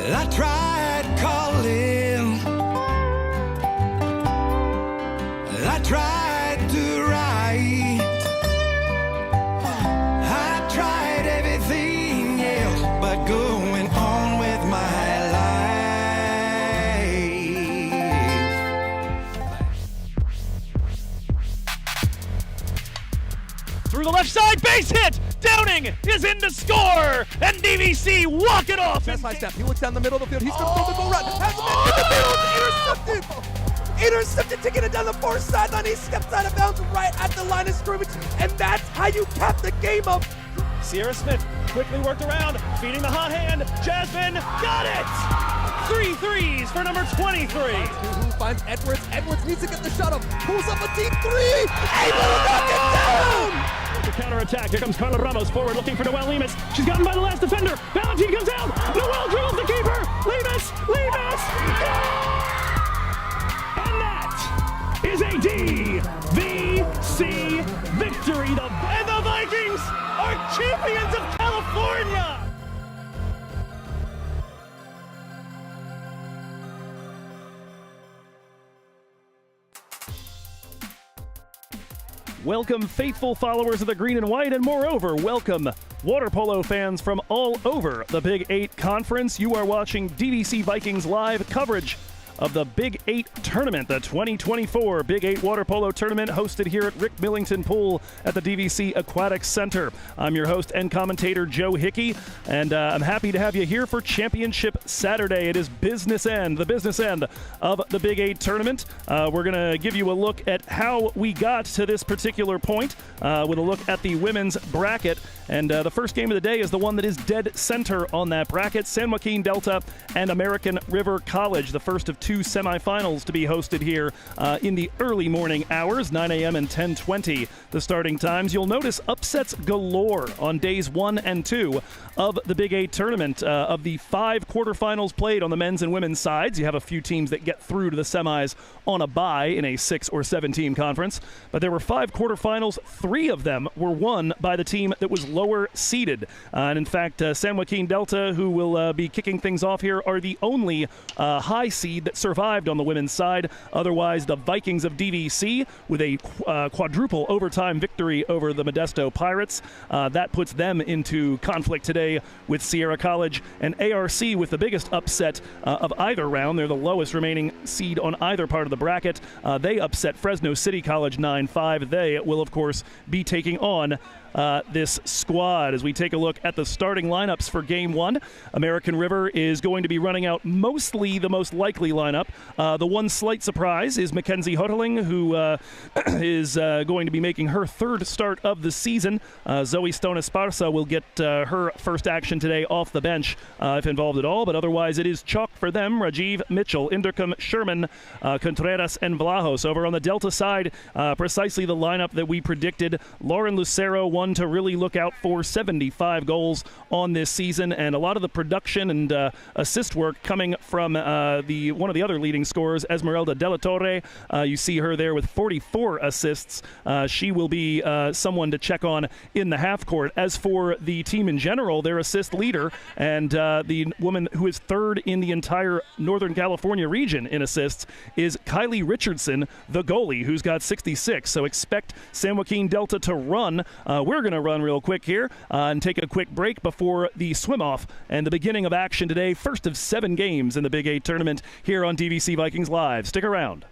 I tried calling, I tried to write, I tried everything else but going on with my life. Through the left side, base hit! Downing is in to score, and DVC walk it off. That's my step. He looks down the middle of the field. He's going to throw the goal right. Has him in the middle. Intercepted. Intercepted, taking it down the far sideline. He steps out of bounds right at the line of scrimmage, and that's how you cap the game up. Sierra Smith quickly worked around, feeding the hot hand. Jasmine got it. 3 threes for number 23. Who finds Edwards? Edwards needs to get the shot up. Pulls up a deep three. Able to knock it down. The counter-attack. Here comes Carla Ramos forward, looking for Noelle Lemus. She's gotten by the last defender. Valentine comes out. Noelle drills the keeper. Lemus. And that is a DVC victory. And the Vikings are champions of California. Welcome, faithful followers of the green and white, and moreover, welcome water polo fans from all over the Big 8 Conference. You are watching DVC Vikings live coverage of the Big 8 Tournament, the 2024 Big 8 Water Polo Tournament, hosted here at Rick Millington Pool at the DVC Aquatic Center. I'm your host and commentator, Joe Hickey, and I'm happy to have you here for Championship Saturday. It is business end, the business end of the Big 8 Tournament. We're going to give you a look at how we got to this particular point with a look at the women's bracket. And the first game of the day is the one that is dead center on that bracket, San Joaquin Delta and American River College, the first of 2 semifinals to be hosted here in the early morning hours, 9 a.m. and 10:20, the starting times. You'll notice upsets galore on days 1 and 2 of the Big 8 Tournament. Of the 5 quarterfinals played on the men's and women's sides, you have a few teams that get through to the semis on a bye in a 6 or 7 team conference, but there were 5 quarterfinals. 3 of them were won by the team that was lower seeded. And in fact, San Joaquin Delta, who will be kicking things off here, are the only high seed that survived on the women's side. Otherwise, the Vikings of DVC with a quadruple overtime victory over the Modesto Pirates. That puts them into conflict today with Sierra College, and ARC with the biggest upset of either round. They're the lowest remaining seed on either part of the bracket. They upset Fresno City College 9-5. They will, of course, be taking on this squad. As we take a look at the starting lineups for Game 1, American River is going to be running out mostly the most likely lineup. The one slight surprise is Mackenzie Hoteling, who is going to be making her 3rd start of the season. Zoe Stone Esparza will get her first action today off the bench if involved at all, but otherwise it is chalk for them. Rajiv, Mitchell, Inderkum, Sherman, Contreras, and Vlahos. Over on the Delta side, precisely the lineup that we predicted. Lauren Lucero, one to really look out for, 75 goals on this season, and a lot of the production and assist work coming from one of the other leading scorers, Esmeralda De La Torre. You see her there with 44 assists. She will be someone to check on in the half court. As for the team in general, their assist leader and the woman who is 3rd in the entire Northern California region in assists is Kylie Richardson, the goalie, who's got 66. So expect San Joaquin Delta to run. We're going to run real quick here and take a quick break before the swim-off and the beginning of action today. First of 7 games in the Big 8 Tournament here on DVC Vikings Live. Stick around.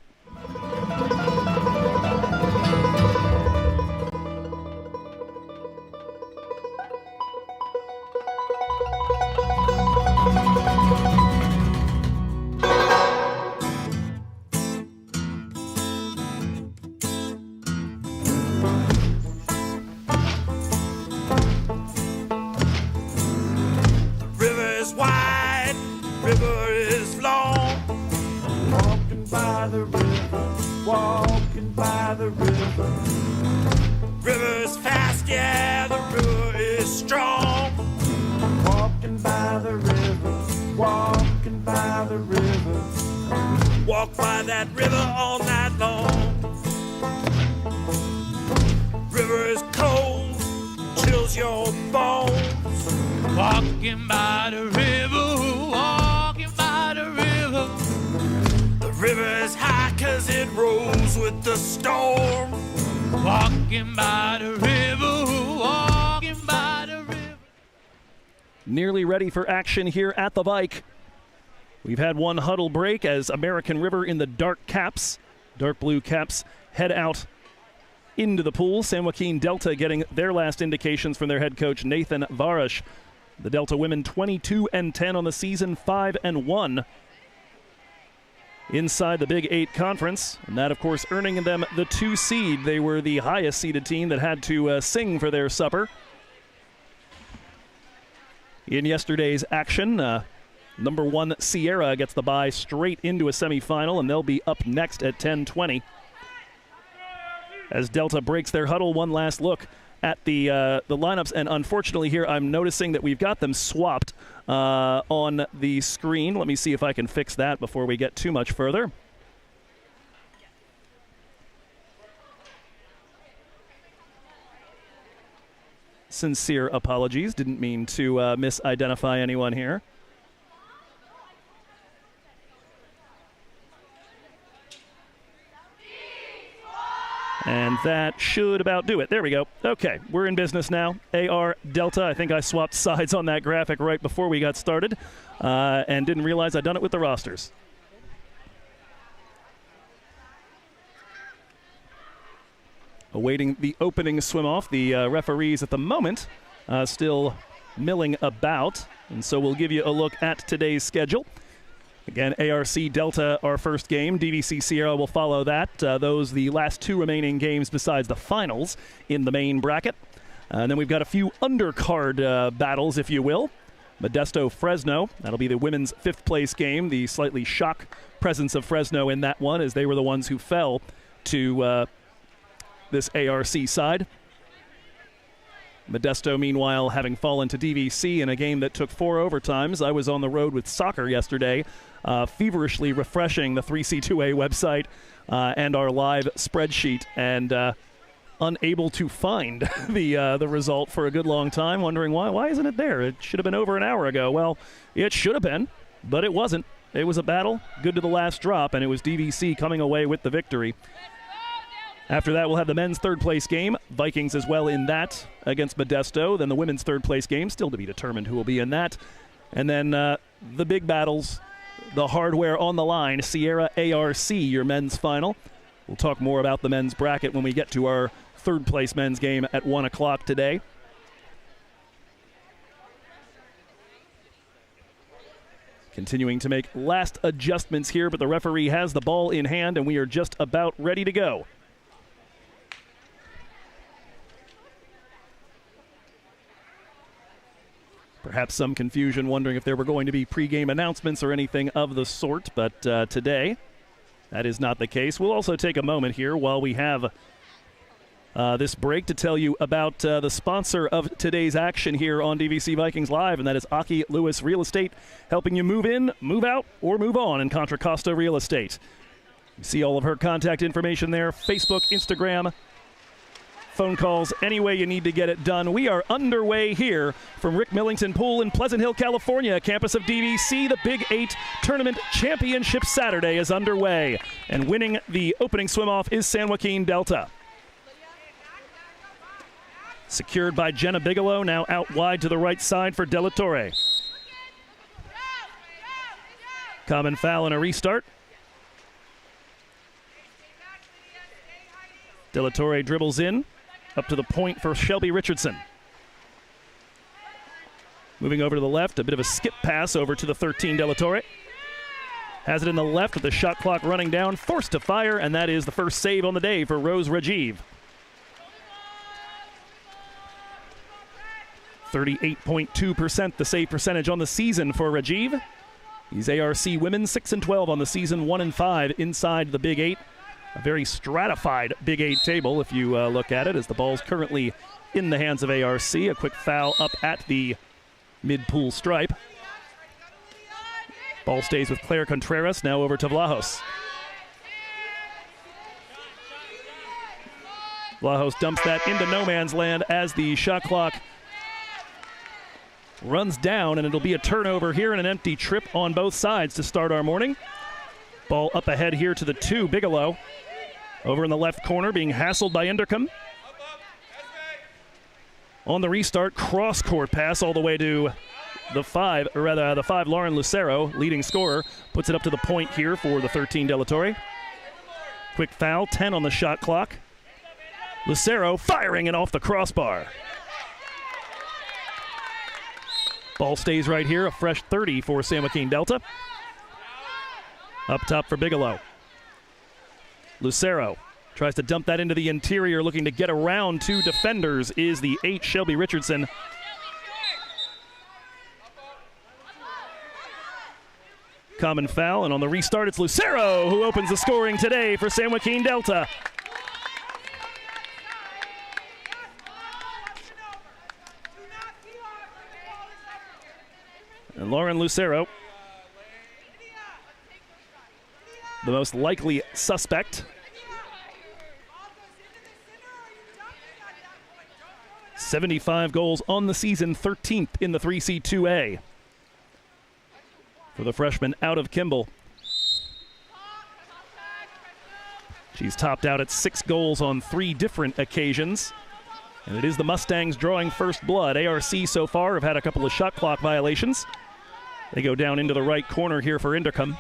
River is long, walking by the river, walking by the river. River's fast, yeah, the river is strong. Walking by the river, walking by the river. Walk by that river all night long. River is cold, chills your bones. Walking by the river, walking it rolls with the storm. Walking by the river, walking by the river. Nearly ready for action here at the Vike. We've had one huddle break as American River in the dark blue caps, head out into the pool. San Joaquin Delta getting their last indications from their head coach, Nathan Varish. The Delta women 22-10 on the season, 5-1 inside the Big 8 conference. And that, of course, earning them the 2 seed. They were the highest seeded team that had to sing for their supper. In yesterday's action, number 1 Sierra gets the bye straight into a semifinal, and they'll be up next at 10:20. As Delta breaks their huddle, one last look at the lineups, and unfortunately here I'm noticing that we've got them swapped on the screen. Let me see if I can fix that before we get too much further. Sincere apologies. Didn't mean to misidentify anyone here. And that should about do it. There we go. Okay, we're in business now. AR Delta. I think I swapped sides on that graphic right before we got started and didn't realize I'd done it with the rosters. Awaiting the opening swim-off. The referees at the moment still milling about, and so we'll give you a look at today's schedule. Again, ARC Delta, our first game. DVC Sierra will follow that. Those the last 2 remaining games besides the finals in the main bracket. And then we've got a few undercard battles, if you will. Modesto Fresno. That'll be the women's 5th place game. The slightly shock presence of Fresno in that one, as they were the ones who fell to this ARC side. Modesto, meanwhile, having fallen to DVC in a game that took 4 overtimes. I was on the road with soccer yesterday, feverishly refreshing the 3C2A website and our live spreadsheet, and unable to find the result for a good long time, wondering why isn't it there? It should have been over an hour ago. Well, it should have been, but it wasn't. It was a battle, good to the last drop, and it was DVC coming away with the victory. After that, we'll have the men's 3rd place game. Vikings as well in that against Modesto. Then the women's 3rd place game, still to be determined who will be in that. And then the big battles, the hardware on the line, Sierra ARC, your men's final. We'll talk more about the men's bracket when we get to our 3rd place men's game at 1 o'clock today. Continuing to make last adjustments here, but the referee has the ball in hand, and we are just about ready to go. Perhaps some confusion, wondering if there were going to be pregame announcements or anything of the sort, but today that is not the case. We'll also take a moment here while we have this break to tell you about the sponsor of today's action here on DVC Vikings Live, and that is Aki Lewis Real Estate, helping you move in, move out, or move on in Contra Costa Real Estate. You see all of her contact information there, Facebook, Instagram, phone calls, any way you need to get it done. We are underway here from Rick Millington Pool in Pleasant Hill, California, campus of DVC. The Big 8 Tournament Championship Saturday is underway, and winning the opening swim-off is San Joaquin Delta. Secured by Jenna Bigelow, now out wide to the right side for De La Torre. Common foul and a restart. De La Torre dribbles in, up to the point for Shelby Richardson. Moving over to the left, a bit of a skip pass over to the 13 De La Torre. Has it in the left with the shot clock running down, forced to fire, and that is the first save on the day for Rose Rajiv. 38.2% the save percentage on the season for Rajiv. These ARC women 6-12 on the season, 1-5 inside the Big 8. A very stratified Big 8 table if you look at it, as the ball's currently in the hands of ARC. A quick foul up at the mid-pool stripe. Ball stays with Claire Contreras, now over to Vlahos. Vlahos dumps that into no man's land as the shot clock runs down, and it'll be a turnover here and an empty trip on both sides to start our morning. Ball up ahead here to the 2, Bigelow. Over in the left corner, being hassled by Inderkum. On the restart, cross-court pass all the way to the 5, Lauren Lucero, leading scorer, puts it up to the point here for the 13 De La Torre. Quick foul, 10 on the shot clock. Lucero firing and off the crossbar. Ball stays right here, a fresh 30 for San Joaquin Delta. Up top for Bigelow. Lucero tries to dump that into the interior, looking to get around 2 defenders is the 8, Shelby Richardson. Common foul, and on the restart, it's Lucero who opens the scoring today for San Joaquin Delta. And Lauren Lucero, the most likely suspect. 75 goals on the season, 13th in the 3C2A. For the freshman out of Kimball. She's topped out at 6 goals on 3 different occasions. And it is the Mustangs drawing first blood. ARC so far have had a couple of shot clock violations. They go down into the right corner here for Inderkum.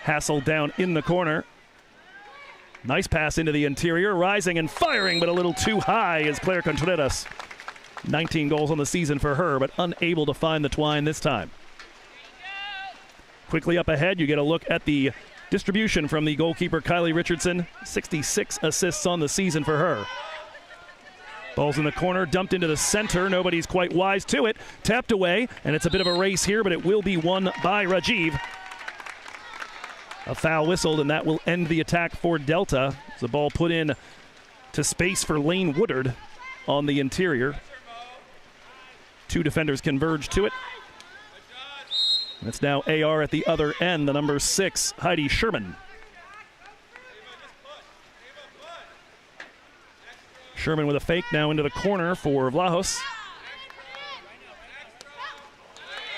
Hassel down in the corner. Nice pass into the interior, rising and firing, but a little too high is Claire Contreras. 19 goals on the season for her, but unable to find the twine this time. Quickly up ahead, you get a look at the distribution from the goalkeeper, Kylie Richardson. 66 assists on the season for her. Ball's in the corner, dumped into the center. Nobody's quite wise to it. Tapped away, and it's a bit of a race here, but it will be won by Rajiv. A foul whistled, and that will end the attack for Delta. The ball put in to space for Lane Woodard on the interior. 2 defenders converge to it. It's now AR at the other end, the number 6, Heidi Sherman. Sherman with a fake now into the corner for Vlahos.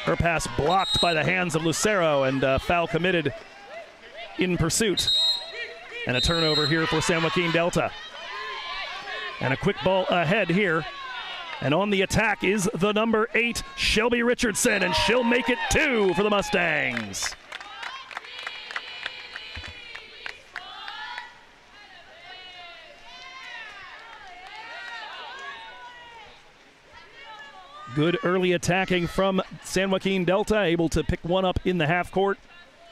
Her pass blocked by the hands of Lucero, and foul committed in pursuit. And a turnover here for San Joaquin Delta. And a quick ball ahead here. And on the attack is the number 8, Shelby Richardson, and she'll make it 2 for the Mustangs. Good early attacking from San Joaquin Delta, able to pick one up in the half court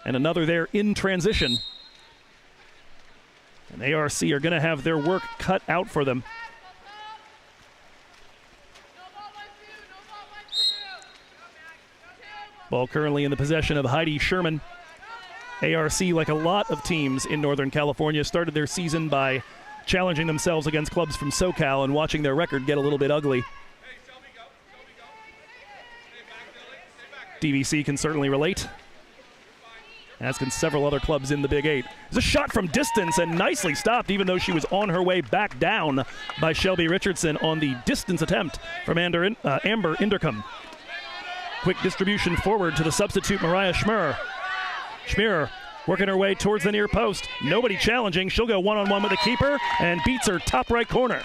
and another there in transition. And ARC are going to have their work cut out for them. Ball currently in the possession of Heidi Sherman. ARC, like a lot of teams in Northern California, started their season by challenging themselves against clubs from SoCal and watching their record get a little bit ugly. DVC can certainly relate, as can several other clubs in the Big 8. There's a shot from distance and nicely stopped, even though she was on her way back down by Shelby Richardson on the distance attempt from Amber Inderkum. Quick distribution forward to the substitute, Mariah Schmerer. Schmerer working her way towards the near post. Nobody challenging. She'll go one-on-one with the keeper and beats her top right corner.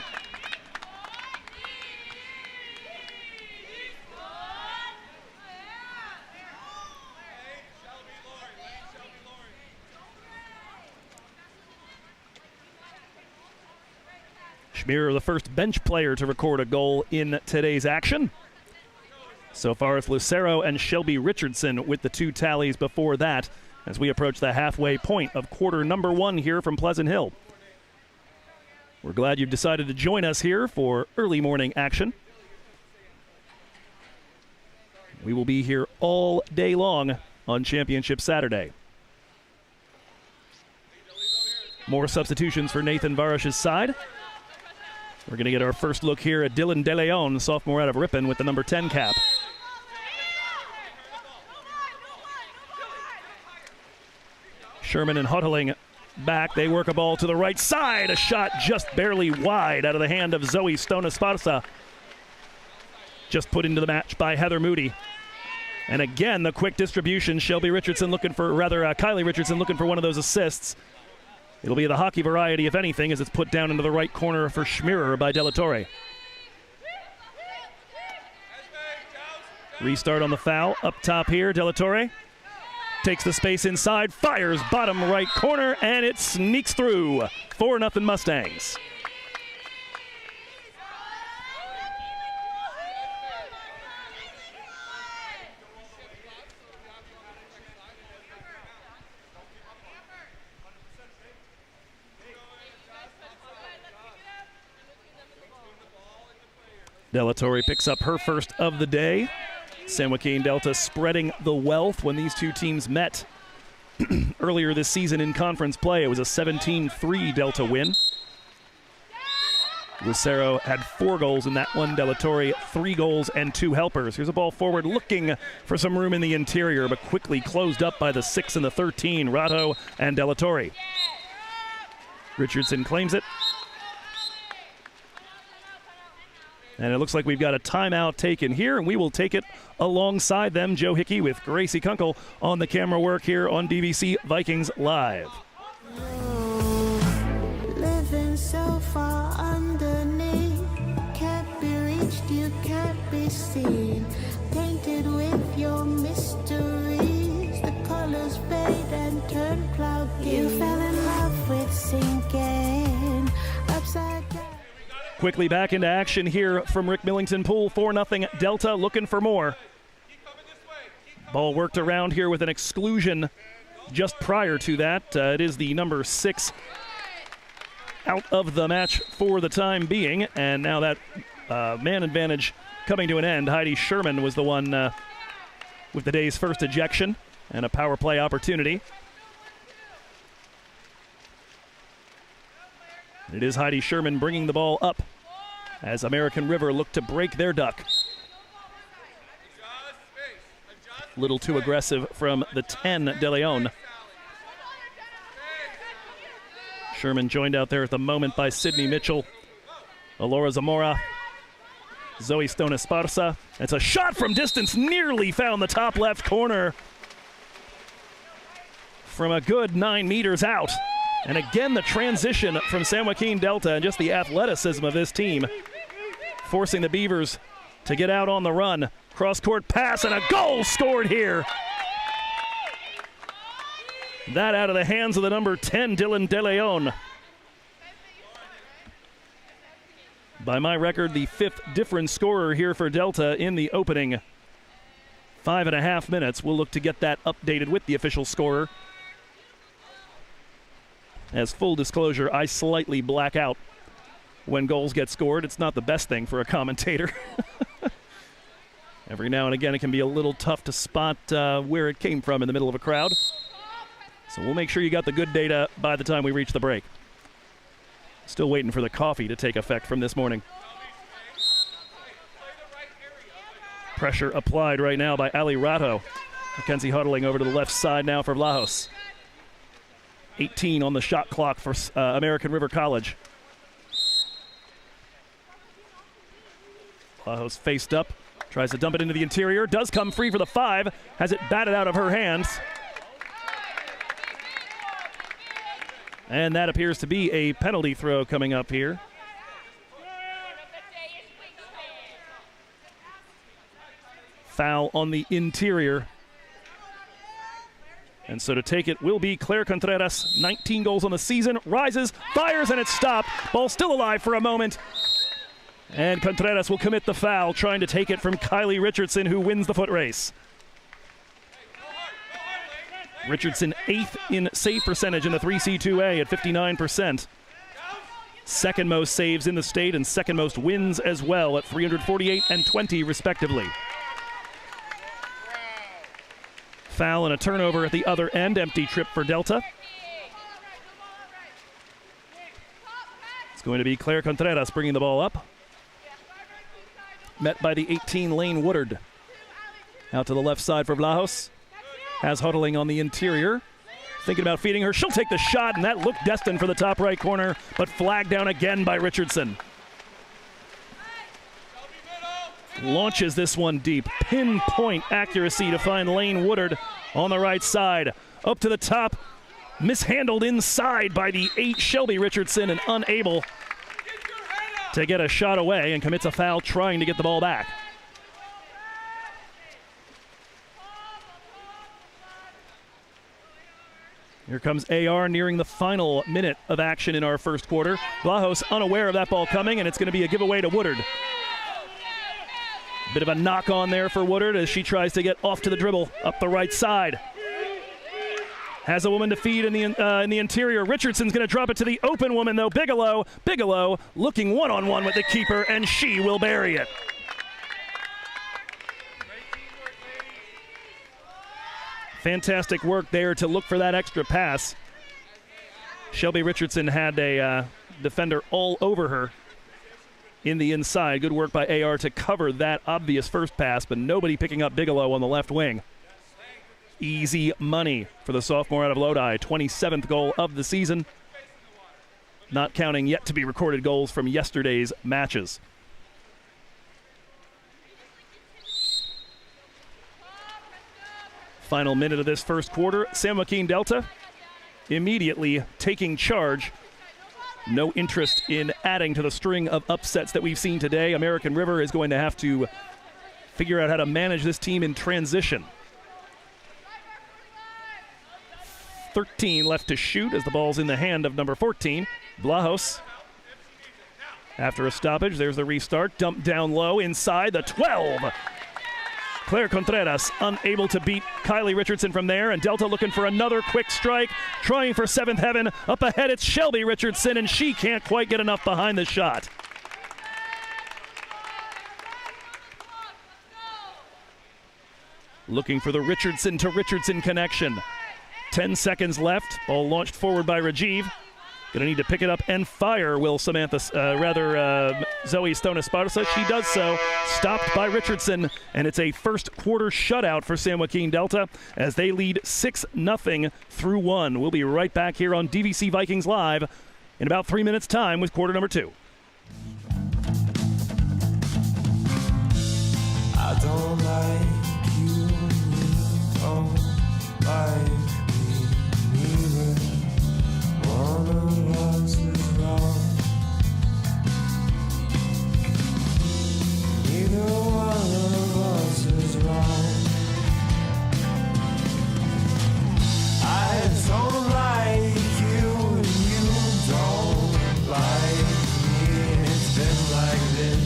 Schmerer, the first bench player to record a goal in today's action. So far, it's Lucero and Shelby Richardson with the 2 tallies before that as we approach the halfway point of quarter number 1 here from Pleasant Hill. We're glad you've decided to join us here for early morning action. We will be here all day long on Championship Saturday. More substitutions for Nathan Varish's side. We're going to get our first look here at Dylan De Leon, sophomore out of Ripon, with the number 10 cap. Sherman and Huttling back. They work a ball to the right side. A shot just barely wide out of the hand of Zoe Stone Esparza. Just put into the match by Heather Moody. And again, the quick distribution. Kylie Richardson looking for one of those assists. It'll be the hockey variety, if anything, as it's put down into the right corner for Schmirer by Della Torre. Restart on the foul. Up top here, Della Torre takes the space inside, fires bottom right corner, and it sneaks through. 4-0 Mustangs. Della Torre picks up her first of the day. San Joaquin Delta spreading the wealth when these two teams met earlier this season in conference play. It was a 17-3 Delta win. Lucero had 4 goals in that one. Della Torre 3 goals and 2 helpers. Here's a ball forward looking for some room in the interior, but quickly closed up by the 6 and the 13, Ratto and Della Torre. Richardson claims it. And it looks like we've got a timeout taken here, and we will take it alongside them. Joe Hickey with Gracie Kunkel on the camera work here on DVC Vikings Live. Living so far underneath, can't be reached, you can't be seen. Painted with your mysteries, the colors fade and turn cloudy. You fell in love with sinking upside down. Quickly back into action here from Rick Millington Pool. 4-0 Delta looking for more. Ball worked around here with an exclusion just prior to that. It is the number 6 out of the match for the time being. And now that man advantage coming to an end. Heidi Sherman was the one with the day's first ejection and a power play opportunity. It is Heidi Sherman bringing the ball up as American River look to break their duck. Little too aggressive from the 10, De Leon. Sherman joined out there at the moment by Sydney Mitchell, Alora Zamora, Zoe Stone Esparza. It's a shot from distance, nearly found the top left corner from a good 9 meters out. And again, the transition from San Joaquin Delta and just the athleticism of this team, forcing the Beavers to get out on the run. Cross-court pass and a goal scored here. That out of the hands of the number 10, Dylan De Leon. By my record, the 5th different scorer here for Delta in the opening 5.5 minutes. We'll look to get that updated with the official scorer. As full disclosure, I slightly black out when goals get scored. It's not the best thing for a commentator. Every now and again, it can be a little tough to spot where it came from in the middle of a crowd. So we'll make sure you got the good data by the time we reach the break. Still waiting for the coffee to take effect from this morning. Pressure applied right now by Ali Ratto. Mackenzie huddling over to the left side now for Vlahos. 18 on the shot clock for American River College. Vlahos faced up, tries to dump it into the interior, does come free for the 5, has it batted out of her hands. And that appears to be a penalty throw coming up here. Foul on the interior. And so to take it will be Claire Contreras, 19 goals on the season, rises, fires, and it's stopped. Ball still alive for a moment. And Contreras will commit the foul, trying to take it from Kylie Richardson, who wins the foot race. Richardson 8th in save percentage in the 3C2A at 59%. Second most saves in the state and second most wins as well at 348 and 20 respectively. Foul and a turnover at the other end. Empty trip for Delta. It's going to be Claire Contreras bringing the ball up. Met by the 18, Lane Woodard. Out to the left side for Vlahos. Has huddling on the interior. Thinking about feeding her. She'll take the shot, and that looked destined for the top right corner, but flagged down again by Richardson. launches this one deep. Pinpoint accuracy to find Lane Woodard on the right side. Up to the top, mishandled inside by the 8 Shelby Richardson and unable to get a shot away and commits a foul trying to get the ball back. Here comes AR nearing the final minute of action in our first quarter. Vlahos unaware of that ball coming, and it's going to be a giveaway to Woodard. Bit of a knock on there for Woodard as she tries to get off to the dribble up the right side. Has a woman to feed in the interior. Richardson's going to drop it to the open woman, though. Bigelow looking one-on-one with the keeper, and she will bury it. Fantastic work there to look for that extra pass. Shelby Richardson had a defender all over her in the inside. Good work by AR to cover that obvious first pass, but nobody picking up Bigelow on the left wing. Easy money for the sophomore out of Lodi. 27th goal of the season. Not counting yet to be recorded goals from yesterday's matches. Final minute of this first quarter. San Joaquin Delta immediately taking charge. No interest in adding to the string of upsets that we've seen today. American River is going to have to figure out how to manage this team in transition. 13 left to shoot as the ball's in the hand of number 14, Vlahos. After a stoppage, there's the restart. Dumped down low inside the 12. Claire Contreras unable to beat Kylie Richardson from there, and Delta looking for another quick strike, trying for seventh heaven. Up ahead, it's Shelby Richardson, and she can't quite get enough behind the shot. Looking for the Richardson to Richardson connection. 10 seconds left. Ball launched forward by Rajiv. Gonna need to pick it up and fire, will Zoe Stone Esparza. She does so, stopped by Richardson, and it's a first quarter shutout for San Joaquin Delta as they lead 6-0 through 1. We'll be right back here on DVC Vikings Live in about 3 minutes' time with quarter number 2. I don't like you, don't like me neither. One of us is wrong. Neither one of us is wrong. I don't like you and you don't like me. It's been like this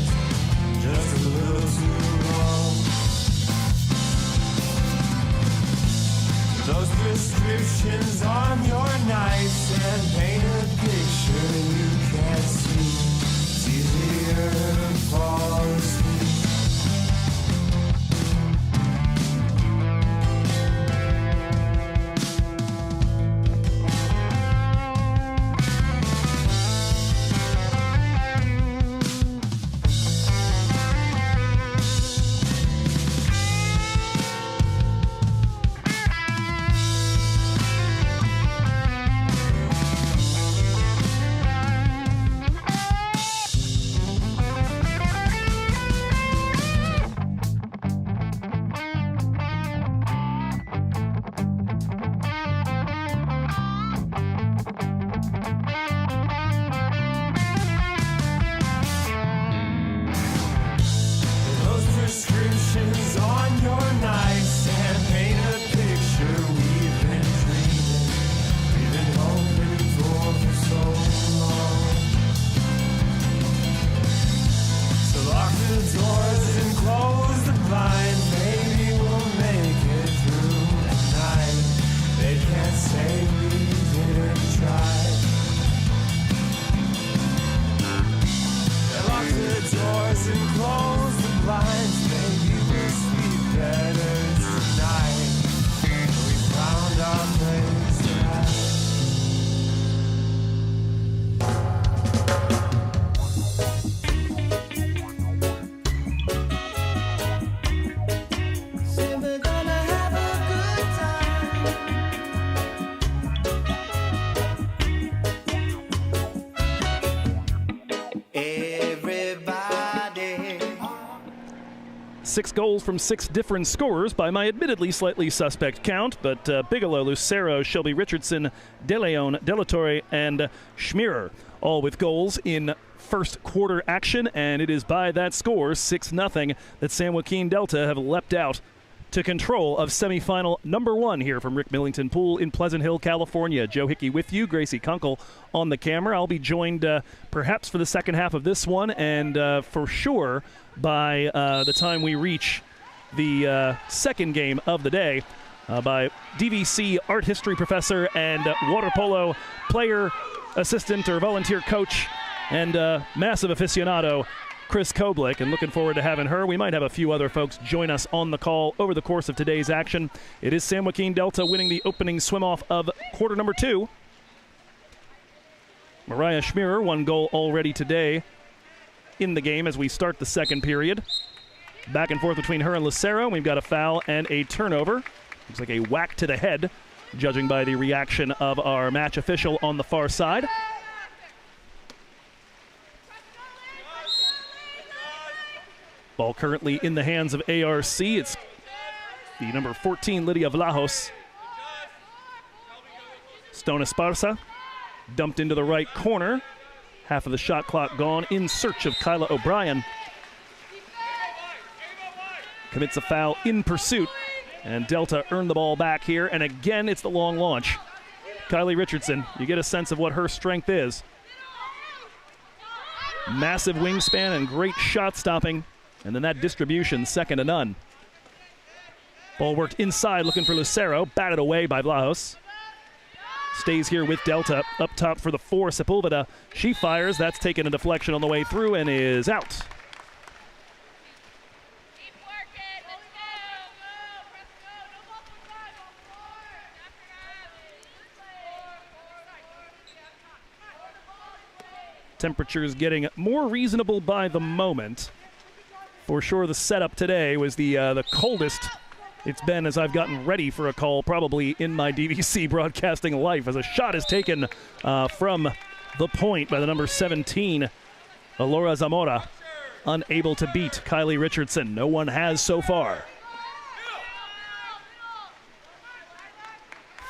just a little too long. Those prescriptions on your nights and paint a picture you can't see. It's easier to fall asleep. 6 goals from 6 different scorers by my admittedly slightly suspect count, but Bigelow, Lucero, Shelby Richardson, De Leon, De La Torre, and Schmierer, all with goals in first quarter action, and it is by that score, 6-0, that San Joaquin Delta have leapt out to control of semifinal number 1 here from Rick Millington Pool in Pleasant Hill, California. Joe Hickey with you, Gracie Kunkel on the camera. I'll be joined perhaps for the second half of this one, and for sure by the time we reach the second game of the day by DVC art history professor and water polo player, assistant, or volunteer coach and massive aficionado, Chris Koblik, and looking forward to having her. We might have a few other folks join us on the call over the course of today's action. It is San Joaquin Delta winning the opening swim-off of quarter number 2. Mariah Schmierer, 1 goal already today in the game as we start the second period. Back and forth between her and Lucero. We've got a foul and a turnover. Looks like a whack to the head, judging by the reaction of our match official on the far side. Ball currently in the hands of ARC. It's the number 14, Lydia Vlahos. Stone Esparza dumped into the right corner. Half of the shot clock gone in search of Kyla O'Brien. Commits a foul in pursuit, and Delta earned the ball back here, and again it's the long launch. Kylie Richardson, you get a sense of what her strength is. Massive wingspan and great shot stopping. And then that distribution, second to none. Ball worked inside, looking for Lucero. Batted away by Vlahos. Stays here with Delta. Up top for the 4, Sepulveda. She fires. That's taken a deflection on the way through and is out. Temperatures getting more reasonable by the moment. For sure, the setup today was the coldest it's been as I've gotten ready for a call probably in my DVC broadcasting life, as a shot is taken from the point by the number 17, Laura Zamora, unable to beat Kylie Richardson. No one has so far.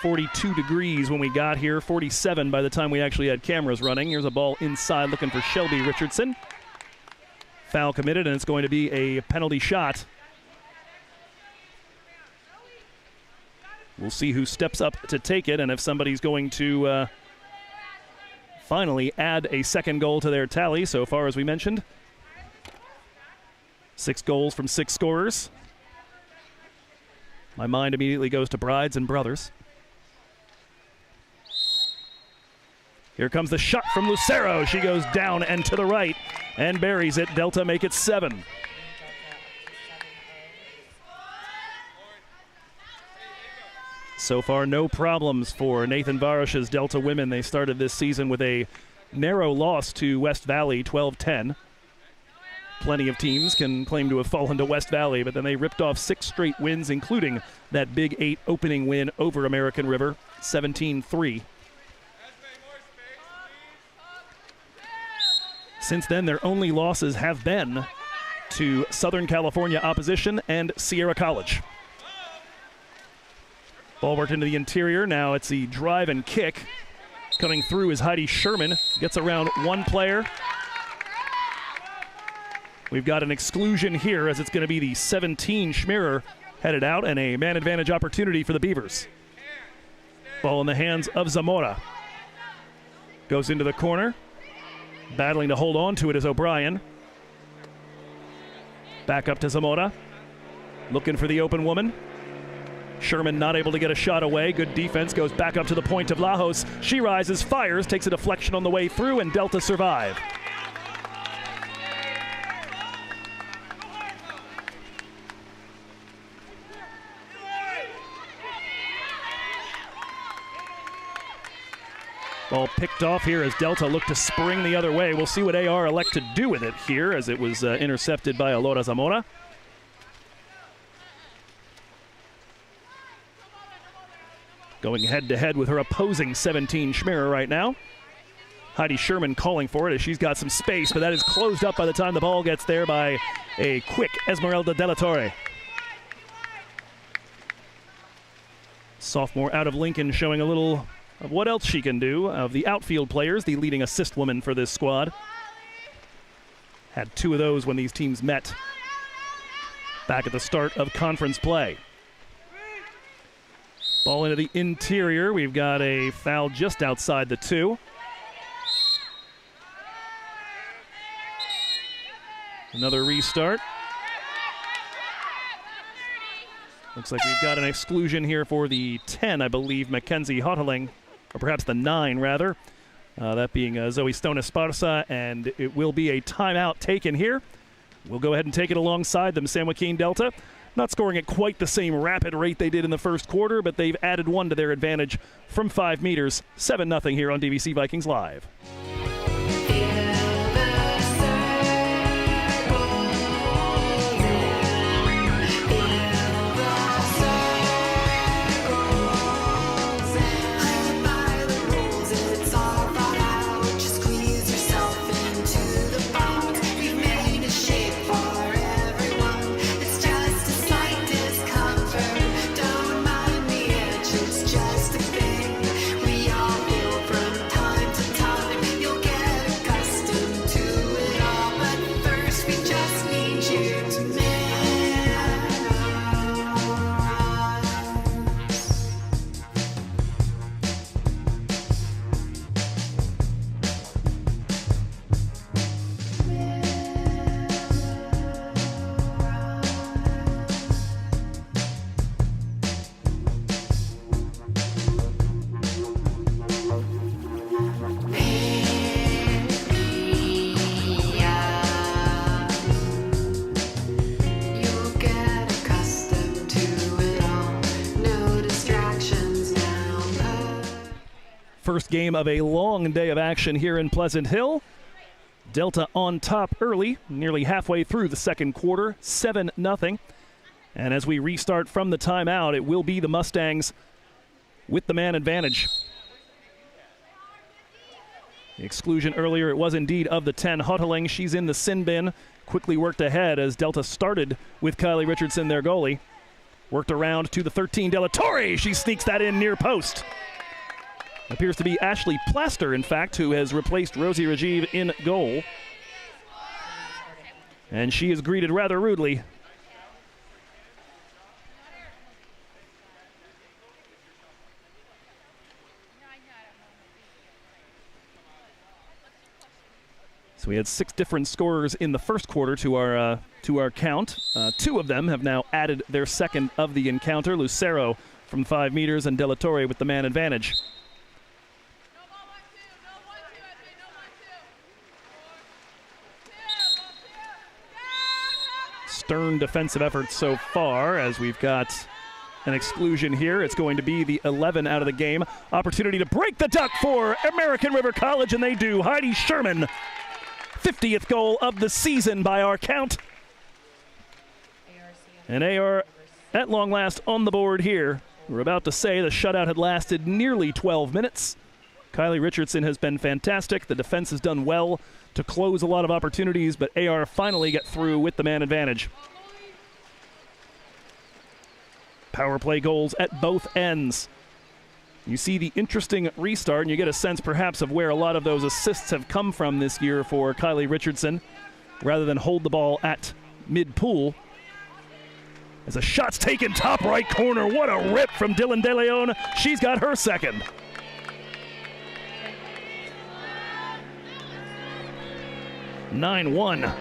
42 degrees when we got here, 47 by the time we actually had cameras running. Here's a ball inside looking for Shelby Richardson. Foul committed, and it's going to be a penalty shot. We'll see who steps up to take it, and if somebody's going to finally add a second goal to their tally so far, as we mentioned. 6 goals from 6 scorers. My mind immediately goes to brides and brothers. Here comes the shot from Lucero. She goes down and to the right and buries it. Delta make it 7. So far, no problems for Nathan Varish's Delta women. They started this season with a narrow loss to West Valley, 12-10. Plenty of teams can claim to have fallen to West Valley, but then they ripped off 6 straight wins, including that Big 8 opening win over American River, 17-3. Since then, their only losses have been to Southern California opposition and Sierra College. Ball worked into the interior. Now it's the drive and kick. Coming through is Heidi Sherman. Gets around one player. We've got an exclusion here as it's going to be the 17 Schmierer headed out, and a man advantage opportunity for the Beavers. Ball in the hands of Zamora. Goes into the corner. Battling to hold on to it is O'Brien. Back up to Zamora. Looking for the open woman. Sherman not able to get a shot away. Good defense. Goes back up to the point of Vlahos. She rises, fires, takes a deflection on the way through, and Delta survive. Ball picked off here as Delta looked to spring the other way. We'll see what AR elect to do with it here as it was intercepted by Laura Zamora. Going head-to-head with her opposing 17 Schmierer right now. Heidi Sherman calling for it as she's got some space, but that is closed up by the time the ball gets there by a quick Esmeralda de la Torre. Sophomore out of Lincoln showing a little of what else she can do. Of the outfield players, the leading assist woman for this squad. Had 2 of those when these teams met back at the start of conference play. Ball into the interior. We've got a foul just outside the 2. Another restart. Looks like we've got an exclusion here for the 10, I believe, Mackenzie Hoteling, or perhaps the 9, rather. That being Zoe Stone Esparza, and it will be a timeout taken here. We'll go ahead and take it alongside them. San Joaquin Delta not scoring at quite the same rapid rate they did in the first quarter, but they've added 1 to their advantage from 5 meters. 7-0 here on DVC Vikings Live. First game of a long day of action here in Pleasant Hill. Delta on top early, nearly halfway through the second quarter, 7-0. And as we restart from the timeout, it will be the Mustangs with the man advantage. The exclusion earlier, it was indeed of the 10, Hoteling. She's in the sin bin. Quickly worked ahead as Delta started with Kylie Richardson, their goalie. Worked around to the 13, De La Torre. She sneaks that in near post. Appears to be Ashley Plaster, in fact, who has replaced Rosie Rajiv in goal. And she is greeted rather rudely. So we had 6 different scorers in the first quarter to our count. 2 of them have now added their second of the encounter. Lucero from 5 meters and De La Torre with the man advantage. Stern defensive effort so far as we've got an exclusion here. It's going to be the 11 out of the game. Opportunity to break the duck for American River College, and they do. Heidi Sherman, 50th goal of the season by our count. And AR at long last on the board here. We're about to say the shutout had lasted nearly 12 minutes. Kylie Richardson has been fantastic. The defense has done well to close a lot of opportunities, but AR finally get through with the man advantage. Power play goals at both ends. You see the interesting restart, and you get a sense perhaps of where a lot of those assists have come from this year for Kylie Richardson, rather than hold the ball at mid-pool. As a shot's taken top right corner. What a rip from Dylan De Leon. She's got her second. (9-1).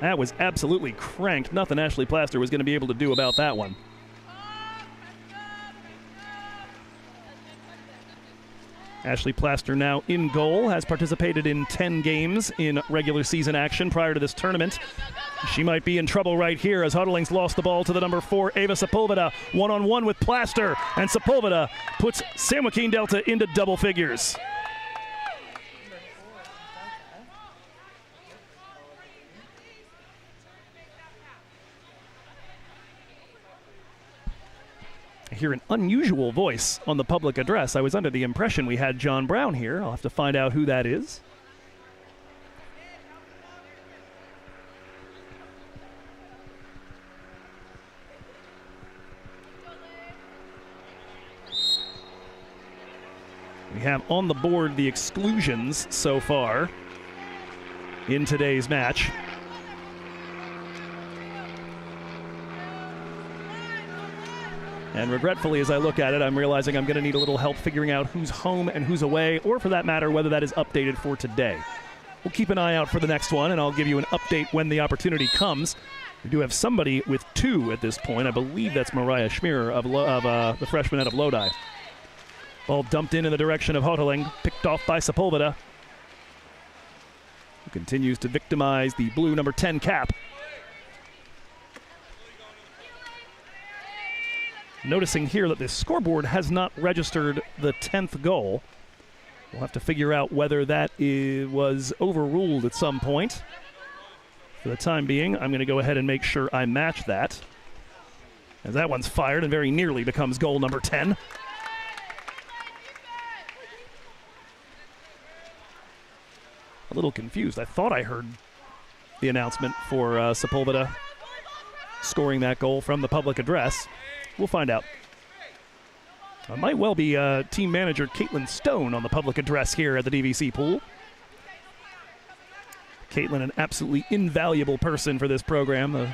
That was absolutely cranked. Nothing Ashley Plaster was going to be able to do about that one. Ashley Plaster now in goal, has participated in 10 games in regular season action prior to this tournament. She might be in trouble right here as Hoteling's lost the ball to the number 4, Ava Sepulveda. One-on-one with Plaster, and Sepulveda puts San Joaquin Delta into double figures. I hear an unusual voice on the public address. I was under the impression we had John Brown here. I'll have to find out who that is. We have on the board the exclusions so far in today's match. And regretfully, as I look at it, I'm realizing I'm going to need a little help figuring out who's home and who's away, or for that matter, whether that is updated for today. We'll keep an eye out for the next one, and I'll give you an update when the opportunity comes. We do have somebody with 2 at this point. I believe that's Mariah Schmierer of the freshman out of Lodi. Ball dumped in the direction of Hoteling, picked off by Sepulveda, who continues to victimize the blue number 10 cap. Noticing here that the scoreboard has not registered the 10th goal. We'll have to figure out whether that was overruled at some point. For the time being, I'm going to go ahead and make sure I match that, as that one's fired and very nearly becomes goal number 10. A little confused. I thought I heard the announcement for Sepulveda scoring that goal from the public address. We'll find out. It might well be team manager Caitlin Stone on the public address here at the DVC pool. Caitlin, an absolutely invaluable person for this program. The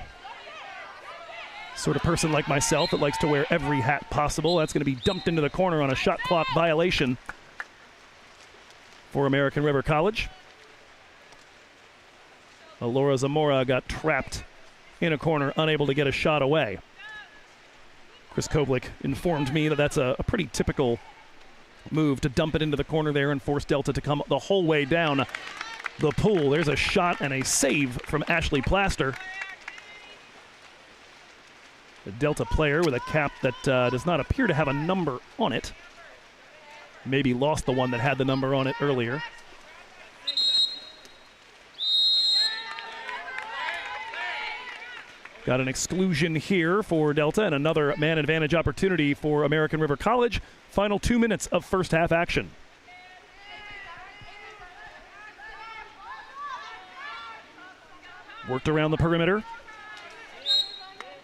sort of person like myself that likes to wear every hat possible. That's going to be dumped into the corner on a shot clock violation for American River College. Laura Zamora got trapped in a corner, unable to get a shot away. Chris Koblik informed me that that's a pretty typical move, to dump it into the corner there and force Delta to come the whole way down the pool. There's a shot and a save from Ashley Plaster. The Delta player with a cap that does not appear to have a number on it. Maybe lost the one that had the number on it earlier. Got an exclusion here for Delta and another man advantage opportunity for American River College. Final 2 minutes of first half action. Worked around the perimeter.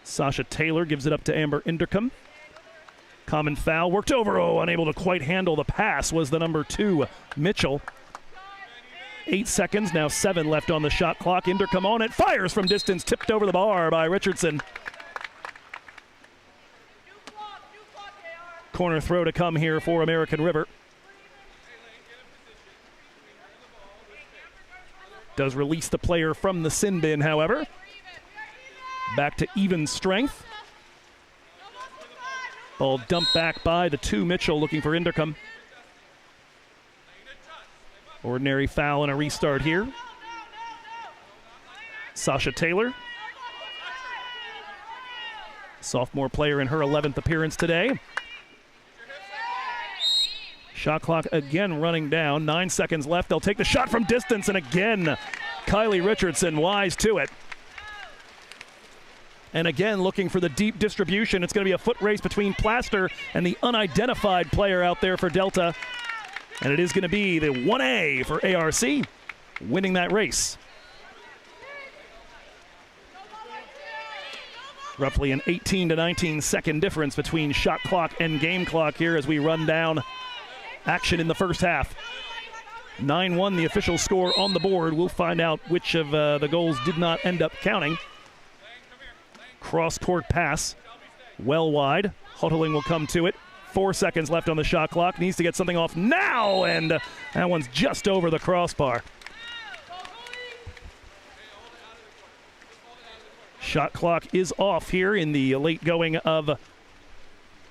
Sasha Taylor gives it up to Amber Inderkum. Common foul, worked over, unable to quite handle the pass was the number 2, Mitchell. 8 seconds, now 7 left on the shot clock. Inderkum on it, fires from distance, tipped over the bar by Richardson. Corner throw to come here for American River. Does release the player from the sin bin, however. Back to even strength. Ball dumped back by the 2, Mitchell, looking for Inderkum. Ordinary foul and a restart here. Sasha Taylor, sophomore player in her 11th appearance today. Shot clock again running down. 9 seconds left. They'll take the shot from distance, and again, Kylie Richardson wise to it. And again, looking for the deep distribution. It's going to be a foot race between Plaster and the unidentified player out there for Delta. And it is going to be the 1A for ARC winning that race. Roughly an 18 to 19 second difference between shot clock and game clock here as we run down action in the first half. 9-1 the official score on the board. We'll find out which of the goals did not end up counting. Cross-court pass, well wide. Hoteling will come to it. 4 seconds left on the shot clock. Needs to get something off now, and that one's just over the crossbar. Shot clock is off here in the late going of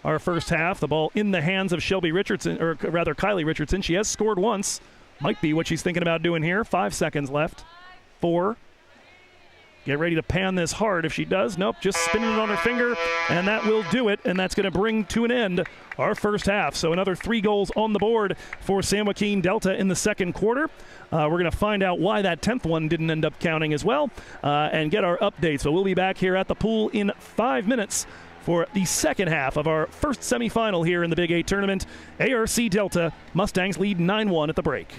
our first half. The ball in the hands of Shelby Richardson, or rather Kylie Richardson. She has scored once. Might be what she's thinking about doing here. 5 seconds left. 4. Get ready to pan this hard if she does. Nope, just spinning it on her finger, and that will do it, and that's going to bring to an end our first half. So another 3 goals on the board for San Joaquin Delta in the second quarter. We're going to find out why that 10th one didn't end up counting as well, and get our updates. So we'll be back here at the pool in 5 minutes for the second half of our first semifinal here in the Big 8 tournament. ARC Delta Mustangs lead 9-1 at the break.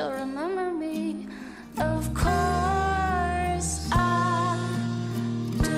you'll remember me. Of course I do.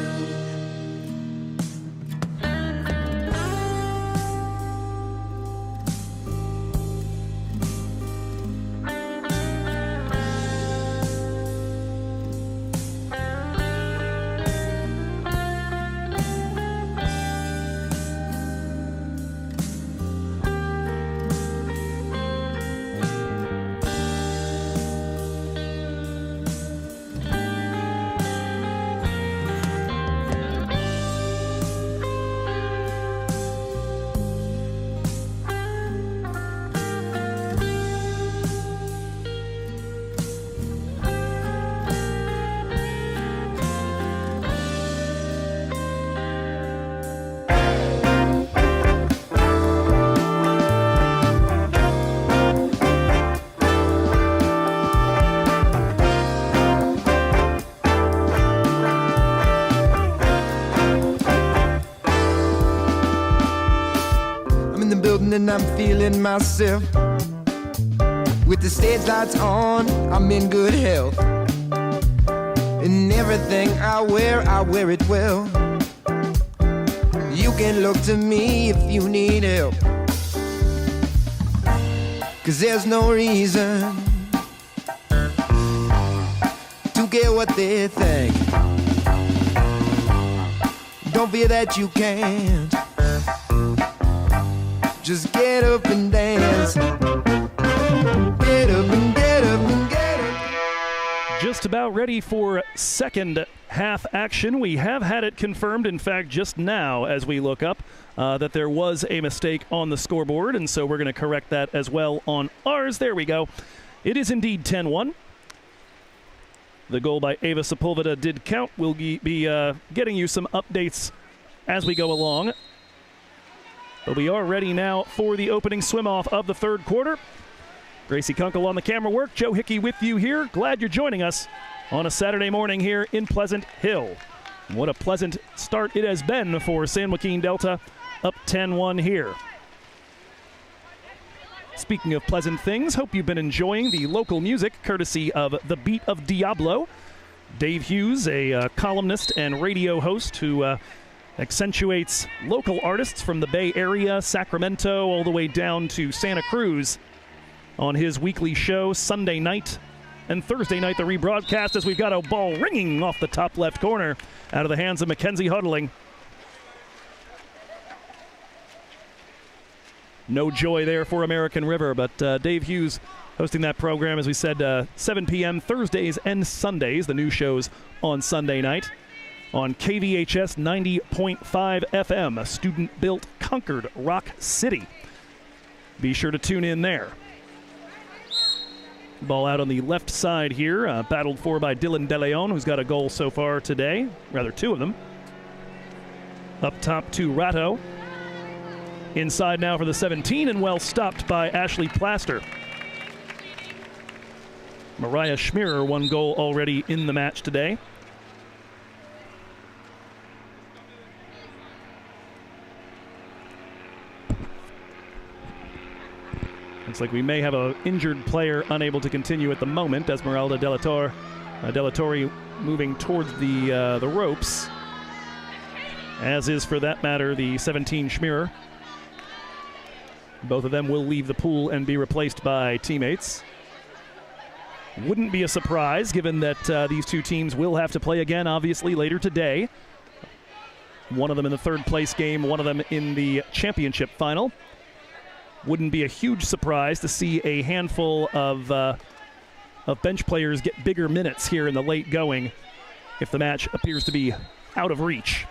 And I'm feeling myself. With the stage lights on, I'm in good health. And everything I wear it well. You can look to me if you need help. 'Cause there's no reason to care what they think. Don't fear that you can't. Just get up and dance. Get up and get up and get up. Just about ready for second half action. We have had it confirmed, in fact, just now as we look up, that there was a mistake on the scoreboard, and so we're going to correct that as well on ours. There we go. It is indeed 10-1. The goal by Ava Sepulveda did count. We'll be getting you some updates as we go along. But we are ready now for the opening swim-off of the third quarter. Gracie Kunkel on the camera work. Joe Hickey with you here. Glad you're joining us on a Saturday morning here in Pleasant Hill. What a pleasant start it has been for San Joaquin Delta, up 10-1 here. Speaking of pleasant things, hope you've been enjoying the local music courtesy of The Beat of Diablo. Dave Hughes, a columnist and radio host who accentuates local artists from the Bay Area, Sacramento, all the way down to Santa Cruz on his weekly show Sunday night and Thursday night, the rebroadcast, as we've got a ball ringing off the top left corner out of the hands of Mackenzie Huddling. No joy there for American River, but Dave Hughes hosting that program, as we said, 7 p.m. Thursdays and Sundays, the new shows on Sunday night. On KVHS 90.5 FM, a student-built Concord Rock City. Be sure to tune in there. Ball out on the left side here, battled for by Dylan DeLeon, who's got a goal so far today, rather two of them. Up top to Ratto. Inside now for the 17, and well stopped by Ashley Plaster. Mariah Schmierer, one goal already in the match today. Looks like we may have an injured player unable to continue at the moment. Esmeralda Delatorre moving towards the ropes, as is, for that matter, the 17 Schmierer. Both of them will leave the pool and be replaced by teammates. Wouldn't be a surprise, given that these two teams will have to play again, obviously, later today. One of them in the third place game, one of them in the championship final. Wouldn't be a huge surprise to see a handful of bench players get bigger minutes here in the late going if the match appears to be out of reach.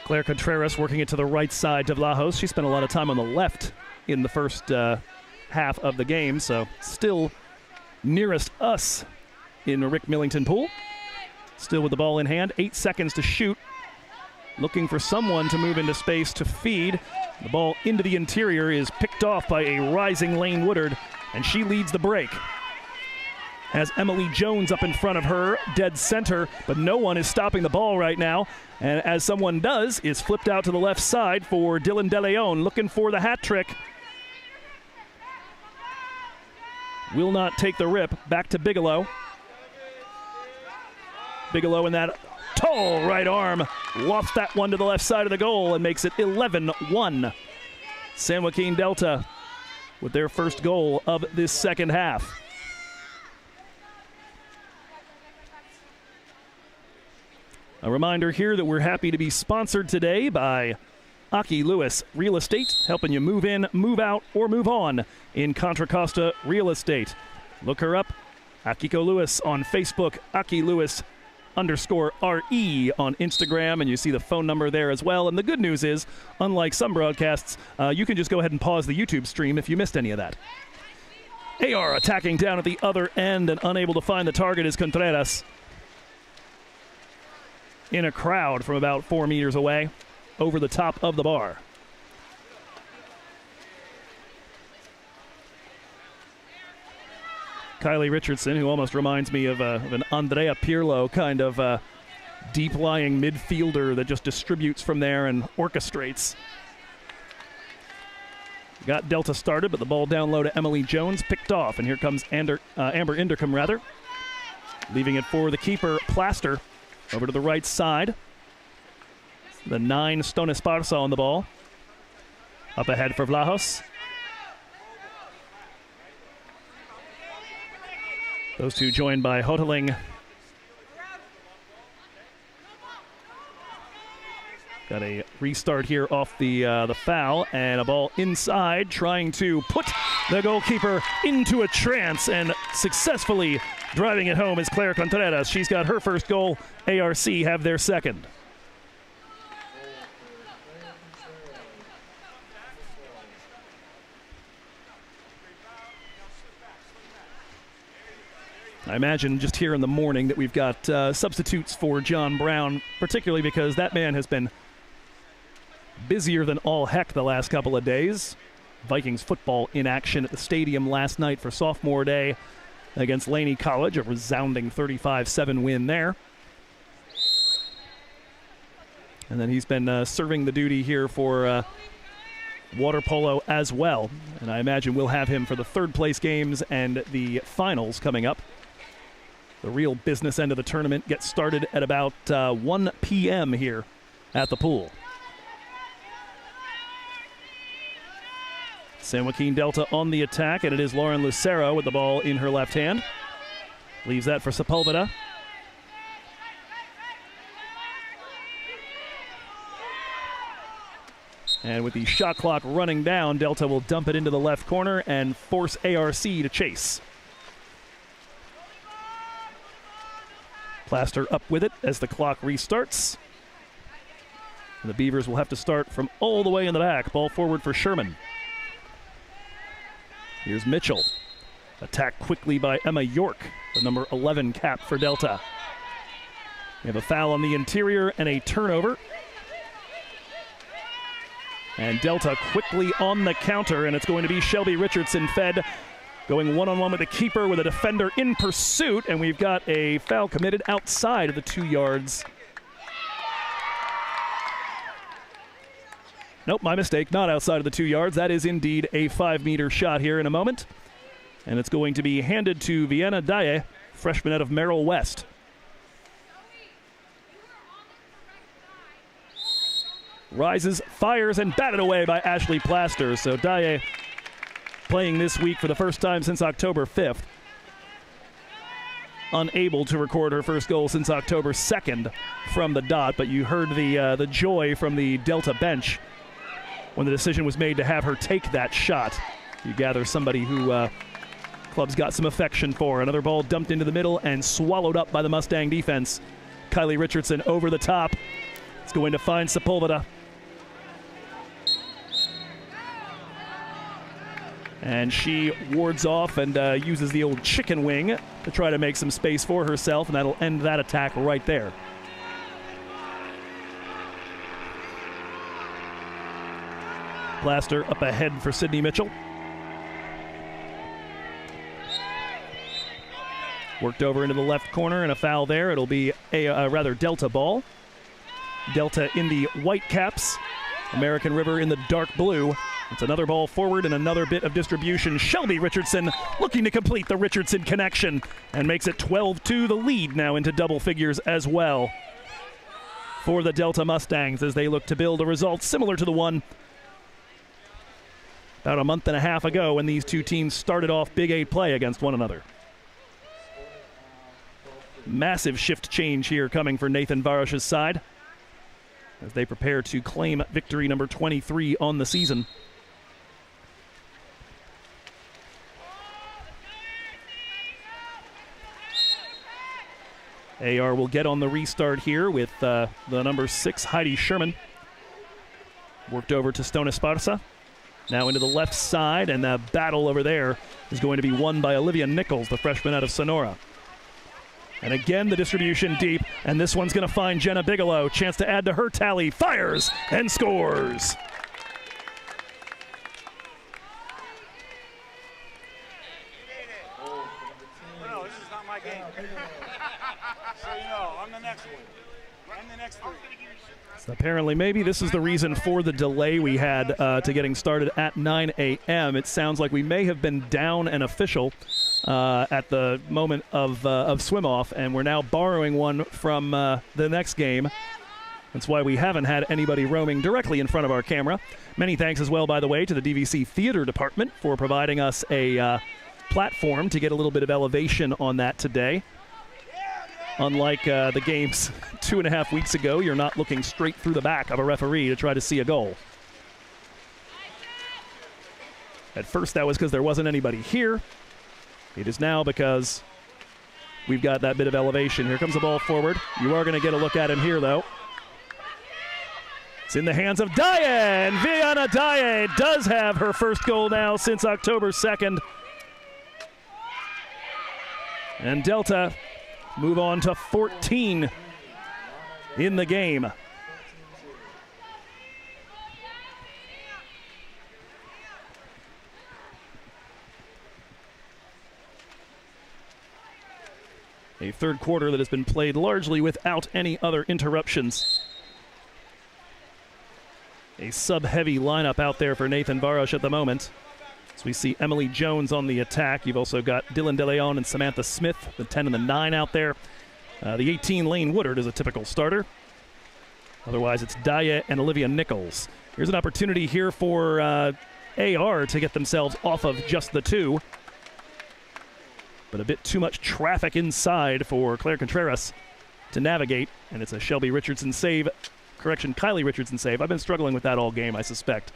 Claire Contreras working it to the right side to Vlahos. She spent a lot of time on the left in the first half of the game, so still nearest us in Rick Millington pool. Still with the ball in hand, 8 seconds to shoot. Looking for someone to move into space to feed. The ball into the interior is picked off by a rising Lane Woodard, and she leads the break. has Emily Jones up in front of her, dead center, but no one is stopping the ball right now. And as someone does, is flipped out to the left side for Dylan De Leon, looking for the hat trick. Will not take the rip. Back to Bigelow. Bigelow in that tall right arm lofts that one to the left side of the goal and makes it 11-1. San Joaquin Delta with their first goal of this second half. A reminder here that we're happy to be sponsored today by Aki Lewis Real Estate, helping you move in, move out, or move on in Contra Costa Real Estate. Look her up, Akiko Lewis on Facebook, Aki Lewis _RE on Instagram, and you see the phone number there as well. And the good news is, unlike some broadcasts, you can just go ahead and pause the YouTube stream if you missed any of that. AR attacking down at the other end and unable to find the target is Contreras. In a crowd from about 4 meters away, over the top of the bar. Kylie Richardson, who almost reminds me of an Andrea Pirlo kind of deep-lying midfielder that just distributes from there and orchestrates. Got Delta started, but the ball down low to Emily Jones, picked off, and here comes Amber Indercombe, leaving it for the keeper, Plaster. Over to the right side. The 9, Stone Esparza on the ball. Up ahead for Vlahos. Those two joined by Hoteling. Got a restart here off the foul, and a ball inside, trying to put the goalkeeper into a trance, and successfully driving it home is Claire Contreras. She's got her first goal. ARC have their second. I imagine just here in the morning that we've got substitutes for John Brown, particularly because that man has been busier than all heck the last couple of days. Vikings football in action at the stadium last night for sophomore day against Laney College, a resounding 35-7 win there. And then he's been serving the duty here for water polo as well. And I imagine we'll have him for the third place games and the finals coming up. The real business end of the tournament gets started at about 1 p.m. here at the pool. San Joaquin Delta on the attack, and it is Lauren Lucero with the ball in her left hand. Leaves that for Sepulveda. And with the shot clock running down, Delta will dump it into the left corner and force ARC to chase. Plaster up with it as the clock restarts. And the Beavers will have to start from all the way in the back. Ball forward for Sherman. Here's Mitchell. Attacked quickly by Emma York, the number 11 cap for Delta. We have a foul on the interior and a turnover. And Delta quickly on the counter, and it's going to be Shelby Richardson fed, going one-on-one with the keeper with a defender in pursuit, and we've got a foul committed outside of the 2 yards. Nope, my mistake, not outside of the 2 yards. That is indeed a 5-meter shot here in a moment. And it's going to be handed to Vienna Daye, freshman out of Merrill West. Rises, fires, and batted away by Ashley Plaster. So Daye playing this week for the first time since October 5th. Unable to record her first goal since October 2nd from the dot, but you heard the joy from the Delta bench when the decision was made to have her take that shot. You gather somebody who club's got some affection for. Another ball dumped into the middle and swallowed up by the Mustang defense. Kylie Richardson over the top. It's going to find Sepulveda. And she wards off and uses the old chicken wing to try to make some space for herself, and that'll end that attack right there. Plaster up ahead for Sydney Mitchell. Worked over into the left corner and a foul there. It'll be a rather Delta ball. Delta in the white caps. American River in the dark blue. It's another ball forward and another bit of distribution. Shelby Richardson looking to complete the Richardson connection and makes it 12-2, the lead now into double figures as well for the Delta Mustangs as they look to build a result similar to the one about a month and a half ago when these two teams started off Big 8 play against one another. Massive shift change here coming for Nathan Varosh's side as they prepare to claim victory number 23 on the season. AR will get on the restart here with the number 6, Heidi Sherman. Worked over to Stone Esparza. Now into the left side, and the battle over there is going to be won by Olivia Nichols, the freshman out of Sonora. And again, the distribution deep, and this one's going to find Jenna Bigelow. Chance to add to her tally. Fires and scores. No, this is not my game. So you know, I'm the next one. I'm the next three. So apparently, maybe this is the reason for the delay we had to getting started at 9 a.m. It sounds like we may have been down an official at the moment of swim-off, and we're now borrowing one from the next game. That's why we haven't had anybody roaming directly in front of our camera. Many thanks as well, by the way, to the DVC Theater Department for providing us a platform to get a little bit of elevation on that today. Unlike the games 2.5 weeks ago, you're not looking straight through the back of a referee to try to see a goal. At first, that was because there wasn't anybody here. It is now because we've got that bit of elevation. Here comes the ball forward. You are going to get a look at him here, though. It's in the hands of Dye, and Viana Dye does have her first goal now since October 2nd. And Delta move on to 14 in the game. A third quarter that has been played largely without any other interruptions. A sub-heavy lineup out there for Nathan Varosh at the moment. So we see Emily Jones on the attack. You've also got Dylan DeLeon and Samantha Smith, the 10 and the 9 out there. The 18, Lane Woodard, is a typical starter. Otherwise, it's Daya and Olivia Nichols. Here's an opportunity here for AR to get themselves off of just the two. But a bit too much traffic inside for Claire Contreras to navigate. And it's a Shelby Richardson save. Correction, Kylie Richardson save. I've been struggling with that all game, I suspect.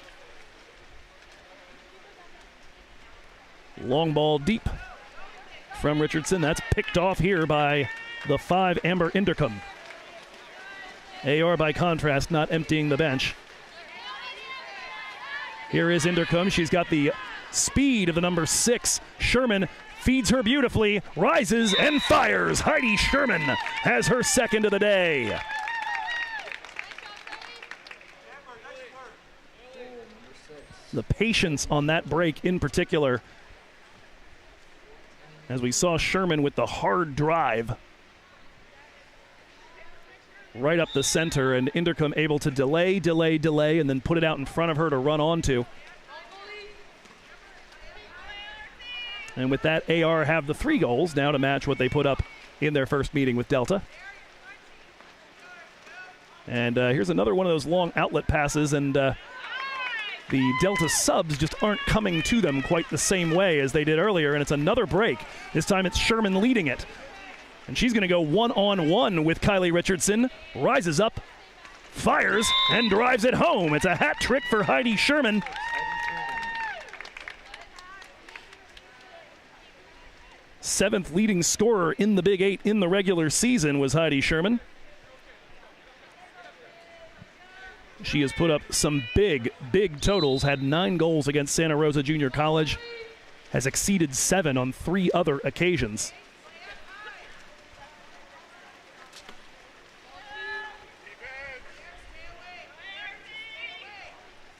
Long ball deep from Richardson. That's picked off here by the 5, Amber Indercombe. AR, by contrast, not emptying the bench. Here is Indercombe. She's got the speed of the number 6. Sherman feeds her beautifully, rises and fires. Heidi Sherman has her second of the day. The patience on that break in particular, as we saw Sherman with the hard drive right up the center, and Indercombe able to delay, and then put it out in front of her to run onto. And with that, AR have the 3 goals now to match what they put up in their first meeting with Delta. And here's another one of those long outlet passes, and the Delta subs just aren't coming to them quite the same way as they did earlier, and it's another break. This time it's Sherman leading it. And she's going to go one-on-one with Kylie Richardson. Rises up, fires, and drives it home. It's a hat trick for Heidi Sherman. Seventh leading scorer in the Big 8 in the regular season was Heidi Sherman. She has put up some big totals, had 9 goals against Santa Rosa Junior College, has exceeded 7 on 3 other occasions.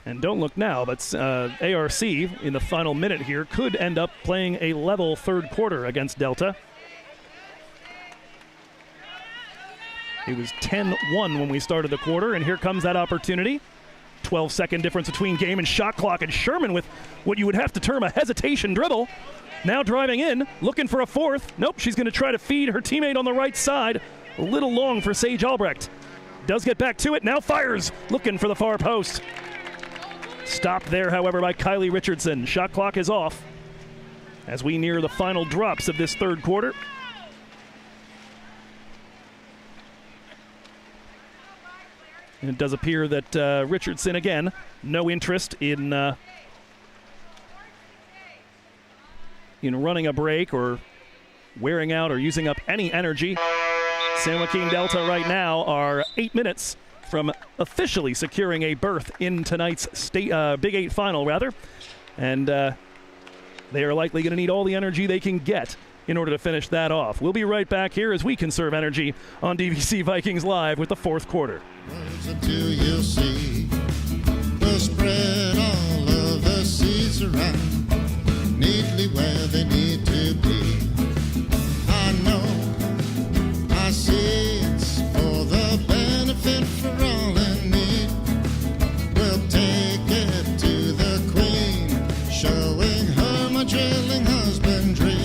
And don't look now, but ARC in the final minute here could end up playing a level third quarter against Delta. It was 10-1 when we started the quarter, and here comes that opportunity. 12-second difference between game and shot clock, and Sherman with what you would have to term a hesitation dribble. Now driving in, looking for a fourth. Nope, she's going to try to feed her teammate on the right side. A little long for Sage Albrecht. Does get back to it, now fires, looking for the far post. Stopped there, however, by Kylie Richardson. Shot clock is off as we near the final drops of this third quarter. And it does appear that Richardson, again, no interest in running a break or wearing out or using up any energy. San Joaquin Delta right now are 8 minutes from officially securing a berth in tonight's Big 8 final, and they are likely going to need all the energy they can get in order to finish that off. We'll be right back here as we conserve energy on DVC Vikings Live with the fourth quarter. Until you see, we'll spread all of the seeds around, neatly where they need to be. I know, I see it's for the benefit for all in need. We'll take it to the queen, showing her my drilling husbandry.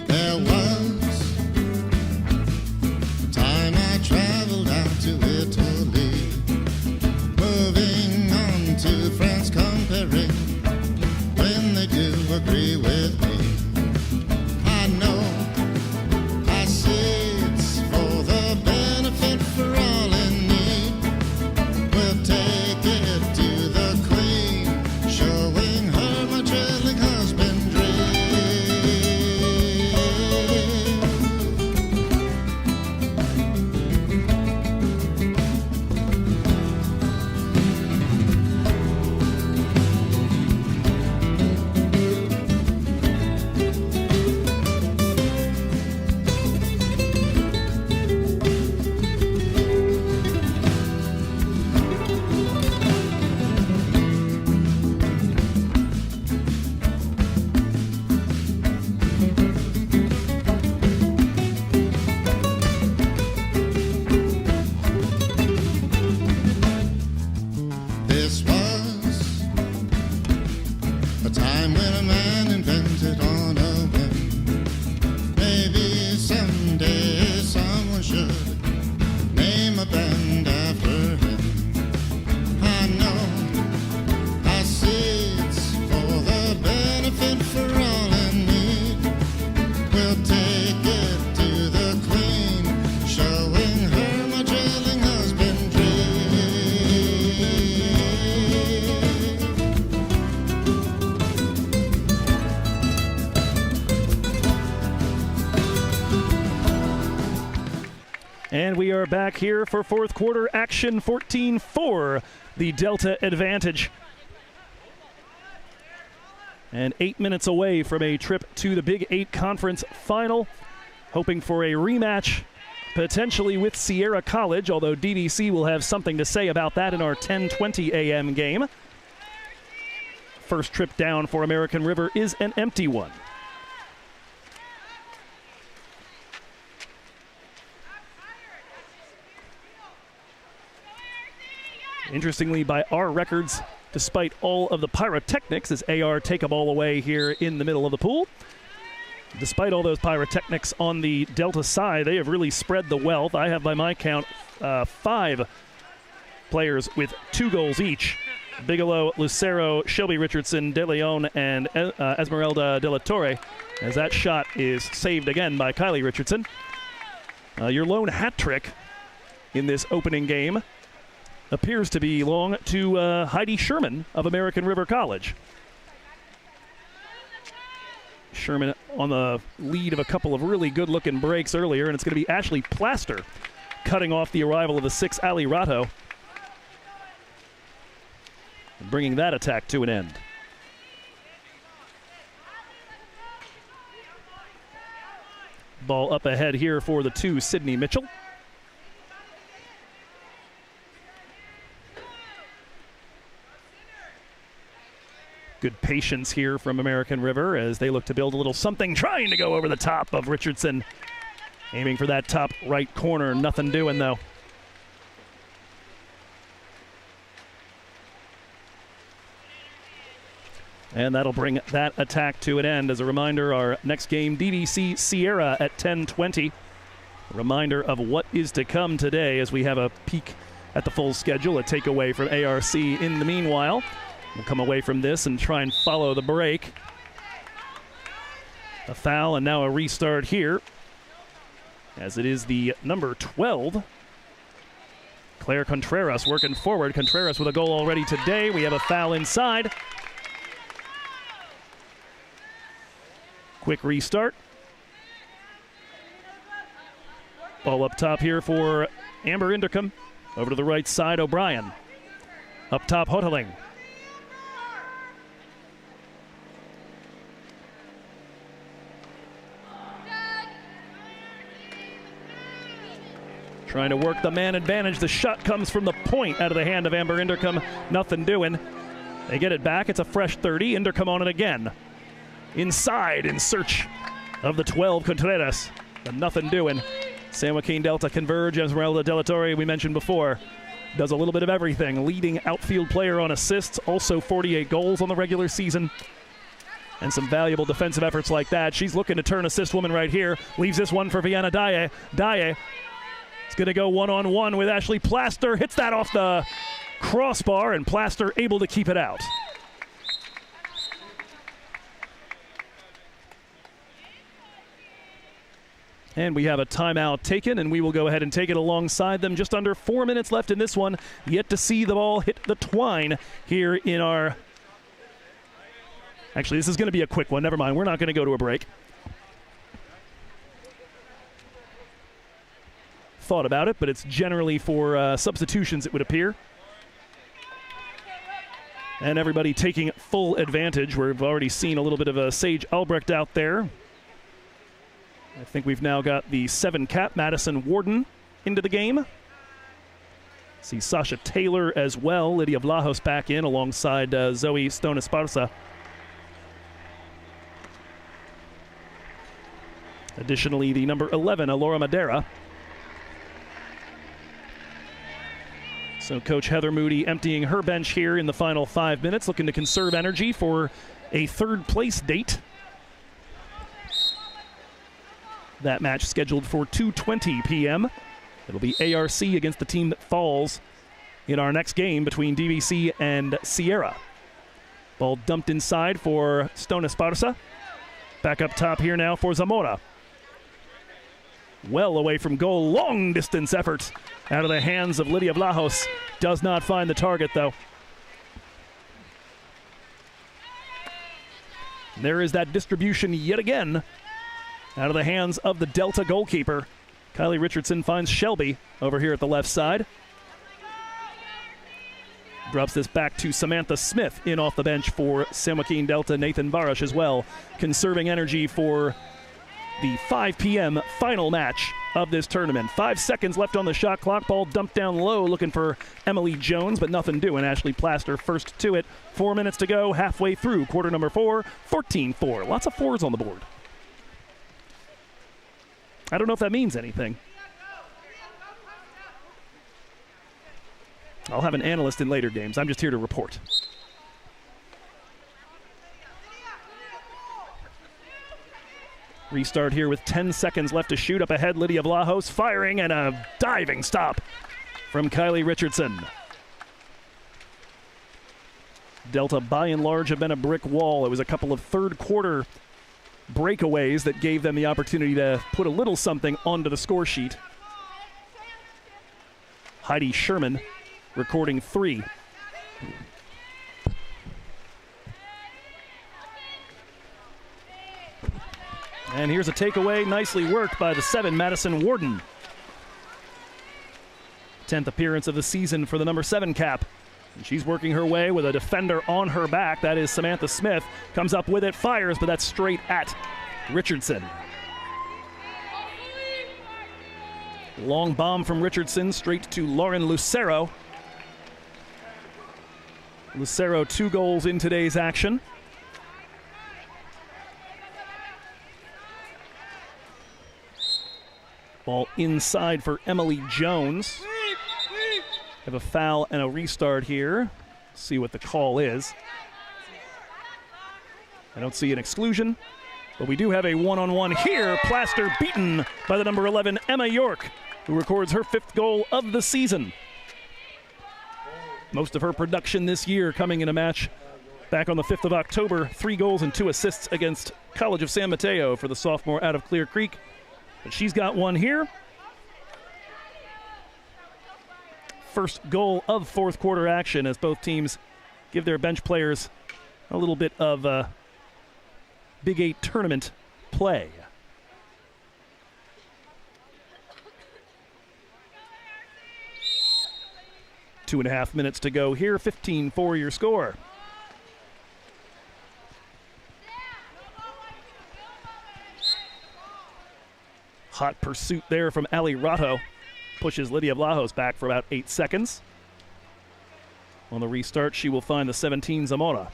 There was a time I traveled out to Italy, moving on to France, comparing when they do agree with me. I know, I see it's for the benefit for all in need. We'll take it to the queen, showing her my drilling husbandry. This was a time when a man invented on a whim. Maybe someday someone should name a band after him. I know, I see it's for the benefit for all in need. We'll take it to the queen, showing her my drilling husbandry. And we are back here for fourth quarter action. 14-4, the Delta advantage. And 8 minutes away from a trip to the Big 8 Conference Final. Hoping for a rematch, potentially with Sierra College, although DVC will have something to say about that in our 10:20 a.m. game. First trip down for American River is an empty one. Interestingly, by our records, despite all of the pyrotechnics, as AR take them all away here in the middle of the pool, despite all those pyrotechnics on the Delta side, they have really spread the wealth. I have, by my count, 5 players with 2 goals each. Bigelow, Lucero, Shelby Richardson, De Leon, and Esmeralda de la Torre, as that shot is saved again by Kylie Richardson. Your lone hat trick in this opening game appears to belong to Heidi Sherman of American River College. Sherman on the lead of a couple of really good-looking breaks earlier, and it's going to be Ashley Plaster cutting off the arrival of the 6 Ali Rato, and bringing that attack to an end. Ball up ahead here for the 2, Sydney Mitchell. Good patience here from American River as they look to build a little something, trying to go over the top of Richardson. Aiming for that top right corner, nothing doing though. And that'll bring that attack to an end. As a reminder, our next game, DVC Sierra at 10:20. A reminder of what is to come today as we have a peek at the full schedule, a takeaway from ARC in the meanwhile. We'll come away from this and try and follow the break. A foul and now a restart here, as it is the number 12, Claire Contreras, working forward. Contreras with a goal already today. We have a foul inside. Quick restart. Ball up top here for Amber Indercombe. Over to the right side, O'Brien. Up top, Hoteling. Trying to work the man advantage. The shot comes from the point out of the hand of Amber Indercombe. Nothing doing. They get it back. It's a fresh 30. Indercombe on it again. Inside in search of the 12, Contreras. But nothing doing. San Joaquin Delta converge. Esmeralda De La Torre, we mentioned before, does a little bit of everything. Leading outfield player on assists. Also 48 goals on the regular season. And some valuable defensive efforts like that. She's looking to turn assist woman right here. Leaves this one for Vienna Dye. Dye is going to go one-on-one with Ashley Plaster. Hits that off the crossbar, and Plaster able to keep it out. And we have a timeout taken, and we will go ahead and take it alongside them. Just under 4 minutes left in this one. Yet to see the ball hit the twine here in our... Actually, this is going to be a quick one. Never mind. We're not going to go to a break. Thought about it, but it's generally for substitutions, it would appear. And everybody taking full advantage. We've already seen a little bit of a Sage Albrecht out there. I think we've now got the 7 cap, Madison Warden, into the game. See Sasha Taylor as well. Lydia Vlahos back in alongside Zoe Stone Esparza. Additionally, the number 11, Alora Madera. So Coach Heather Moody emptying her bench here in the final 5 minutes, looking to conserve energy for a third place date. That match scheduled for 2:20 p.m. It'll be ARC against the team that falls in our next game between DVC and Sierra. Ball dumped inside for Stone Esparza. Back up top here now for Zamora. Well away from goal, long distance effort out of the hands of Lydia Vlahos. Does not find the target though. There is that distribution yet again out of the hands of the Delta goalkeeper. Kylie Richardson finds Shelby over here at the left side. Drops this back to Samantha Smith in off the bench for San Joaquin Delta. Nathan Barash as well, conserving energy for the 5 p.m. final match of this tournament. 5 seconds left on the shot clock. Ball dumped down low, looking for Emily Jones, but nothing doing. Ashley Plaster first to it. 4 minutes to go, halfway through quarter number 4, 14-4. Lots of fours on the board. I don't know if that means anything. I'll have an analyst in later games. I'm just here to report. Restart here with 10 seconds left to shoot. Up ahead, Lydia Vlahos firing, and a diving stop from Kylie Richardson. Delta, by and large, have been a brick wall. It was a couple of third quarter breakaways that gave them the opportunity to put a little something onto the score sheet. Heidi Sherman recording 3. And here's a takeaway, nicely worked by the 7, Madison Warden. 10th appearance of the season for the number 7 cap. And she's working her way with a defender on her back. That is Samantha Smith. Comes up with it, fires, but that's straight at Richardson. Long bomb from Richardson straight to Lauren Lucero. Lucero 2 goals in today's action. Ball inside for Emily Jones. Have a foul and a restart here. See what the call is. I don't see an exclusion, but we do have a one-on-one here. Plaster beaten by the number 11, Emma York, who records her 5th goal of the season. Most of her production this year coming in a match back on the 5th of October. 3 goals and 2 assists against College of San Mateo for the sophomore out of Clear Creek. But she's got one here. First goal of 4th quarter action as both teams give their bench players a little bit of Big 8 tournament play. Two and a half minutes to go here. 15-4 your score. Hot pursuit there from Ali Rato. Pushes Lydia Vlahos back for about 8 seconds. On the restart, she will find the 17 Zamora.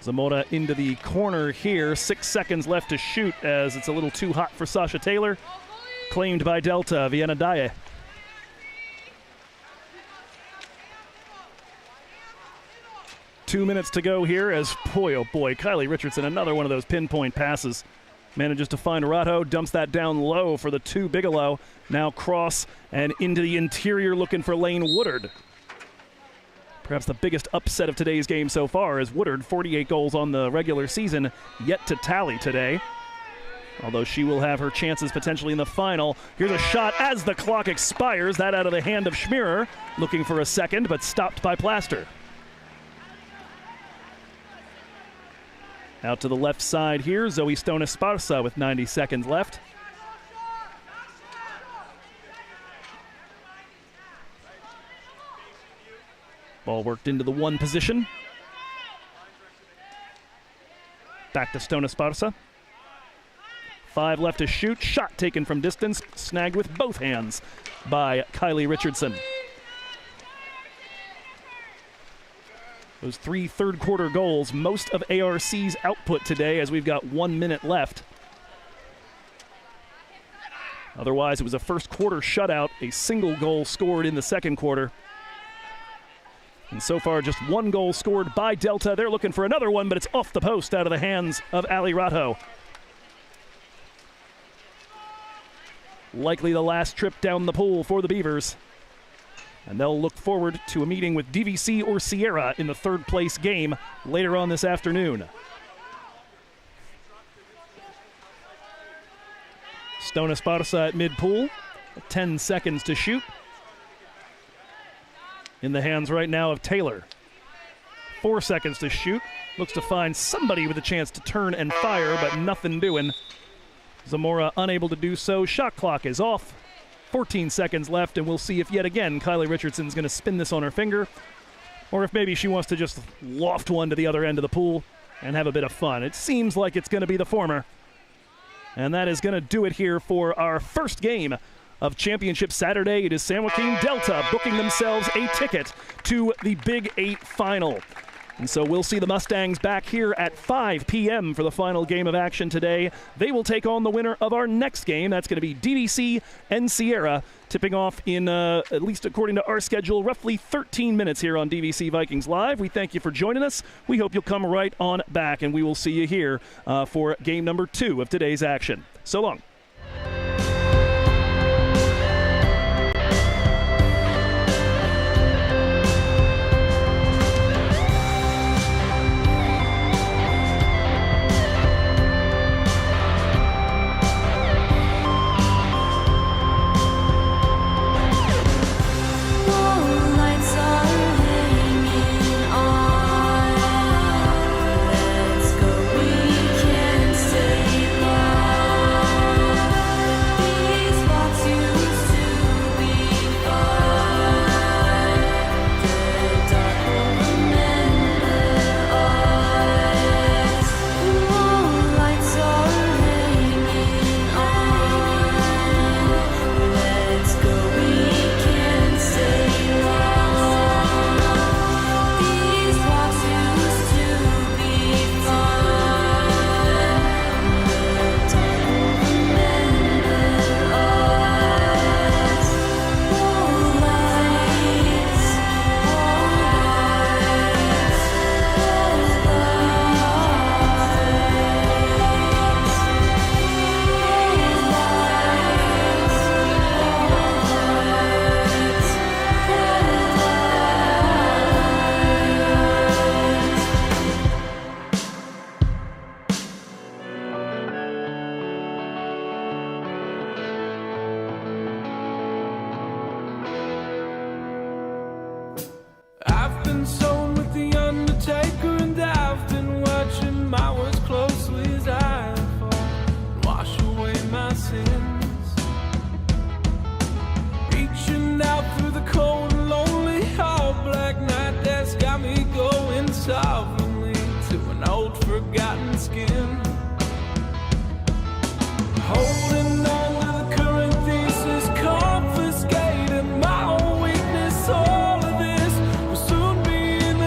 Zamora into the corner here. 6 seconds left to shoot as it's a little too hot for Sasha Taylor. Claimed by Delta, Vienna Daye. Two minutes to go here as, boy, oh boy, Kylie Richardson, another one of those pinpoint passes. Manages to find Rato, dumps that down low for the 2 Bigelow. Now cross and into the interior looking for Lane Woodard. Perhaps the biggest upset of today's game so far is Woodard, 48 goals on the regular season, yet to tally today. Although she will have her chances potentially in the final. Here's a shot as the clock expires. That out of the hand of Schmierer, looking for a second, but stopped by Plaster. Out to the left side here, Zoe Stone Esparza with 90 seconds left. Ball worked into the 1 position. Back to Stone Esparza. 5 left to shoot. Shot taken from distance, snagged with both hands by Kylie Richardson. Those 3 third-quarter goals, most of ARC's output today as we've got 1 minute left. Otherwise, it was a first-quarter shutout, a single goal scored in the second quarter. And so far, just 1 goal scored by Delta. They're looking for another one, but it's off the post out of the hands of Ali Rato. Likely the last trip down the pool for the Beavers. And they'll look forward to a meeting with DVC or Sierra in the 3rd place game later on this afternoon. Stone Esparza at mid-pool. 10 seconds to shoot. In the hands right now of Taylor. 4 seconds to shoot. Looks to find somebody with a chance to turn and fire, but nothing doing. Zamora unable to do so. Shot clock is off. 14 seconds left, and we'll see if yet again Kylie Richardson's going to spin this on her finger, or if maybe she wants to just loft one to the other end of the pool and have a bit of fun. It seems like it's going to be the former. And that is going to do it here for our first game of Championship Saturday. It is San Joaquin Delta booking themselves a ticket to the Big 8 final. And so we'll see the Mustangs back here at 5 p.m. for the final game of action today. They will take on the winner of our next game. That's going to be DVC and Sierra, tipping off in, at least according to our schedule, roughly 13 minutes here on DVC Vikings Live. We thank you for joining us. We hope you'll come right on back, and we will see you here for game number 2 of today's action. So long. Let's go, we can stay long. I've been sewn with the Undertaker, and I've been watching my words closely as I fall and wash away my sins. Reaching out through the cold and lonely, all black night that's got me going sovereignly to an old forgotten skin. Holding on to the current thesis, confiscating my own weakness. All of this will soon be in the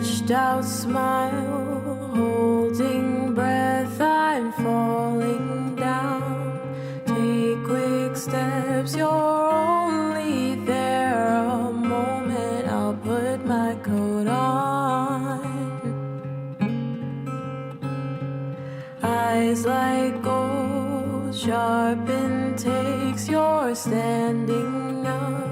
stretched out smile, holding breath, I'm falling down. Take quick steps, you're only there a moment. I'll put my coat on. Eyes like gold, sharpened takes, you're standing up.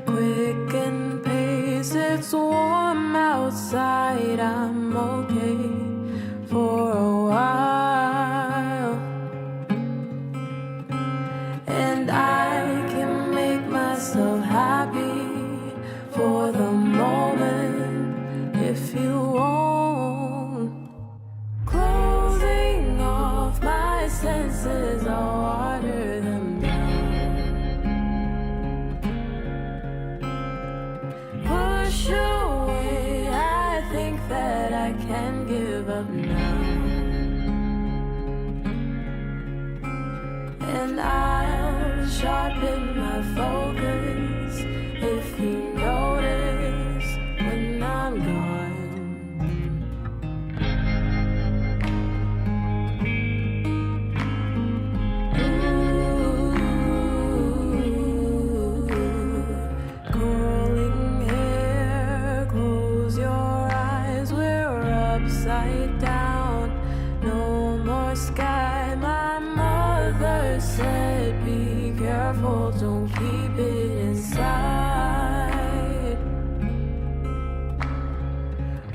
Quicken pace, it's warm outside, I'm okay for a while. And I can make myself happy for the moment if you won't. Closing off my senses, I'll water them down. Push away, I think that I can give up now. And I'll sharpen my focus if you notice when I'm gone. Curling hair, close your eyes, we're upside down. No more sky, my mother said, be careful, don't keep it inside.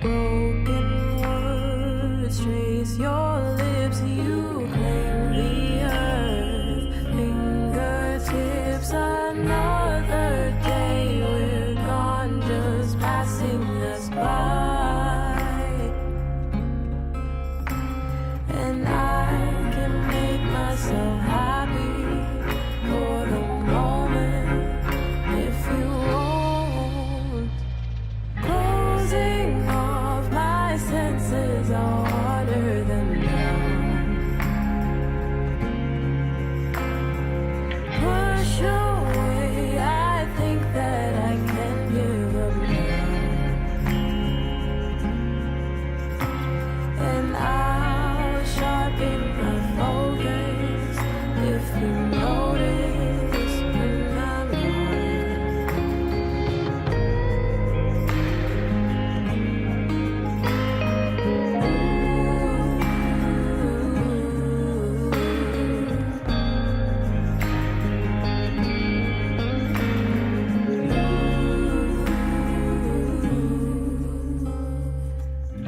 Broken words trace your lips, you claim the earth. Fingertips, another day, we're gone, just passing us by. And I can make myself happy for the moment if you won't. Closing off my senses, I'll water them down. Push away, I think that I can give up now. And I'll sharpen my focus if you notice when I'm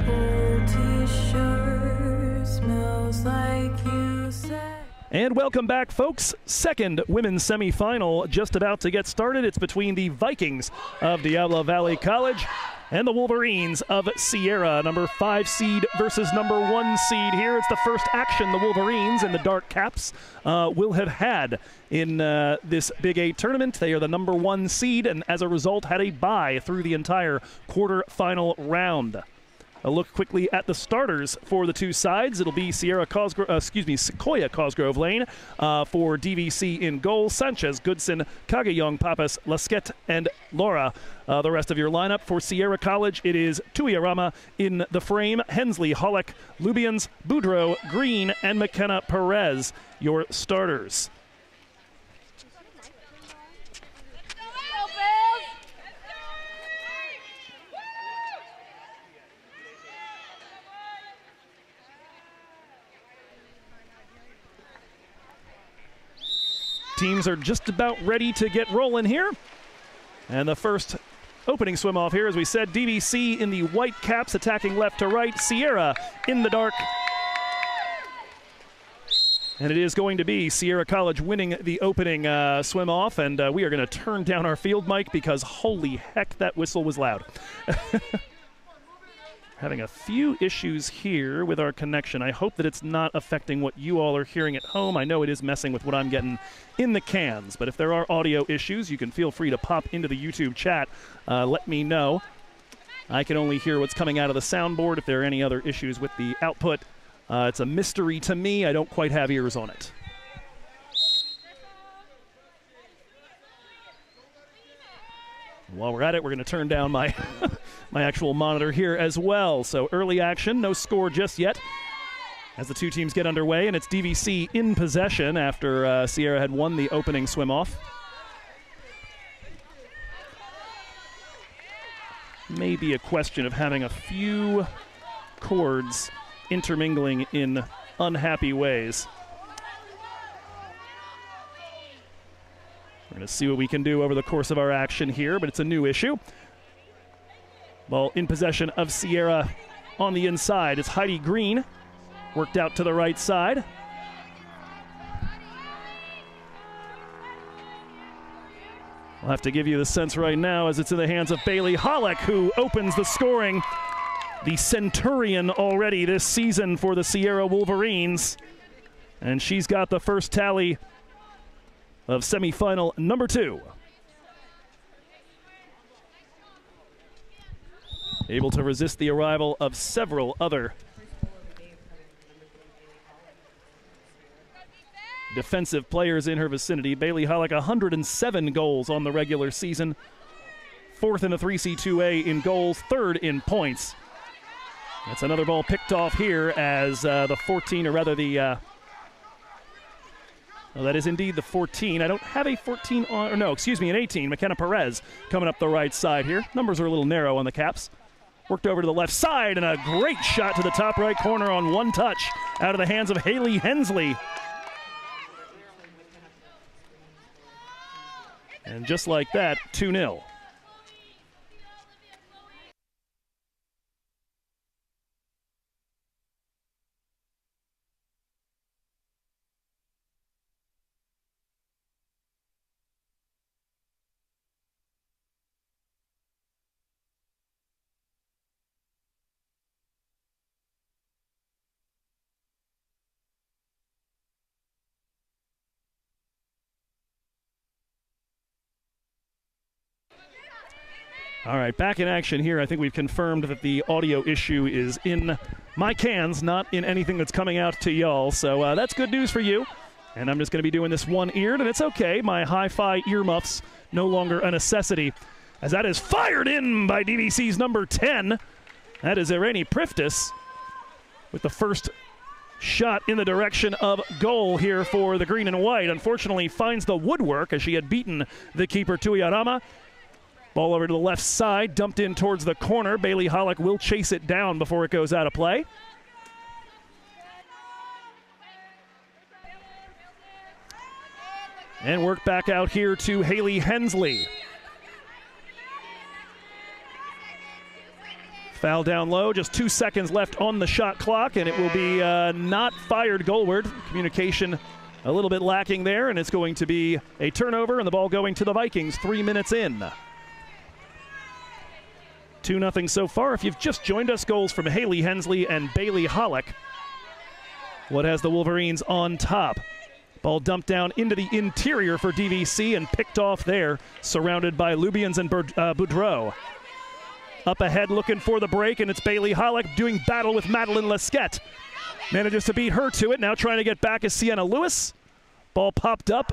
Old t-shirt smells like you said. And welcome back, folks. Second women's semifinal just about to get started. It's between the Vikings of Diablo Valley College and the Wolverines of Sierra. Number 5 seed versus number 1 seed here. It's the first action the Wolverines in the dark caps will have had in this Big 8 tournament. They are the number 1 seed and as a result had a bye through the entire quarterfinal round. A look quickly at the starters for the two sides. It'll be Sequoia Cosgrove Lane for DVC in goal. Sanchez, Goodson, Kagayong, Papas, Lasquette, and Laura. The rest of your lineup for Sierra College, it is Tuiarama in the frame, Hensley, Hollick, Lubians, Boudreau, Green, and McKenna Perez, your starters. Teams are just about ready to get rolling here. And the first opening swim off here, as we said, DVC in the white caps attacking left to right, Sierra in the dark. And it is going to be Sierra College winning the opening swim off, and we are going to turn down our field mic because holy heck, that whistle was loud. Having a few issues here with our connection. I hope that it's not affecting what you all are hearing at home. I know it is messing with what I'm getting in the cans, but if there are audio issues, you can feel free to pop into the YouTube chat. Let me know. I can only hear what's coming out of the soundboard. If there are any other issues with the output, it's a mystery to me. I don't quite have ears on it. While we're at it, we're going to turn down my my actual monitor here as well. So early action, no score just yet as the two teams get underway, and it's DVC in possession after Sierra had won the opening swim-off. Maybe a question of having a few chords intermingling in unhappy ways. We're going to see what we can do over the course of our action here, but it's a new issue. Ball in possession of Sierra on the inside. It's Heidi Green, worked out to the right side. I'll have to give you the sense right now as it's in the hands of Bailey Hollick, who opens the scoring. The Centurion already this season for the Sierra Wolverines. And she's got the first tally of semifinal number 2. Able to resist the arrival of several other defensive players in her vicinity. Bailey Hollick, 107 goals on the regular season. 4th in the 3C2A in goals, 3rd in points. That's another ball picked off here as the 14, or rather the... well, that is indeed the 14. I don't have a 14 on... Or no, excuse me, an 18. McKenna Perez coming up the right side here. Numbers are a little narrow on the Caps. Worked over to the left side, and a great shot to the top right corner on one touch out of the hands of Haley Hensley. And just like that, 2-0. All right, back in action here. I think we've confirmed that the audio issue is in my cans, not in anything that's coming out to y'all. So that's good news for you. And I'm just going to be doing this one-eared, and it's okay. My hi-fi earmuffs no longer a necessity, as that is fired in by DVC's number 10. That is Irene Priftis with the first shot in the direction of goal here for the green and white. Unfortunately, finds the woodwork as she had beaten the keeper, Tuiarama. Ball over to the left side, dumped in towards the corner. Bailey Hollick will chase it down before it goes out of play. And work back out here to Haley Hensley. Foul down low, just 2 seconds left on the shot clock, and it will be not fired goalward. Communication a little bit lacking there, and it's going to be a turnover, and the ball going to the Vikings 3 minutes in. 2-0 so far. If you've just joined us, goals from Haley Hensley and Bailey Hollick. What has the Wolverines on top? Ball dumped down into the interior for DVC and picked off there, surrounded by Lubians and Boudreau. Up ahead looking for the break, and it's Bailey Hollick doing battle with Madeline Lesquette. Manages to beat her to it. Now trying to get back is Sienna Lewis. Ball popped up.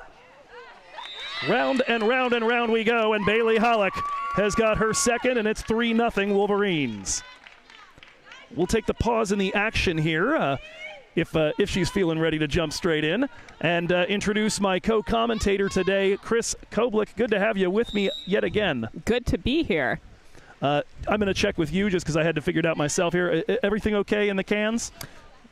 Round and round and round we go, and Bailey Hollick has got her second, and it's 3-0 Wolverines. We'll take the pause in the action here if she's feeling ready to jump straight in, and introduce my co-commentator today, Chris Koblich. Good to have you with me yet again. Good to be here. I'm going to check with you just because I had to figure it out myself here. Everything okay in the cans?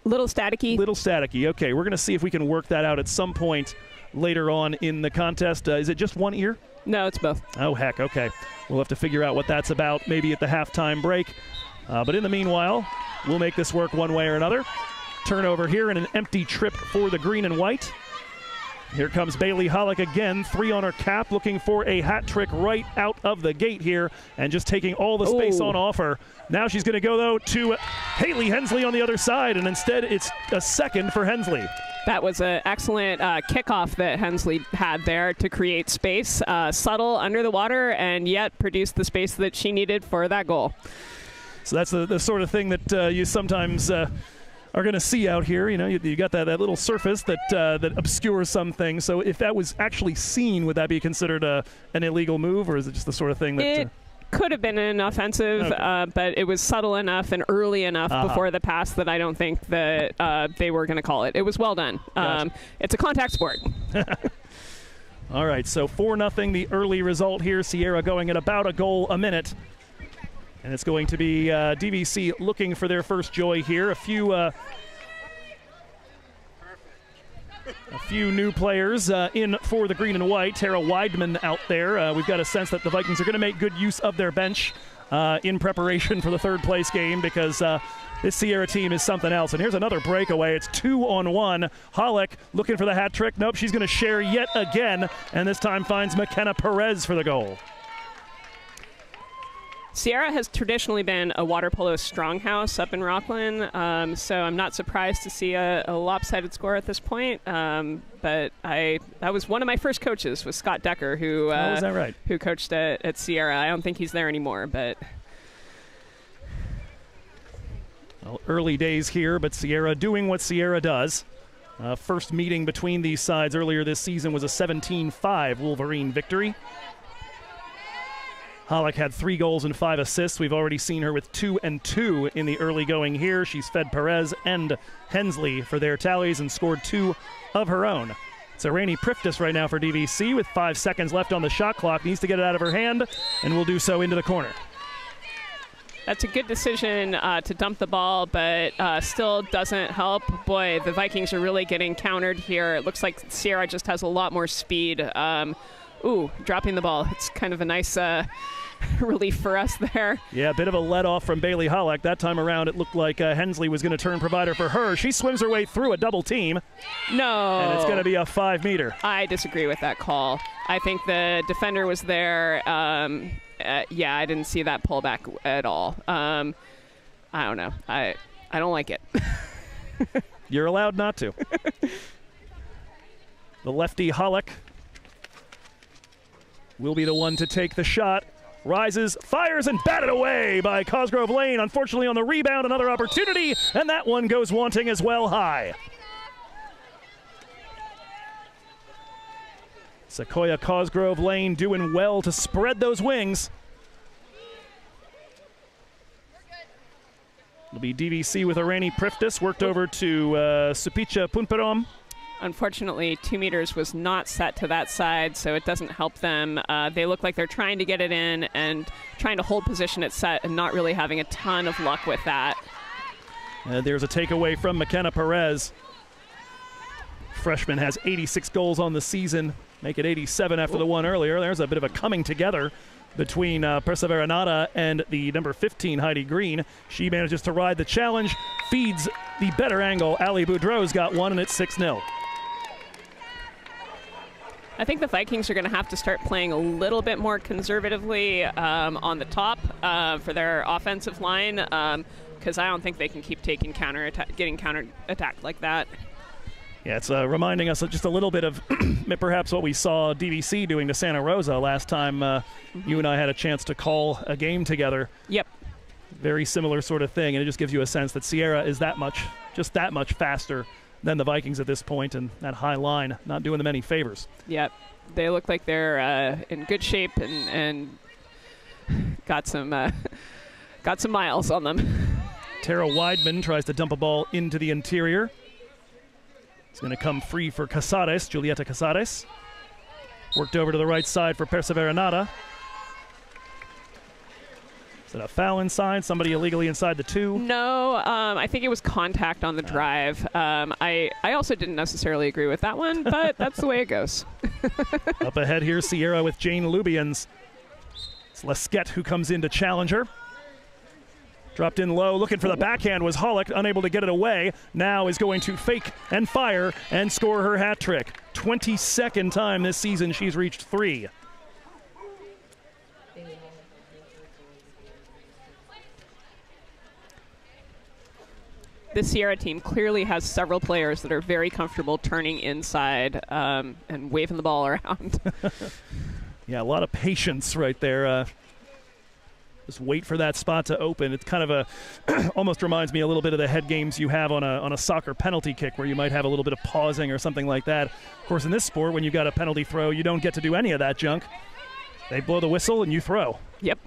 Little staticky. Little staticky. Okay, we're going to see if we can work that out at some point later on in the contest. Is it just one ear? No, it's both. Oh, heck, okay. We'll have to figure out what that's about maybe at the halftime break. But in the meanwhile, we'll make this work one way or another. Turnover here and an empty trip for the green and white. Here comes Bailey Hollick again, 3 on her cap, looking for a hat trick right out of the gate here and just taking all the space on offer. Now she's going to go, though, to Haley Hensley on the other side, and instead it's a second for Hensley. That was an excellent kickoff that Hensley had there to create space, subtle under the water, and yet produce the space that she needed for that goal. So that's the sort of thing that you sometimes are going to see out here. You know, you got that little surface that that obscures some things. So if that was actually seen, would that be considered an illegal move, or is it just the sort of thing that? It could have been an offensive, Okay. but it was subtle enough and early enough before the pass that I don't think that they were going to call it. It was well done. Gotcha. It's a contact sport. All right, so 4-0 the early result here. Sierra going at about a goal a minute. And it's going to be DVC looking for their first joy here. A few new players in for the green and white. Tara Weidman out there. We've got a sense that the Vikings are going to make good use of their bench in preparation for the third place game, because this Sierra team is something else. And here's another breakaway. It's 2-on-1. Hollick looking for the hat trick. Nope, she's going to share yet again, and this time finds McKenna Perez for the goal. Sierra has traditionally been a water polo stronghouse up in Rockland, so I'm not surprised to see a lopsided score at this point. But that was one of my first coaches, was Scott Decker, who is that right? Who coached at Sierra. I don't think he's there anymore, but well, early days here, but Sierra doing what Sierra does. First meeting between these sides earlier this season was a 17-5 Wolverine victory. Hollick had 3 goals and 5 assists. We've already seen her with 2 and 2 in the early going here. She's fed Perez and Hensley for their tallies and scored 2 of her own. It's Rainey Priftis right now for DVC with 5 seconds left on the shot clock. Needs to get it out of her hand, and will do so into the corner. that's a good decision to dump the ball, but still doesn't help. Boy, the Vikings are really getting countered here. It looks like Sierra just has a lot more speed. Ooh, dropping the ball. It's kind of a nice relief for us there. Yeah, a bit of a let-off from Bailey Hollick. That time around, it looked like Hensley was going to turn provider for her. She swims her way through a double team. No. And it's going to be a 5-meter. I disagree with that call. I think the defender was there. Yeah, I didn't see that pullback at all. I don't know. I don't like it. You're allowed not to. The lefty Hollick will be the one to take the shot. Rises, fires, and batted away by Cosgrove Lane. Unfortunately, on the rebound, another opportunity, and that one goes wanting as well high. Sequoia Cosgrove Lane doing well to spread those wings. It'll be DVC with Rainey Priftis, worked over to Supicha Punperom. Unfortunately, 2 meters was not set to that side, so it doesn't help them. They look like they're trying to get it in and trying to hold position at set and not really having a ton of luck with that. There's a takeaway from McKenna Perez. Freshman has 86 goals on the season, make it 87 after the one earlier. There's a bit of a coming together between Perseveranata and the number 15, Heidi Green. She manages to ride the challenge, feeds the better angle. Ali Boudreau's got one, and it's 6-0. I think the Vikings are going to have to start playing a little bit more conservatively on the top for their offensive line, because I don't think they can keep taking getting counter-attacked like that. Yeah, it's reminding us of just a little bit of perhaps what we saw DVC doing to Santa Rosa last time you and I had a chance to call a game together. Yep. Very similar sort of thing, and it just gives you a sense that Sierra is that much faster than the Vikings at this point, and that high line not doing them any favors. Yep. They look like they're in good shape and got some miles on them. Tara Weidman tries to dump a ball into the interior. It's going to come free for Casares, Julieta Casares. Worked over to the right side for Perseveranata. Is it a foul inside? Somebody illegally inside the 2? No, I think it was contact on the drive. I also didn't necessarily agree with that one, but that's the way it goes. Up ahead here, Sierra with Jane Lubians. It's Lesquette who comes in to challenge her. Dropped in low, looking for the backhand was Hollick, unable to get it away. Now is going to fake and fire and score her hat trick. 22nd time this season she's reached 3. This Sierra team clearly has several players that are very comfortable turning inside and waving the ball around. Yeah, a lot of patience right there. Just wait for that spot to open. It's kind of a, almost reminds me a little bit of the head games you have on a soccer penalty kick where you might have a little bit of pausing or something like that. Of course, in this sport, when you got a penalty throw, you don't get to do any of that junk. They blow the whistle and you throw. Yep.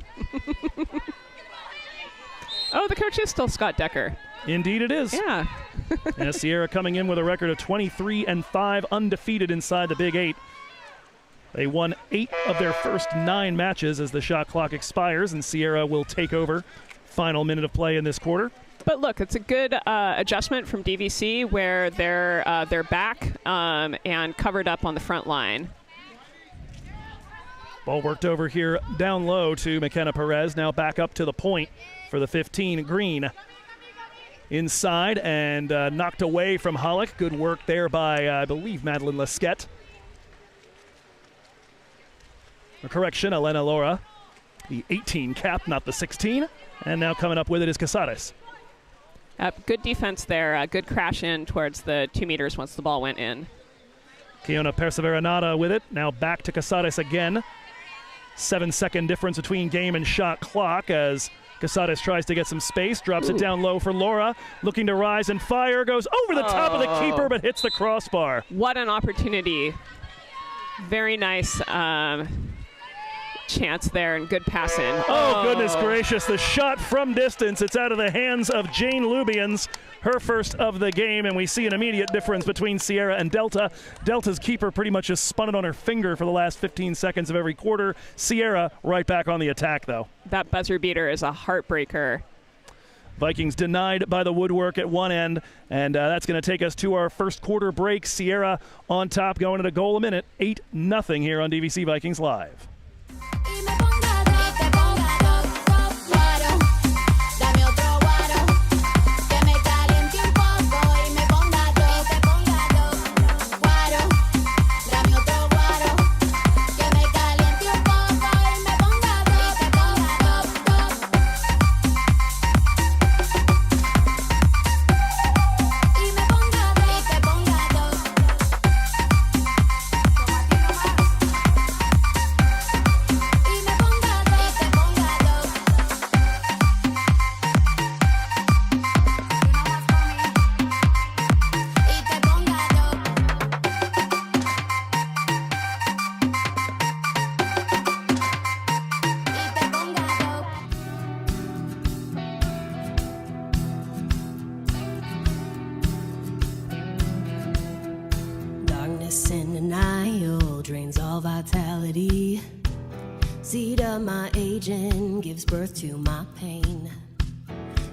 Oh, the coach is still Scott Decker. Indeed it is. Yeah. And Sierra coming in with a record of 23-5, undefeated inside the Big 8. They won 8 of their first 9 matches as the shot clock expires, and Sierra will take over. Final minute of play in this quarter. But look, it's a good adjustment from DVC where they're back and covered up on the front line. Ball worked over here down low to McKenna Perez. Now back up to the point for the 15 green. Inside and knocked away from Hollick. Good work there by, I believe, Madeline Lesquette. A correction, Elena Laura, the 18 cap, not the 16. And now coming up with it is Casares. Good defense there. Good crash in towards the 2 meters once the ball went in. Kiona Perseveranata with it. Now back to Casares again. 7-second difference between game and shot clock as Casares tries to get some space. Drops it down low for Laura. Looking to rise and fire. Goes over the top of the keeper but hits the crossbar. What an opportunity. Very nice chance there and good passing. Oh, goodness gracious. The shot from distance. It's out of the hands of Jane Lubians, her first of the game, and we see an immediate difference between Sierra and Delta. Delta's keeper pretty much just spun it on her finger for the last 15 seconds of every quarter. Sierra right back on the attack, though. That buzzer beater is a heartbreaker. Vikings denied by the woodwork at one end, and that's going to take us to our first quarter break. Sierra on top, going at a goal a minute, 8-0 here on DVC Vikings Live. In denial drains all vitality. Seed of my aging gives birth to my pain.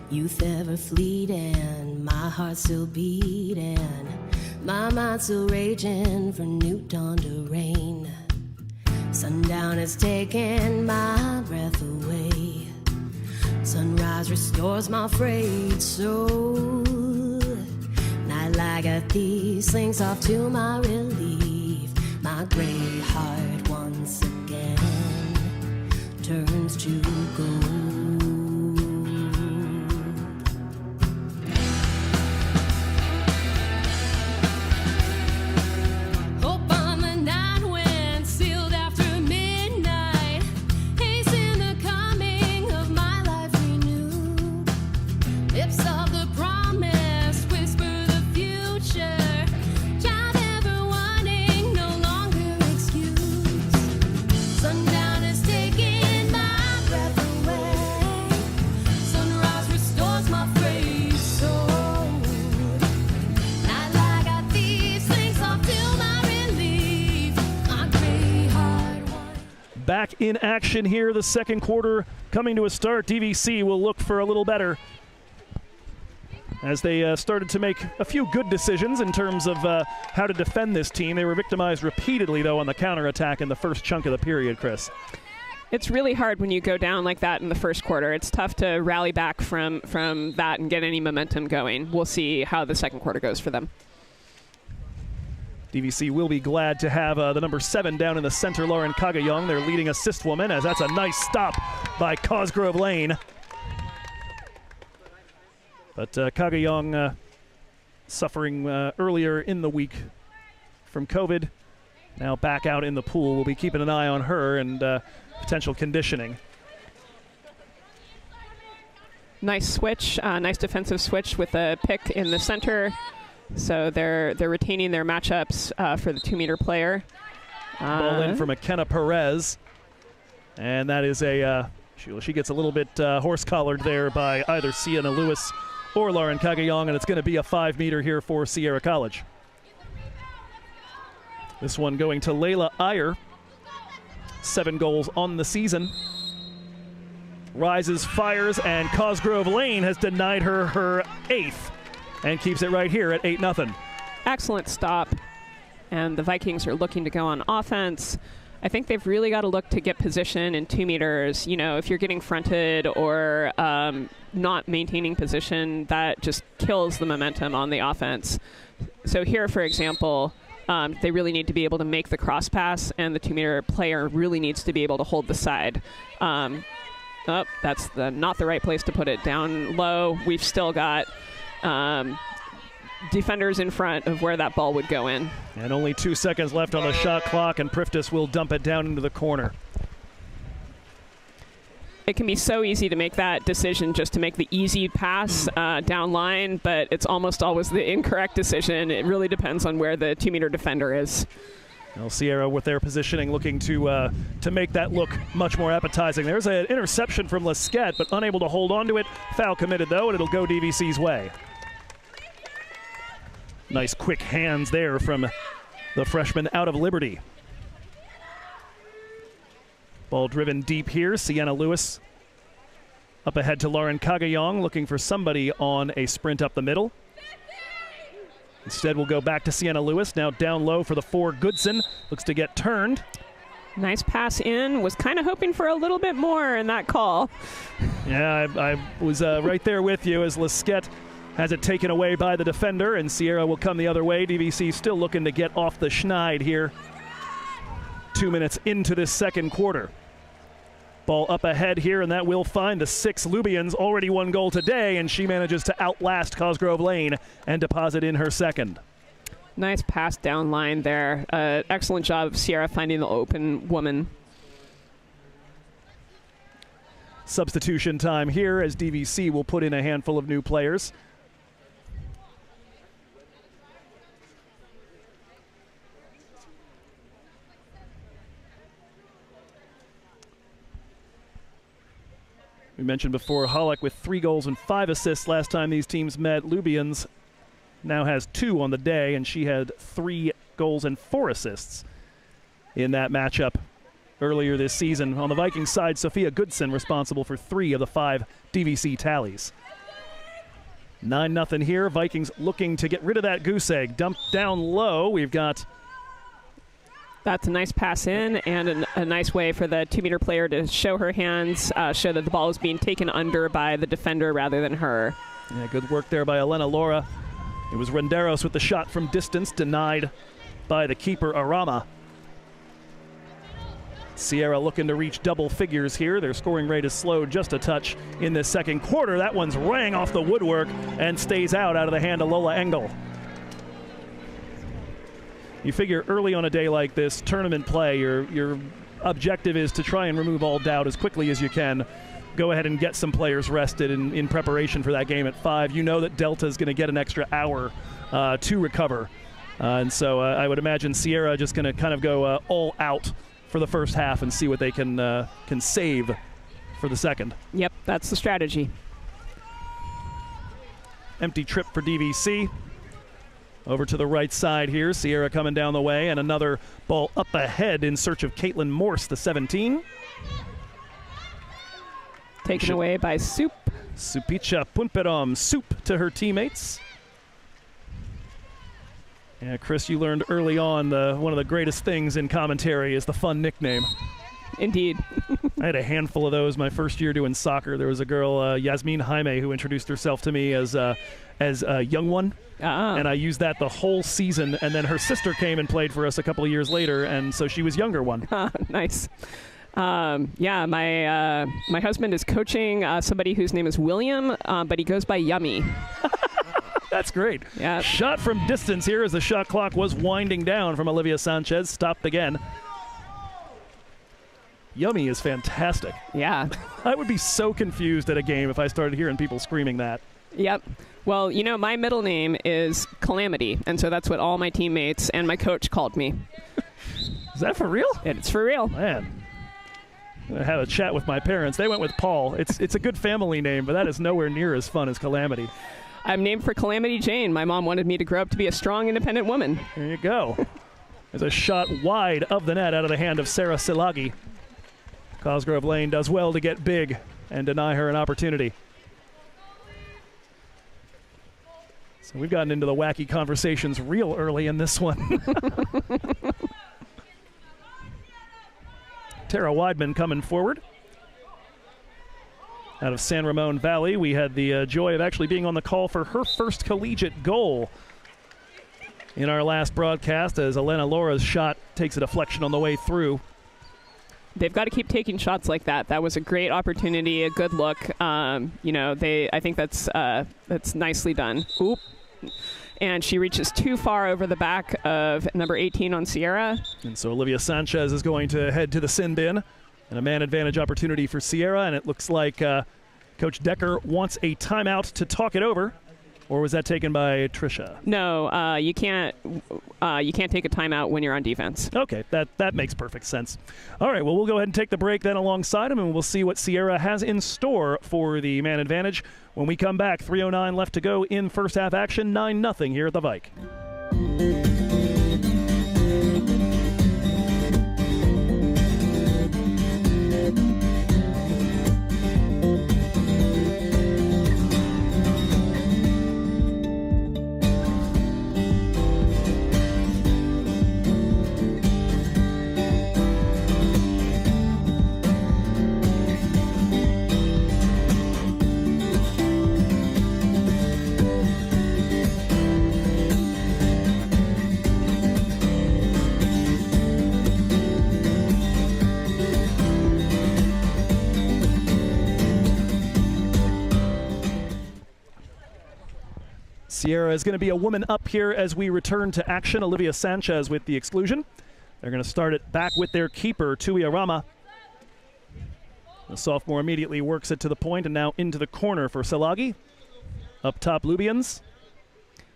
Youth ever fleeting, my heart still beating, my mind still raging from new dawn to rain. Sundown has taken my breath away. Sunrise restores my frayed soul. Night like a thief slinks off to my relief. My gray heart once again turns to gold. Hope on the night wind sealed after midnight. Hasten the coming of my life renewed. Lips of the promise whisper the future. Child ever wanting, no longer excuse. Sundown is taking my breath away. Sunrise restores my frayed soul. Night like a thief slinks off to my relief. My gray heart wants. Back in action here, the second quarter coming to a start. DVC will look for a little better as they started to make a few good decisions in terms of how to defend this team. They were victimized repeatedly, though, on the counterattack in the first chunk of the period, Chris. It's really hard when you go down like that in the first quarter. It's tough to rally back from that and get any momentum going. We'll see how the second quarter goes for them. DVC will be glad to have the number 7 down in the center, Lauren Kagayong, their leading assist woman, as that's a nice stop by Cosgrove Lane. But Kagayong suffering earlier in the week from COVID. Now back out in the pool. We'll be keeping an eye on her and potential conditioning. Nice switch, nice defensive switch with a pick in the center. So they're retaining their matchups for the 2-meter player. Ball in for McKenna Perez. And that is she gets a little bit horse-collared there by either Sienna Lewis or Lauren Kagayong, and it's going to be a 5-meter here for Sierra College. This one going to Layla Iyer. 7 goals on the season. Rises, fires, and Cosgrove Lane has denied her 8th and keeps it right here at 8-0. Excellent stop. And the Vikings are looking to go on offense. I think they've really got to look to get position in 2 meters. You know, if you're getting fronted or not maintaining position, that just kills the momentum on the offense. So here, for example, they really need to be able to make the cross pass, and the 2-meter player really needs to be able to hold the side. Oh, that's not the right place to put it. Down low, we've still got defenders in front of where that ball would go in. And only 2 seconds left on the shot clock, and Priftis will dump it down into the corner. It can be so easy to make that decision just to make the easy pass down line, but it's almost always the incorrect decision. It really depends on where the 2-meter defender is. Well, Sierra with their positioning looking to make that look much more appetizing. There's an interception from Lesquette, but unable to hold on to it. Foul committed, though, and it'll go DVC's way. Nice quick hands there from the freshman out of Liberty. Ball driven deep here. Sienna Lewis up ahead to Lauren Kagayong, looking for somebody on a sprint up the middle. Instead, we'll go back to Sienna Lewis. Now down low for the 4, Goodson. Looks to get turned. Nice pass in. Was kind of hoping for a little bit more in that call. Yeah, I was right there with you as Lesquette has it taken away by the defender, and Sierra will come the other way. DVC still looking to get off the schneid here. 2 minutes into this second quarter. Ball up ahead here, and that will find the 6 Lubians. Already 1 goal today, and she manages to outlast Cosgrove Lane and deposit in her second. Nice pass down line there. Excellent job of Sierra finding the open woman. Substitution time here as DVC will put in a handful of new players. We mentioned before, Hollick with 3 goals and 5 assists last time these teams met. Lubians now has 2 on the day, and she had 3 goals and 4 assists in that matchup earlier this season. On the Vikings side, Sophia Goodson responsible for 3 of the 5 DVC tallies. 9-0 here. Vikings looking to get rid of that goose egg. Dumped down low. We've got... That's a nice pass in, and a nice way for the 2-meter player to show her hands, show that the ball is being taken under by the defender rather than her. Yeah, good work there by Elena Laura. It was Renderos with the shot from distance, denied by the keeper, Arama. Sierra looking to reach double figures here. Their scoring rate is slowed just a touch in this second quarter. That one's rang off the woodwork and stays out of the hand of Lola Engel. You figure early on a day like this, tournament play, your objective is to try and remove all doubt as quickly as you can. Go ahead and get some players rested in preparation for that game at 5. You know that Delta is going to get an extra hour to recover. And so I would imagine Sierra just going to kind of go all out for the first half and see what they can save for the second. Yep, that's the strategy. Empty trip for DVC. Over to the right side here, Sierra coming down the way, and another ball up ahead in search of Caitlin Morse, the 17. Taken away by Soup. Supicha Punperom, Soup to her teammates. Yeah, Chris, you learned early on one of the greatest things in commentary is the fun nickname. Indeed. I had a handful of those my first year doing soccer. There was a girl, Yasmin Jaime, who introduced herself to me as Young One. And I used that the whole season, and then her sister came and played for us a couple of years later, and so she was Younger One. Nice. Yeah, my husband is coaching somebody whose name is William, but he goes by Yummy. That's great. Yeah. Shot from distance here as the shot clock was winding down from Olivia Sanchez. Stopped again. Yummy is fantastic. Yeah. I would be so confused at a game if I started hearing people screaming that. Yep. Well, you know, my middle name is Calamity, and so that's what all my teammates and my coach called me. Is that for real? It's for real. Man. I had a chat with my parents. They went with Paul. It's a good family name, but that is nowhere near as fun as Calamity. I'm named for Calamity Jane. My mom wanted me to grow up to be a strong, independent woman. There you go. There's a shot wide of the net out of the hand of Sarah Silagi. Cosgrove Lane does well to get big and deny her an opportunity. So we've gotten into the wacky conversations real early in this one. Tara Weidman coming forward. Out of San Ramon Valley, we had the joy of actually being on the call for her first collegiate goal in our last broadcast as Elena Laura's shot takes a deflection on the way through. They've got to keep taking shots like that. That was a great opportunity, a good look. You know, I think that's nicely done. Oop. And she reaches too far over the back of number 18 on Sierra. And so Olivia Sanchez is going to head to the sin bin. And a man advantage opportunity for Sierra. And it looks like Coach Decker wants a timeout to talk it over. Or was that taken by Tricia? No, you can't take a timeout when you're on defense. Okay, that makes perfect sense. All right, well, we'll go ahead and take the break then alongside him, and we'll see what Sierra has in store for the man advantage. When we come back, 3:09 left to go in first half action, 9-0 here at the Vike. Sierra is going to be a woman up here as we return to action. Olivia Sanchez with the exclusion. They're going to start it back with their keeper, Tui Arama. The sophomore immediately works it to the point and now into the corner for Silagi. Up top, Lubians.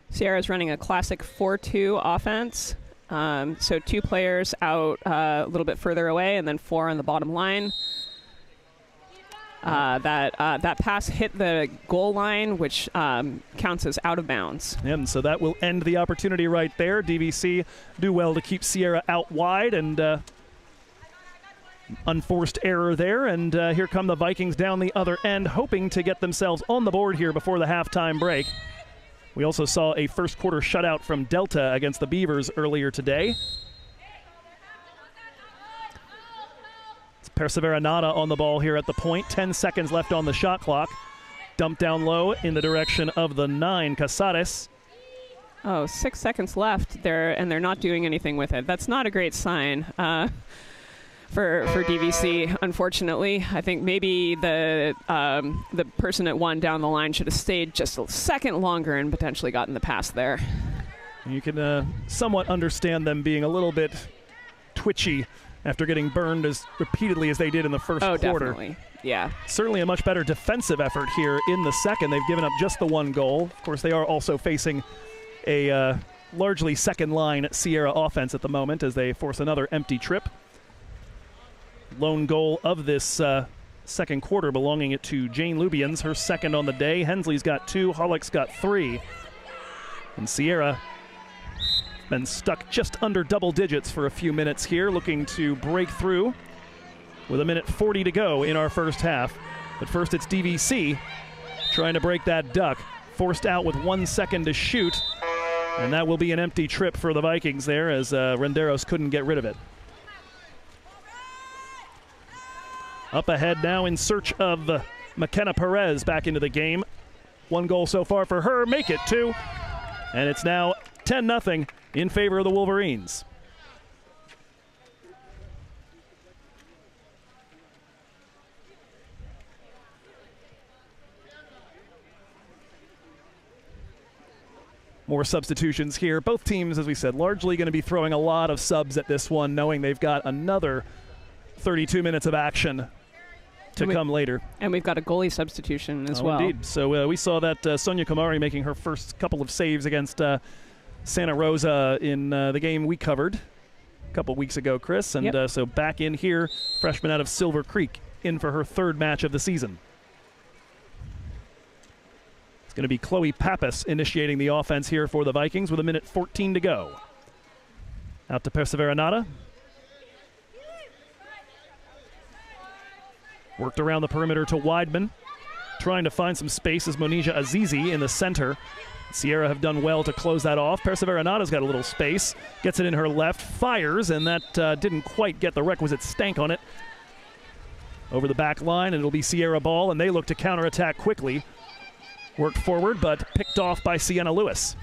Sierra's running a classic 4-2 offense. So 2 players out a little bit further away and then 4 on the bottom line. That pass hit the goal line, which counts as out of bounds. And so that will end the opportunity right there. DVC do well to keep Sierra out wide, and unforced error there. And here come the Vikings down the other end, hoping to get themselves on the board here before the halftime break. We also saw a first quarter shutout from Delta against the Beavers earlier today. Persevera Nada on the ball here at the point. 10 seconds left on the shot clock. Dumped down low in the direction of the 9, Casares. Oh, 6 seconds left there, and they're not doing anything with it. That's not a great sign for DVC, unfortunately. I think maybe the person at 1 down the line should have stayed just a second longer and potentially gotten the pass there. You can somewhat understand them being a little bit twitchy after getting burned as repeatedly as they did in the first quarter. Definitely. Yeah. Certainly a much better defensive effort here in the second. They've given up just the 1 goal. Of course, they are also facing a largely second-line Sierra offense at the moment as they force another empty trip. Lone goal of this second quarter belonging to Jane Lubians, her second on the day. Hensley's got 2, Hollick's got 3. And Sierra been stuck just under double digits for a few minutes here, looking to break through with 1:40 to go in our first half. But first it's DVC trying to break that duck. Forced out with 1 second to shoot, and that will be an empty trip for the Vikings there as Renderos couldn't get rid of it. Up ahead now in search of McKenna Perez back into the game. 1 goal so far for her, make it 2. And it's now 10-0 in favor of the Wolverines. More substitutions here. Both teams, as we said, largely going to be throwing a lot of subs at this one, knowing they've got another 32 minutes of action to come later. And we've got a goalie substitution as well. Indeed. So we saw that Sonia Kamari making her first couple of saves against Santa Rosa in the game we covered a couple weeks ago, Chris. And so back in here, freshman out of Silver Creek, in for her third match of the season. It's going to be Chloe Pappas initiating the offense here for the Vikings with 1:14 to go. Out to Perseveranata. Worked around the perimeter to Weidman. Trying to find some space is Monija Azizi in the center. Sierra have done well to close that off. Perseveranata's got a little space. Gets it in her left, fires, and that didn't quite get the requisite stank on it. Over the back line, and it'll be Sierra ball, and they look to counterattack quickly. Worked forward, but picked off by Sienna Lewis.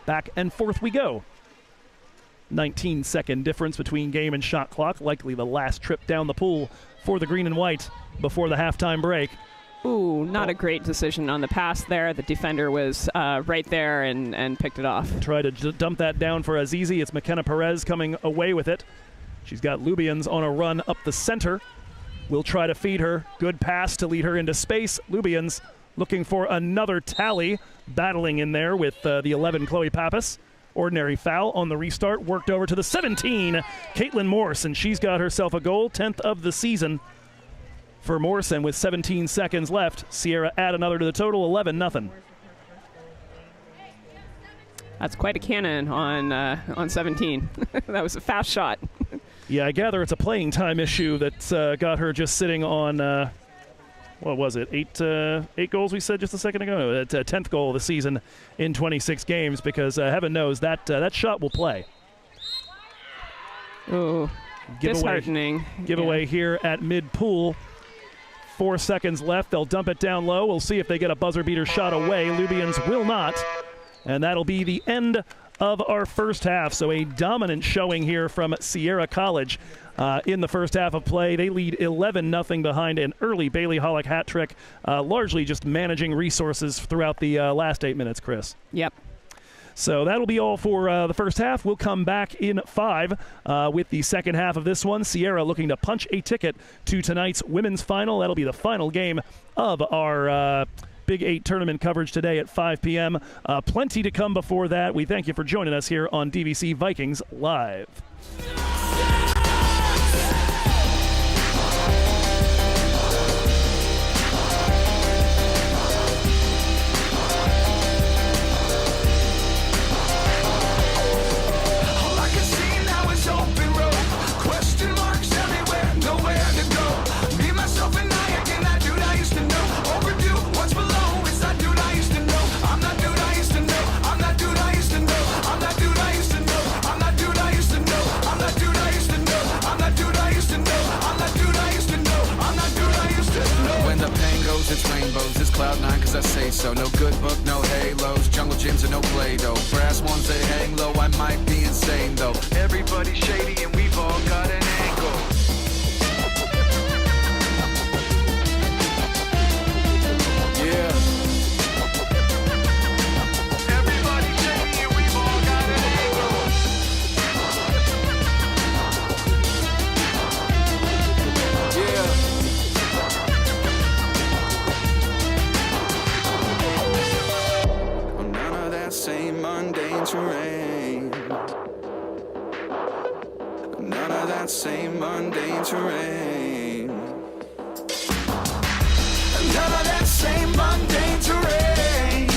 Back and forth we go. 19-second difference between game and shot clock. Likely the last trip down the pool for the green and white before the halftime break. Ooh, not a great decision on the pass there. The defender was right there and picked it off. Try to dump that down for Azizi. It's McKenna Perez coming away with it. She's got Lubians on a run up the center. Will try to feed her. Good pass to lead her into space. Lubians looking for another tally. Battling in there with the 11, Chloe Pappas. Ordinary foul on the restart. Worked over to the 17, Caitlin Morse, and she's got herself a goal, 10th of the season for Morrison with 17 seconds left. Sierra add another to the total, 11-0. That's quite a cannon on 17. That was a fast shot. Yeah, I gather it's a playing time issue that's got her just sitting on, what was it, eight goals we said just a second ago? No, 10th goal of the season in 26 games because heaven knows that shot will play. Ooh, disheartening. Giveaway here at mid-pool. 4 seconds left. They'll dump it down low. We'll see if they get a buzzer-beater shot away. Lubians will not. And that'll be the end of our first half. So a dominant showing here from Sierra College in the first half of play. They lead 11-0 behind an early Bailey Hollick hat trick, largely just managing resources throughout the last 8 minutes, Chris. Yep. So that'll be all for the first half. We'll come back in 5 with the second half of this one. Sierra looking to punch a ticket to tonight's women's final. That'll be the final game of our Big 8 tournament coverage today at 5 p.m. Plenty to come before that. We thank you for joining us here on DVC Vikings Live. It's rainbows, it's Cloud9 cause I say so. No good book, no halos, jungle gyms and no Play-Doh. Brass ones they hang low, I might be insane though. Everybody's shady and we've all got an angle. Yeah. Everybody's shady and we've all got an angle. Yeah. Same mundane terrain. None of that same mundane terrain. None of that same mundane terrain.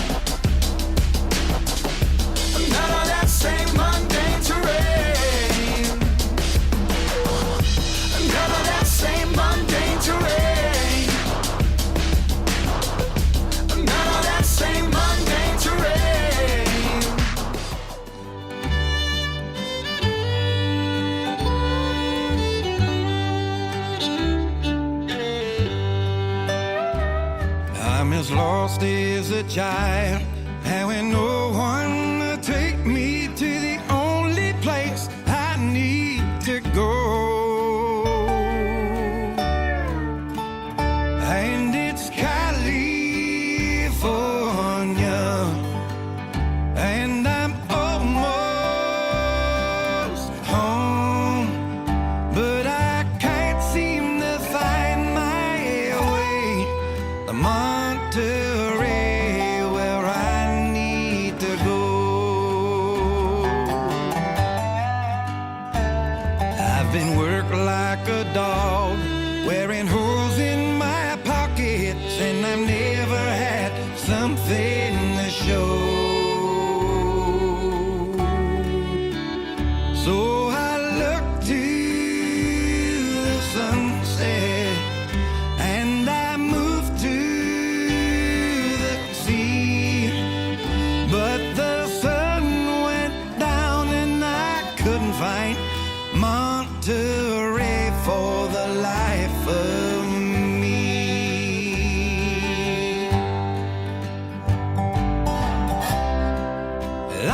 None of that same mundane terrain. None of that same mundane terrain. None of that same mundane terrain. I'm as lost as a child, having no one to take me to the only place I need to go. And it's California, and I'm almost home.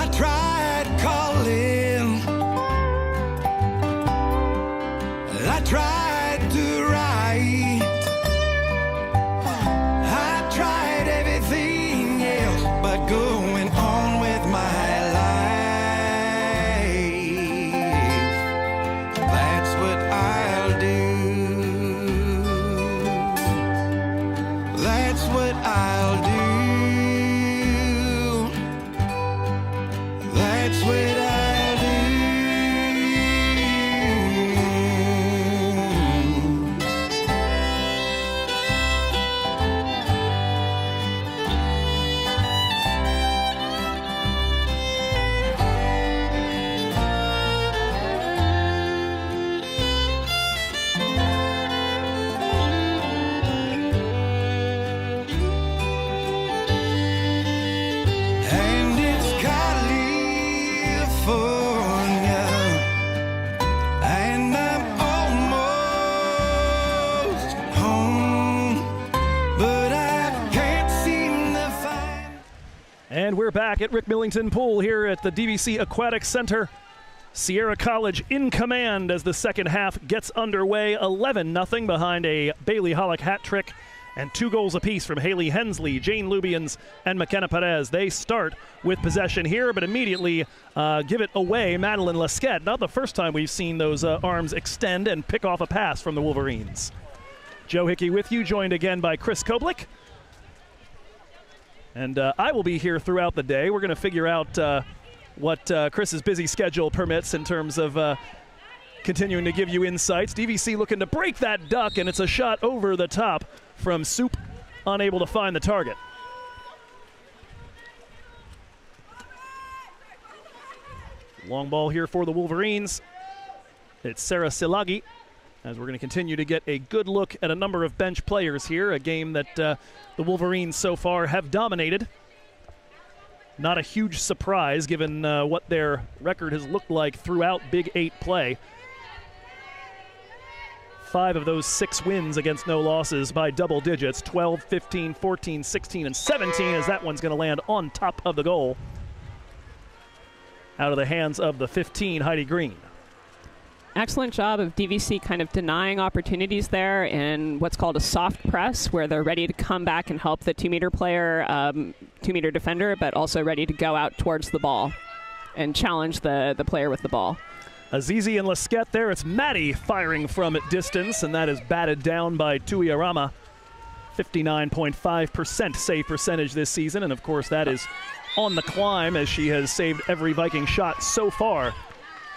I tried calling, I tried to write, I tried everything else but going on with my life. That's what I'll do. That's what I'll do. That's what I'll do. And it's California, and I'm almost home, but I can't seem to find. And we're back at Rick Millington Pool here at the DVC Aquatic Center. Sierra College in command as the second half gets underway. 11-0 behind a Bailey Hollick hat trick and 2 goals apiece from Haley Hensley, Jane Lubians, and McKenna Perez. They start with possession here, but immediately give it away. Madeline Lesquette, not the first time we've seen those arms extend and pick off a pass from the Wolverines. Joe Hickey with you, joined again by Chris Koblick. And I will be here throughout the day. We're going to figure out what Chris's busy schedule permits in terms of continuing to give you insights. DVC looking to break that duck, and it's a shot over the top from Soup, unable to find the target. Long ball here for the Wolverines. It's Sarah Silagi, as we're going to continue to get a good look at a number of bench players here, a game that the Wolverines so far have dominated. Not a huge surprise given what their record has looked like throughout Big 8 play. 5 of those 6 wins against no losses by double digits, 12, 15, 14, 16, and 17, as that one's going to land on top of the goal. Out of the hands of the 15, Heidi Green. Excellent job of DVC kind of denying opportunities there in what's called a soft press, where they're ready to come back and help the 2-meter player, 2-meter defender, but also ready to go out towards the ball and challenge the player with the ball. Azizi and Lesquette there. It's Maddie firing from distance, and that is batted down by Tui Arama. 59.5% save percentage this season, and of course that is on the climb as she has saved every Viking shot so far.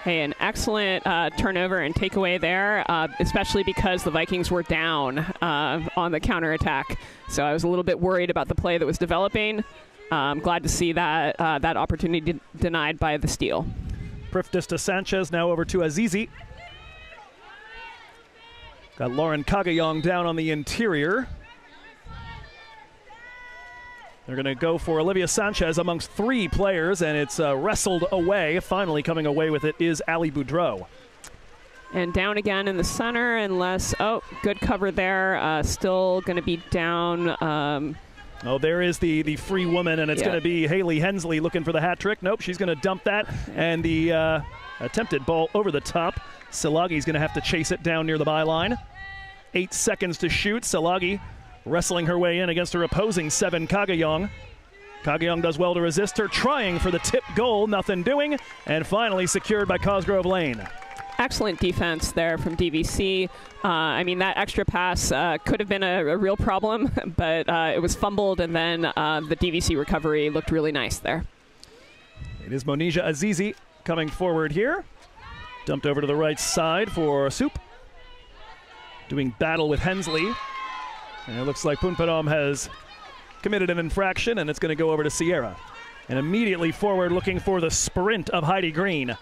Hey, an excellent turnover and takeaway there, especially because the Vikings were down on the counterattack. So I was a little bit worried about the play that was developing. Glad to see that that opportunity denied by the steal. Prifdis Sanchez now over to Azizi. Got Lauren Kagayong down on the interior. They're going to go for Olivia Sanchez amongst 3 players, and it's wrestled away. Finally coming away with it is Ali Boudreau. And down again in the center, unless, oh, good cover there. Still going to be down. Oh, there is the free woman, and it's going to be Haley Hensley looking for the hat trick. Nope, she's going to dump that, and the attempted ball over the top. Silagi's going to have to chase it down near the byline. 8 seconds to shoot. Silagi wrestling her way in against her opposing 7, Kagayong. Kagayong does well to resist her, trying for the tip goal, nothing doing, and finally secured by Cosgrove Lane. Excellent defense there from DVC. I mean, that extra pass could have been a real problem, but it was fumbled, and then the DVC recovery looked really nice there. It is Monija Azizi coming forward here. Dumped over to the right side for Soup. Doing battle with Hensley. And it looks like Punpadom has committed an infraction, and it's going to go over to Sierra. And immediately forward looking for the sprint of Heidi Green.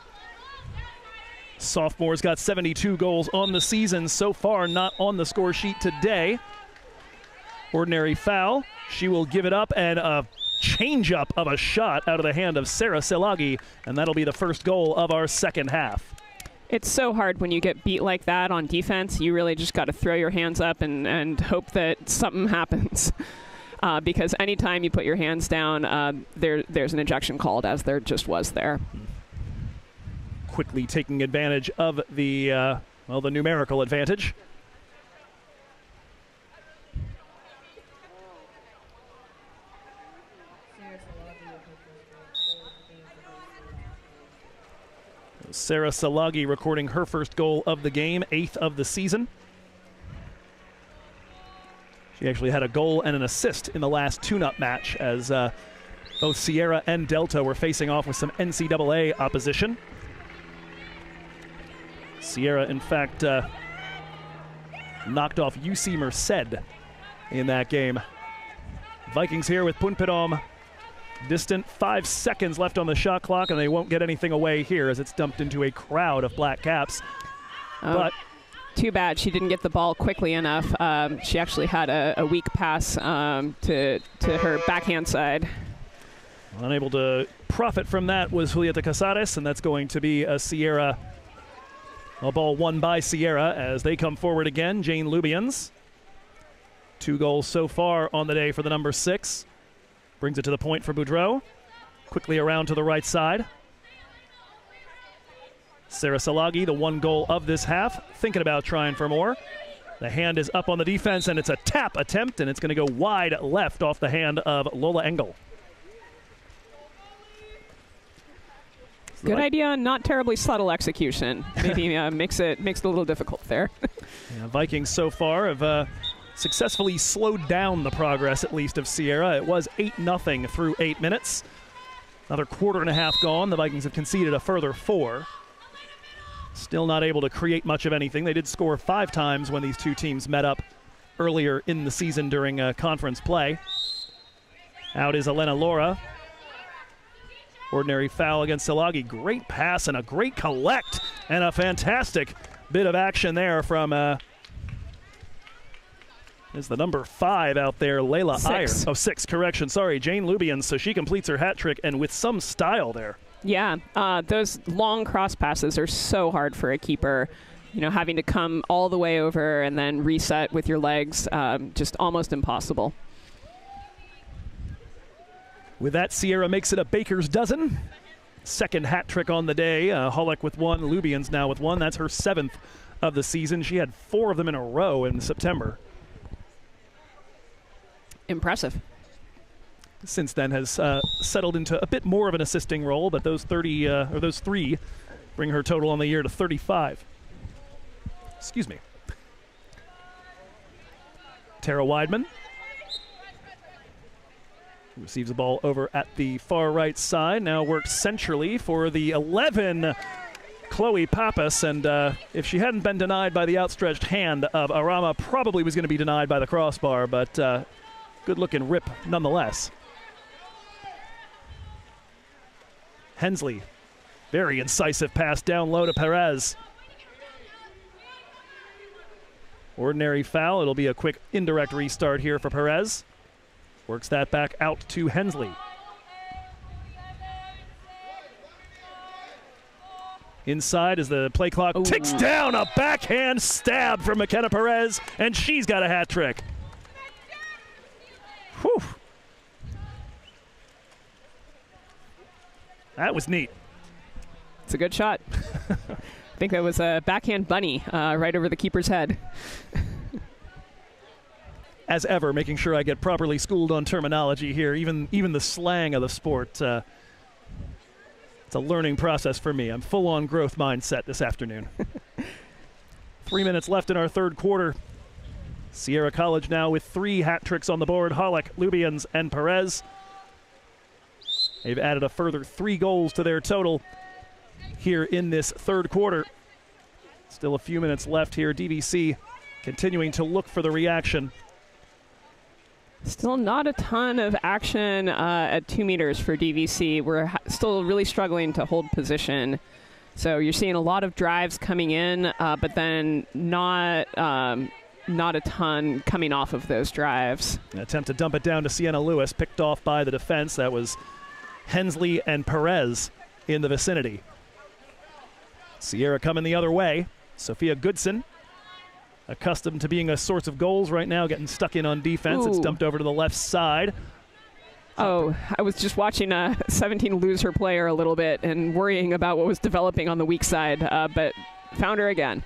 Sophomore's got 72 goals on the season so far, not on the score sheet today. Ordinary foul. She will give it up, and a change-up of a shot out of the hand of Sarah Silagi, and that'll be the first goal of our second half. It's so hard when you get beat like that on defense. You really just got to throw your hands up and hope that something happens. because anytime you put your hands down, there's an ejection called, as there just was there. Quickly taking advantage of the, the numerical advantage. Sarah Salagi recording her first goal of the game, 8th of the season. She actually had a goal and an assist in the last tune-up match, as both Sierra and Delta were facing off with some NCAA opposition. Sierra, in fact, knocked off UC Merced in that game. Vikings here with Punpidom distant. 5 seconds left on the shot clock, and they won't get anything away here as it's dumped into a crowd of black caps. But too bad she didn't get the ball quickly enough. She actually had a weak pass to her backhand side. Unable to profit from that was Julieta Casares, and that's going to be a Sierra. A ball won by Sierra as they come forward again. Jane Lubians. 2 goals so far on the day for the number 6. Brings it to the point for Boudreau. Quickly around to the right side. Sarah Salagi, the 1 goal of this half, thinking about trying for more. The hand is up on the defense, and it's a tap attempt, and it's going to go wide left off the hand of Lola Engel. Good idea, not terribly subtle execution. Maybe makes it a little difficult there. Yeah, Vikings so far have successfully slowed down the progress, at least, of Sierra. It was 8-0 through 8 minutes. Another quarter and a half gone. The Vikings have conceded a further 4. Still not able to create much of anything. They did score 5 times when these two teams met up earlier in the season during conference play. Out is Elena Laura. Ordinary foul against Salagi. Great pass and a great collect, and a fantastic bit of action there from is the number 5 out there, Layla 6. Iyer. Oh, 6, correction. Sorry, Jane Lubians. So she completes her hat trick, and with some style there. Yeah, those long cross passes are so hard for a keeper. You know, having to come all the way over and then reset with your legs, just almost impossible. With that, Sierra makes it a baker's dozen. Second hat trick on the day. Hullock with 1, Lubians now with 1. That's her 7th of the season. She had 4 of them in a row in September. Impressive. Since then has settled into a bit more of an assisting role, but those 3 bring her total on the year to 35. Excuse me. Tara Weidman receives the ball over at the far right side. Now works centrally for the 11, Chloe Pappas. And if she hadn't been denied by the outstretched hand of Arama, probably was going to be denied by the crossbar, but good-looking rip nonetheless. Hensley, very incisive pass down low to Perez. Ordinary foul. It'll be a quick indirect restart here for Perez. Works that back out to Hensley. Inside as the play clock ticks down, a backhand stab from McKenna Perez, and she's got a hat trick. Whew. That was neat. It's a good shot. I think that was a backhand bunny right over the keeper's head. As ever, making sure I get properly schooled on terminology here, even the slang of the sport. It's a learning process for me. I'm full on growth mindset this afternoon. 3 minutes left in our third quarter. Sierra College now with 3 hat tricks on the board. Hollick, Lubians, and Perez. They've added a further 3 goals to their total here in this third quarter. Still a few minutes left here. DVC continuing to look for the reaction. Still not a ton of action at 2 meters for DVC. We're still really struggling to hold position. So you're seeing a lot of drives coming in, but then not a ton coming off of those drives. An attempt to dump it down to Sienna Lewis, picked off by the defense. That was Hensley and Perez in the vicinity. Sierra coming the other way. Sophia Goodson accustomed to being a source of goals right now, getting stuck in on defense. Ooh. It's dumped over to the left side. Oh, I was just watching 17 lose her player a little bit and worrying about what was developing on the weak side, but found her again.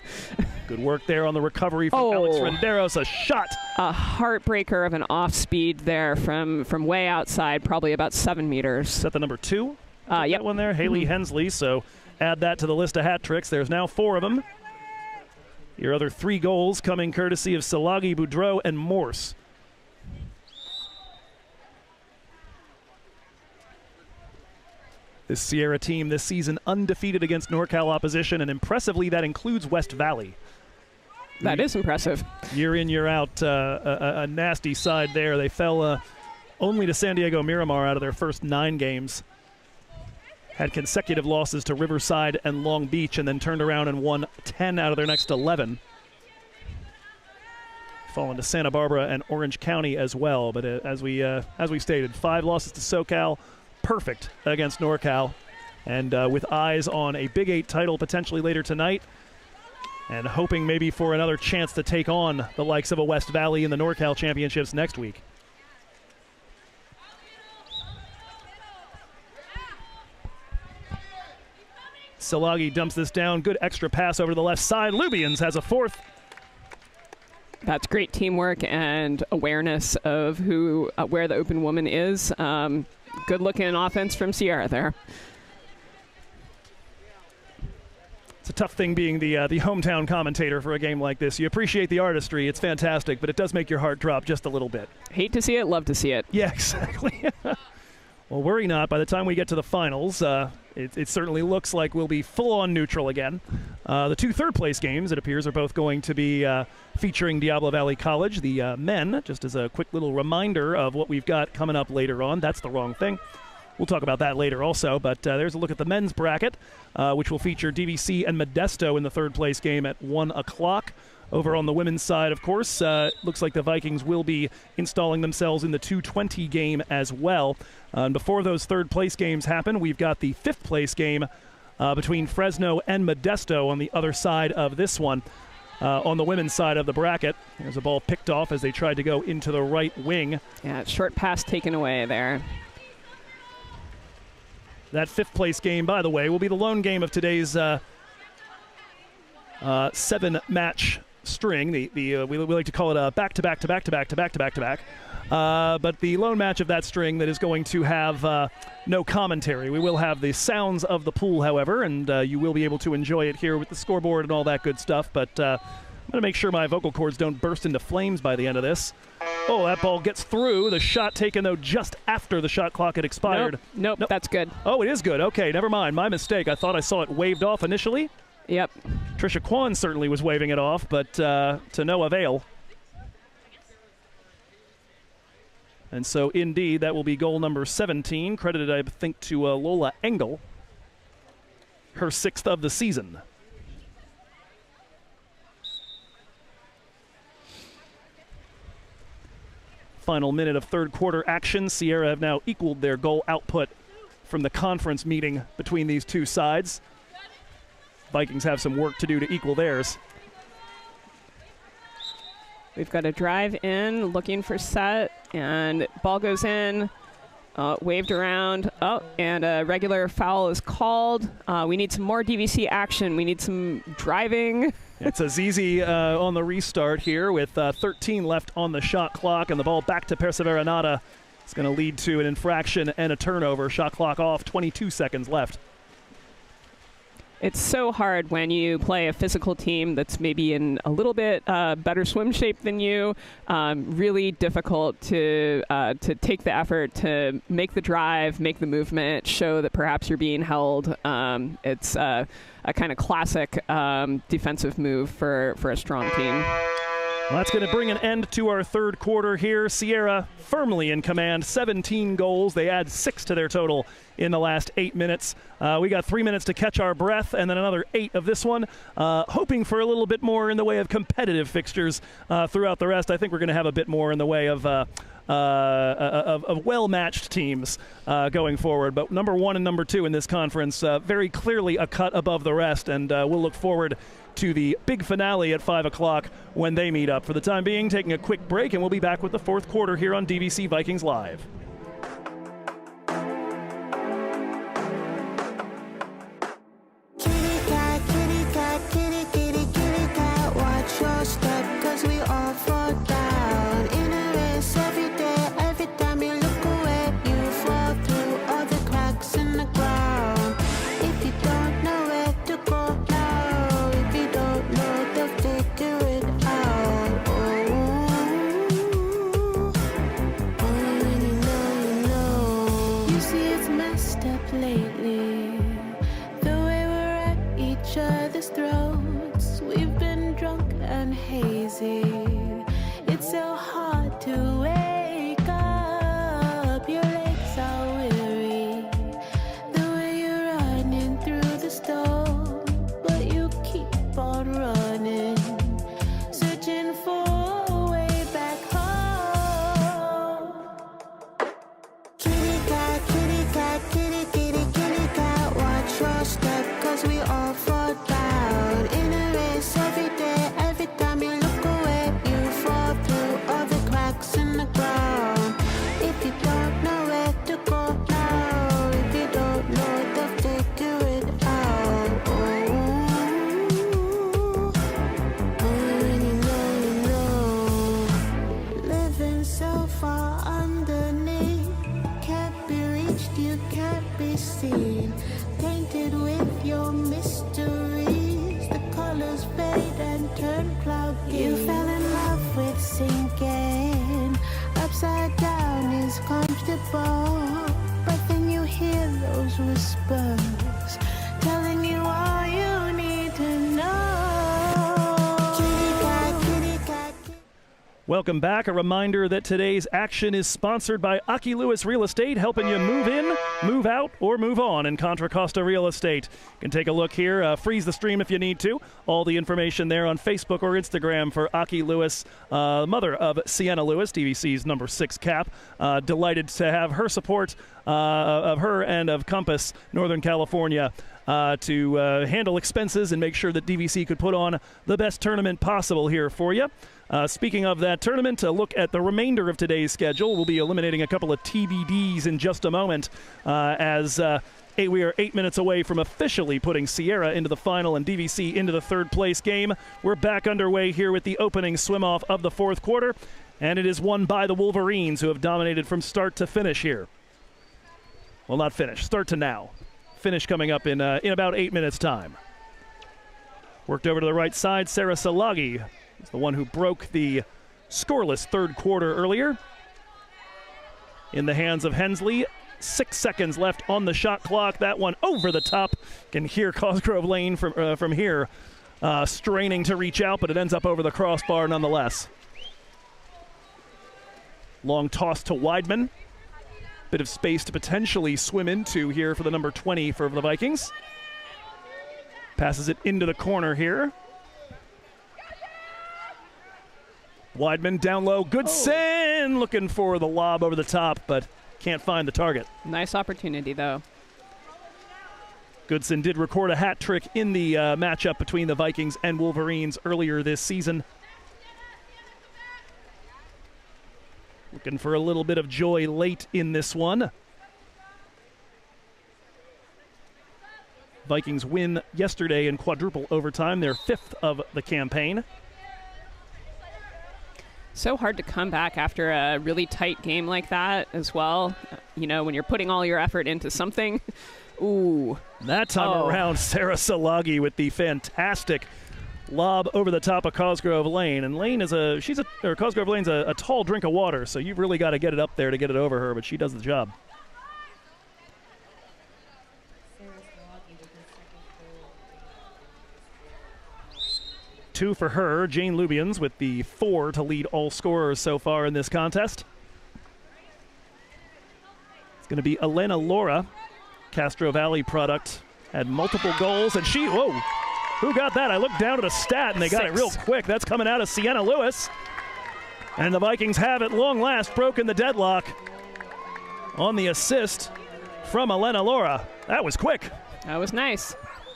Good work there on the recovery from Alex Renderos. A shot. A heartbreaker of an off speed there from way outside, probably about 7 meters. Is that the number 2? Yep. That one there, Haley Hensley. So add that to the list of hat tricks. There's now 4 of them. Your other 3 goals coming courtesy of Salagi, Boudreau, and Morse. This Sierra team this season undefeated against NorCal opposition, and impressively that includes West Valley. That is impressive. Year in, year out, a nasty side there. They fell only to San Diego Miramar out of their first 9 games. Had consecutive losses to Riverside and Long Beach, and then turned around and won 10 out of their next 11. Fallen to Santa Barbara and Orange County as well. But as we stated, 5 losses to SoCal, perfect against NorCal, and with eyes on a Big 8 title potentially later tonight, and hoping maybe for another chance to take on the likes of a West Valley in the NorCal championships next week. Salagi dumps this down. Good extra pass over to the left side. Lubians has a 4th. That's great teamwork and awareness of where the open woman is. Good looking offense from Sierra there. It's a tough thing being the hometown commentator for a game like this. You appreciate the artistry. It's fantastic, but it does make your heart drop just a little bit. Hate to see it, love to see it. Yeah, exactly. Well, worry not. By the time we get to the finals, it certainly looks like we'll be full-on neutral again. The 2 third-place games, it appears, are both going to be featuring Diablo Valley College. The men, just as a quick little reminder of what we've got coming up later on. That's the wrong thing. We'll talk about that later also, but there's a look at the men's bracket, which will feature DVC and Modesto in the third-place game at 1 o'clock. Over on the women's side, of course, looks like the Vikings will be installing themselves in the 2:20 game as well. And before those third-place games happen, we've got the 5th-place game between Fresno and Modesto on the other side of this one. On the women's side of the bracket, there's a ball picked off as they tried to go into the right wing. Yeah, short pass taken away there. That 5th-place game, by the way, will be the lone game of today's 7-match string. We like to call it a back-to-back-to-back-to-back-to-back-to-back-to-back. But the lone match of that string that is going to have no commentary. We will have the sounds of the pool, however, and you will be able to enjoy it here with the scoreboard and all that good stuff. But I'm going to make sure my vocal cords don't burst into flames by the end of this. Oh, that ball gets through. The shot taken, though, just after the shot clock had expired. Nope, that's good. Oh, it is good. Okay, never mind. My mistake. I thought I saw it waved off initially. Yep. Trisha Kwan certainly was waving it off, but to no avail. And so, indeed, that will be goal number 17, credited, I think, to Lola Engel, her 6th of the season. Final minute of third quarter action. Sierra have now equaled their goal output from the conference meeting between these two sides. Vikings have some work to do to equal theirs. We've got a drive in, looking for set, and ball goes in, waved around. Oh, and a regular foul is called. We need some more DVC action. We need some driving. It's Azizi on the restart here with 13 left on the shot clock, and the ball back to Perseveranata. It's going to lead to an infraction and a turnover. Shot clock off, 22 seconds left. It's so hard when you play a physical team that's maybe in a little bit better swim shape than you. Really difficult to take the effort to make the drive, make the movement, show that perhaps you're being held. It's a kind of classic defensive move for a strong team. Well, that's going to bring an end to our third quarter here. Sierra firmly in command, 17 goals. They add 6 to their total in the last 8 minutes. We got 3 minutes to catch our breath and then another 8 of this one. Hoping for a little bit more in the way of competitive fixtures throughout the rest. I think we're going to have a bit more in the way of of well-matched teams going forward. But number 1 and number 2 in this conference, very clearly a cut above the rest, and we'll look forward to the big finale at 5 o'clock when they meet up. For the time being, taking a quick break, and we'll be back with the fourth quarter here on DVC Vikings Live. Welcome back. A reminder that today's action is sponsored by Aki Lewis Real Estate, helping you move in, move out, or move on in Contra Costa Real Estate. You can take a look here, freeze the stream if you need to. All the information there on Facebook or Instagram for Aki Lewis, mother of Sienna Lewis, DVC's number 6 cap. Delighted to have her support of her and of Compass, Northern California, to handle expenses and make sure that DVC could put on the best tournament possible here for you. Speaking of that tournament, a look at the remainder of today's schedule. We'll be eliminating a couple of TBDs in just a moment as we are 8 minutes away from officially putting Sierra into the final and DVC into the third place game. We're back underway here with the opening swim-off of the fourth quarter, and it is won by the Wolverines, who have dominated from start to finish here. Well, not finish, start to now. Finish coming up in about 8 minutes' time. Worked over to the right side, Sarah Salagi is the one who broke the scoreless third quarter earlier. In the hands of Hensley, 6 seconds left on the shot clock. That one over the top. Can hear Cosgrove Lane from here straining to reach out, but it ends up over the crossbar nonetheless. Long toss to Weidman. Bit of space to potentially swim into here for the number 20 for the Vikings. Passes it into the corner here. Weidman down low, Goodson looking for the lob over the top, but can't find the target. Nice opportunity, though. Goodson did record a hat trick in the matchup between the Vikings and Wolverines earlier this season. Looking for a little bit of joy late in this one. Vikings win yesterday in quadruple overtime, their 5th of the campaign. So hard to come back after a really tight game like that as well. You know, when you're putting all your effort into something. Ooh. That time around, Sarah Salagi with the fantastic lob over the top of Cosgrove Lane. And Lane is Cosgrove Lane's a tall drink of water, so you've really got to get it up there to get it over her, but she does the job. Two for her. Jane Lubians with the 4 to lead all scorers so far in this contest. It's going to be Elena Laura, Castro Valley product. Had multiple goals, and who got that? I looked down at a stat, and they got it real quick. That's coming out of Sienna Lewis. And the Vikings have at long last broken the deadlock on the assist from Elena Laura. That was quick. That was nice.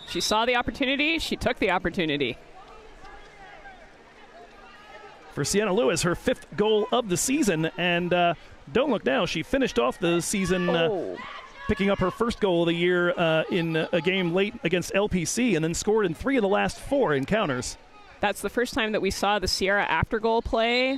She saw the opportunity. She took the opportunity. For Sienna Lewis, her 5th goal of the season. And don't look now, she finished off the season picking up her 1st goal of the year in a game late against LPC, and then scored in 3 of the last 4 encounters. That's the first time that we saw the Sierra after goal play,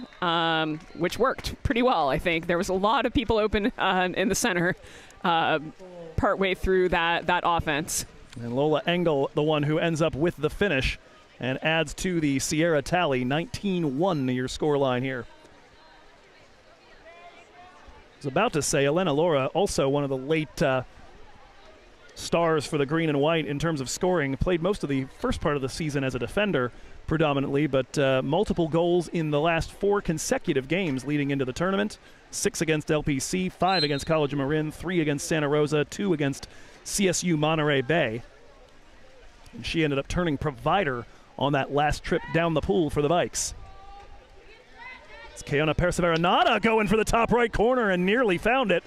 which worked pretty well, I think. There was a lot of people open in the center partway through that offense. And Lola Engel, the one who ends up with the finish and adds to the Sierra tally. 19-1 your scoreline here. I was about to say, Elena Laura, also one of the late stars for the green and white in terms of scoring. Played most of the first part of the season as a defender predominantly, but multiple goals in the last 4 consecutive games leading into the tournament. 6 against LPC, 5 against College of Marin, 3 against Santa Rosa, 2 against CSU Monterey Bay. And she ended up turning provider on that last trip down the pool for the Vikes. It's Keona Perseveranata going for the top right corner and nearly found it.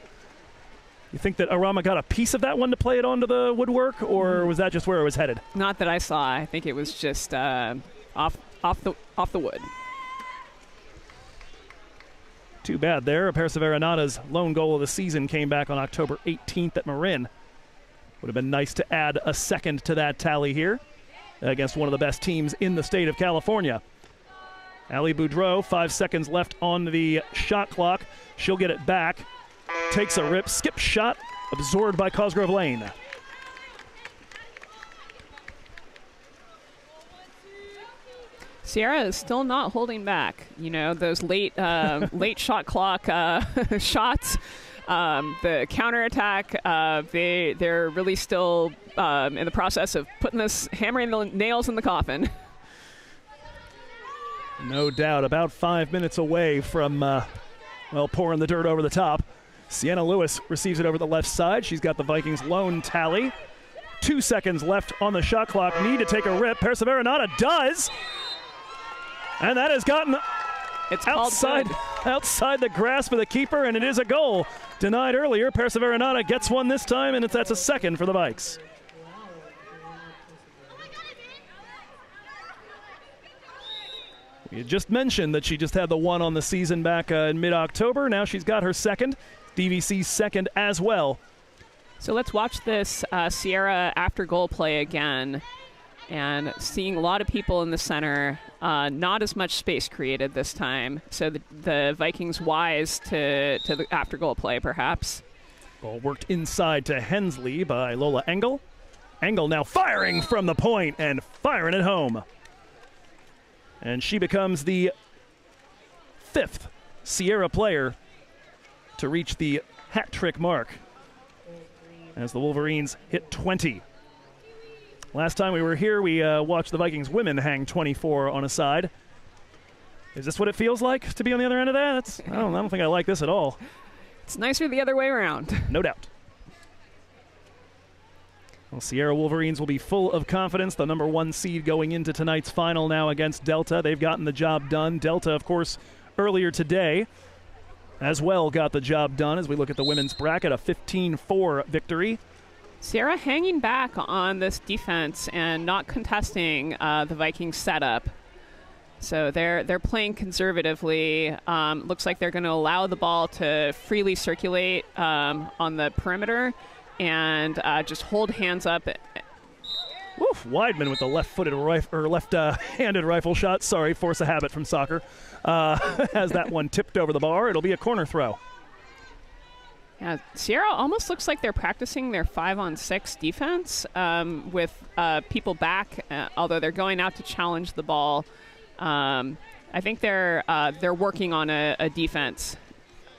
You think that Arama got a piece of that one to play it onto the woodwork, or was that just where it was headed? Not that I saw. I think it was just off the wood. Too bad there. Perseveranata's lone goal of the season came back on October 18th at Marin. Would have been nice to add a second to that tally here against one of the best teams in the state of California. Ali Boudreau, 5 seconds left on the shot clock. She'll get it back. Takes a rip, skip shot, absorbed by Cosgrove Lane. Sierra is still not holding back. You know, those late shot clock shots, the counterattack, they're really still in the process of hammering the nails in the coffin. No doubt, about 5 minutes away from, pouring the dirt over the top. Sienna Lewis receives it over the left side. She's got the Vikings' lone tally. 2 seconds left on the shot clock. Need to take a rip. Perseveranata does. And that has gotten outside the grasp of the keeper, and it is a goal. Denied earlier. Perseveranata gets one this time, and that's a second for the Vikes. We just mentioned that she just had the one on the season back in mid-October. Now she's got her second. DVC's second as well. So let's watch this Sierra after goal play again. And seeing a lot of people in the center, not as much space created this time. So the Vikings wise to the after goal play, perhaps. Ball worked inside to Hensley by Lola Engel. Engel now firing from the point and firing it home. And she becomes the 5th Sierra player to reach the hat trick mark as the Wolverines hit 20. Last time we were here, we watched the Vikings women hang 24 on a side. Is this what it feels like to be on the other end of that? I don't think I like this at all. It's nicer the other way around. No doubt. Well, Sierra Wolverines will be full of confidence. The number 1 seed going into tonight's final now against Delta. They've gotten the job done. Delta, of course, earlier today as well got the job done as we look at the women's bracket, a 15-4 victory. Sierra hanging back on this defense and not contesting the Vikings setup. So they're playing conservatively. Looks like they're going to allow the ball to freely circulate on the perimeter and just hold hands up. Woof, Weidman with the left-footed left-handed rifle shot. Sorry, force of habit from soccer. Has that one tipped over the bar. It'll be a corner throw. Yeah, Sierra almost looks like they're practicing their 5-on-6 defense with people back, although they're going out to challenge the ball. I think they're working on a defense.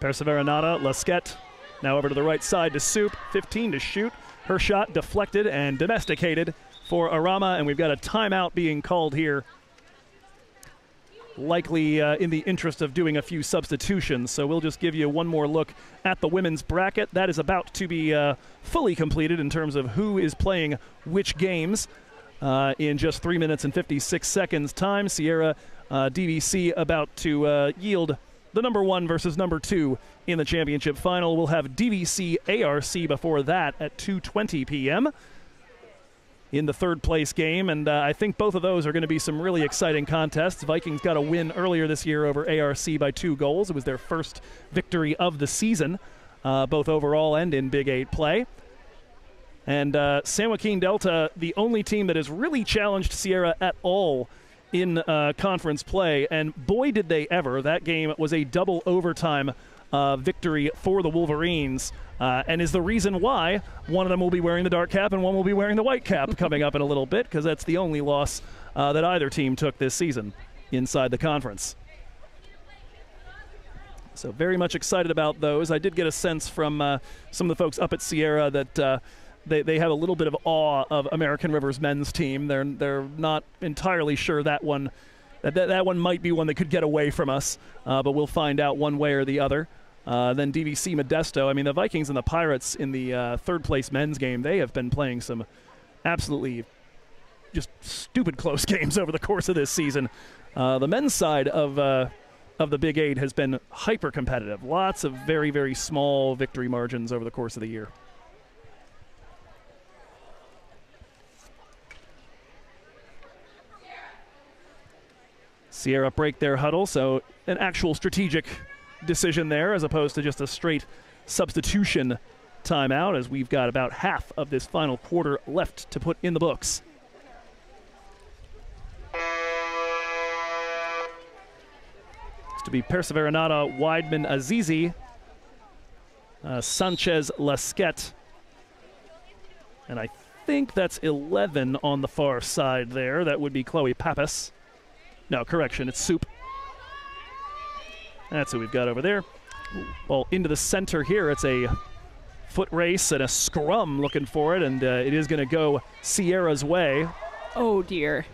Perseveranata, Lasquette, now over to the right side to Soup, 15 to shoot. Her shot deflected and domesticated for Arama, and we've got a timeout being called here. Likely in the interest of doing a few substitutions. So we'll just give you one more look at the women's bracket. That is about to be fully completed in terms of who is playing which games in just 3 minutes and 56 seconds time. Sierra DVC about to yield the number 1 versus number 2 in the championship final. We'll have DVC ARC before that at 2:20 p.m. in the third place game, and I think both of those are going to be some really exciting contests. Vikings got a win earlier this year over ARC by 2 goals. It was their first victory of the season, both overall and in Big 8 play. And San Joaquin Delta, the only team that has really challenged Sierra at all in conference play, and boy did they ever. That game was a double overtime victory for the Wolverines, and is the reason why one of them will be wearing the dark cap and one will be wearing the white cap coming up in a little bit, because that's the only loss that either team took this season inside the conference. So very much excited about those. I did get a sense from some of the folks up at Sierra that they have a little bit of awe of American River's men's team. They're not entirely sure that one might be one that could get away from us, but we'll find out one way or the other. Then DVC Modesto. I mean, the Vikings and the Pirates in the third place men's game, they have been playing some absolutely just stupid close games over the course of this season. The men's side of the Big 8 has been hyper competitive. Lots of very, very small victory margins over the course of the year. Sierra break their huddle, so an actual strategic decision there as opposed to just a straight substitution timeout, as we've got about half of this final quarter left to put in the books. It's to be Perseveranata, Weidman, Azizi, Sanchez, Lasquette, and I think that's 11 on the far side there. That would be Chloe Pappas. No, correction, it's Soup. That's who we've got over there. Ball into the center here. It's a foot race and a scrum looking for it, and it is going to go Sierra's way. Oh, dear.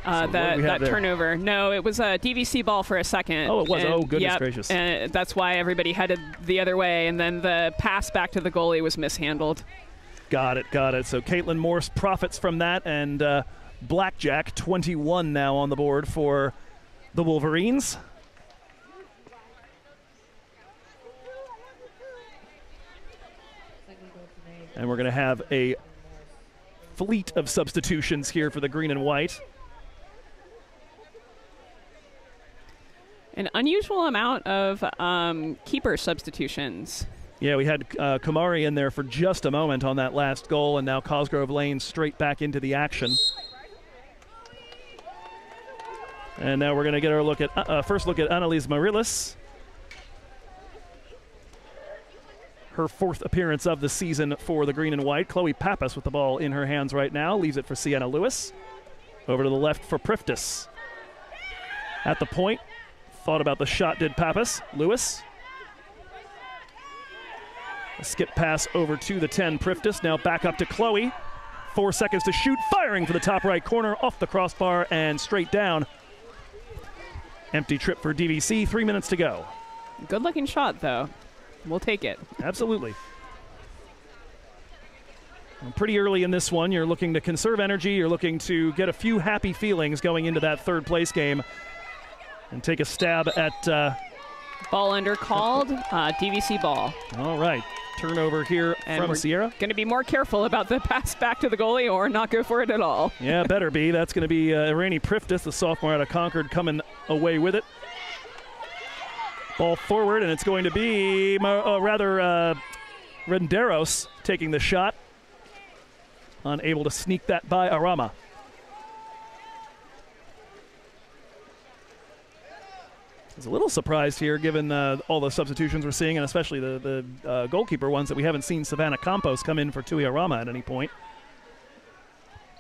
That turnover. No, it was a DVC ball for a second. Oh, it was. Oh, goodness gracious. And that's why everybody headed the other way, and then the pass back to the goalie was mishandled. Got it. So Caitlin Morse profits from that, and Blackjack, 21 now on the board for the Wolverines. And we're going to have a fleet of substitutions here for the green and white. An unusual amount of keeper substitutions. Yeah, we had Kumari in there for just a moment on that last goal, and now Cosgrove Lane straight back into the action. And now we're going to get our look at first look at Annalise Marilis. Her fourth appearance of the season for the green and white. Chloe Pappas with the ball in her hands right now. Leaves it for Sienna Lewis. Over to the left for Priftis. At the point. Thought about the shot, did Pappas. Lewis. A skip pass over to the 10, Priftis. Now back up to Chloe. 4 seconds to shoot. Firing for the top right corner. Off the crossbar and straight down. Empty trip for DVC. 3 minutes to go. Good looking shot, though. We'll take it. Absolutely. Well, pretty early in this one, you're looking to conserve energy. You're looking to get a few happy feelings going into that third place game and take a stab at... ball under called, DVC ball. All right. Turnover here and from Sierra. Going to be more careful about the pass back to the goalie or not go for it at all. Yeah, better be. That's going to be Irani Priftis, the sophomore out of Concord, coming away with it. Ball forward, and it's going to be Renderos taking the shot. Unable to sneak that by Arama. I was a little surprised here, given all the substitutions we're seeing, and especially the goalkeeper ones, that we haven't seen Savannah Campos come in for Tui Arama at any point.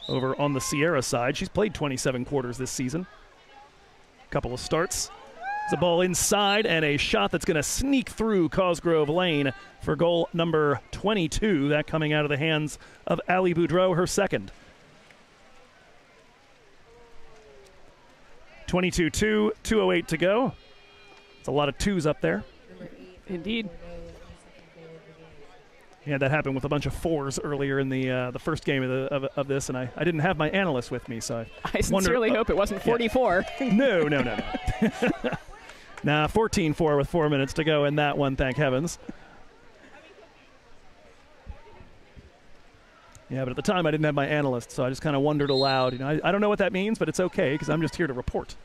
Over on the Sierra side, she's played 27 quarters this season. Couple of starts. The ball inside, and a shot that's going to sneak through Cosgrove Lane for goal number 22. That coming out of the hands of Ali Boudreau, her second. 22-2, 2:08 to go. It's a lot of twos up there. Indeed. Yeah, that happened with a bunch of fours earlier in the first game of this, and I didn't have my analyst with me, so I sincerely hope it wasn't 44. Yeah. No. Nah, 14-4 with 4 minutes to go in that one, thank heavens. Yeah, but at the time I didn't have my analyst, so I just kind of wondered aloud. You know, I don't know what that means, but it's okay because I'm just here to report.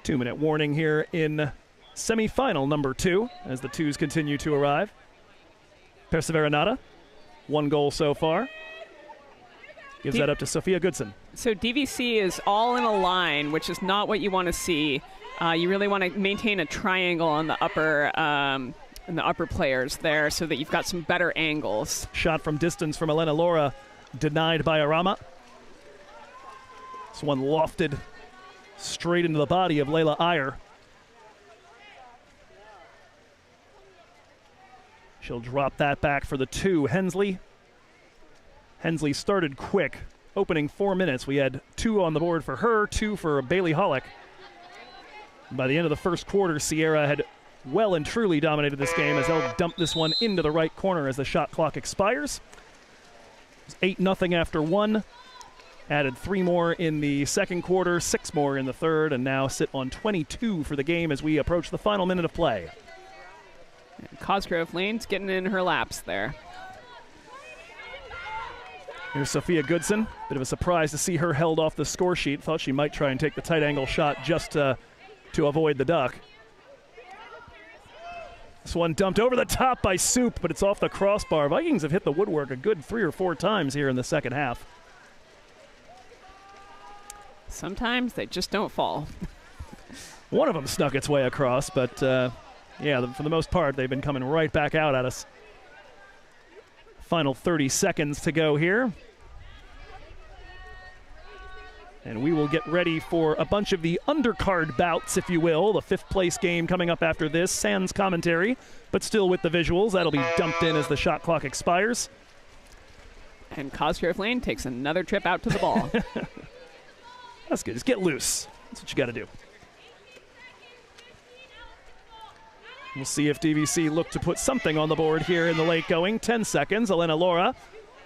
2-minute warning here in semifinal number 2 as the twos continue to arrive. Perseveranata, 1 goal so far. Gives that up to Sophia Goodson. So DVC is all in a line, which is not what you want to see. You really want to maintain a triangle on the upper players there so that you've got some better angles. Shot from distance from Elena Laura, denied by Arama. This one lofted straight into the body of Layla Iyer. She'll drop that back for the 2. Hensley started quick. Opening 4 minutes, we had 2 on the board for her, 2 for Bailey Hollick. By the end of the first quarter, Sierra had well and truly dominated this game as they'll dump this one into the right corner as the shot clock expires. It's 8-0 after 1. Added 3 more in the second quarter, 6 more in the third, and now sit on 22 for the game as we approach the final minute of play. And Cosgrove Lane's getting in her laps there. Here's Sophia Goodson. Bit of a surprise to see her held off the score sheet. Thought she might try and take the tight angle shot just to avoid the duck. This one dumped over the top by Soup, but it's off the crossbar. Vikings have hit the woodwork a good 3 or 4 times here in the second half. Sometimes they just don't fall. One of them snuck its way across, but yeah, for the most part, they've been coming right back out at us. Final 30 seconds to go here. And we will get ready for a bunch of the undercard bouts, if you will. The 5th place game coming up after this. Sans commentary, but still with the visuals. That'll be dumped in as the shot clock expires. And Cosgrove Lane takes another trip out to the ball. That's good. Just get loose. That's what you got to do. We'll see if DVC look to put something on the board here in the late going. 10 seconds. Elena Laura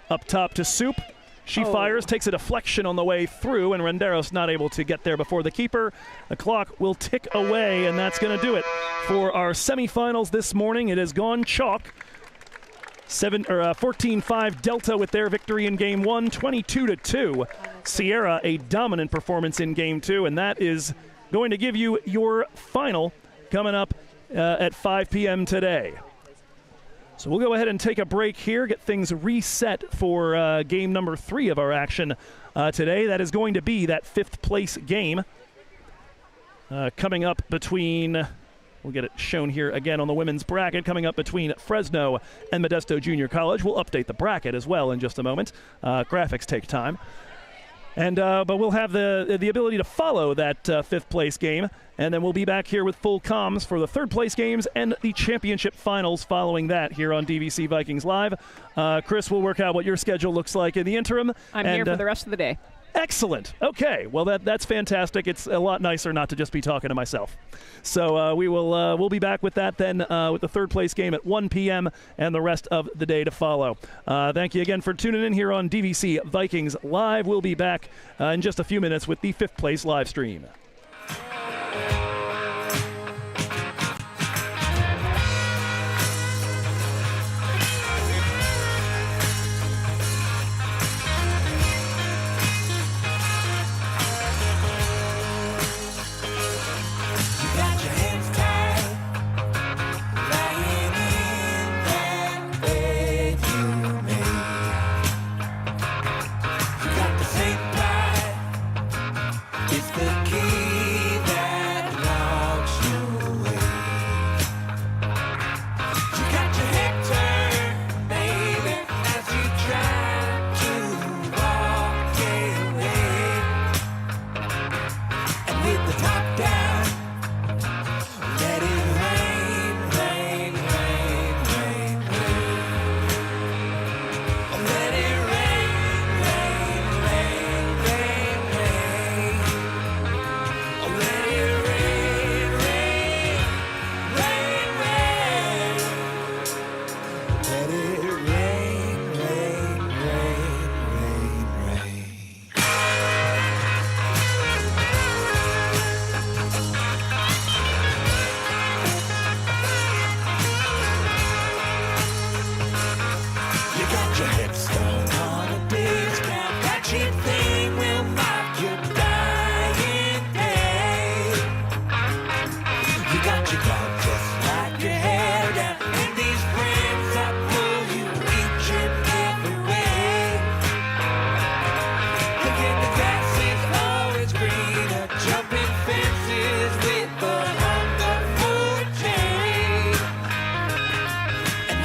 up top to Soup. She fires, takes a deflection on the way through, and Renderos not able to get there before the keeper. The clock will tick away, and that's going to do it for our semifinals this morning. It has gone chalk. 14-5 Delta with their victory in Game 1, 22-2. Sierra a dominant performance in Game 2, and that is going to give you your final coming up at 5 p.m. today. So we'll go ahead and take a break here, get things reset for game number 3 of our action today. That is going to be that 5th place game coming up between, we'll get it shown here again on the women's bracket, coming up between Fresno and Modesto Junior College. We'll update the bracket as well in just a moment. Graphics take time. And but we'll have the ability to follow that 5th place game, and then we'll be back here with full comms for the 3rd place games and the championship finals following that here on DVC Vikings Live. Chris will work out what your schedule looks like in the interim. I'm here for the rest of the day. Excellent. Okay. Well, that's fantastic. It's a lot nicer not to just be talking to myself. So we'll be back with that then with the 3rd place game at 1 p.m. and the rest of the day to follow. Thank you again for tuning in here on DVC Vikings Live. We'll be back in just a few minutes with the 5th place live stream. It's the key.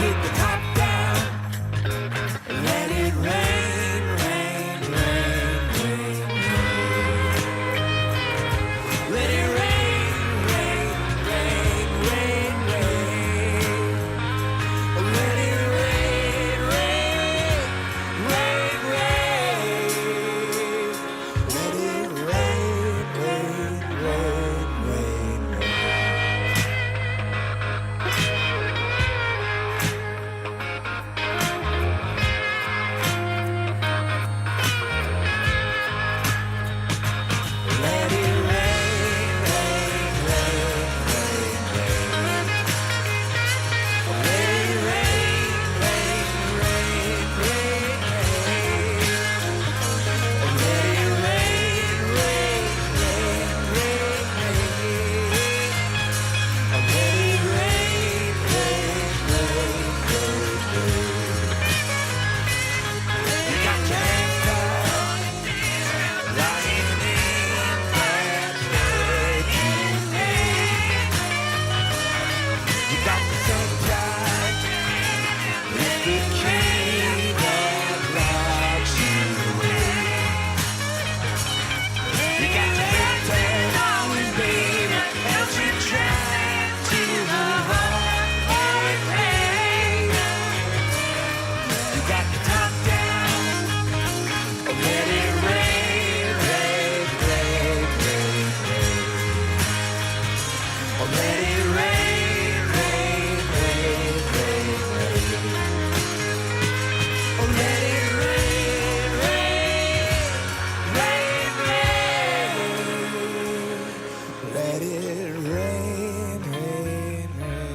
get the top down. Let it rain, rain, rain, rain, rain. Let it rain, rain, rain, rain, rain. Let it rain, rain, rain, rain. Let it rain, rain, rain, rain, rain. Let it rain, rain, rain, rain, rain. Let it rain, rain, rain, rain, rain. Let it rain, rain, rain, rain, rain. Let it rain, rain, rain, rain, rain. You got your hands down, lying in that bed you made. You got the sunshine, it's the key that locks you in. You got your head turned on, baby, as you try to move on with pain. You got the top down, let it rain, rain, rain, rain, rain. Oh, let it rain, rain, rain, rain, rain. Oh, let it rain, rain, rain, rain. Let it rain, rain, rain, rain.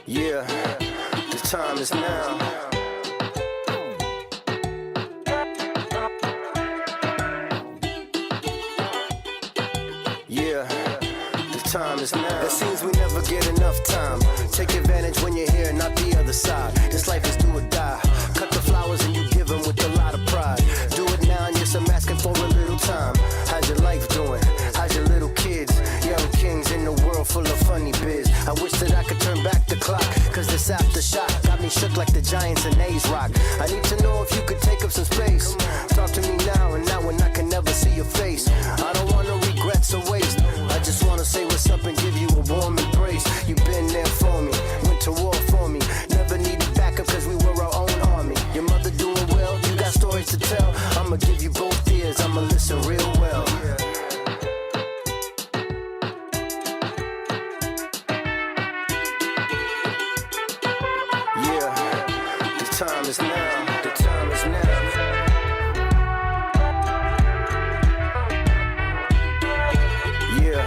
Yeah, the time is now. Yeah, the time is now. It seems we never get enough time. Take advantage when you're here, not the other side. This life is do or die. Cut the flowers and you give them with a lot of pride. Do it now and yes, I'm asking for a little time. How's your life doing? How's your little kids? Young kings in the world full of funny biz. I wish that I could turn back the clock, cause this aftershock got me shook like the Giants and A's rock. I need to know if you could take up some space. Talk to me now and now when I can never see your face. I don't want no regrets or waste. I just wanna say what's up and give you a warm embrace. You've been there for me, went to war for me. Never needed backup cause we were our own army. Your mother doing well, you got stories to tell. I'ma give you both ears, I'ma listen real well. Yeah, the time is now, the time is now. Yeah,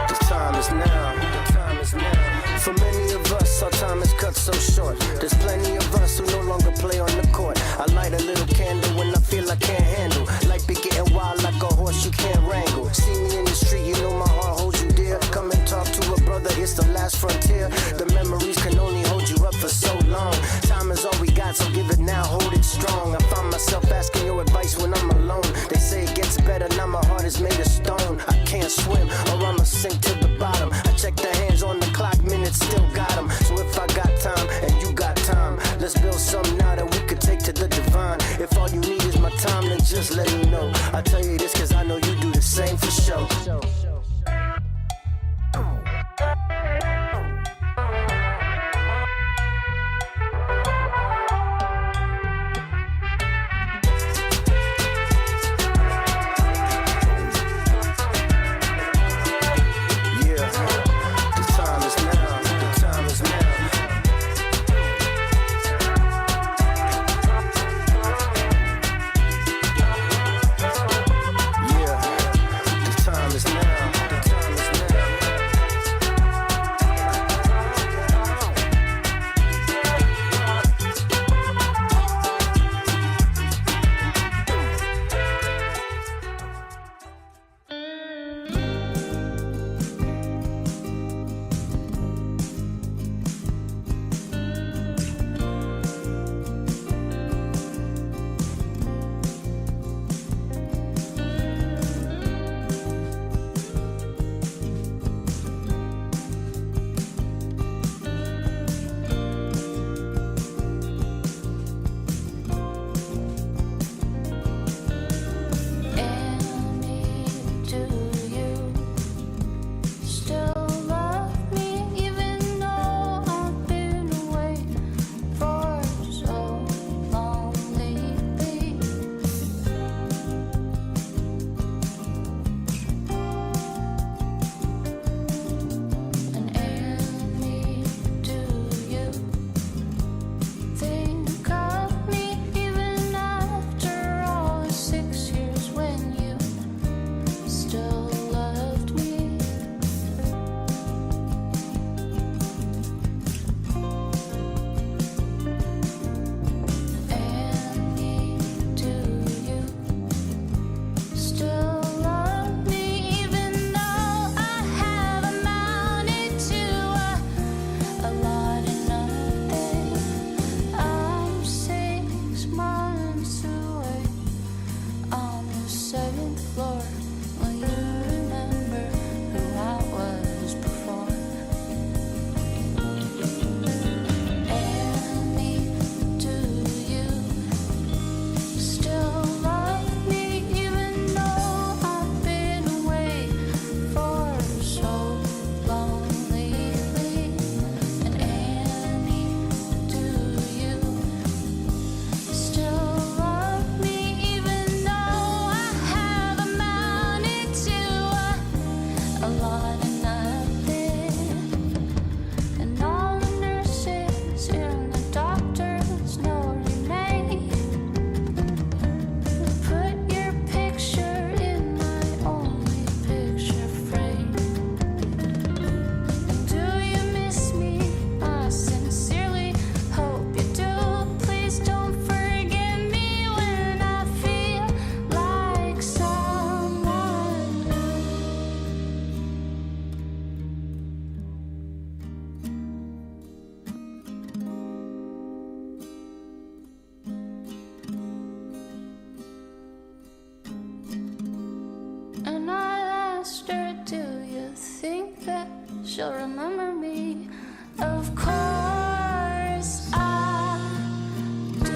the time is now, the time is now. For many of us, our time is cut so short. There's plenty of us who no longer play on the court. I light a little candle when I feel I can't handle. Life be getting wild like a horse you can't wrangle. See me in the street, you know my heart holds you dear. Come and talk to a brother, it's the last frontier. The memories can only hold you up for so long. Time is all we got, so give it now, hold it strong. I find myself asking your advice when I'm alone. They say it gets better, now my heart is made of stone. I can't swim or I'ma sink to the bottom. I check the hands on the clock, minutes still got them. So if I got time and you got time, let's build something now that we could take to the divine. If all you need is my time, then just let me know. I tell you this cause I know you do the same for sure. Now she'll remember me. Of course I do.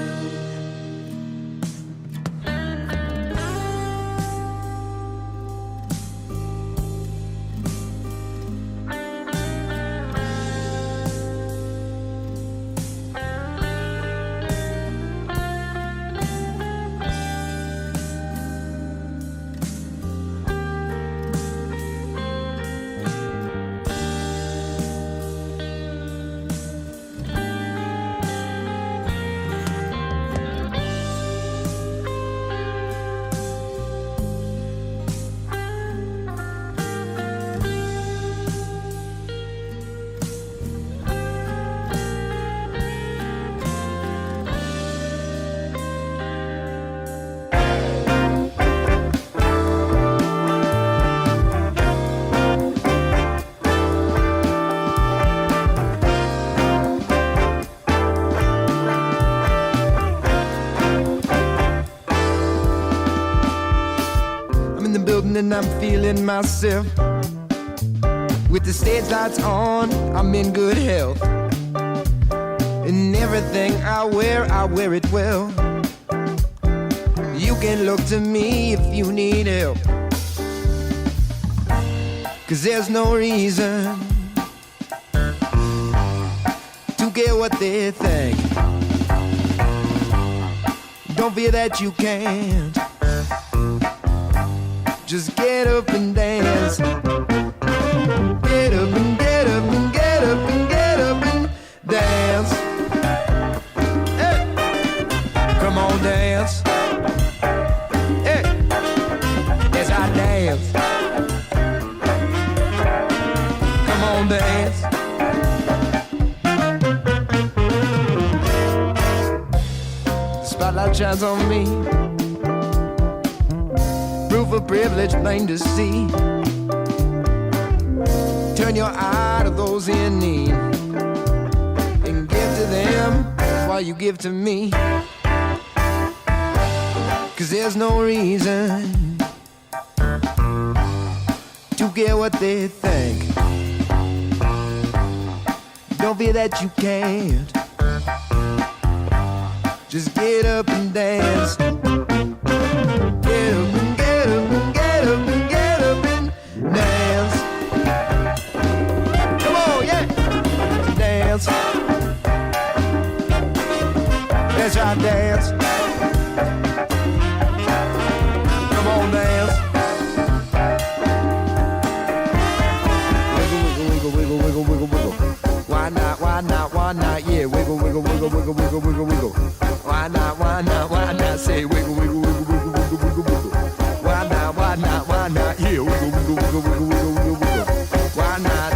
And I'm feeling myself. With the stage lights on, I'm in good health. And everything I wear it well. You can look to me if you need help. 'Cause there's no reason to care what they think. Don't fear that you can't. Just get up and dance. Get up and get up and get up and get up and dance. Hey, come on, dance. Hey, yes, I dance. Come on, dance. The spotlight shines on me. Proof of privilege, plain to see. Turn your eye to those in need and give to them while you give to me. 'Cause there's no reason to care what they think. Don't fear that you can't. Just get up and dance. Get up and get up and get up and get up and dance. Come on, yeah, dance. Let's try dance. Come on, dance. Wiggle, wiggle, wiggle, wiggle, wiggle, wiggle. Why not? Why not? Why not? Yeah, wiggle, wiggle, wiggle, wiggle, wiggle, wiggle, wiggle. Why not? Why not? Why not? Say wiggle, wiggle, wiggle, wiggle, wiggle, wiggle, wiggle. Why not? Why not? Why not? Yeah, wiggle, wiggle, wiggle, wiggle, wiggle, wiggle, wiggle. Why not?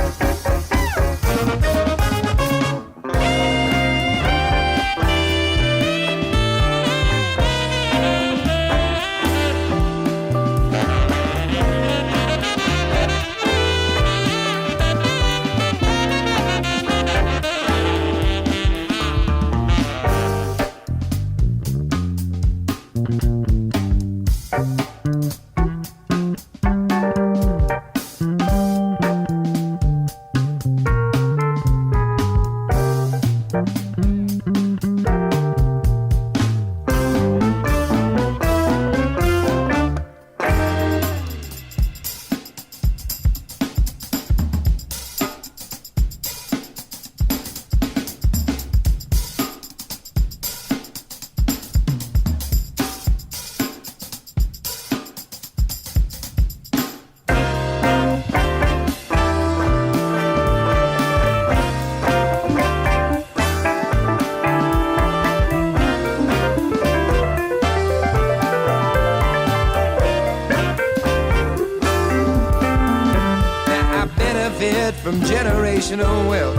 From generational wealth,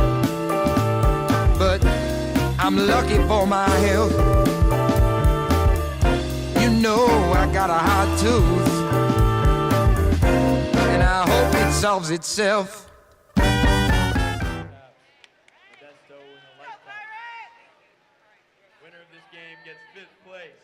but I'm lucky for my health. You know I got a hot tooth, and I hope it solves itself. Winner of this game gets 5th place.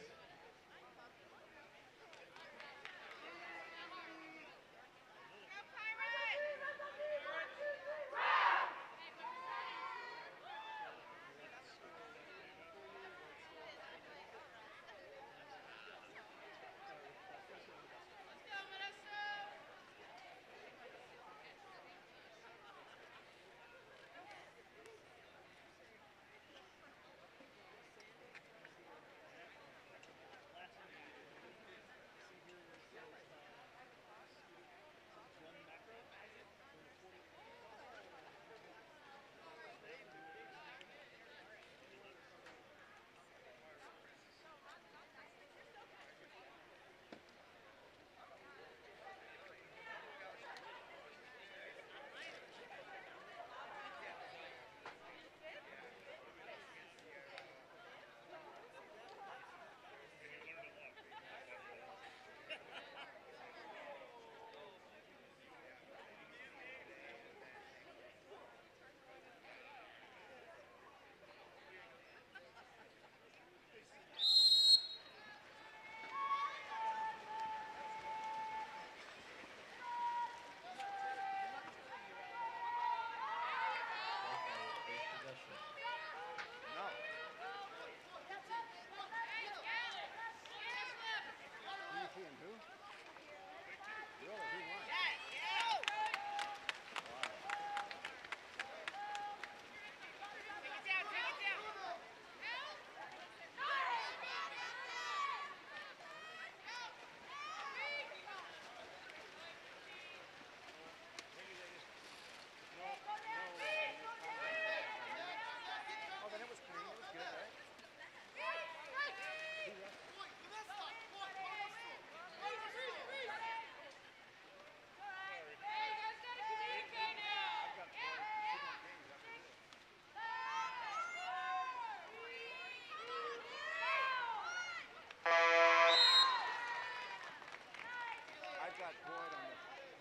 watch Boyd on the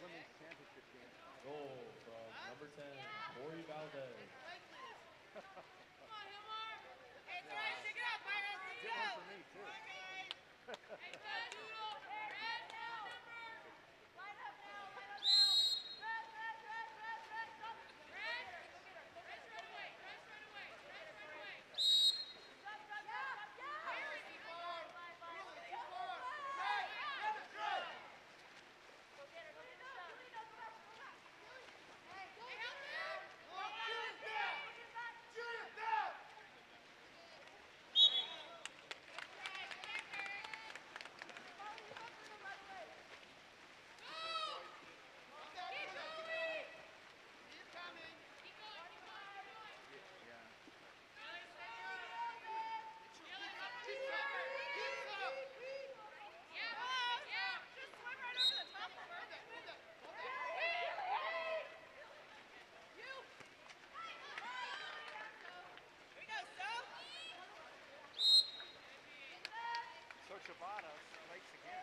women's championship game. Goal from number 10, Corey Valdez. Good one for me, too. Coach Abada strikes again.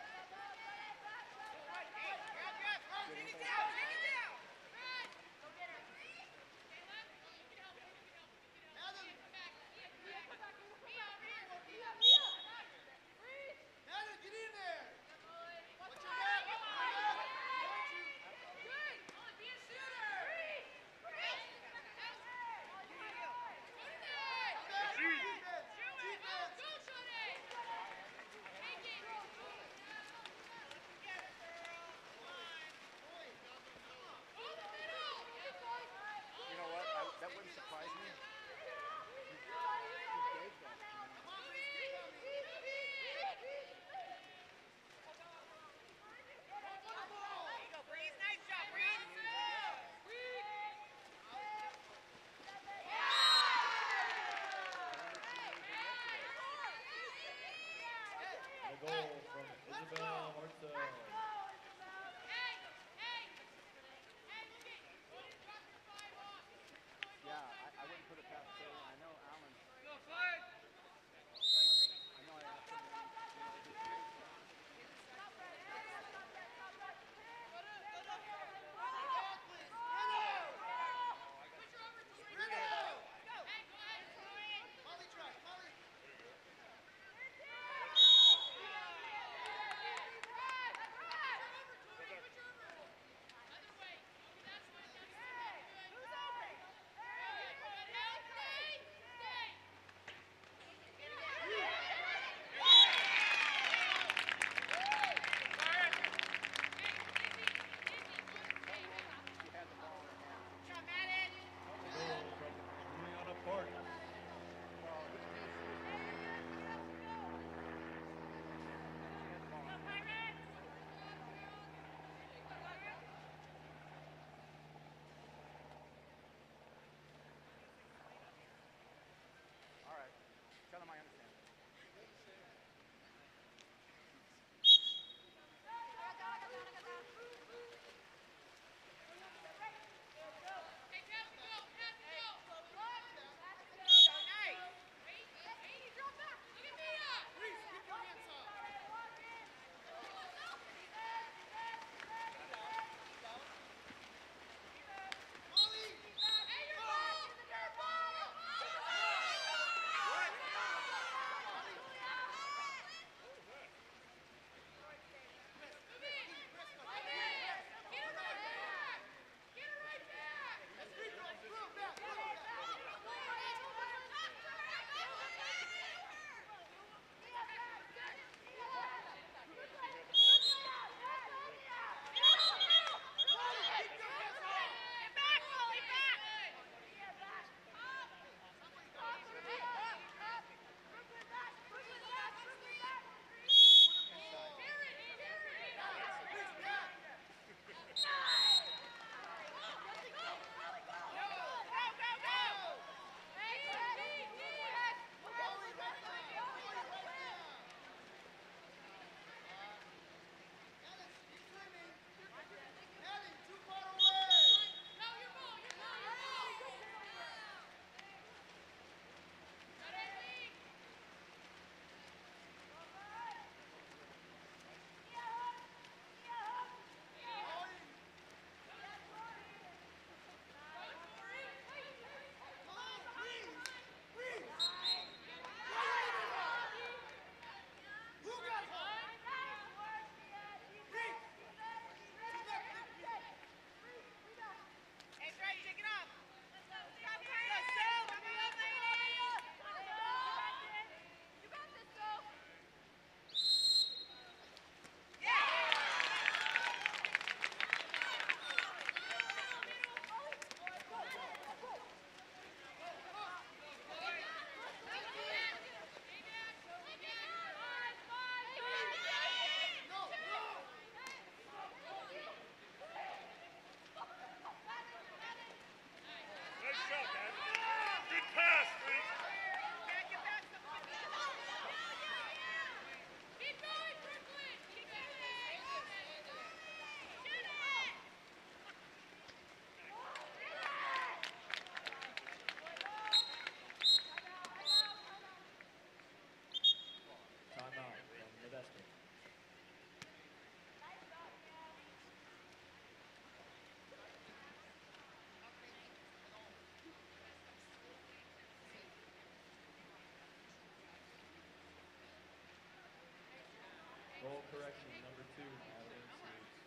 You know what? That wouldn't surprise me. A goal from Isabel Hartzell. Yeah, I wouldn't put it past Taylor. I know Allen. I know I asked him. Goal correction, number 2, Madeline Sleeves.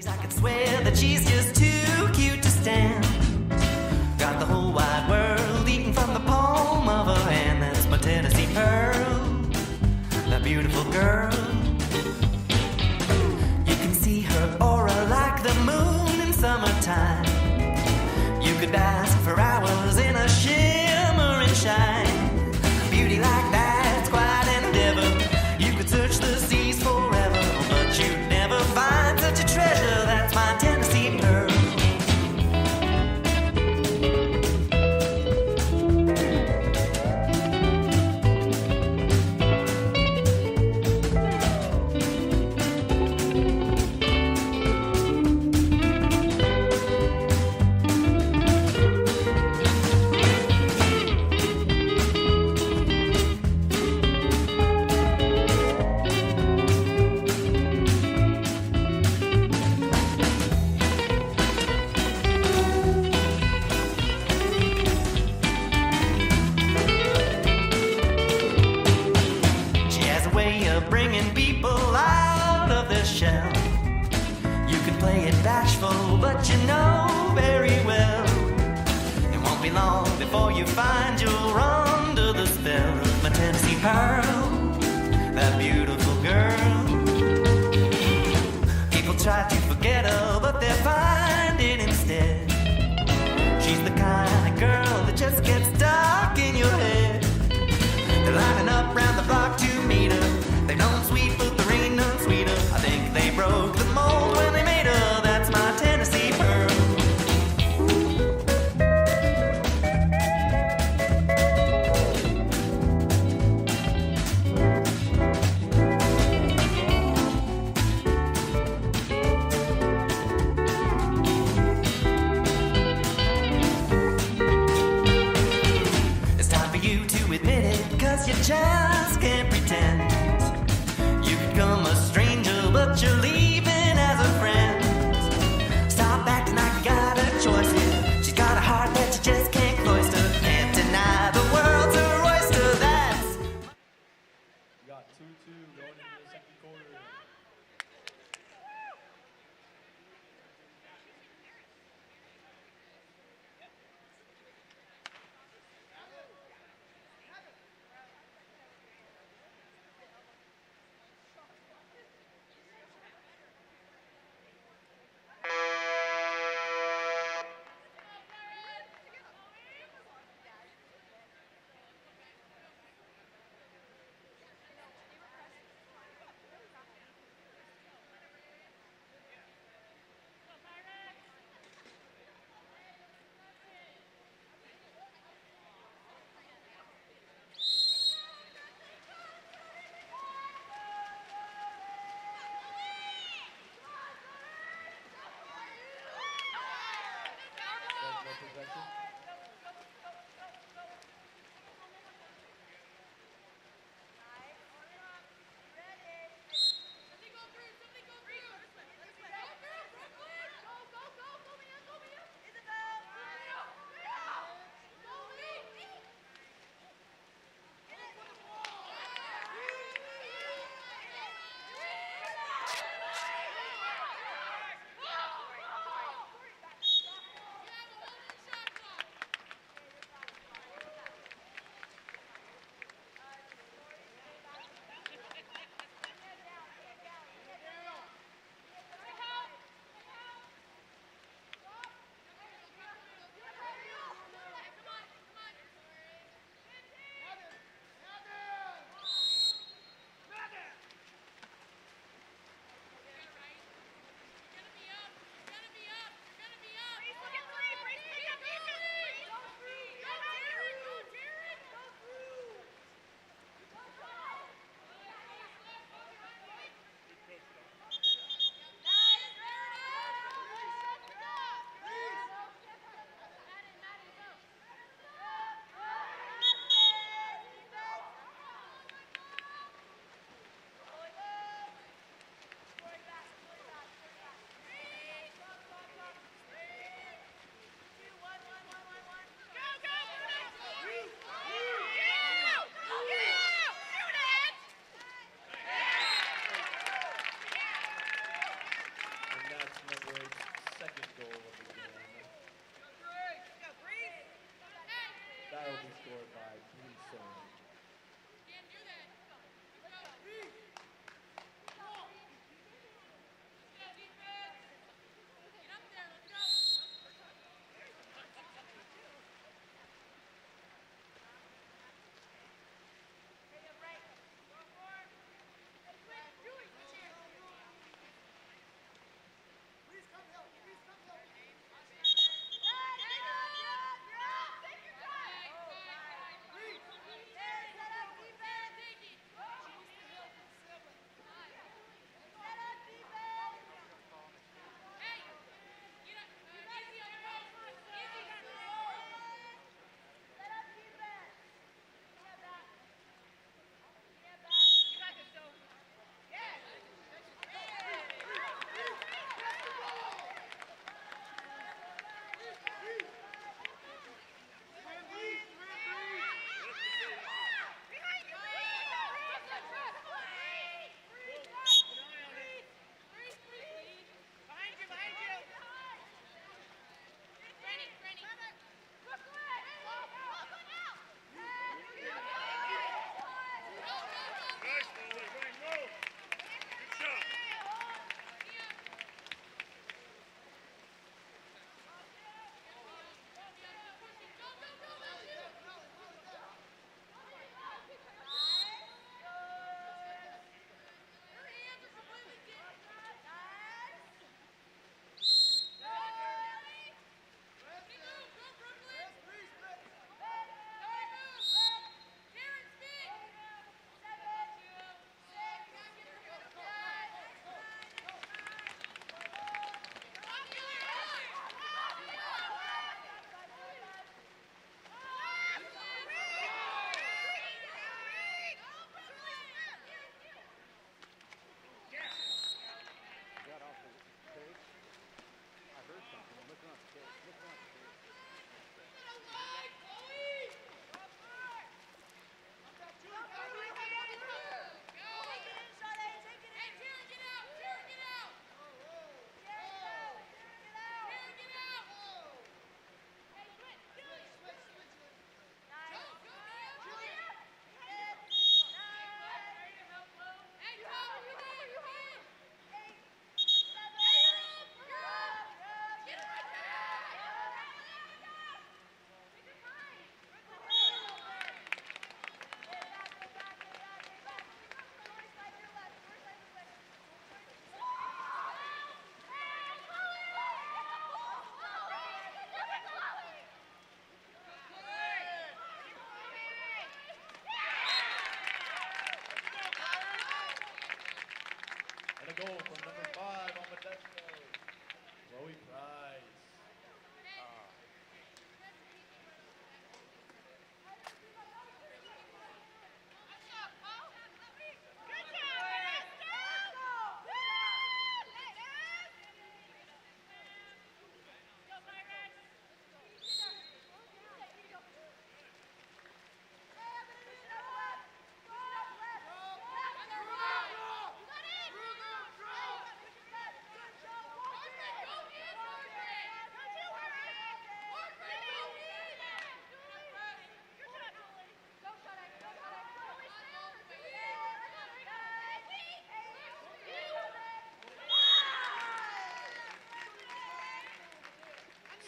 I could swear that she's just too cute to stand. Got the whole wide world eating from the palm of her hand. That's my Tennessee Pearl, that beautiful girl. You can see her aura like the moon in summertime. You could bask for hours in a shimmering shine. Beauty like that's quite an endeavor. You could search the seas forever, but you'd never find such a treasure. That's my Tennessee Pearl. But you know very well it won't be long before you find you're under the spell of my Tennessee Pearl, that beautiful girl. People try to forget her, but they're finding instead she's the kind of girl that just gets stuck in your head. They're lining up round the block to meet her. They don't sweet, but there ain't none sweeter. I think they broke the mold when they made her. That's my Tennessee Pearl.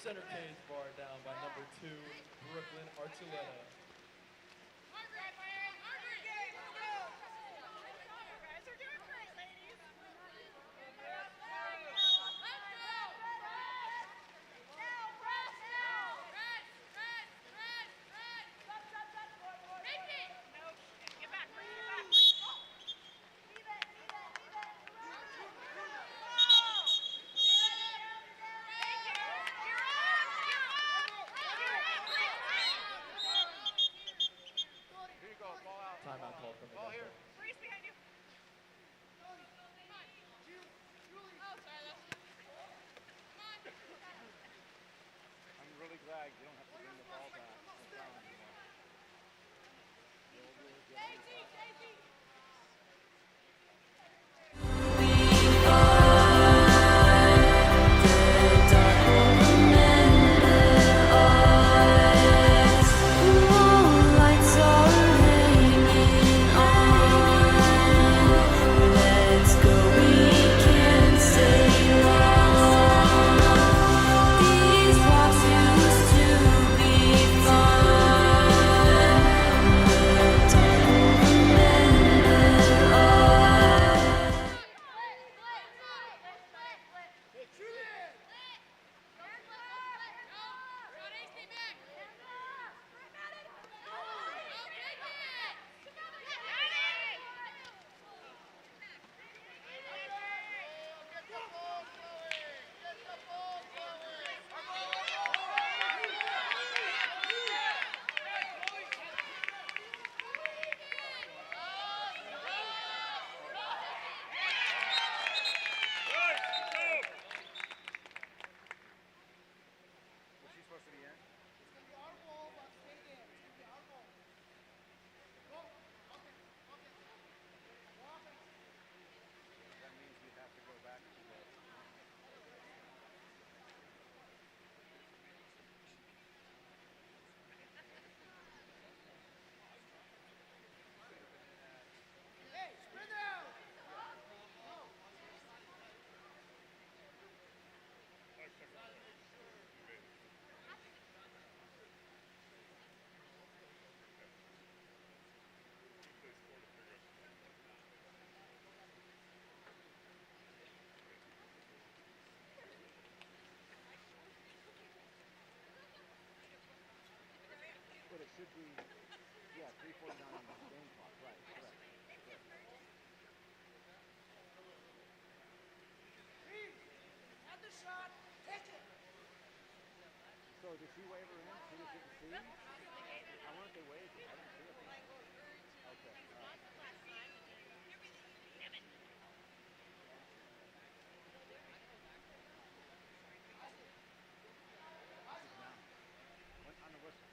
center cage bar down by number 2, Brooklyn Archuleta. Timeout call from the Dental. I'm really glad you don't have to bring the ball back. Anymore. But it should be, yeah, 3:49 on the game clock. Right, correct. Have the shot, take it. So did she wave her in? She just didn't see? I wonder if they waved it. I didn't see it. Okay. On the whistle.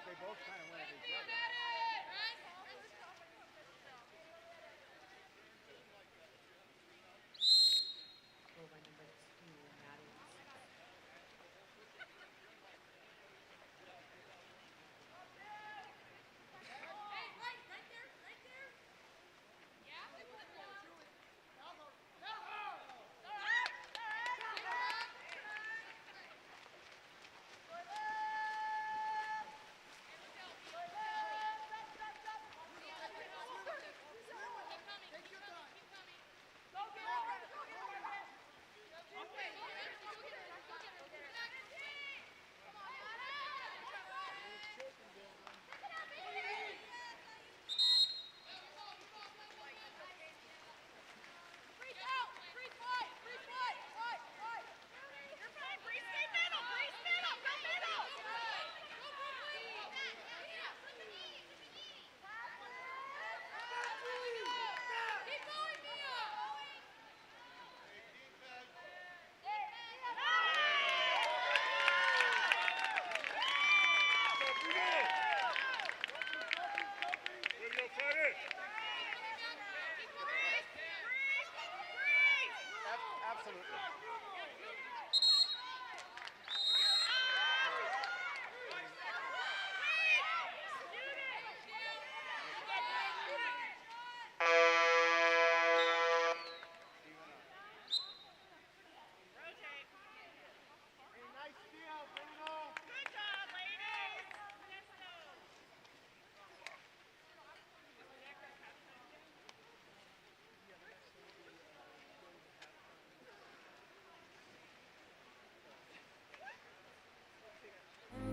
They both kind of went at each other.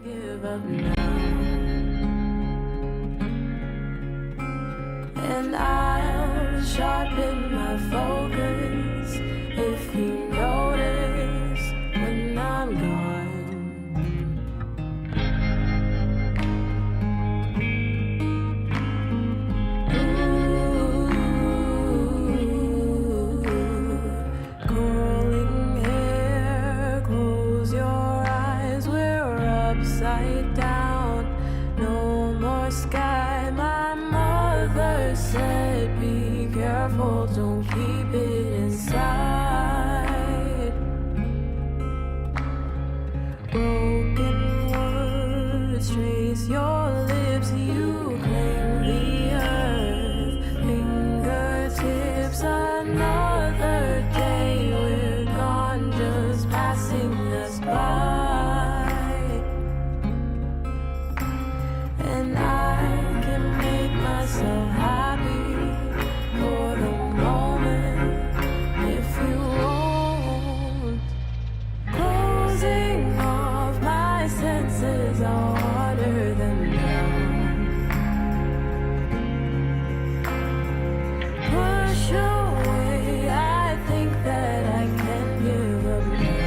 Give up now, and I'll sharpen my focus if you notice when I'm gone. Curling hair, close your eyes, we're upside down, no more sky. My mother said be careful, don't keep it inside. Broken words trace your lips, you claim the earth. Fingertips, another day, we're gone, just passing us by. And I can make myself happy for the moment if you won't. Closing off my senses, I'll water them down. Push away, I think that I can give up now.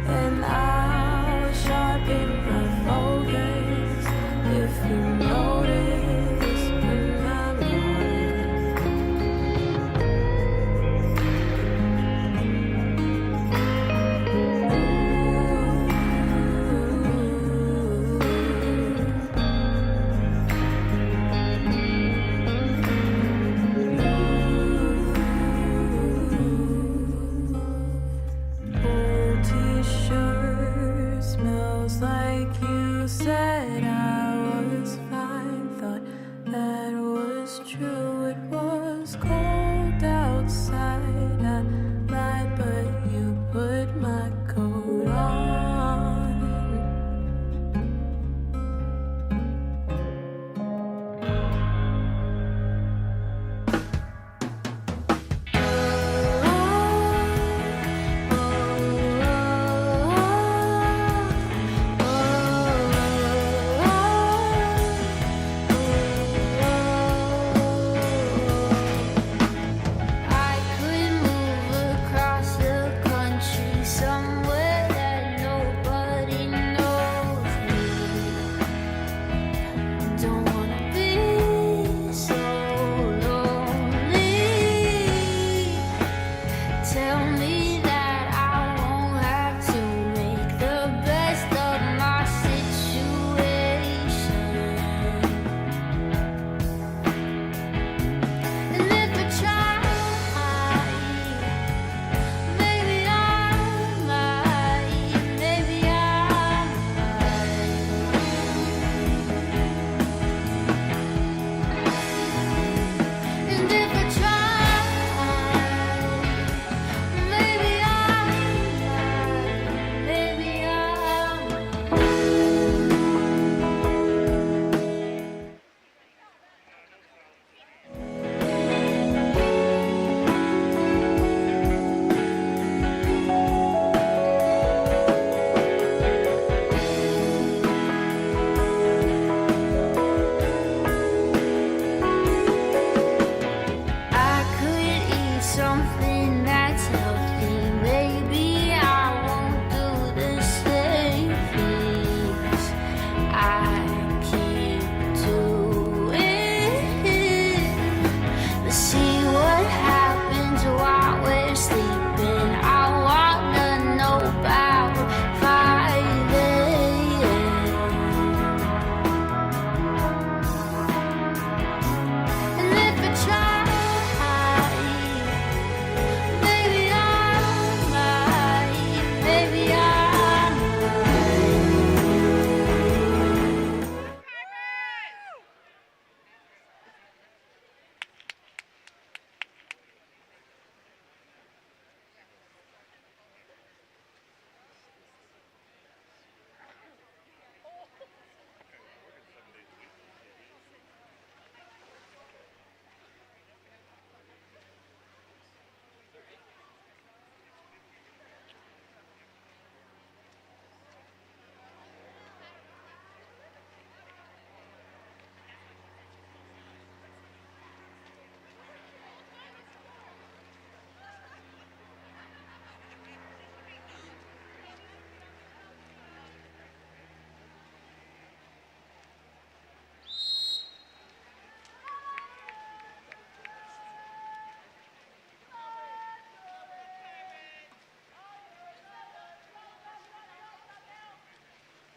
And I'll sharpen my focus if you notice when I'm old t-shirt smells like you said I was fine.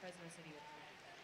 Fresno City would appreciate that.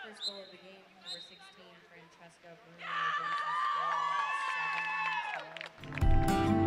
First goal of the game, number 16, Francesca Bruno, brings the score 7-12.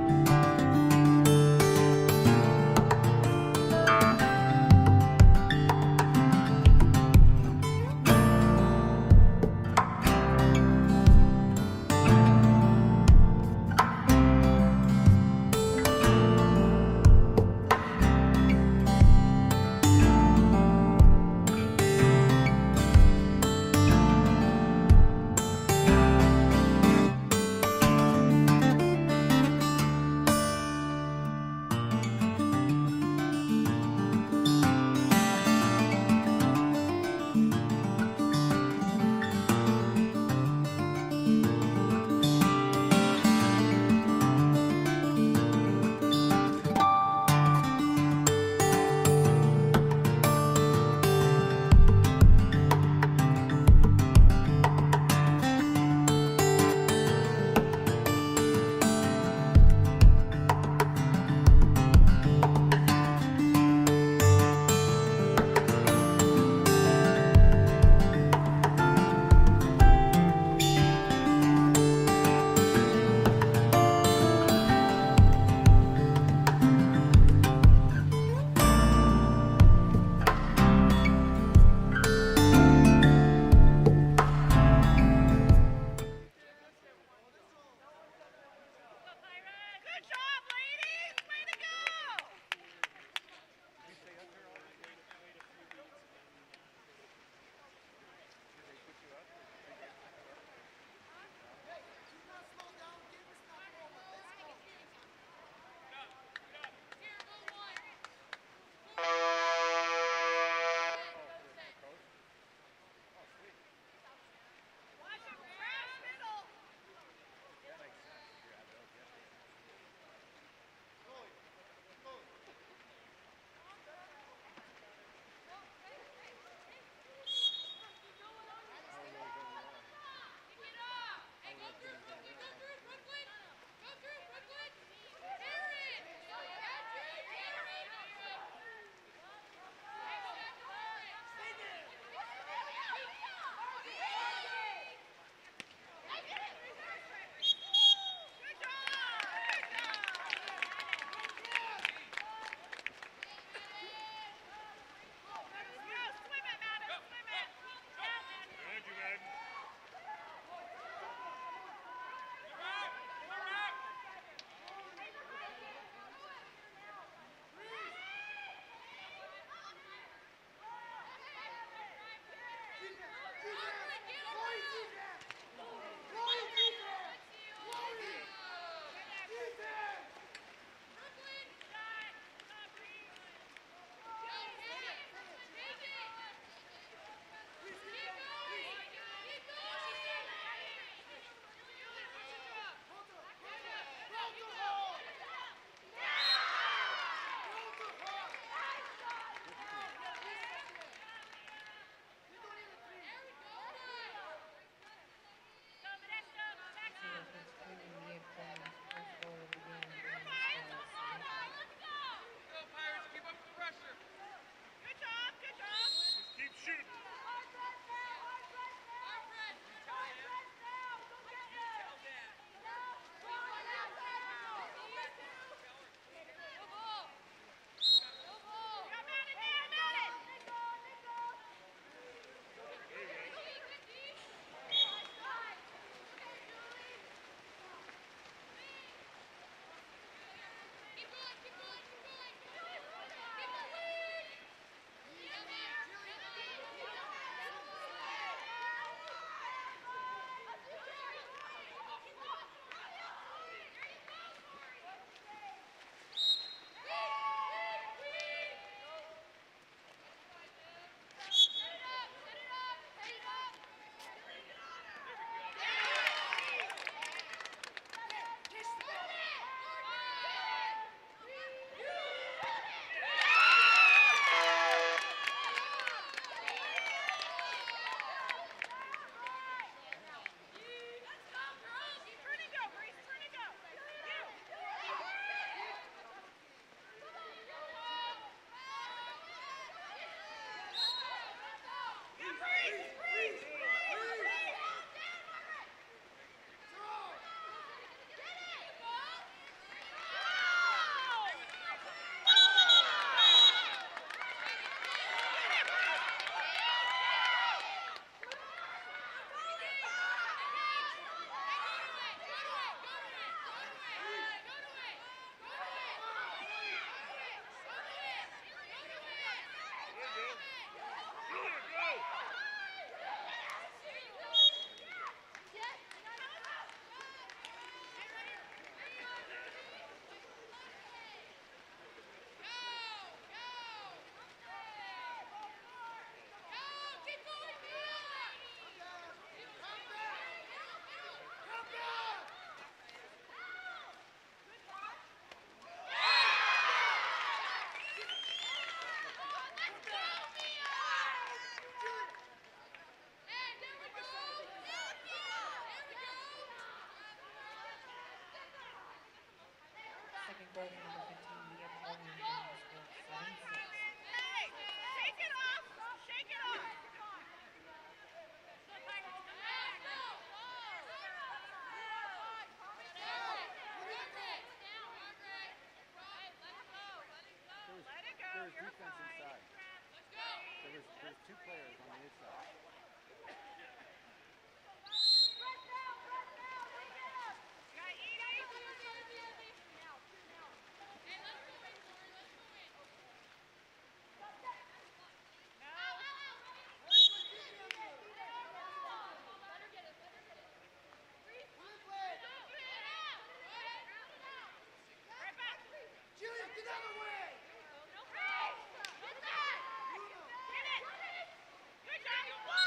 goal for number 15, Leah Polo, bringing the score 7-6. Shake it off! Shake it off! There's defense inside. There's two players on the inside. Good job!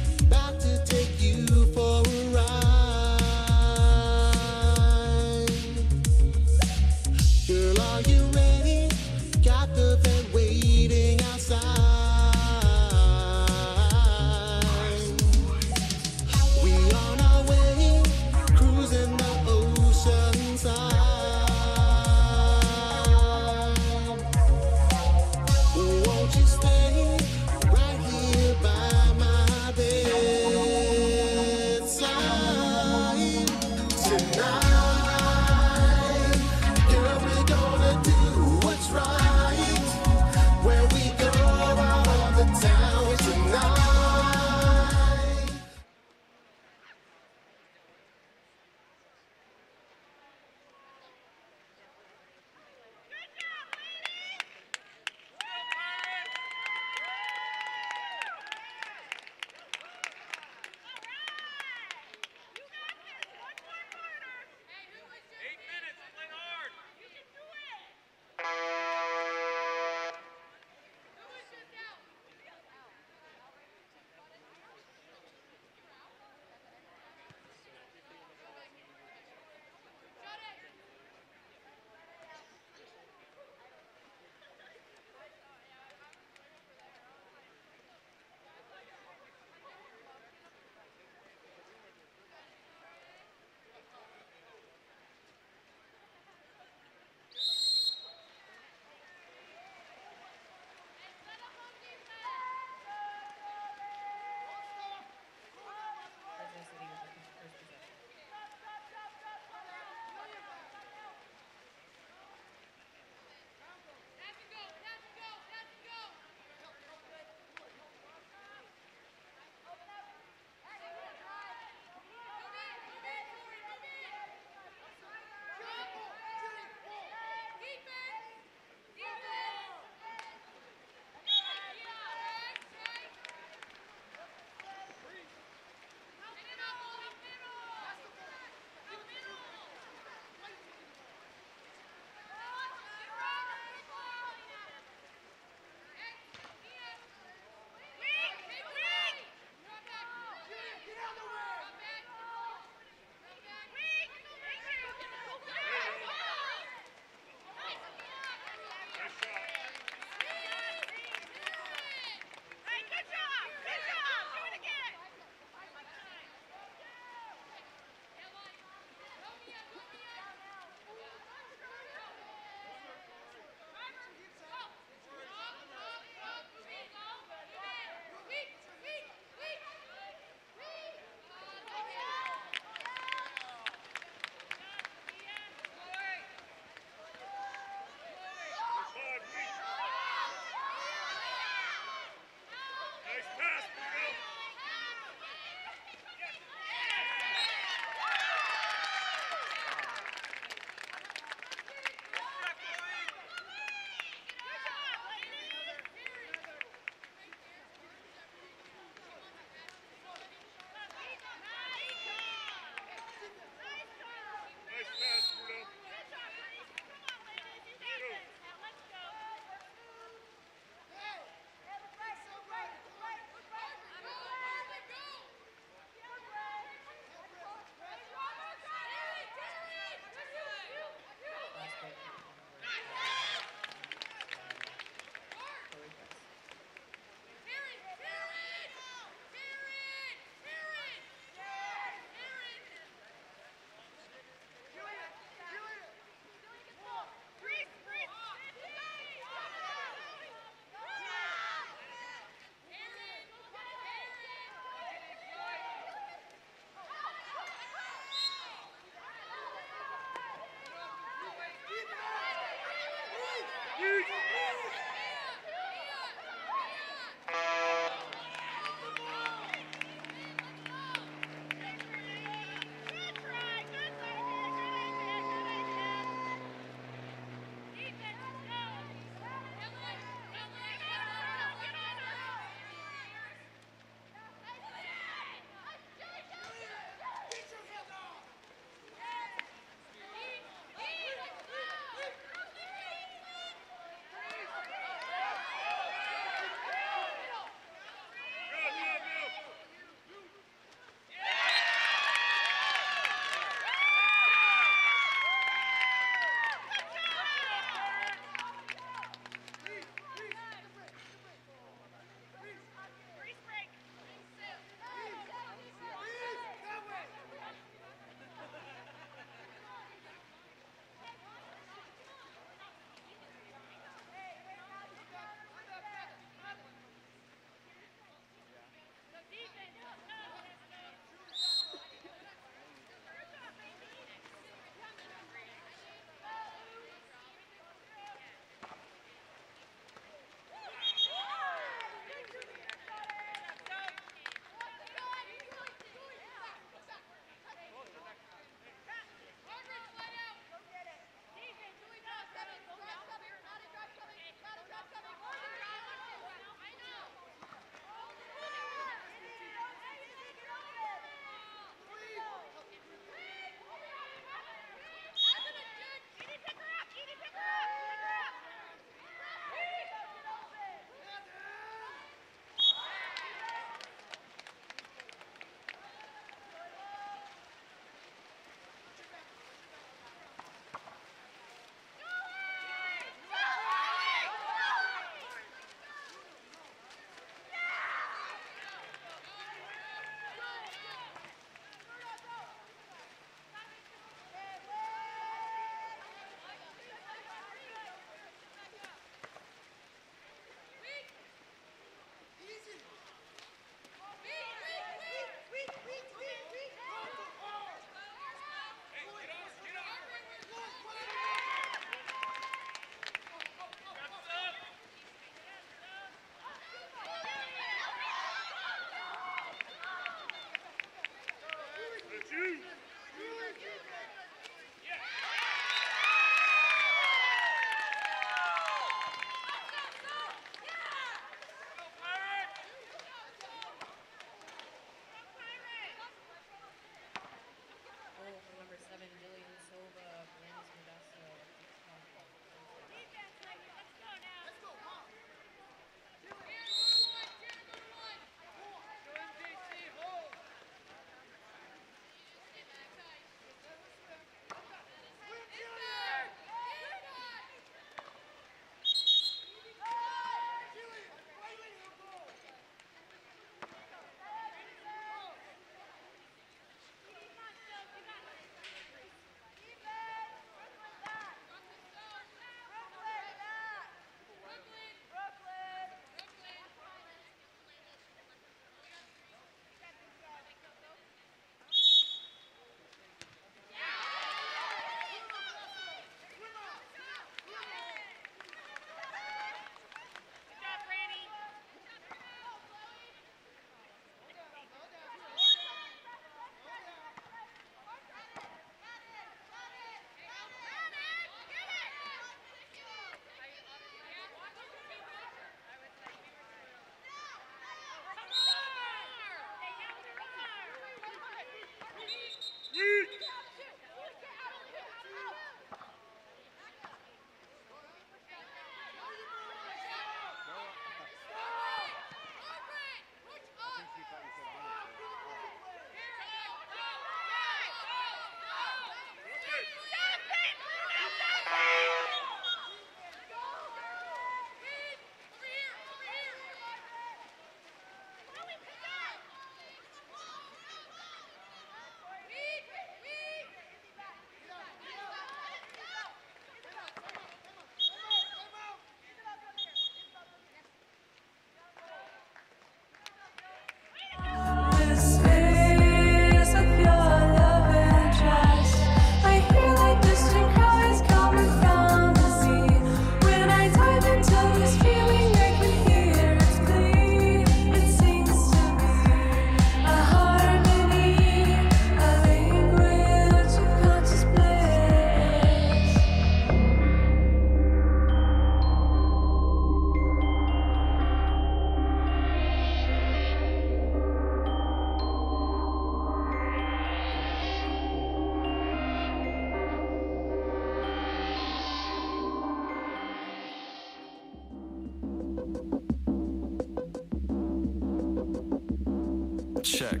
check.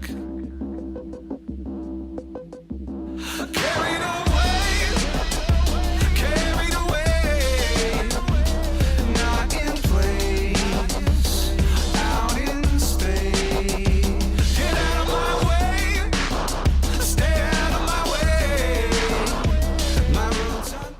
Carried away, not in place, out in space. Get out of my way, stay out of my way. My roots are.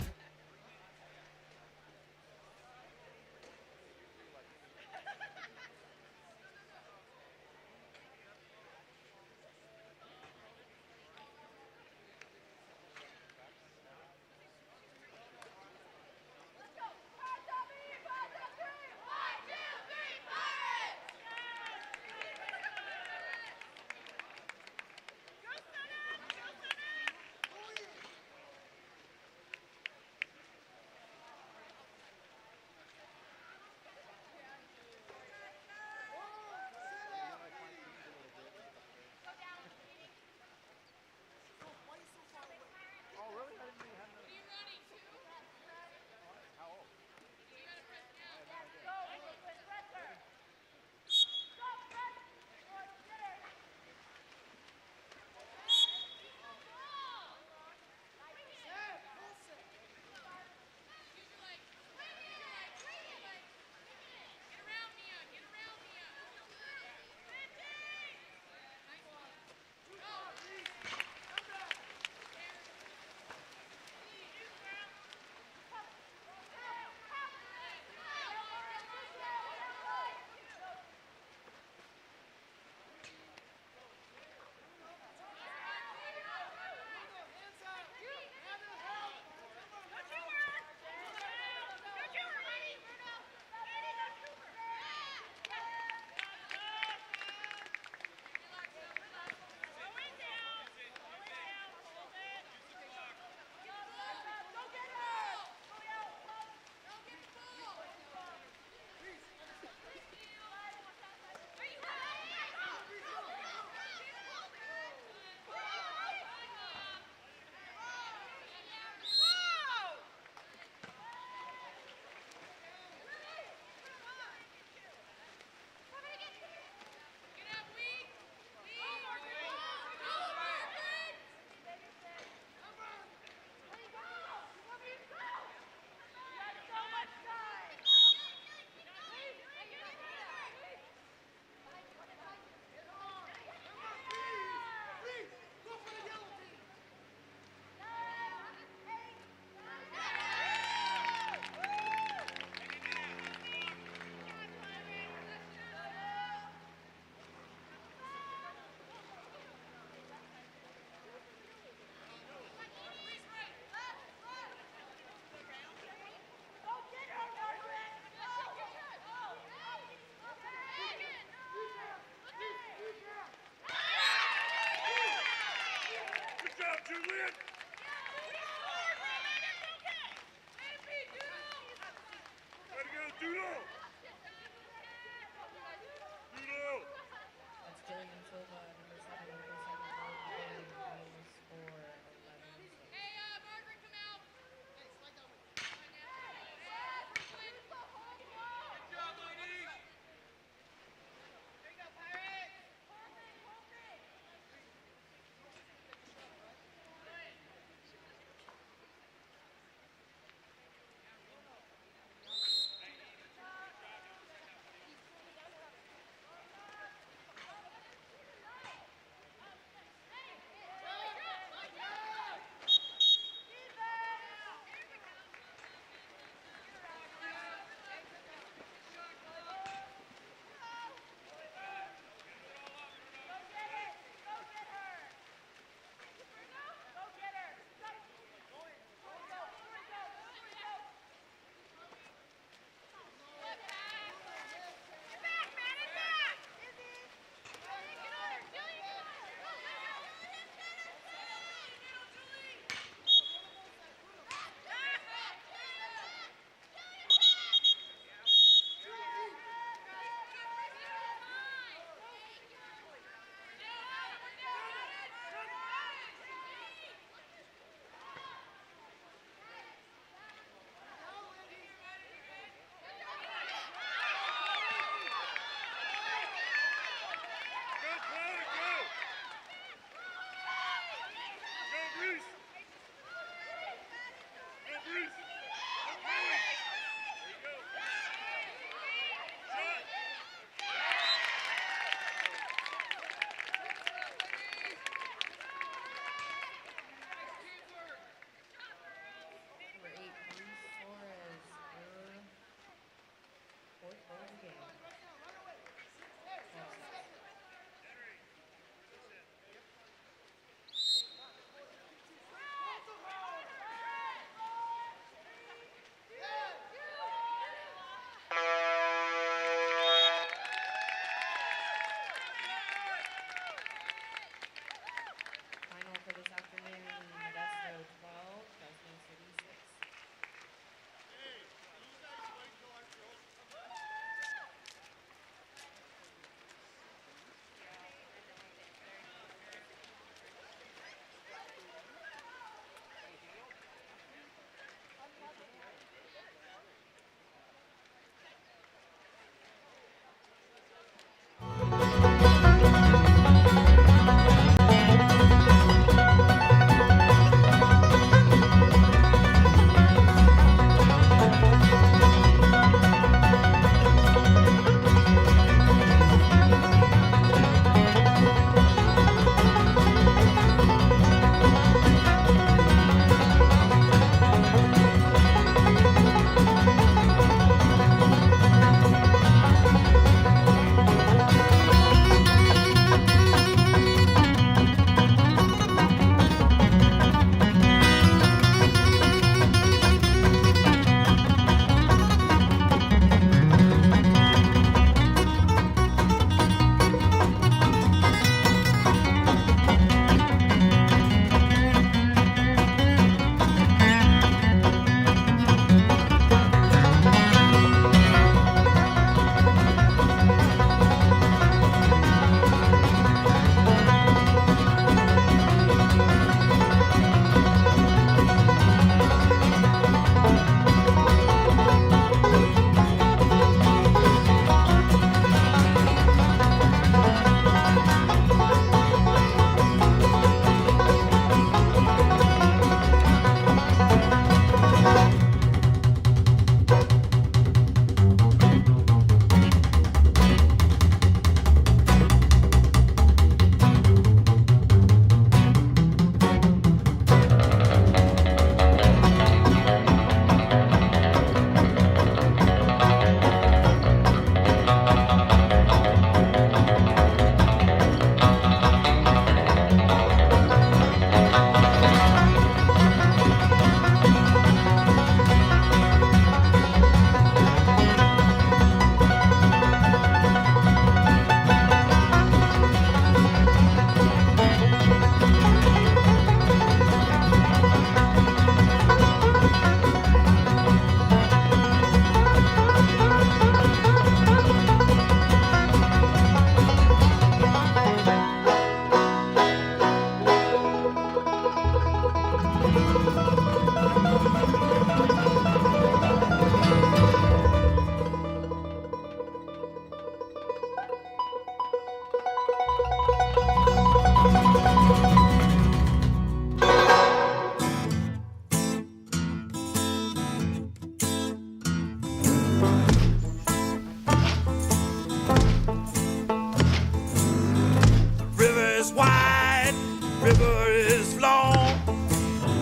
river is long.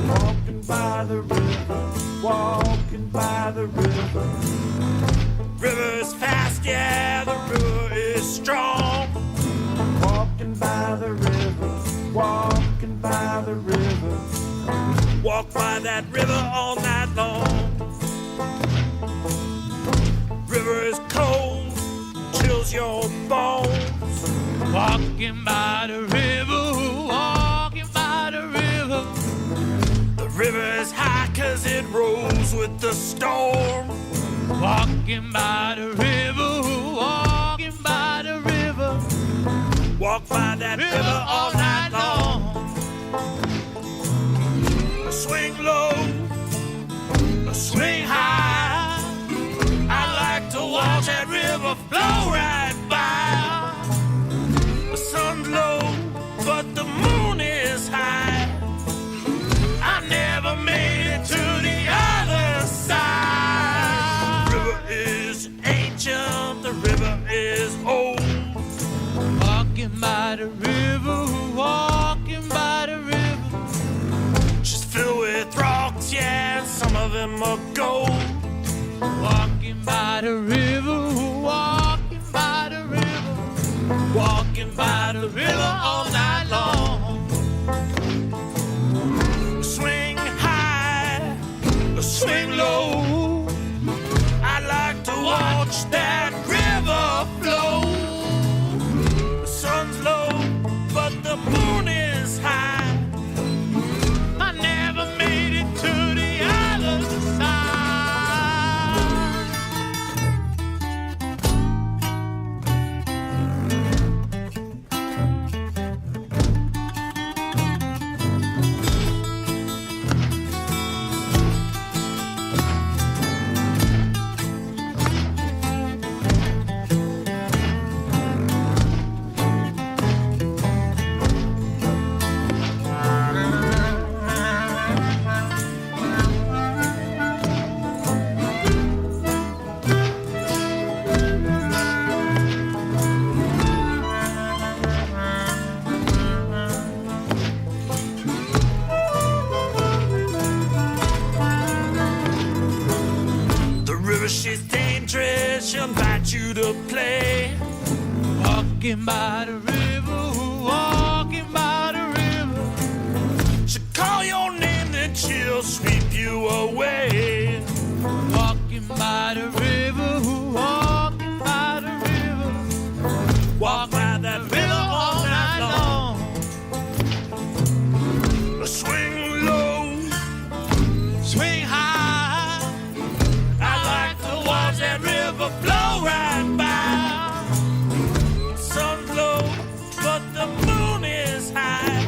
Walking by the river, walking by the river. River's fast, yeah, the river is strong. Walking by the river, walking by the river. Walk by that river all night long. River is cold, chills your bones. Walking by the river, walking by the river. The river is high 'cause it rolls with the storm. Walking by the river, walking by the river. Walk by that river all night long. Swing low, swing high. I like to watch that river flow right by. The sun's low, but the moon is high. I never made it to the other side. The river is ancient, the river is old. Walking by the river, walking by the river. She's filled with rocks, yeah, and some of them are gold. Walking by the river, walking by the river. Walking by the river all night long. Swing high, swing low. I like to watch that river flow. The sun's low, but the moon is high. I never made it to the other side. She's dangerous, she'll invite you to play. Walking by the river, walking by the river. She'll call your name, then she'll sweep you away. Walking by the river, walking by the river. Walk by that river all night long. Swing low, swing high. I like to watch that river flow right by. Sun's low, but the moon is high.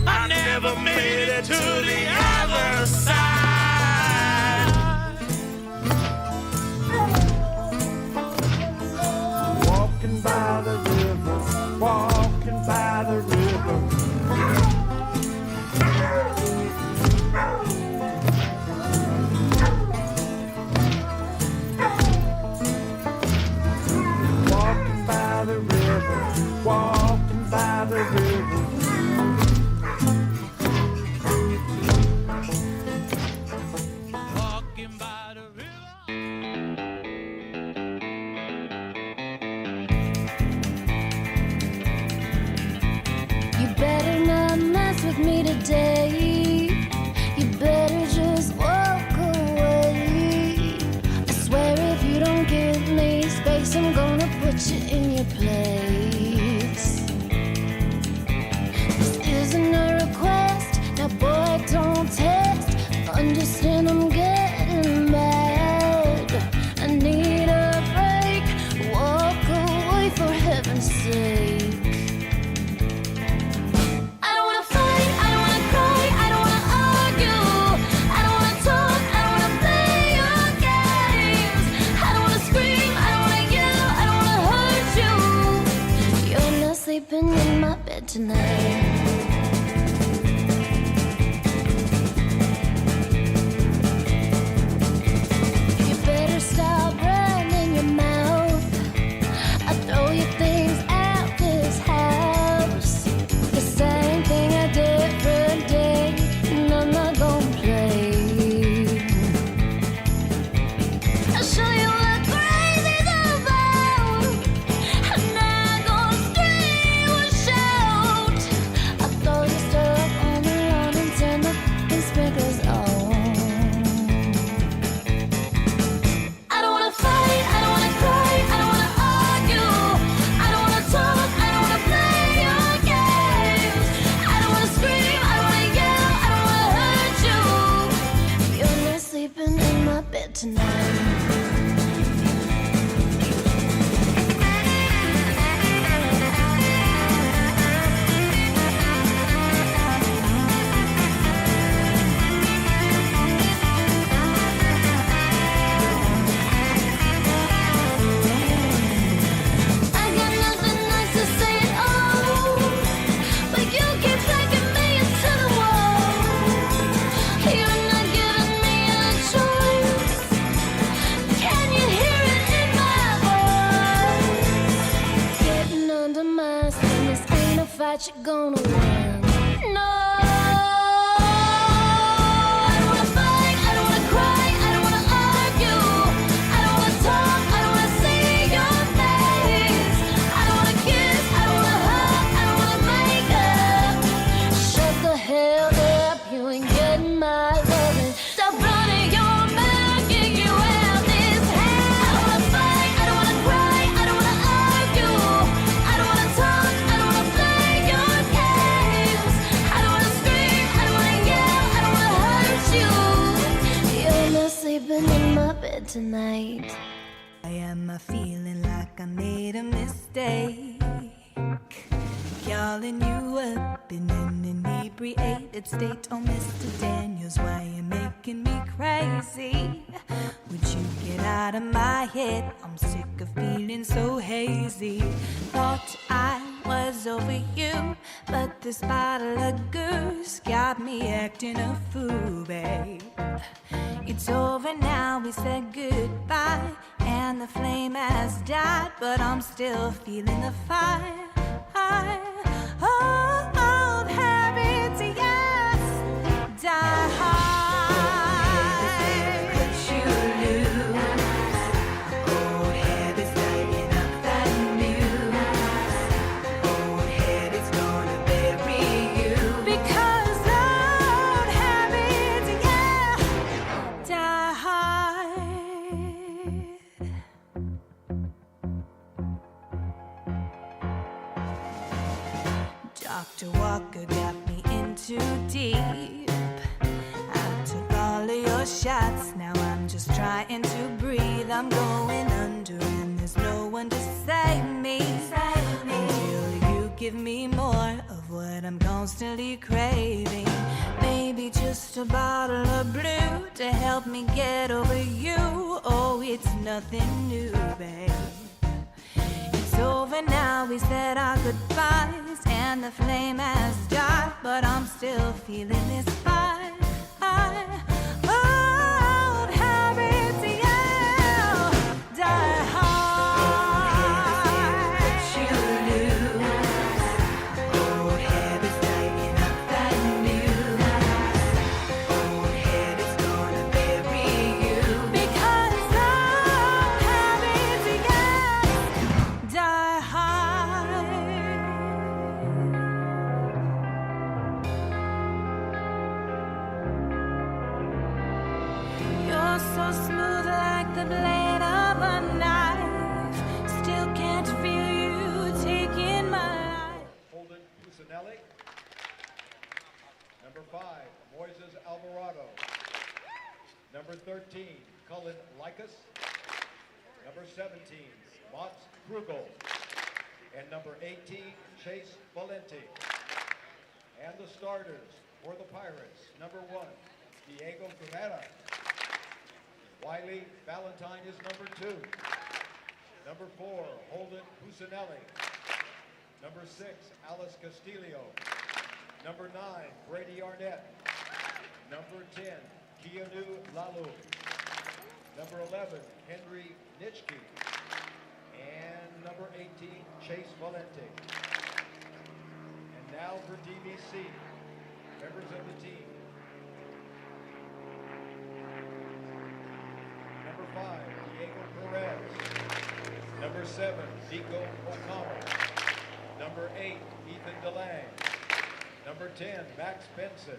I never made it to the other side. tonight. I am feeling like I made a mistake, calling you up in an inebriated state. Oh, Mr. Daniels, why you making me crazy? Would you get out of my head? I'm sick of feeling so hazy. Thought I was over you, but this bottle of goose got me acting a fool, babe. It's over now, we said goodbye, and the flame has died, but I'm still feeling the fire. Old habits, yes, die hard. But you lose. Old habits lighting up that muse. Old habits gonna bury you. Because old habits, yeah, die hard. Dr. Walker got me in too deep. I took all of your shots, now I'm just trying to breathe. I'm going under and there's no one to save me. Until you give me more of what I'm constantly craving. Maybe just a bottle of blue to help me get over you. Oh, it's nothing new, babe. It's over now, we said our goodbyes, and the flame has died, but I'm still feeling this fire. Old habits, yeah, die hard. But you lose. Old habits lighting up that muse. Old habits gonna bury you. Because old habits, yeah, die hard. You're so smooth like the blade of a knife. Still can't feel you taking my life. Holden Pusinelli. Number 5, Moises Alvarado. Number 13, Cullen Likas. Number 17, Mats Krugel. And number 18, Chase Valenti. And the starters for the Pirates. Number 1, Diego Guevara. Wiley Valentine is number 2. Number 4, Holden Pusinelli. Number 6, Alice Castillo. Number 9, Brady Arnett. Number 10, Keanu Lalu. Number 11, Henry Nitschke. And number 18, Chase Valenti. And now for DVC, members of the team. Number 5, Diego Perez. Number 7, Nico O'Connell. Number 8, Ethan DeLange. Number 10, Max Benson.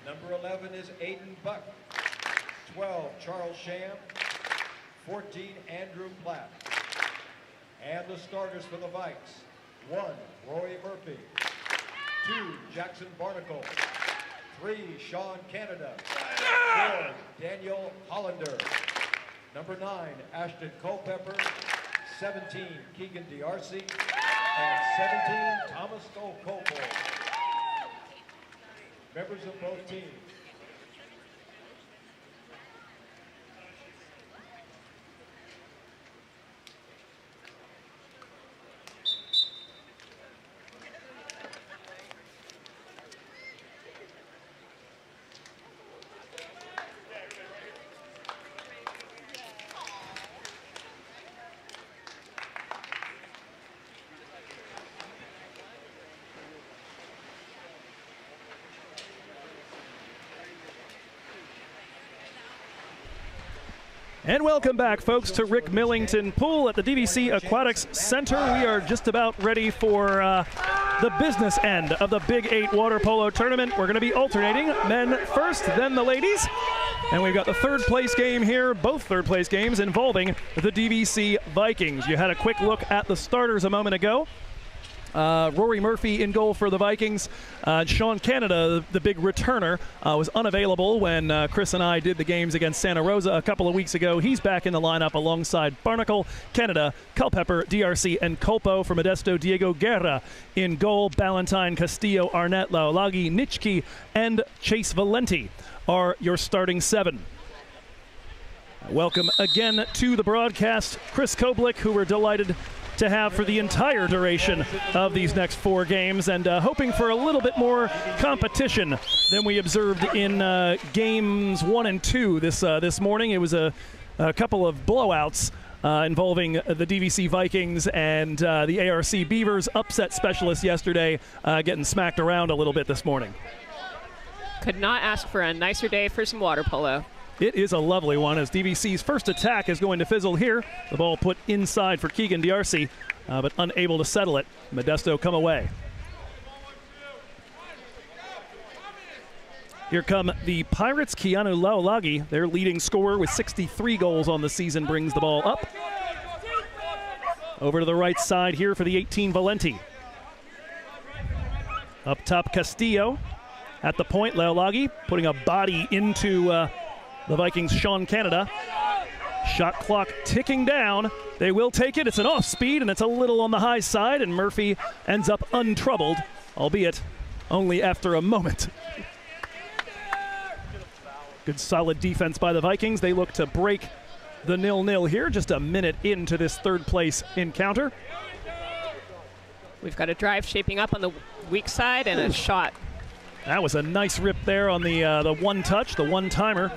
Number 11 is Aiden Buck. 12, Charles Sham. 14, Andrew Platt. And the starters for the Vikes. 1, Roy Murphy. 2, Jackson Barnacle. 3, Sean Canada. 4, Daniel Hollander. Number 9, Ashton Culpepper. 17, Keegan D'Arcy. And 17, Thomas Okopo. Members of both teams. And welcome back, folks, to Rick Millington Pool at the DVC Aquatics Center. We are just about ready for the business end of the Big 8 Water Polo Tournament. We're going to be alternating men first, then the ladies. And we've got the third place game here, both third place games involving the DVC Vikings. You had a quick look at the starters a moment ago. Rory Murphy in goal for the Vikings. Sean Canada, the big returner, was unavailable when Chris and I did the games against Santa Rosa a couple of weeks ago. He's back in the lineup alongside Barnacle, Canada, Culpepper, DRC, and Colpo. For Modesto, Diego Guerra in goal. Ballantyne, Castillo, Arnett, Laolagi, Nitschke, and Chase Valenti are your starting 7. Welcome again to the broadcast, Chris Koblick, who we're delighted to have for the entire duration of these next 4 games, and hoping for a little bit more competition than we observed in games 1 and 2 this morning. It was a couple of blowouts involving the DVC Vikings and the ARC Beavers. Upset specialists yesterday, getting smacked around a little bit this morning. Could not ask for a nicer day for some water polo. It is a lovely one, as DVC's first attack is going to fizzle here. The ball put inside for Keegan D'Arcy, but unable to settle it. Modesto come away. Here come the Pirates. Keanu Laolagi, their leading scorer with 63 goals on the season, brings the ball up. Over to the right side here for the 18 Valenti. Up top, Castillo. At the point, Laolagi putting a body into the Vikings' Sean Canada. Shot clock ticking down. They will take it. It's an off speed, and it's a little on the high side, and Murphy ends up untroubled, albeit only after a moment. Good solid defense by the Vikings. They look to break the 0-0 here, just a minute into this third-place encounter. We've got a drive shaping up on the weak side and a shot. That was a nice rip there on the one touch, the one-timer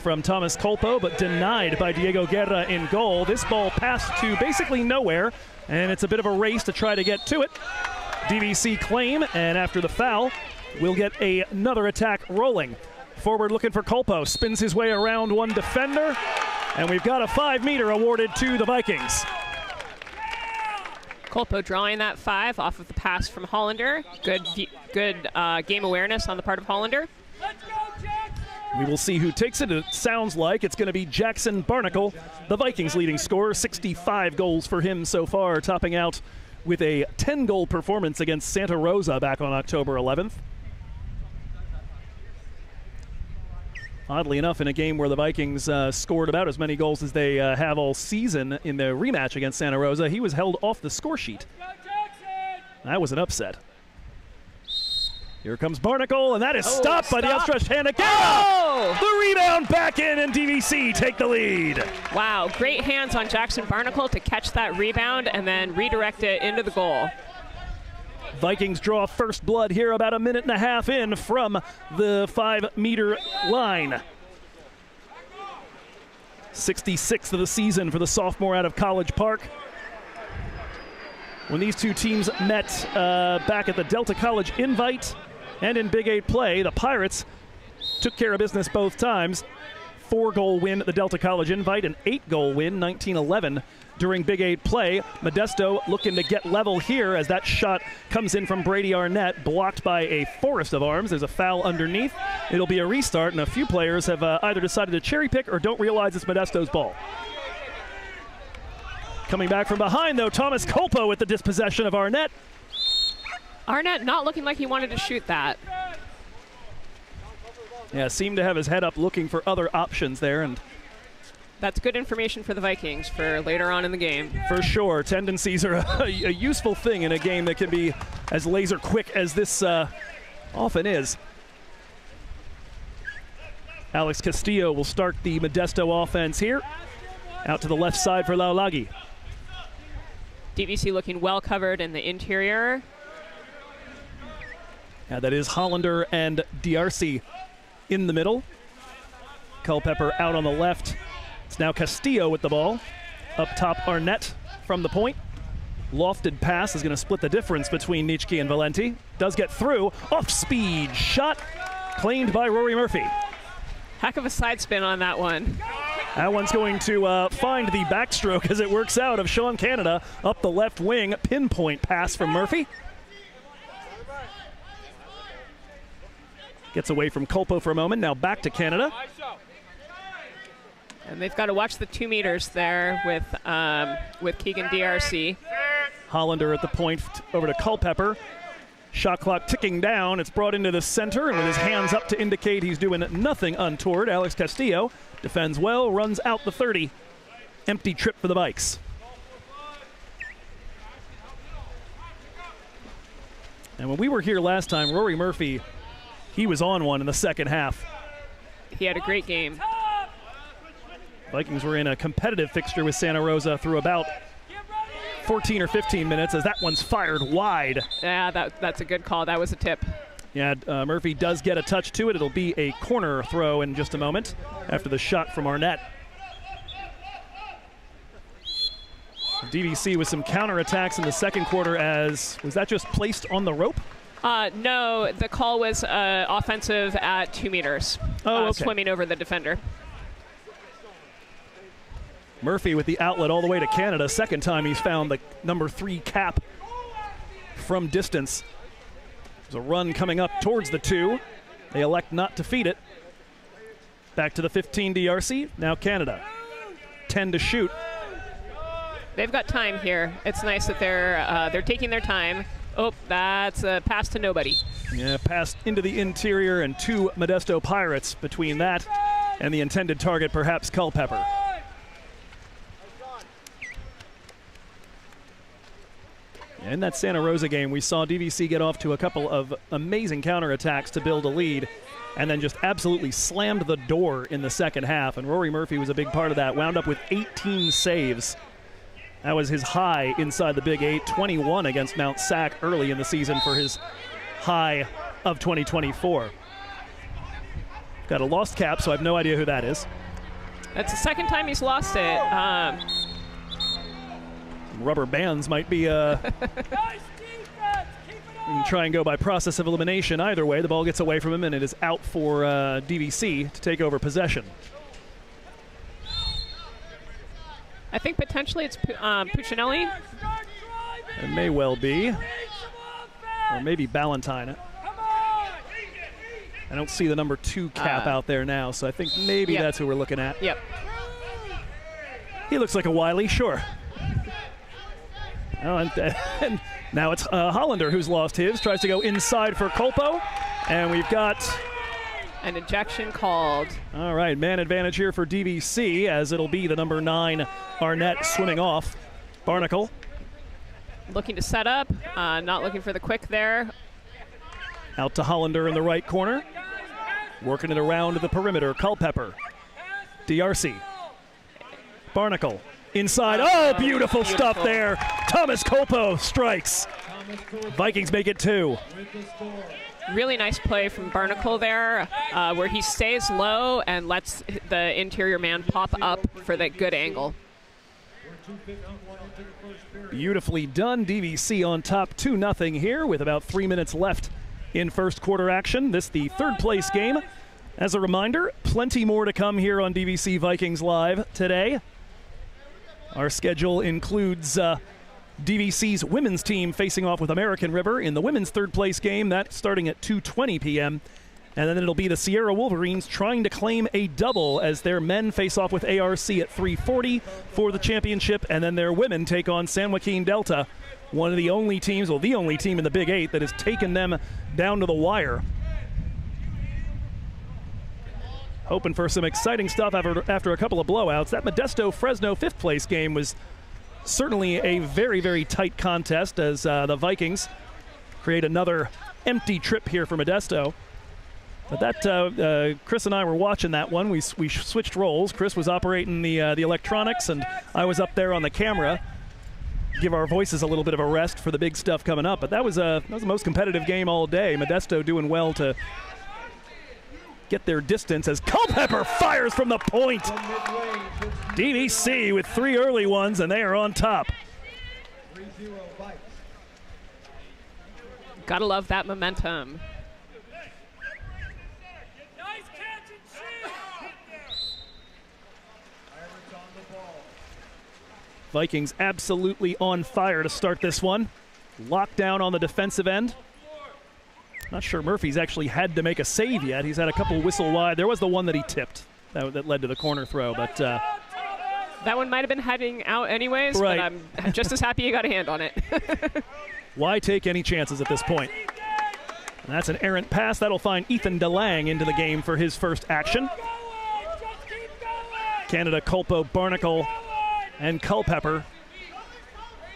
from Thomas Colpo, but denied by Diego Guerra in goal. This ball passed to basically nowhere, and it's a bit of a race to try to get to it. DVC claim, and after the foul, we'll get another attack rolling. Forward looking for Colpo, spins his way around one defender, and we've got a 5-meter awarded to the Vikings. Colpo drawing that 5 off of the pass from Hollander. Good game awareness on the part of Hollander. We will see who takes it. It sounds like it's going to be Jackson Barnacle, the Vikings' leading scorer. 65 goals for him so far, topping out with a 10-goal performance against Santa Rosa back on October 11th. Oddly enough, in a game where the Vikings scored about as many goals as they have all season in the rematch against Santa Rosa, he was held off the score sheet. That was an upset. Here comes Barnacle, and that is stopped by the outstretched hand of Guerra. The rebound back in, and DVC take the lead. Wow, great hands on Jackson Barnacle to catch that rebound and then redirect it into the goal. Vikings draw first blood here about a minute and a half in from the 5-meter line. 66th of the season for the sophomore out of College Park. When these two teams met back at the Delta College Invite and in Big 8 play, the Pirates took care of business both times. 4-goal win at the Delta College Invite, an 8-goal win, 1911 during Big 8 play. Modesto looking to get level here as that shot comes in from Brady Arnett, blocked by a forest of arms. There's a foul underneath. It'll be a restart, and a few players have either decided to cherry pick or don't realize it's Modesto's ball. Coming back from behind, though, Thomas Colpo with the dispossession of Arnett. Arnett not looking like he wanted to shoot that. Yeah, seemed to have his head up looking for other options there, and that's good information for the Vikings for later on in the game. For sure. Tendencies are a useful thing in a game that can be as laser quick as this often is. Alex Castillo will start the Modesto offense here. Out to the left side for Laolagi. DVC looking well covered in the interior. Yeah, that is Hollander and D'Arcy in the middle. Culpepper out on the left. It's now Castillo with the ball. Up top, Arnett from the point. Lofted pass is going to split the difference between Nitschke and Valenti. Does get through. Off-speed shot claimed by Rory Murphy. Heck of a side spin on that one. That one's going to find the backstroke as it works out of Sean Canada up the left wing. Pinpoint pass from Murphy. Gets away from Colpo for a moment. Now back to Canada. And they've got to watch the 2 meters there with Keegan D'Arcy. Hollander at the point over to Culpepper. Shot clock ticking down. It's brought into the center, and with his hands up to indicate he's doing nothing untoward, Alex Castillo defends well, runs out the 30. Empty trip for the Vikes. And when we were here last time, Rory Murphy, he was on one in the second half. He had a great game. Vikings were in a competitive fixture with Santa Rosa through about 14 or 15 minutes as that one's fired wide. Yeah, that's a good call. That was a tip. Yeah, Murphy does get a touch to it. It'll be a corner throw in just a moment after the shot from Arnett. DVC with some counterattacks in the second quarter was that just placed on the rope? No, the call was offensive at 2 meters. Oh, okay. Swimming over the defender. Murphy with the outlet all the way to Canada. Second time he's found the number 3 cap from distance. There's a run coming up towards the 2. They elect not to feed it. Back to the 15 DRC, now Canada. 10 to shoot. They've got time here. It's nice that they're taking their time. Oh, that's a pass to nobody. Yeah, pass into the interior and 2 Modesto Pirates between that and the intended target, perhaps Culpepper. In that Santa Rosa game, we saw DVC get off to a couple of amazing counterattacks to build a lead and then just absolutely slammed the door in the second half. And Rory Murphy was a big part of that. Wound up with 18 saves. That was his high inside the Big 8, 21 against Mount Sac early in the season for his high of 2024. Got a lost cap, so I have no idea who that is. That's the second time he's lost it. Rubber bands might be you can try and go by process of elimination. Either way, the ball gets away from him and it is out for DVC to take over possession. I think potentially it's Puccinelli. It may well be. Or maybe Ballantyne. I don't see the number 2 cap out there now, so I think maybe that's who we're looking at. Yep. He looks like a Wiley, sure. Oh, and now it's Hollander who's lost his. Tries to go inside for Colpo. And we've got an ejection called. All right, man advantage here for DVC as it'll be the number 9 Arnett swimming off. Barnacle. Looking to set up, not looking for the quick there. Out to Hollander in the right corner. Working it around the perimeter. Culpepper. DRC. Barnacle. Inside. Oh, beautiful stuff there. Thomas Colpo strikes. Vikings make it 2. Really nice play from Barnacle there, where he stays low and lets the interior man pop up for that good angle. Beautifully done. DVC on top 2-0 here with about 3 minutes left in first quarter action. This the third place game. As a reminder, plenty more to come here on DVC Vikings Live today. Our schedule includes DVC's women's team facing off with American River in the women's third place game. That's starting at 2:20 p.m. And then it'll be the Sierra Wolverines trying to claim a double as their men face off with ARC at 3:40 for the championship. And then their women take on San Joaquin Delta, one of the only teams, well, the only team in the Big 8 that has taken them down to the wire. Hoping for some exciting stuff after a couple of blowouts. That Modesto-Fresno fifth place game was certainly a very, very tight contest as the Vikings create another empty trip here for Modesto. But that Chris and I were watching that one. We switched roles. Chris was operating the electronics, and I was up there on the camera. Give our voices a little bit of a rest for the big stuff coming up. But that was the most competitive game all day. Modesto doing well to get their distance as Culpepper fires from the point. DVC with 3 early ones, and they are on top. Gotta love that momentum. Vikings absolutely on fire to start this one. Lockdown on the defensive end. Not sure Murphy's actually had to make a save yet. He's had a couple whistle wide. There was the one that he tipped that led to the corner throw, but That one might have been heading out anyways, Right. but I'm just as happy you got a hand on it. Why take any chances at this point? And that's an errant pass. That'll find Ethan DeLang into the game for his first action. Canada, Culpo, Barnacle, and Culpepper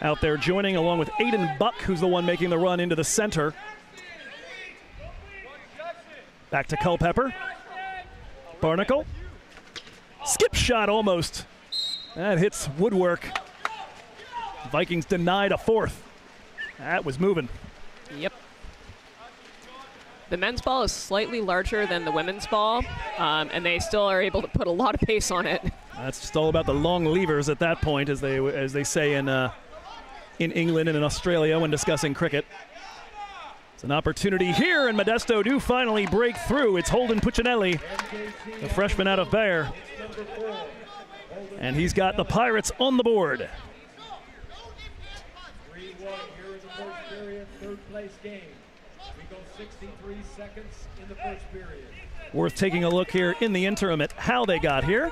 out there joining, along with Aiden Buck, who's the one making the run into the center. Back to Culpepper. Barnacle. Skip shot almost. That hits woodwork. Vikings denied a fourth. That was moving. Yep. The men's ball is slightly larger than the women's ball, and they still are able to put a lot of pace on it. That's just all about the long levers at that point, as they say in England and in Australia when discussing cricket. It's an opportunity here, and Modesto do finally break through. It's Holden Puccinelli, the freshman out of Bayer. And he's got the Pirates on the board. 3-1 here in the first period, third place game. We go 63 seconds in the first period. Worth taking a look here in the interim at how they got here.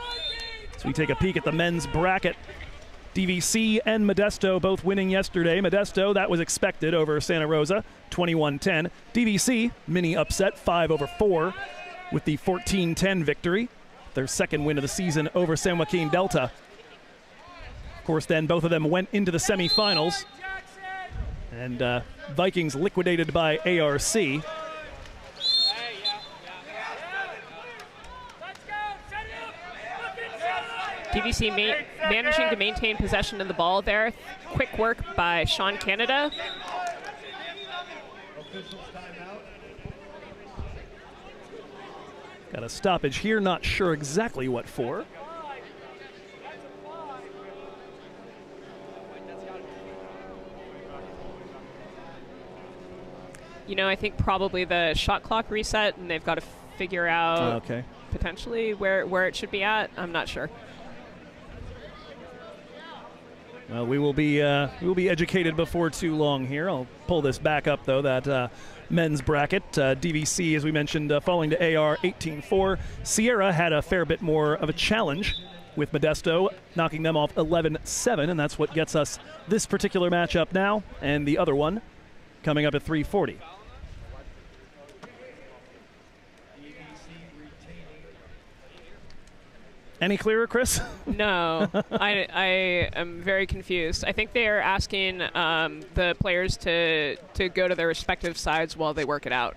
So we take a peek at the men's bracket. DVC and Modesto both winning yesterday. Modesto, that was expected over Santa Rosa, 21-10. DVC, mini upset, 5-4 with the 14-10 victory. Their second win of the season over San Joaquin Delta. Of course, then both of them went into the semifinals. And Vikings liquidated by ARC. DVC managing to maintain possession of the ball there. Quick work by Sean Canada. Got a stoppage here, not sure exactly what for. You know, I think probably the shot clock reset, and they've got to figure out Okay. potentially where it should be at. I'm not sure. Well, we will be educated before too long here. I'll pull this back up, though, that men's bracket. DVC, as we mentioned, falling to AR 18-4. Sierra had a fair bit more of a challenge with Modesto, knocking them off 11-7, and that's what gets us this particular matchup now, and the other one coming up at 3:40. Any clearer, Chris? No, I am very confused. I think they are asking the players to go to their respective sides while they work it out.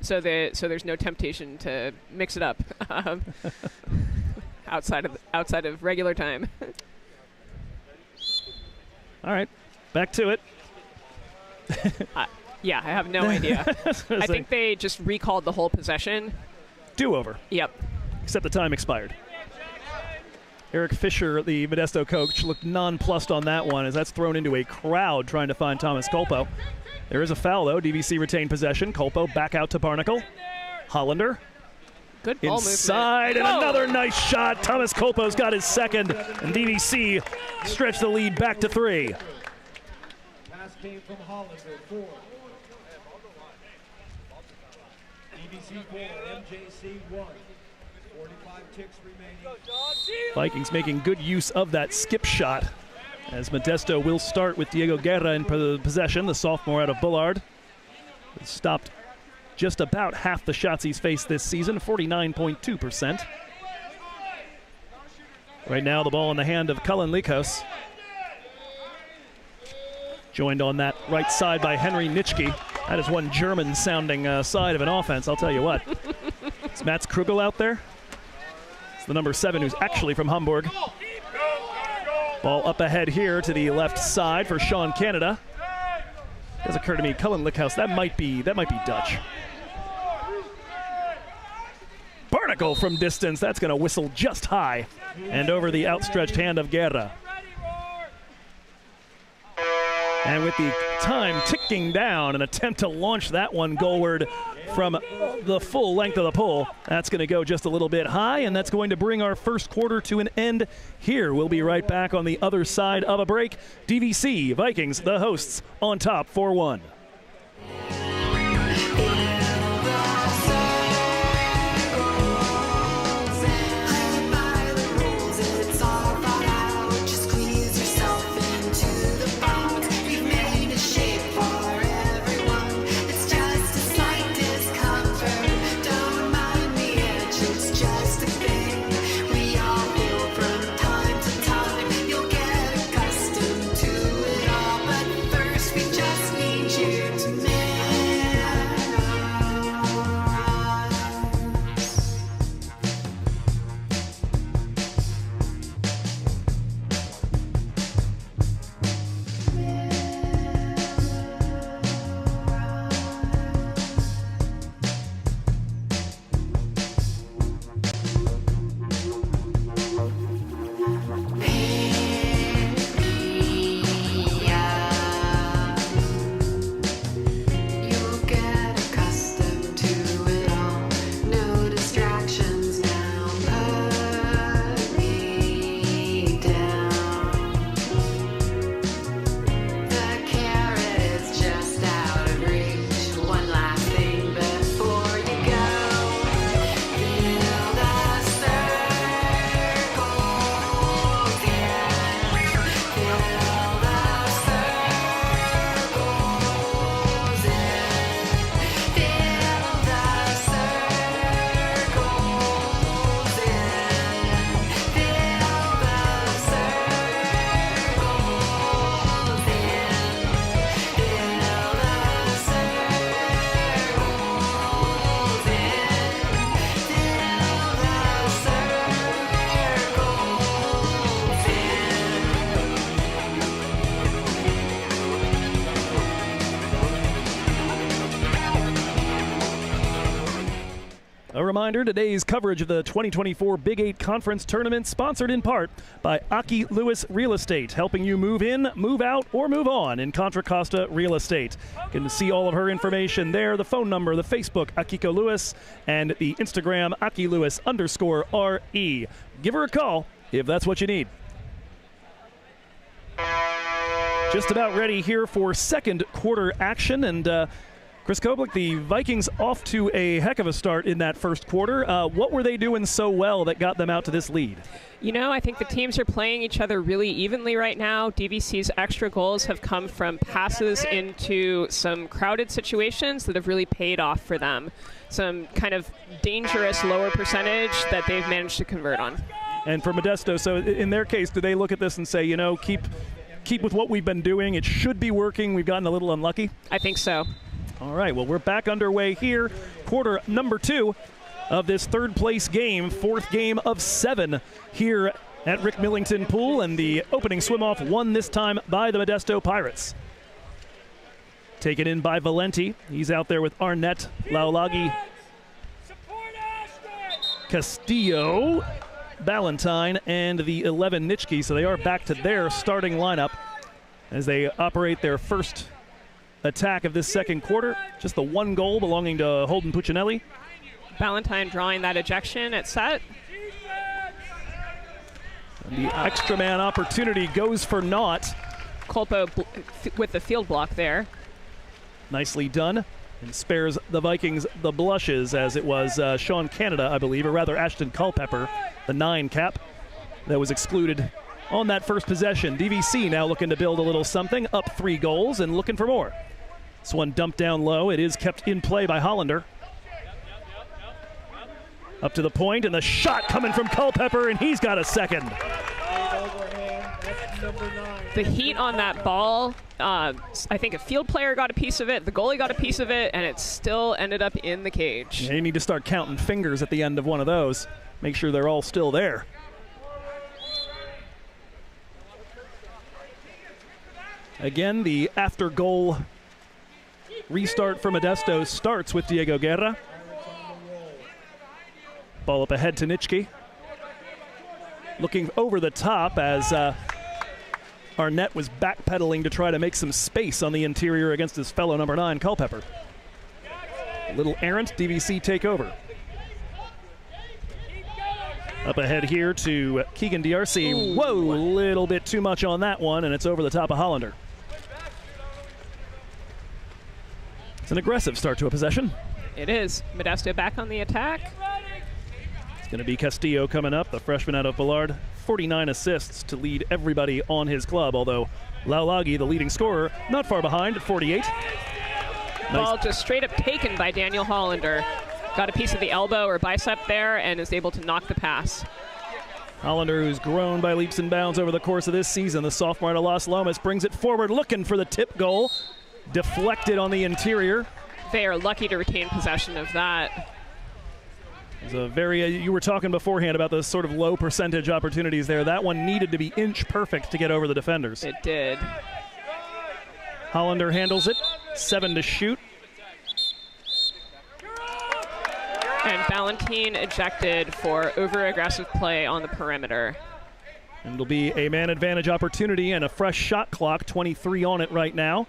So there's no temptation to mix it up outside of regular time. All right, back to it. Yeah, I have no idea. I think they just recalled the whole possession. Do-over. Yep. Except the time expired. Eric Fisher, the Modesto coach, looked nonplussed on that one as that's thrown into a crowd trying to find Thomas Culpo. There is a foul, though. DVC retained possession. Culpo back out to Barnacle. Hollander. Good ball inside, movement. and another nice shot. Thomas Culpo's got his second, and DVC stretched the lead back to 3. Pass came from Hollander, 4. DVC 4, MJC 1. 45 ticks remaining. Vikings making good use of that skip shot, as Modesto will start with Diego Guerra in possession, the sophomore out of Bullard. He stopped just about half the shots he's faced this season, 49.2%. Right now, the ball in the hand of Cullen Likos. Joined on that right side by Henry Nitschke. That is one German-sounding side of an offense, I'll tell you what. Is Mats Krugel out there? It's the number 7 who's actually from Hamburg. Ball up ahead here to the left side for Sean Canada. It does occur to me, Cullen Lickhouse, that might be Dutch. Barnacle from distance, that's going to whistle just high and over the outstretched hand of Guerra. And with the time ticking down, an attempt to launch that one goalward from the full length of the pole. That's going to go just a little bit high, and that's going to bring our first quarter to an end here. We'll be right back on the other side of a break. DVC Vikings, the hosts, on top 4-1. By the rules, it's all about A reminder, today's coverage of the 2024 Big 8 Conference Tournament sponsored in part by Aki Lewis Real Estate, helping you move in, move out, or move on in Contra Costa Real Estate. You can see all of her information there, the phone number, the Facebook, Akiko Lewis, and the Instagram, AkiLewis_RE. Give her a call if that's what you need. Just about ready here for second quarter action, and Chris Koblich, the Vikings off to a heck of a start in that first quarter. What were they doing so well that got them out to this lead? You know, I think the teams are playing each other really evenly right now. DVC's extra goals have come from passes into some crowded situations that have really paid off for them. Some kind of dangerous lower percentage that they've managed to convert on. And for Modesto, so in their case, do they look at this and say, you know, keep with what we've been doing? It should be working. We've gotten a little unlucky. I think so. All right, well, we're back underway here. Quarter number 2 of this third place game, fourth game of 7 here at Rick Millington Pool, and the opening swim-off won this time by the Modesto Pirates. Taken in by Valenti. He's out there with Arnett, Laulagi, Castillo, Ballantyne, and the 11 Nitschke, so they are back to their starting lineup as they operate their first attack of this second quarter. Just the one goal belonging to Holden Puccinelli. Ballantyne drawing that ejection at set. And the extra man opportunity goes for naught. Colpo with the field block there. Nicely done, and spares the Vikings the blushes, as it was Sean Canada, I believe, or rather Ashton Culpepper, the 9 cap, that was excluded on that first possession. DVC now looking to build a little something, up 3 goals and looking for more. This one dumped down low. It is kept in play by Hollander. Up to the point, and the shot coming from Culpepper, and he's got a second. The heat on that ball, I think a field player got a piece of it, the goalie got a piece of it, and it still ended up in the cage. Yeah, you need to start counting fingers at the end of one of those. Make sure they're all still there. Again, the after-goal restart for Modesto starts with Diego Guerra. Ball up ahead to Nitschke. Looking over the top as Arnett was backpedaling to try to make some space on the interior against his fellow number 9, Culpepper. A little errant, DVC take over. Up ahead here to Keegan D'Arcy. Ooh. Whoa, a little bit too much on that one, and it's over the top of Hollander. It's an aggressive start to a possession. It is. Modesto back on the attack. It's going to be Castillo coming up, the freshman out of Ballard. 49 assists to lead everybody on his club, although Laulagi, the leading scorer, not far behind at 48. Ball just straight up taken by Daniel Hollander. Got a piece of the elbow or bicep there and is able to knock the pass. Hollander, who's grown by leaps and bounds over the course of this season, the sophomore out of Las Lomas, brings it forward looking for the tip goal. Deflected on the interior. They are lucky to retain possession of that. It's a very, you were talking beforehand about the sort of low percentage opportunities there. That one needed to be inch perfect to get over the defenders. It did. Hollander handles it, 7 to shoot. And Ballantyne ejected for over-aggressive play on the perimeter. And it'll be a man advantage opportunity and a fresh shot clock, 23 on it right now.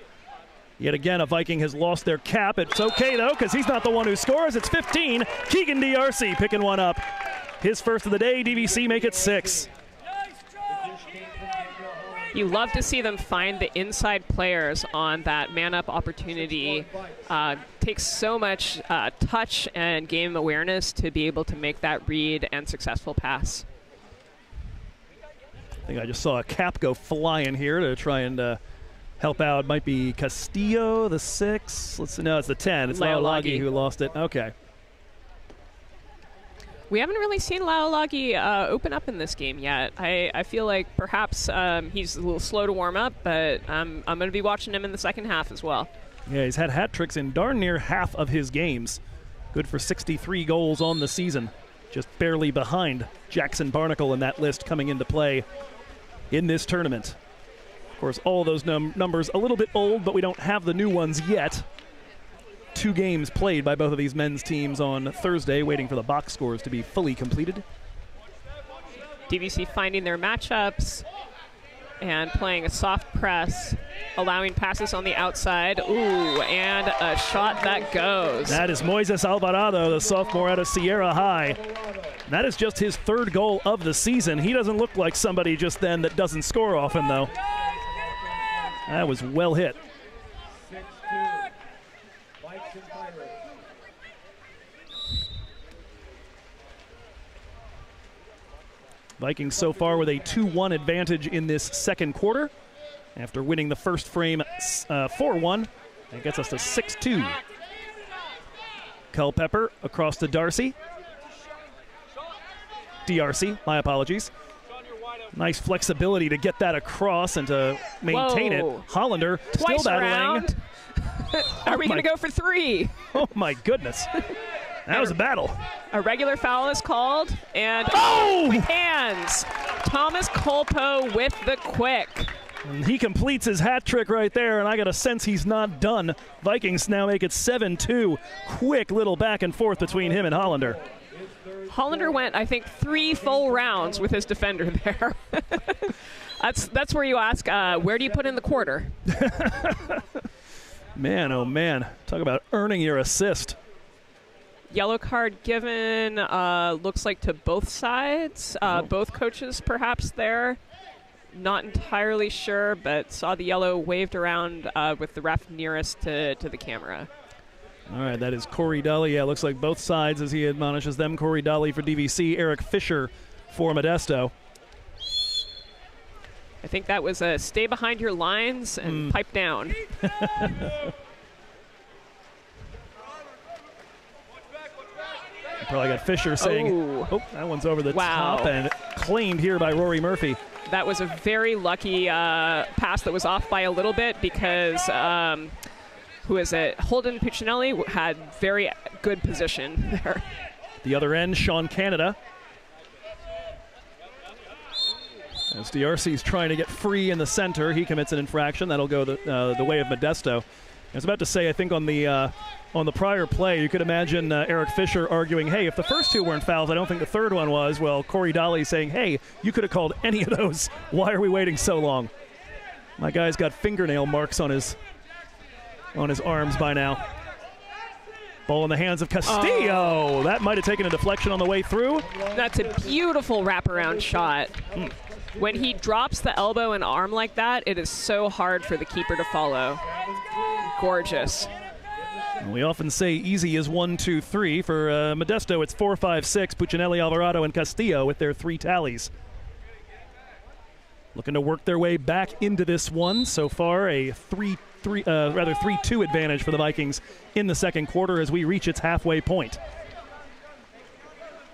Yet again, a Viking has lost their cap. It's okay, though, because he's not the one who scores. It's 15. Keegan D'Arcy picking one up. His first of the day. DVC make it 6. You love to see them find the inside players on that man-up opportunity. Takes so much touch and game awareness to be able to make that read and successful pass. I think I just saw a cap go flying here to try and help out. Might be Castillo, the 6. Let's see. No, it's the 10. It's Laulagi who lost it. Okay. We haven't really seen Laulagi open up in this game yet. I feel like perhaps he's a little slow to warm up, but I'm going to be watching him in the second half as well. Yeah, he's had hat tricks in darn near half of his games. Good for 63 goals on the season. Just barely behind Jackson Barnacle in that list coming into play in this tournament. Of course, all those numbers a little bit old, but we don't have the new ones yet. 2 games played by both of these men's teams on Thursday, waiting for the box scores to be fully completed. DVC finding their matchups and playing a soft press, allowing passes on the outside. Ooh, and a shot that goes. That is Moises Alvarado, the sophomore out of Sierra High. That is just his 3rd goal of the season. He doesn't look like somebody just then that doesn't score often, though. That was well hit. 6-2. Vikings Pirates. Vikings so far with a 2-1 advantage in this second quarter. After winning the first frame 4-1, it gets us to 6-2. Culpepper across to Darcy. DRC, my apologies. Nice flexibility to get that across and to maintain Whoa. it. Hollander Twice still battling. around. Are we going to go for 3? Oh my goodness. That was a battle. A regular foul is called, and with hands, Thomas Colpo with the quick. And he completes his hat trick right there, and I got a sense he's not done. Vikings now make it 7-2. Quick little back and forth between him and Hollander. Hollander went, I think, 3 full rounds with his defender there. That's where you ask, where do you put in the quarter? Man, oh man. Talk about earning your assist. Yellow card given, looks like to both sides. Both coaches perhaps there. Not entirely sure, but saw the yellow waved around with the ref nearest to the camera. All right, that is Corey Dolly. Yeah, looks like both sides as he admonishes them. Corey Dolly for DVC, Eric Fisher for Modesto. I think that was a stay behind your lines and pipe down. Probably got Fisher saying, oh, that one's over the top and claimed here by Rory Murphy. That was a very lucky pass that was off by a little bit because who is it? Holden Puccinelli had very good position there. The other end, Sean Canada. As DRC's trying to get free in the center, he commits an infraction. That'll go the way of Modesto. I was about to say, I think on the prior play, you could imagine Eric Fisher arguing, hey, if the first 2 weren't fouls, I don't think the third one was. Well, Corey Dolly saying, hey, you could have called any of those. Why are we waiting so long? My guy's got fingernail marks on his arms by now. Ball in the hands of Castillo. Oh. That might have taken a deflection on the way through. That's a beautiful wraparound shot. When he drops the elbow and arm like that, it is so hard for the keeper to follow. Gorgeous. We often say easy is 1, 2, 3. For Modesto, it's 4, 5, 6. Puccinelli, Alvarado, and Castillo with their 3 tallies. Looking to work their way back into this one. So far, a 3-2 advantage for the Vikings in the second quarter as we reach its halfway point.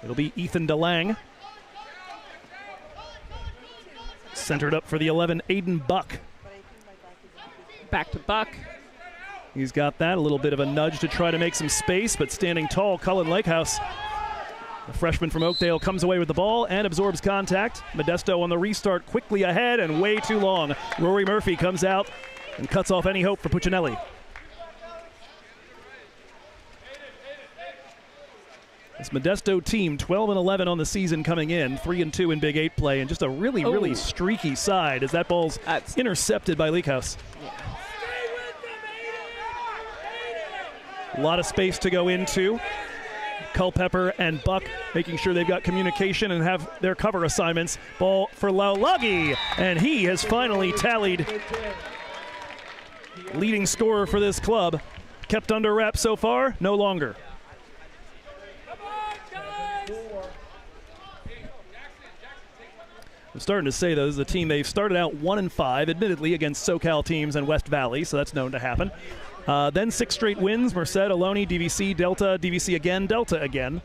It'll be Ethan DeLang. Centered up for the 11, Aiden Buck. Back to Buck. He's got that, a little bit of a nudge to try to make some space, but standing tall, Cullen Lakehouse. The freshman from Oakdale comes away with the ball and absorbs contact. Modesto on the restart, quickly ahead and way too long. Rory Murphy comes out and cuts off any hope for Puccinelli. This Modesto team, 12-11 on the season coming in, 3-2 in Big 8 play, and just a really streaky side as that ball's intercepted by Lakehouse. A lot of space to go into. Culpepper and Buck making sure they've got communication and have their cover assignments. Ball for Laulagi, and he has finally tallied leading scorer for this club. Kept under wraps so far, no longer. I'm starting to say, though, this is a team, they've started out 1-5, admittedly against SoCal teams and West Valley, so that's known to happen. Then 6 straight wins, Merced, Ohlone, DVC, Delta, DVC again, Delta again.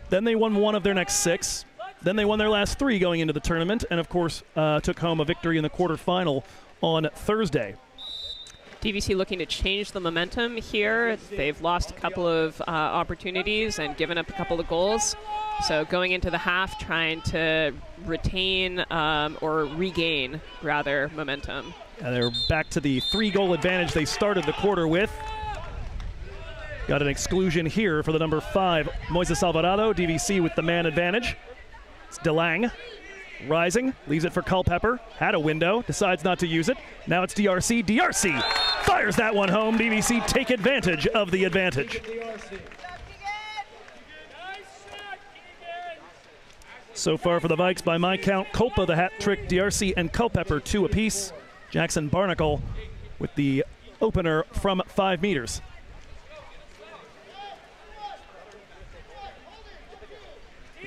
Then they won 1 of their next 6. Then they won their last 3 going into the tournament, and of course took home a victory in the quarterfinal on Thursday. DVC looking to change the momentum here. They've lost a couple of opportunities and given up a couple of goals. So going into the half, trying to retain or regain, rather, momentum. And they're back to the 3-goal advantage they started the quarter with. Got an exclusion here for the number 5, Moises Alvarado. DVC with the man advantage. It's DeLang rising, leaves it for Culpepper. Had a window, decides not to use it. Now it's DRC. DRC fires that one home. DVC take advantage of the advantage. So far for the Vikes, by my count, Culpa the hat trick, DRC and Culpepper 2 apiece. Jackson Barnacle with the opener from 5 meters.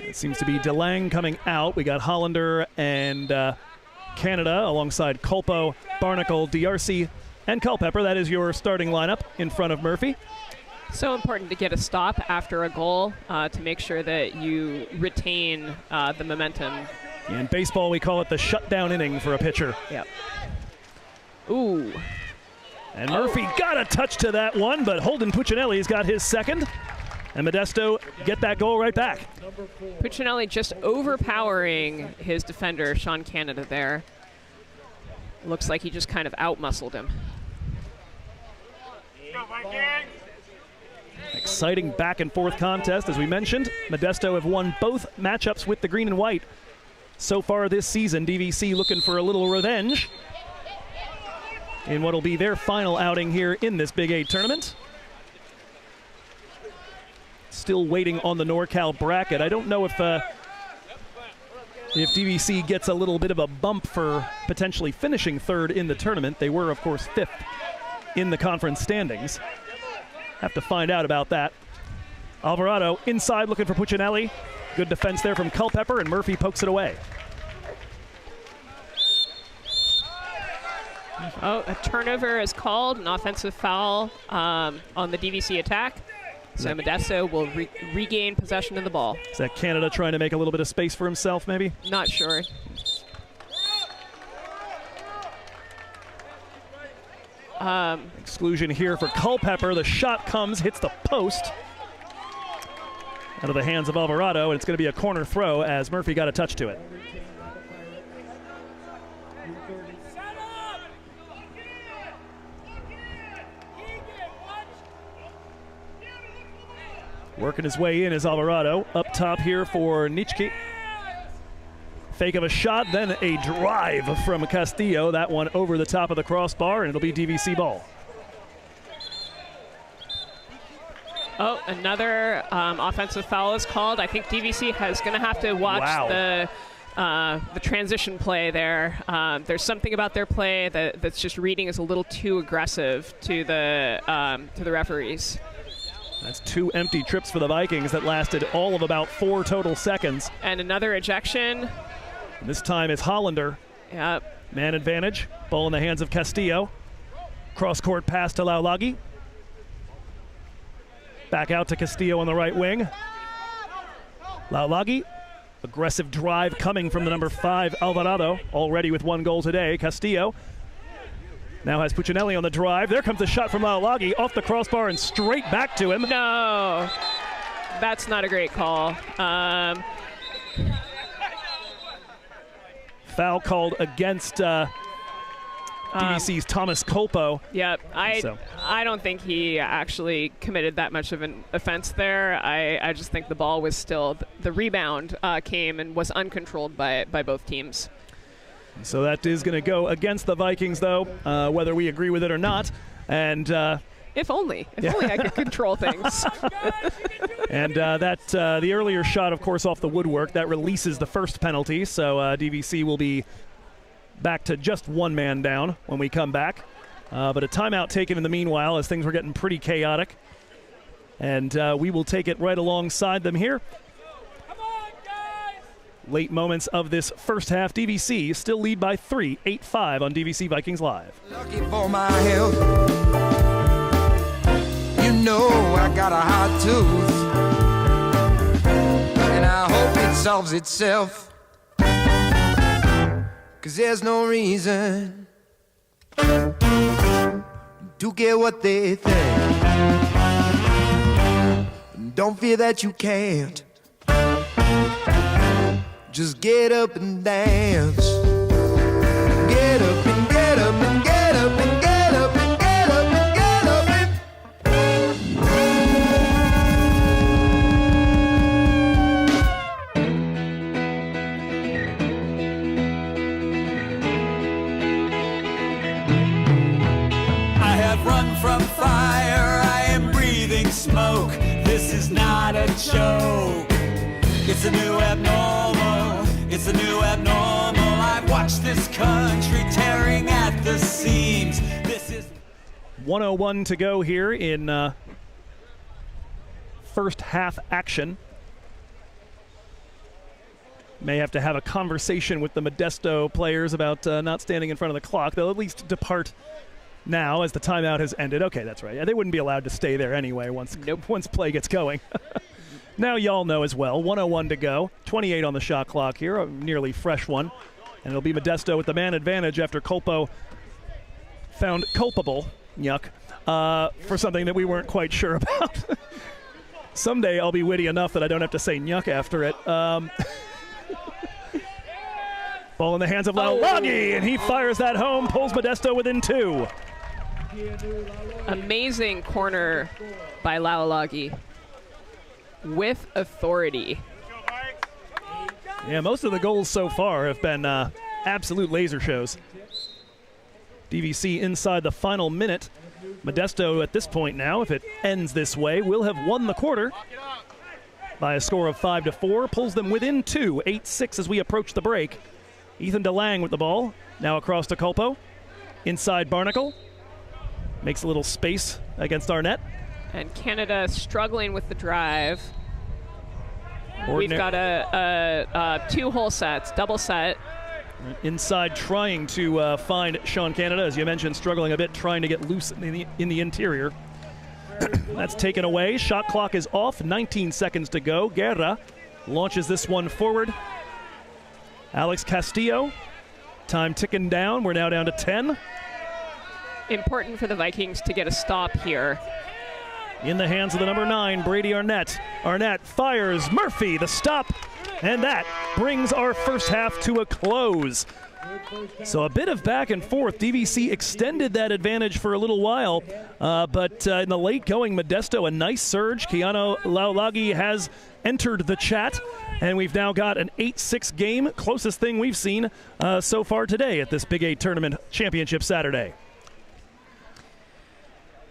It seems to be DeLang coming out. We got Hollander and Canada alongside Culpo, Barnacle, DRC, and Culpepper. That is your starting lineup in front of Murphy. So important to get a stop after a goal to make sure that you retain the momentum. In baseball, we call it the shutdown inning for a pitcher. Yep. Ooh. And Murphy got a touch to that one, but Holden Puccinelli's got his second. And Modesto get that goal right back. Puccinelli just overpowering his defender, Sean Canada, there. Looks like he just kind of out-muscled him. Exciting back and forth contest. As we mentioned, Modesto have won both matchups with the green and white so far this season. DVC looking for a little revenge in what will be their final outing here in this Big 8 tournament. Still waiting on the NorCal bracket. I don't know if DVC gets a little bit of a bump for potentially finishing 3rd in the tournament. They were, of course, 5th in the conference standings. Have to find out about that. Alvarado inside looking for Puccinelli. Good defense there from Culpepper, and Murphy pokes it away. Oh, a turnover is called, an offensive foul on the DVC attack. So Modesto will regain possession of the ball. Is that Canada trying to make a little bit of space for himself, maybe? Not sure. Exclusion here for Culpepper. The shot comes, hits the post. Out of the hands of Alvarado, and it's going to be a corner throw as Murphy got a touch to it. Working his way in is Alvarado. Up top here for Nitschke. Fake of a shot, then a drive from Castillo. That one over the top of the crossbar, and it'll be DVC ball. Oh, another offensive foul is called. I think DVC is going to have to watch the transition play there. There's something about their play that's just reading as a little too aggressive to the referees. That's 2 empty trips for the Vikings that lasted all of about 4 total seconds. And another ejection. And this time it's Hollander. Yep. Man advantage. Ball in the hands of Castillo. Cross-court pass to Laulagi. Back out to Castillo on the right wing. Laulagi. Aggressive drive coming from the number 5, Alvarado. Already with 1 goal today. Castillo now has Puccinelli on the drive. There comes the shot from Laulagi off the crossbar and straight back to him. No, that's not a great call. Foul called against DVC's Thomas Culpo. Yep, I don't think he actually committed that much of an offense there. I just think the ball was still, the rebound came and was uncontrolled by both teams. So that is going to go against the Vikings, though, whether we agree with it or not. And if only I could control things. And the earlier shot, of course, off the woodwork, that releases the first penalty. So DVC will be back to just 1 man down when we come back. But a timeout taken in the meanwhile as things were getting pretty chaotic. And we will take it right alongside them here. Late moments of this first half. DVC still lead by 3, 8-5 on DVC Vikings Live. Lucky for my health. You know I got a hot tooth, and I hope it solves itself, 'cause there's no reason to care what they think. Don't fear that you can't. Just get up and dance. Get up and get up and get up and get up and get up and get up and choke. It's a new abnormal, it's a new abnormal. I've watched this country tearing at the seams. This is 1:01 to go here in first half action. May have to have a conversation with the Modesto players about not standing in front of the clock. They'll at least depart now as the timeout has ended. Okay, that's right. Yeah, they wouldn't be allowed to stay there anyway once play gets going. Now y'all know as well. 1:01 to go. 28 on the shot clock here, a nearly fresh one. And it'll be Modesto with the man advantage after Colpo found culpable, yuck, for something that we weren't quite sure about. Someday I'll be witty enough that I don't have to say yuck after it. Ball in the hands of Laulagi, and he fires that home, pulls Modesto within 2. Amazing corner by Laulagi with authority. Yeah, most of the goals so far have been absolute laser shows. DVC inside the final minute. Modesto at this point now, if it ends this way, will have won the quarter by a score of 5-4, pulls them within 2, 8-6 as we approach the break. Ethan DeLang with the ball, now across to Colpo. Inside Barnacle, makes a little space against Arnett. And Canada struggling with the drive. We've got a 2-hole sets, double set. Inside trying to find Sean Canada, as you mentioned, struggling a bit, trying to get loose in the interior. That's taken away. Shot clock is off, 19 seconds to go. Guerra launches this one forward. Alex Castillo, time ticking down. We're now down to 10. Important for the Vikings to get a stop here. In the hands of the number 9, Brady Arnett. Arnett fires Murphy, the stop, and that brings our first half to a close. So a bit of back and forth. DVC extended that advantage for a little while, but in the late going, Modesto, a nice surge. Keanu Laulagi has entered the chat, and we've now got an 8-6 game, closest thing we've seen so far today at this Big 8 Tournament Championship Saturday.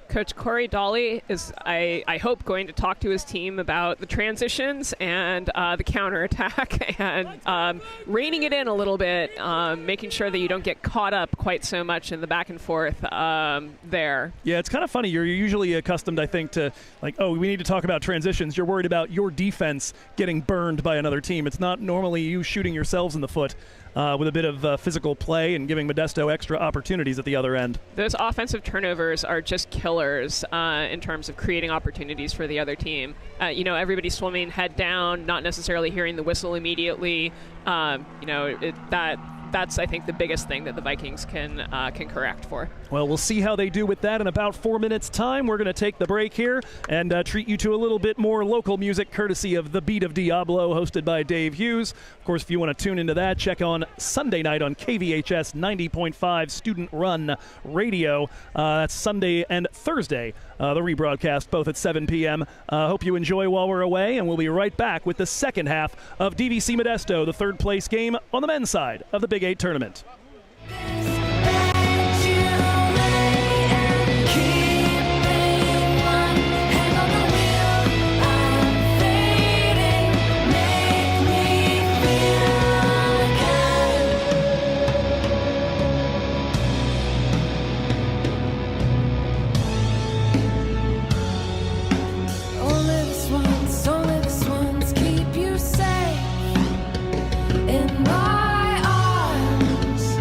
Coach Corey Dolly is, I hope, going to talk to his team about the transitions and the counterattack and reining it in a little bit, making sure that you don't get caught up quite so much in the back and forth there. Yeah, it's kind of funny. You're usually accustomed, I think, to like, oh, we need to talk about transitions. You're worried about your defense getting burned by another team. It's not normally you shooting yourselves in the foot. With a bit of physical play and giving Modesto extra opportunities at the other end. Those offensive turnovers are just killers in terms of creating opportunities for the other team. Everybody's swimming head down, not necessarily hearing the whistle immediately. That's, I think, the biggest thing that the Vikings can correct for. Well, we'll see how they do with that in about 4 minutes' time. We're going to take the break here and treat you to a little bit more local music courtesy of The Beat of Diablo, hosted by Dave Hughes. Of course, if you want to tune into that, check on Sunday night on KVHS 90.5 Student Run Radio. That's Sunday and Thursday, the rebroadcast, both at 7 p.m. Hope you enjoy while we're away, and we'll be right back with the second half of DVC Modesto, the third place game on the men's side of the Big 8 tournament. Only this one's keep you safe in my arms.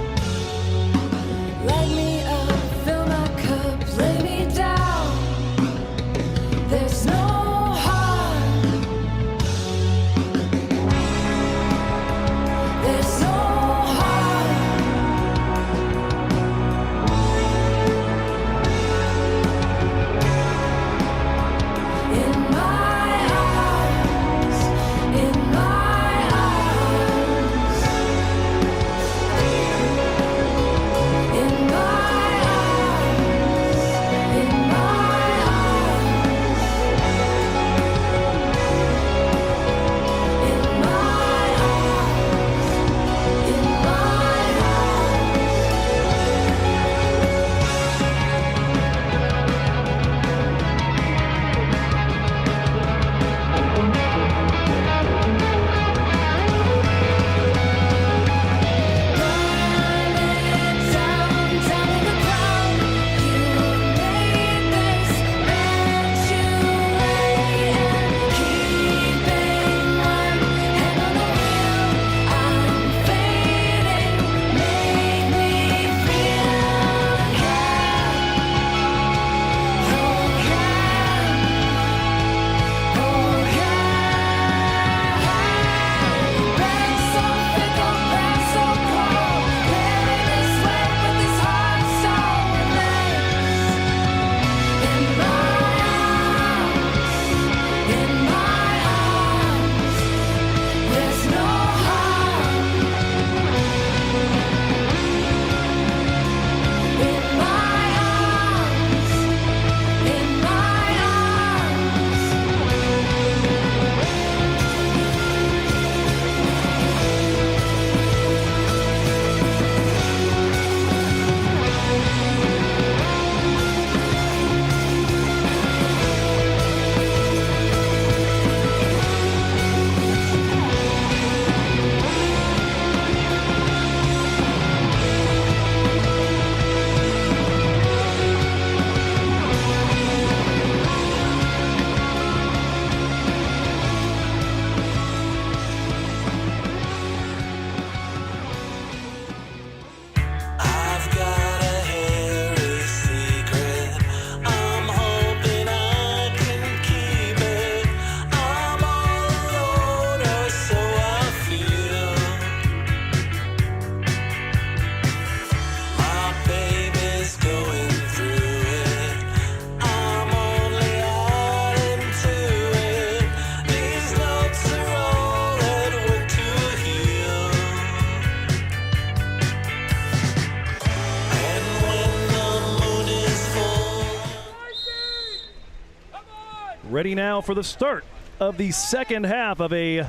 Ready now for the start of the second half of a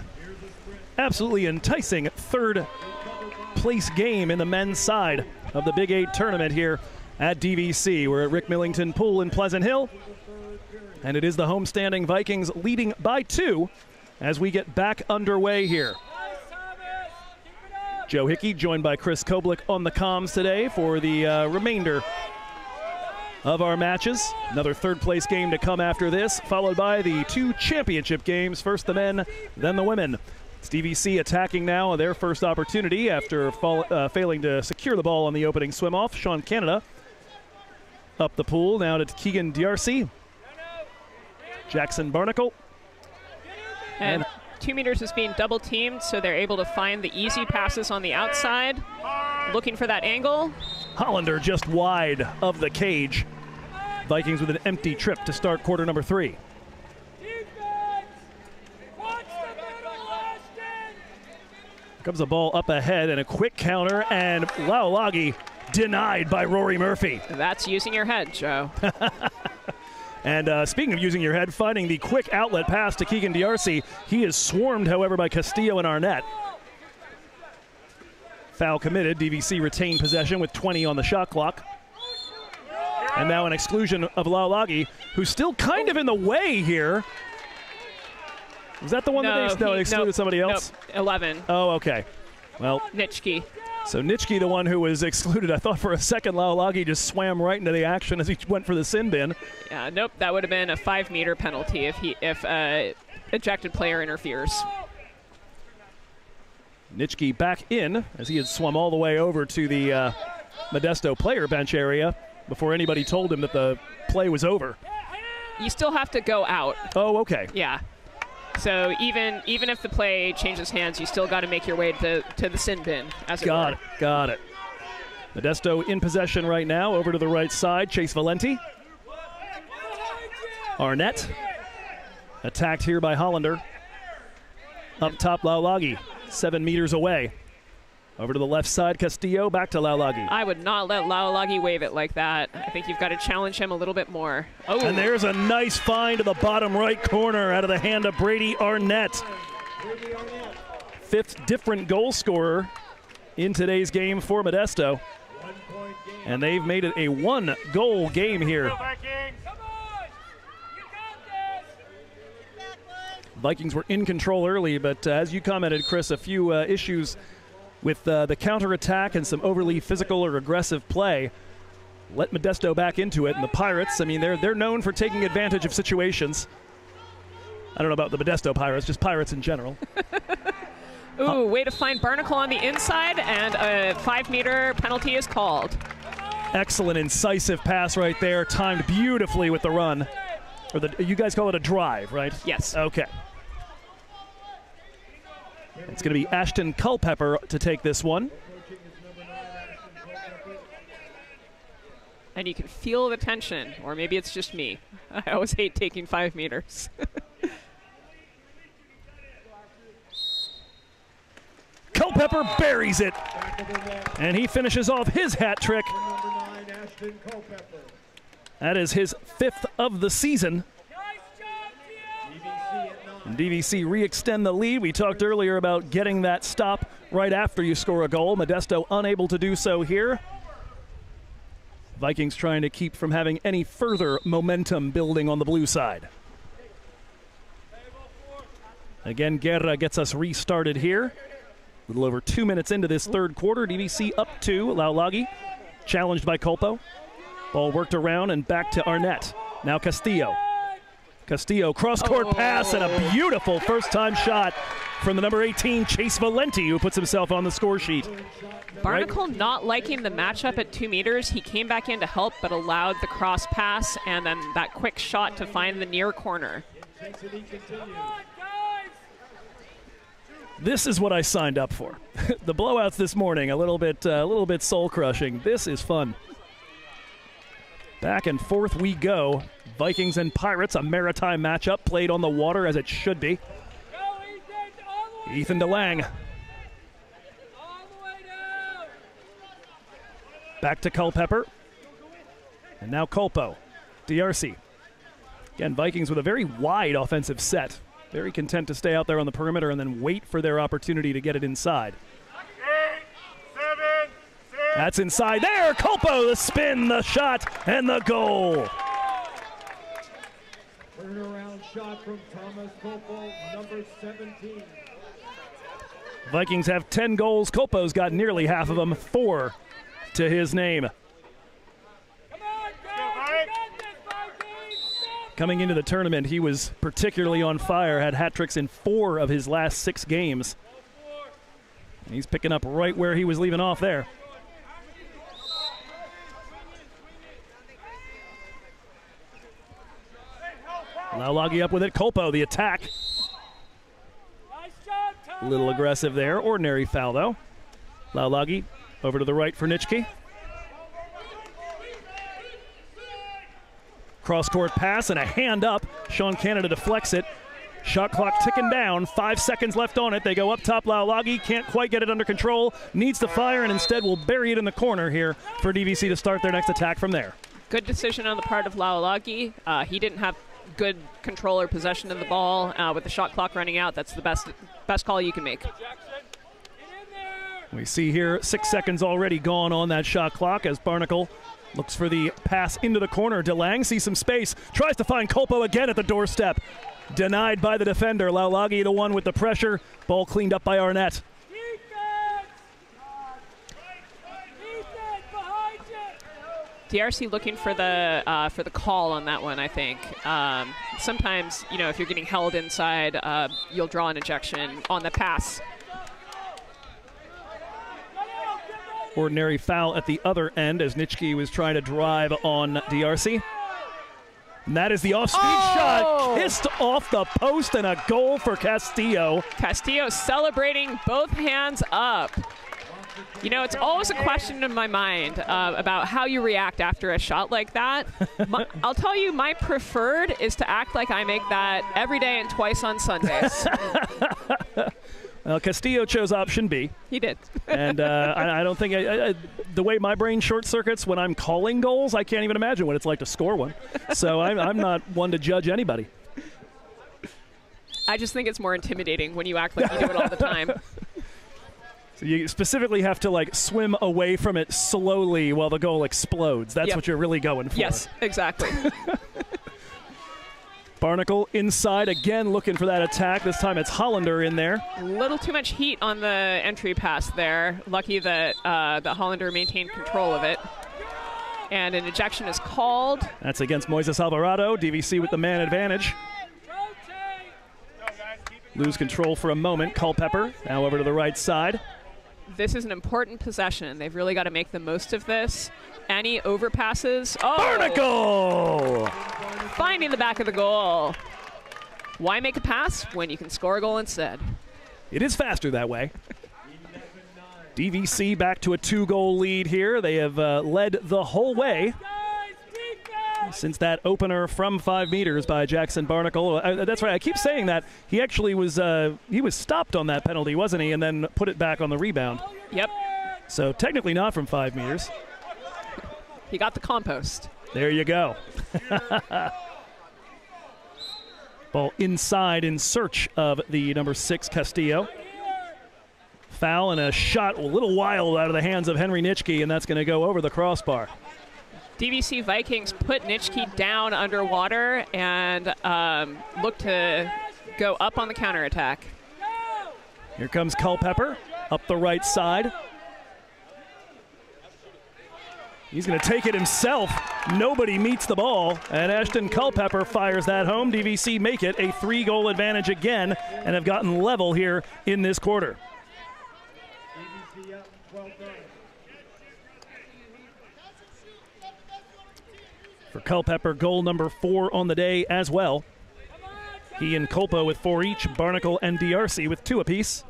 absolutely enticing third place game in the men's side of the Big 8 tournament here at DVC. We're at Rick Millington Pool in Pleasant Hill, and it is the homestanding Vikings leading by 2 as we get back underway here. Joe Hickey joined by Chris Koblick on the comms today for the remainder of our matches. Another third place game to come after this, followed by the 2 championship games, first the men, then the women. It's DVC attacking now their first opportunity after failing to secure the ball on the opening swim-off. Sean Canada up the pool, now to Keegan D'Arcy. Jackson Barnacle. And 2 meters is being double teamed, so they're able to find the easy passes on the outside. Looking for that angle. Hollander just wide of the cage. Vikings with an empty trip to start quarter number 3. Comes the ball up ahead and a quick counter, and Laulagi denied by Rory Murphy. That's using your head, Joe. And speaking of using your head, finding the quick outlet pass to Keegan D'Arcy. He is swarmed, however, by Castillo and Arnett. Foul committed. DVC retained possession with 20 on the shot clock. And now an exclusion of Laulagi, who's still kind of in the way here. Was that the one that they excluded somebody else? Nope, 11. Oh, okay. Well, Nitschke. So Nitschke, the one who was excluded. I thought for a second Laulagi just swam right into the action as he went for the sin bin. Yeah, nope, that would have been a 5-meter penalty if ejected player interferes. Nitschke back in as he had swum all the way over to the Modesto player bench area before anybody told him that the play was over. You still have to go out. Oh, okay. Yeah. So even if the play changes hands, you still got to make your way to the sin bin, as it were. Got it. Modesto in possession right now. Over to the right side, Chase Valenti. Arnett. Attacked here by Hollander. Up top, Laulagi, 7 meters away. Over to the left side, Castillo, back to Laulagi. I would not let Laulagi wave it like that. I think you've got to challenge him a little bit more. Oh. And there's a nice find to the bottom right corner out of the hand of Brady Arnett. 5th different goal scorer in today's game for Modesto. And they've made it a 1-goal game here. Vikings were in control early, but as you commented, Chris, a few issues with the counterattack and some overly physical or aggressive play. Let Modesto back into it, and the Pirates, I mean, they're known for taking advantage of situations. I don't know about the Modesto Pirates, just Pirates in general. Ooh, way to find Barnacle on the inside, and a 5-meter penalty is called. Excellent incisive pass right there, timed beautifully with the run. Or you guys call it a drive, right? Yes. Okay. It's going to be Ashton Culpepper to take this one. And you can feel the tension, or maybe it's just me. I always hate taking 5 meters. Culpepper buries it, and he finishes off his hat trick. That is his 5th of the season. And DVC re-extend the lead. We talked earlier about getting that stop right after you score a goal. Modesto unable to do so here. Vikings trying to keep from having any further momentum building on the blue side. Again, Guerra gets us restarted here. A little over 2 minutes into this third quarter. DVC up 2. Laulagi challenged by Colpo. Ball worked around and back to Arnett. Now Castillo. Castillo, cross-court pass, and a beautiful first-time shot from the number 18, Chase Valenti, who puts himself on the score sheet. Barnacle not liking the matchup at 2 meters. He came back in to help, but allowed the cross pass and then that quick shot to find the near corner. This is what I signed up for. The blowouts this morning, a little bit soul-crushing. This is fun. Back and forth we go. Vikings and Pirates, a maritime matchup played on the water as it should be. Ethan DeLang. Back to Culpepper. And now Colpo. D'Arcy. Again, Vikings with a very wide offensive set. Very content to stay out there on the perimeter and then wait for their opportunity to get it inside. 8, 7, 6. That's inside there. Culpo, the spin, the shot, and the goal. Turnaround shot from Thomas Polo, number 17. Vikings have 10 goals. Culpo's got nearly half of them, 4 to his name. Coming into the tournament, he was particularly on fire, had hat tricks in 4 of his last 6 games. And he's picking up right where he was leaving off there. Laulagi up with it. Culpo, the attack. A little aggressive there. Ordinary foul, though. Laulagi over to the right for Nitschke. Cross-court pass and a hand up. Sean Canada deflects it. Shot clock ticking down. 5 seconds left on it. They go up top. Laulagi can't quite get it under control. Needs to fire and instead will bury it in the corner here for DVC to start their next attack from there. Good decision on the part of Laulagi. He didn't have good control or possession of the ball with the shot clock running out. That's the best call you can make. We see here 6 seconds already gone on that shot clock as Barnacle looks for the pass into the corner. DeLang sees some space, tries to find Culpo again at the doorstep. Denied by the defender. Laulagi the one with the pressure. Ball cleaned up by Arnett. DRC looking for the call on that one, I think. Sometimes, if you're getting held inside, you'll draw an ejection on the pass. Ordinary foul at the other end as Nitschke was trying to drive on DRC. And that is the off-speed shot, kissed off the post, and a goal for Castillo. Castillo celebrating, both hands up. It's always a question in my mind about how you react after a shot like that. I'll tell you, my preferred is to act like I make that every day and twice on Sundays. Well, Castillo chose option B. He did. And I don't think the way my brain short circuits when I'm calling goals, I can't even imagine what it's like to score one. So I'm not one to judge anybody. I just think it's more intimidating when you act like you do it all the time. So you specifically have to swim away from it slowly while the goal explodes. That's what you're really going for. Yes, exactly. Barnacle inside again, looking for that attack. This time it's Hollander in there. A little too much heat on the entry pass there. Lucky that the Hollander maintained control of it. And an ejection is called. That's against Moises Alvarado. DVC with the man advantage. Lose control for a moment. Culpepper now over to the right side. This is an important possession. They've really got to make the most of this. Any overpasses? Barnacle! Finding the back of the goal. Why make a pass when you can score a goal instead? It is faster that way. DVC back to a 2-goal lead here. They have led the whole way since that opener from 5 meters by Jackson Barnacle. That's right. I keep saying that. He actually was stopped on that penalty, wasn't he? And then put it back on the rebound. Yep. So technically not from 5 meters. He got the compost. There you go. Ball inside in search of the number 6 Castillo. Foul and a shot a little wild out of the hands of Henry Nitschke, and that's going to go over the crossbar. DVC Vikings put Nitschke down underwater and look to go up on the counterattack. Here comes Culpepper up the right side. He's going to take it himself. Nobody meets the ball, and Ashton Culpepper fires that home. DVC make it a 3-goal advantage again and have gotten level here in this quarter. For Culpepper, goal number 4 on the day as well. He and Culpo with 4 each, Barnacle and DRC with 2 apiece.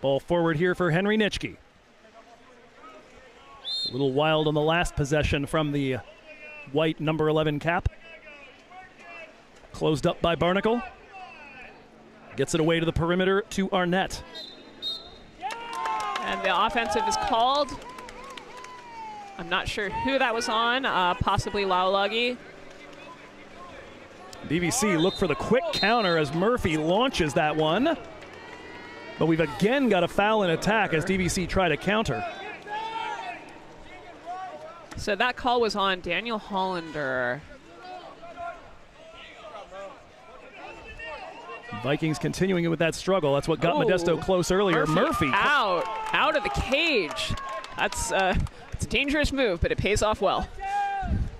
Ball forward here for Henry Nitschke. A little wild on the last possession from the white number 11 cap. Closed up by Barnacle. Gets it away to the perimeter to Arnett. And the offensive is called. I'm not sure who that was on, possibly Laulagi. DVC look for the quick counter as Murphy launches that one. But we've again got a foul in attack as DVC try to counter. So that call was on Daniel Hollander. Vikings continuing with that struggle. That's what got Modesto close earlier. Murphy out of the cage. That's it's a dangerous move, but it pays off well.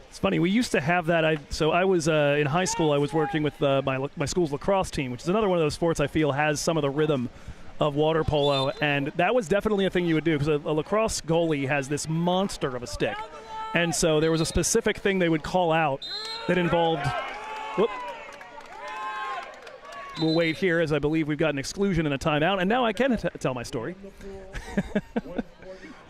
It's funny, we used to have that. I was in high school. I was working with my school's lacrosse team, which is another one of those sports I feel has some of the rhythm of water polo, and that was definitely a thing you would do because a lacrosse goalie has this monster of a stick, and so there was a specific thing they would call out that involved. Whoop. We'll wait here as I believe we've got an exclusion and a timeout, and now I can tell my story.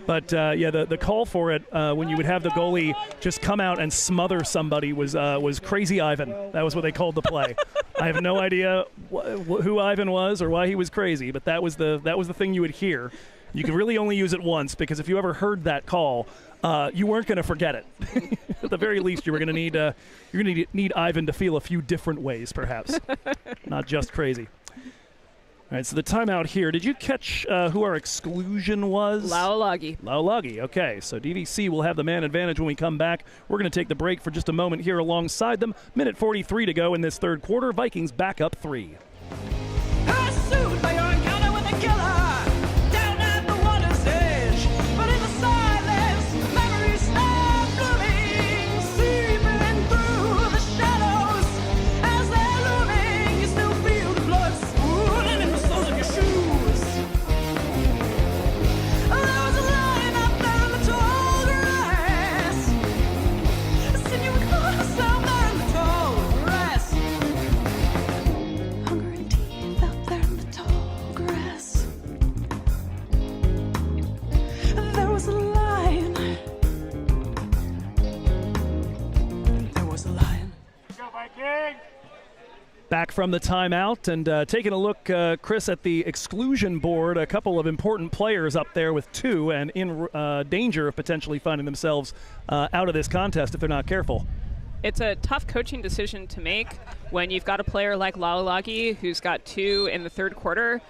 But yeah, the call for it when you would have the goalie just come out and smother somebody was Crazy Ivan. That was what they called the play. I have no idea who Ivan was or why he was crazy, but that was the thing you would hear. You could really only use it once because if you ever heard that call, you weren't going to forget it. At the very least, you were going to need Ivan to feel a few different ways, perhaps, not just crazy. All right, so the timeout here. Did you catch who our exclusion was? Laulagi. Laulagi, okay. So DVC will have the man advantage when we come back. We're going to take the break for just a moment here alongside them. Minute 43 to go in this third quarter. Vikings back up 3. Pursued by your encounter with a killer, down at the water's edge. But in the silence, memories start blooming, seeping through the shadows. As they're looming, you still feel the blood swooning in the soles of your shoes. There was a line up there in the tall grass. Said you were close down there in the tall grass. Hunger and teeth out there in the tall grass. There was a lion. There was a lion. Go Vikings! Back from the timeout and taking a look, Chris, at the exclusion board. A couple of important players up there with 2 and in danger of potentially finding themselves out of this contest if they're not careful. It's a tough coaching decision to make when you've got a player like Laulagi who's got 2 in the third quarter.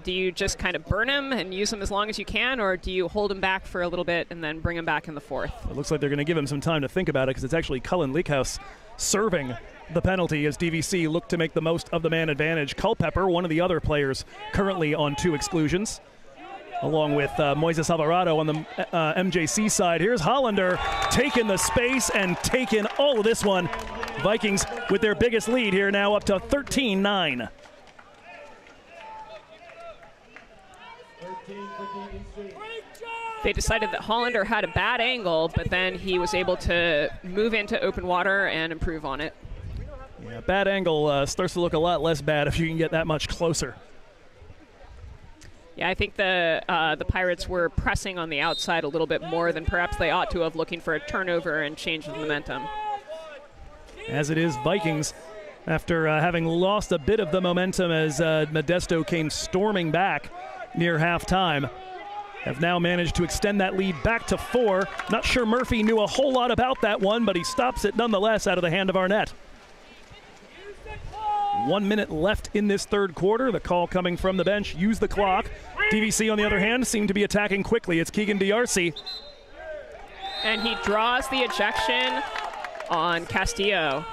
Do you just kind of burn him and use him as long as you can, or do you hold him back for a little bit and then bring him back in the fourth? It looks like they're going to give him some time to think about it because it's actually Cullen Leakhouse serving the penalty as DVC look to make the most of the man advantage. Culpepper, one of the other players currently on 2 exclusions, along with Moises Alvarado on the MJC side. Here's Hollander taking the space and taking all of this one. Vikings with their biggest lead here now up to 13-9. They decided that Hollander had a bad angle, but then he was able to move into open water and improve on it. Yeah, bad angle starts to look a lot less bad if you can get that much closer. Yeah, I think the Pirates were pressing on the outside a little bit more than perhaps they ought to have, looking for a turnover and change of momentum. As it is, Vikings, after having lost a bit of the momentum as Modesto came storming back near halftime, have now managed to extend that lead back to 4. Not sure Murphy knew a whole lot about that one, but he stops it nonetheless out of the hand of Arnett. 1 minute left in this third quarter. The call coming from the bench, use the clock. DVC, on the other hand, seem to be attacking quickly. It's Keegan D'Arcy. And he draws the ejection on Castillo.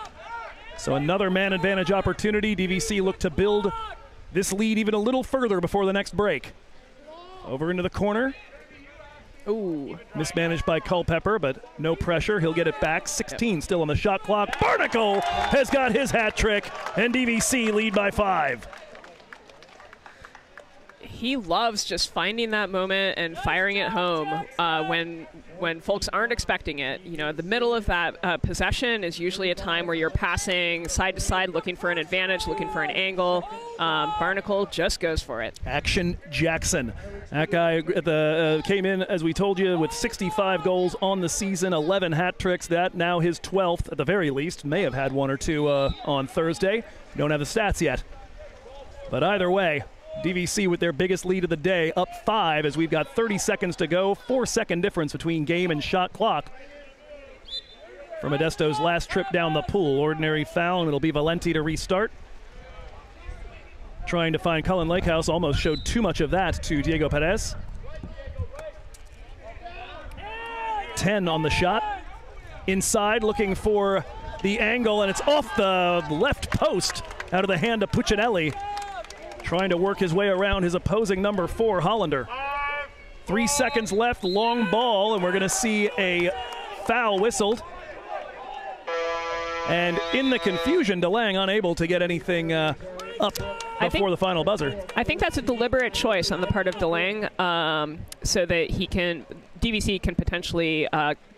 So another man advantage opportunity. DVC look to build this lead even a little further before the next break. Over into the corner. Ooh. Mismanaged by Culpepper, but no pressure. He'll get it back. 16 still on the shot clock. Barnacle has got his hat trick, and DVC lead by 5. He loves just finding that moment and firing it home when folks aren't expecting it. You know, the middle of that possession is usually a time where you're passing side to side, looking for an advantage, looking for an angle. Barnacle just goes for it. Action Jackson. That guy came in, as we told you, with 65 goals on the season, 11 hat tricks. That now his 12th at the very least. May have had 1 or 2 on Thursday. Don't have the stats yet. But either way, DVC with their biggest lead of the day, up 5 as we've got 30 seconds to go. 4-second difference between game and shot clock. For Modesto's last trip down the pool, ordinary foul, and it'll be Valenti to restart. Trying to find Cullen Lakehouse, almost showed too much of that to Diego Perez. 10 on the shot. Inside, looking for the angle, and it's off the left post out of the hand of Puccinelli. Trying to work his way around his opposing number 4, Hollander. 3 seconds left, long ball, and we're going to see a foul whistled. And in the confusion, DeLang unable to get anything up before the final buzzer. I think that's a deliberate choice on the part of DeLang, so that DVC can potentially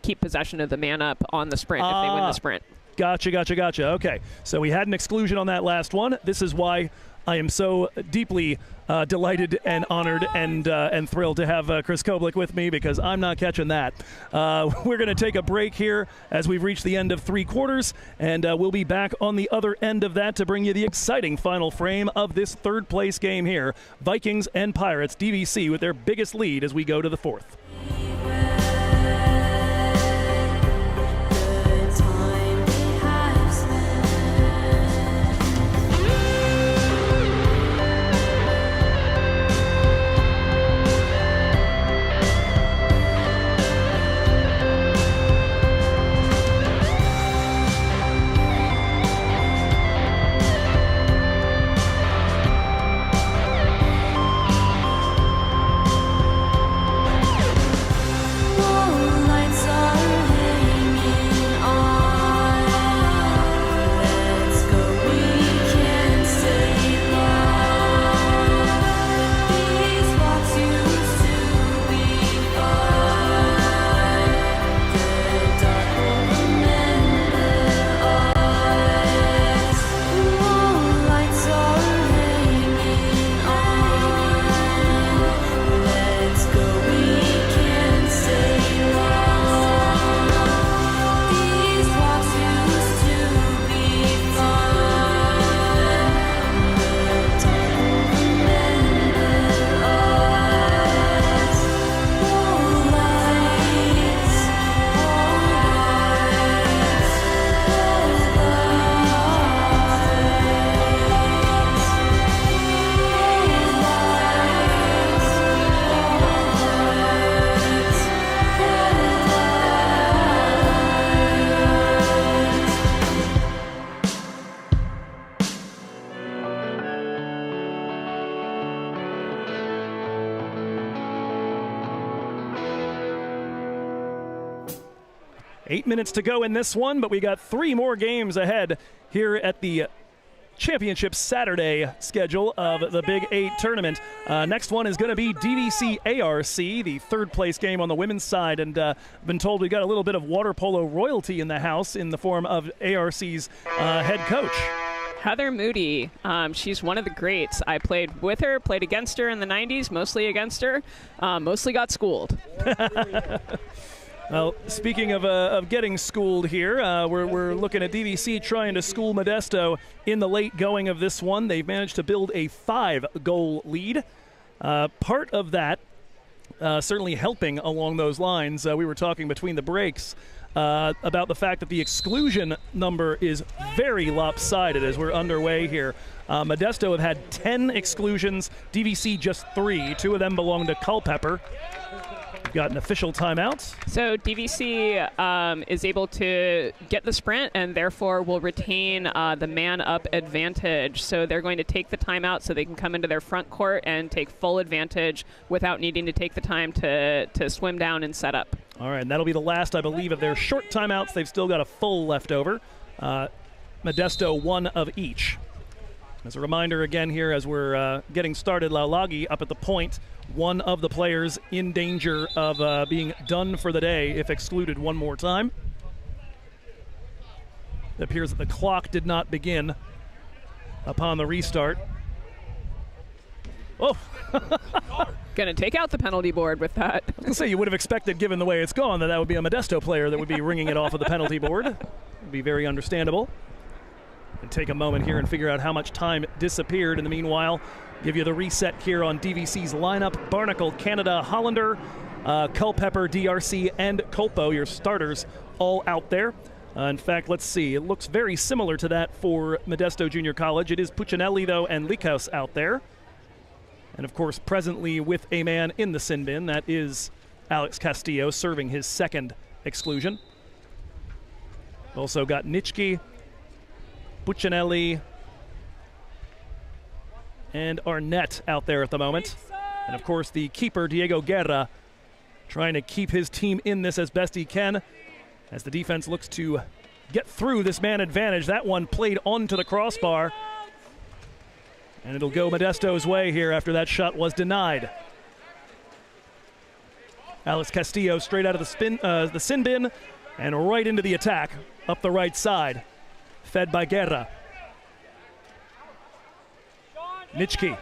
keep possession of the man up on the sprint if they win the sprint. Gotcha. Okay, so we had an exclusion on that last one. This is why I am so deeply delighted and honored and thrilled to have Chris Koblich with me, because I'm not catching that. We're going to take a break here as we've reached the end of 3 quarters, and we'll be back on the other end of that to bring you the exciting final frame of this third-place game here. Vikings and Pirates, DVC with their biggest lead as we go to the 4th. Eight minutes to go in this one, but we got 3 more games ahead here at the championship Saturday schedule of the Big 8 tournament. Next one is going to be DVC ARC, the third-place game on the women's side, and I've been told we got a little bit of water polo royalty in the house in the form of ARC's head coach. Heather Moody, she's one of the greats. I played with her, played against her in the 90s, mostly against her, mostly got schooled. Well, speaking of getting schooled here, we're looking at DVC trying to school Modesto in the late going of this one. They've managed to build a 5-goal lead. Part of that certainly helping along those lines. We were talking between the breaks about the fact that the exclusion number is very lopsided as we're underway here. Modesto have had 10 exclusions, DVC just 3. 2 of them belong to Culpeper. We've got an official timeout. So DVC is able to get the sprint and therefore will retain the man-up advantage. So they're going to take the timeout so they can come into their front court and take full advantage without needing to take the time to swim down and set up. All right, and that'll be the last, I believe, of their short timeouts. They've still got a full left over. Modesto, 1 of each. As a reminder again here as we're getting started, Laulagi up at the point, one of the players in danger of being done for the day if excluded one more time. It appears that the clock did not begin upon the restart. Oh! Going to take out the penalty board with that. I was going to say, you would have expected, given the way it's gone, that would be a Modesto player that would be ringing it off of the penalty board. It would be very understandable. And take a moment here and figure out how much time disappeared. In the meanwhile, give you the reset here on DVC's lineup. Barnacle, Canada, Hollander, Culpepper, DRC, and Culpo, your starters, all out there. In fact, let's see. It looks very similar to that for Modesto Junior College. It is Puccinelli, though, and Lickhaus out there. And, of course, presently with a man in the sin bin, that is Alex Castillo serving his second exclusion. Also got Nitschke, Puccinelli, and Arnett out there at the moment. And, of course, the keeper, Diego Guerra, trying to keep his team in this as best he can as the defense looks to get through this man advantage. That one played onto the crossbar. And it'll go Modesto's way here after that shot was denied. Alex Castillo straight out of the sin bin and right into the attack up the right side. Fed by Guerra. Nitschke.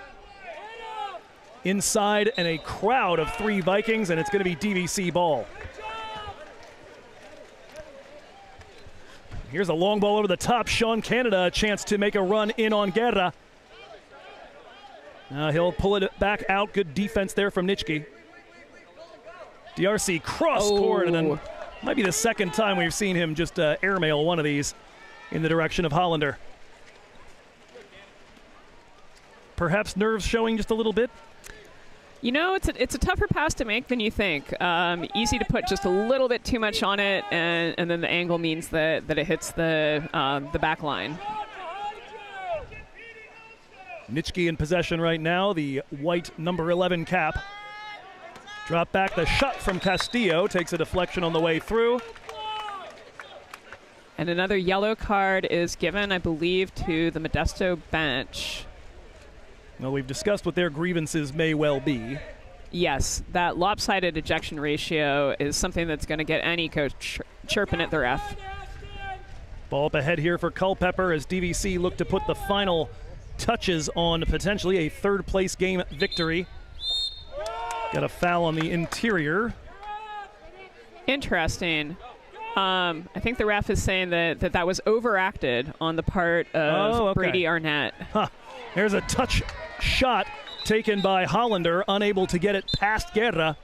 Inside and a crowd of 3 Vikings, and it's going to be DVC ball. Here's a long ball over the top. Sean Canada a chance to make a run in on Guerra. He'll pull it back out. Good defense there from Nitschke. DRC cross court, and then might be the second time we've seen him just airmail one of these in the direction of Hollander. Perhaps nerves showing just a little bit. You know, it's a tougher pass to make than you think. Easy to put just a little bit too much on it, and then the angle means that it hits the back line. Nitschke in possession right now, the white number 11 cap. Drop back, the shot from Castillo takes a deflection on the way through. And another yellow card is given, I believe, to the Modesto bench. Well, we've discussed what their grievances may well be. Yes, that lopsided ejection ratio is something that's going to get any coach chirping at the ref. Ball up ahead here for Culpepper as DVC look to put the final touches on potentially a third-place game victory. Got a foul on the interior. Interesting. I think the ref is saying that was overacted on the part of Brady Arnett. Huh. There's a touch shot taken by Hollander, unable to get it past Guerra.